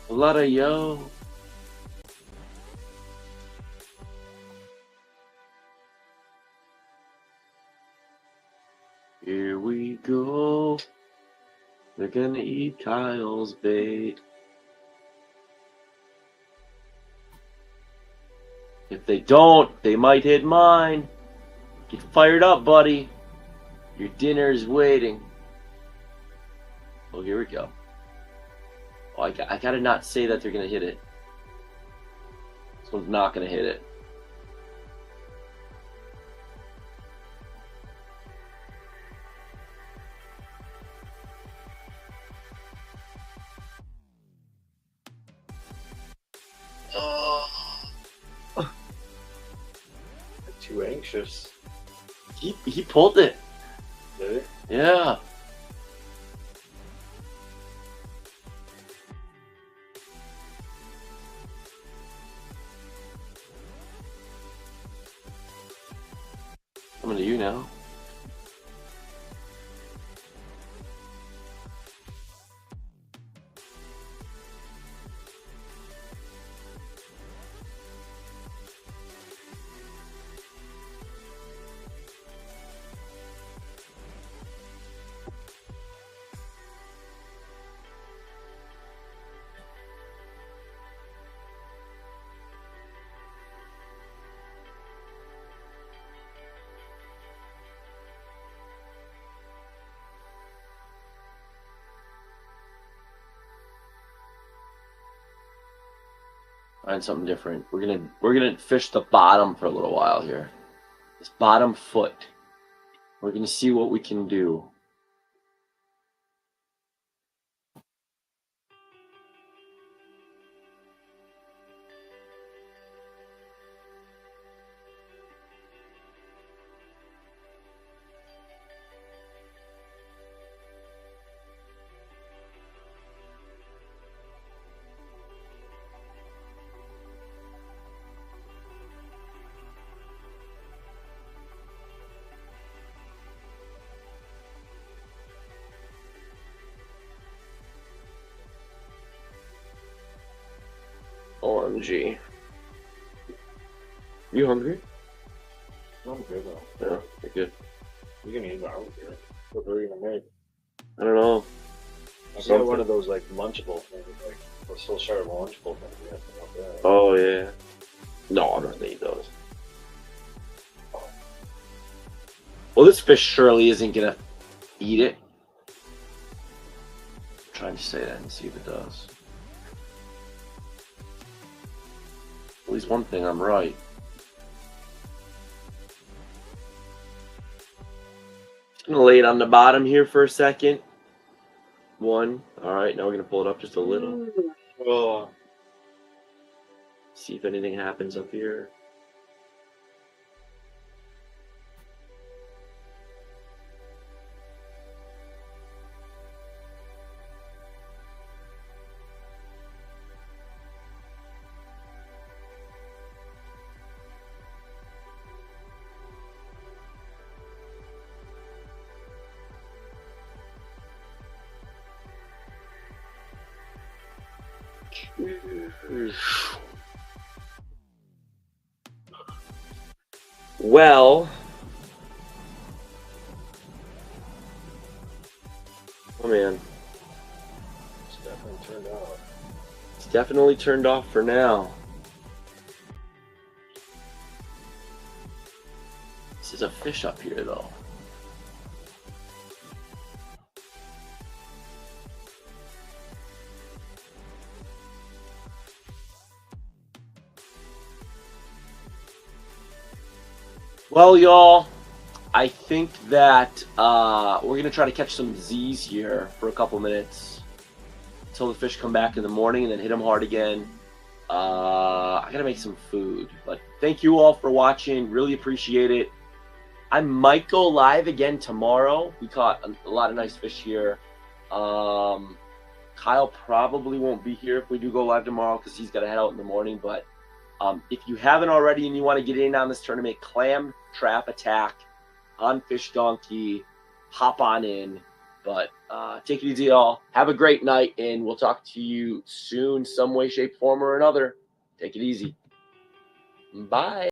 a lot of yo. Here we go. They're gonna eat Kyle's bait. If they don't, they might hit mine. Get fired up, buddy. Your dinner's waiting. Oh, here we go. Oh, I gotta not say that they're gonna hit it. This one's not gonna hit it. Too anxious. He pulled it. Did he? Yeah. Coming to you now. Find something different. We're gonna fish the bottom for a little while here. This bottom foot. We're gonna see what we can do. OMG. You hungry? I'm good though. Yeah, you're good. You can eat out here. What are you gonna make? I don't know. I got one of those like Lunchable things, like we're still short of a Lunchable thing. We have to have that. Oh yeah. No, I'm not gonna eat those. Well, this fish surely isn't gonna eat it. I'm trying to say that and see if it does. At least one thing, I'm right. I'm gonna lay it on the bottom here for a second. One. All right, now we're gonna pull it up just a little. Oh, See if anything happens up here. Well, oh man, it's definitely turned out. it's definitely turned off for now. This is a fish up here though. Well, y'all, I think that we're gonna try to catch some Z's here for a couple minutes until the fish come back in the morning, and then hit them hard again. I gotta make some food, but thank you all for watching. Really appreciate it. I might go live again tomorrow. We caught a lot of nice fish here. Kyle probably won't be here if we do go live tomorrow because he's got to head out in the morning. But if you haven't already and you want to get in on this tournament, Clam Trap Attack on Fish Donkey, hop on in. But take it easy, y'all. Have a great night, and we'll talk to you soon, some way, shape, form, or another. Take it easy. Bye.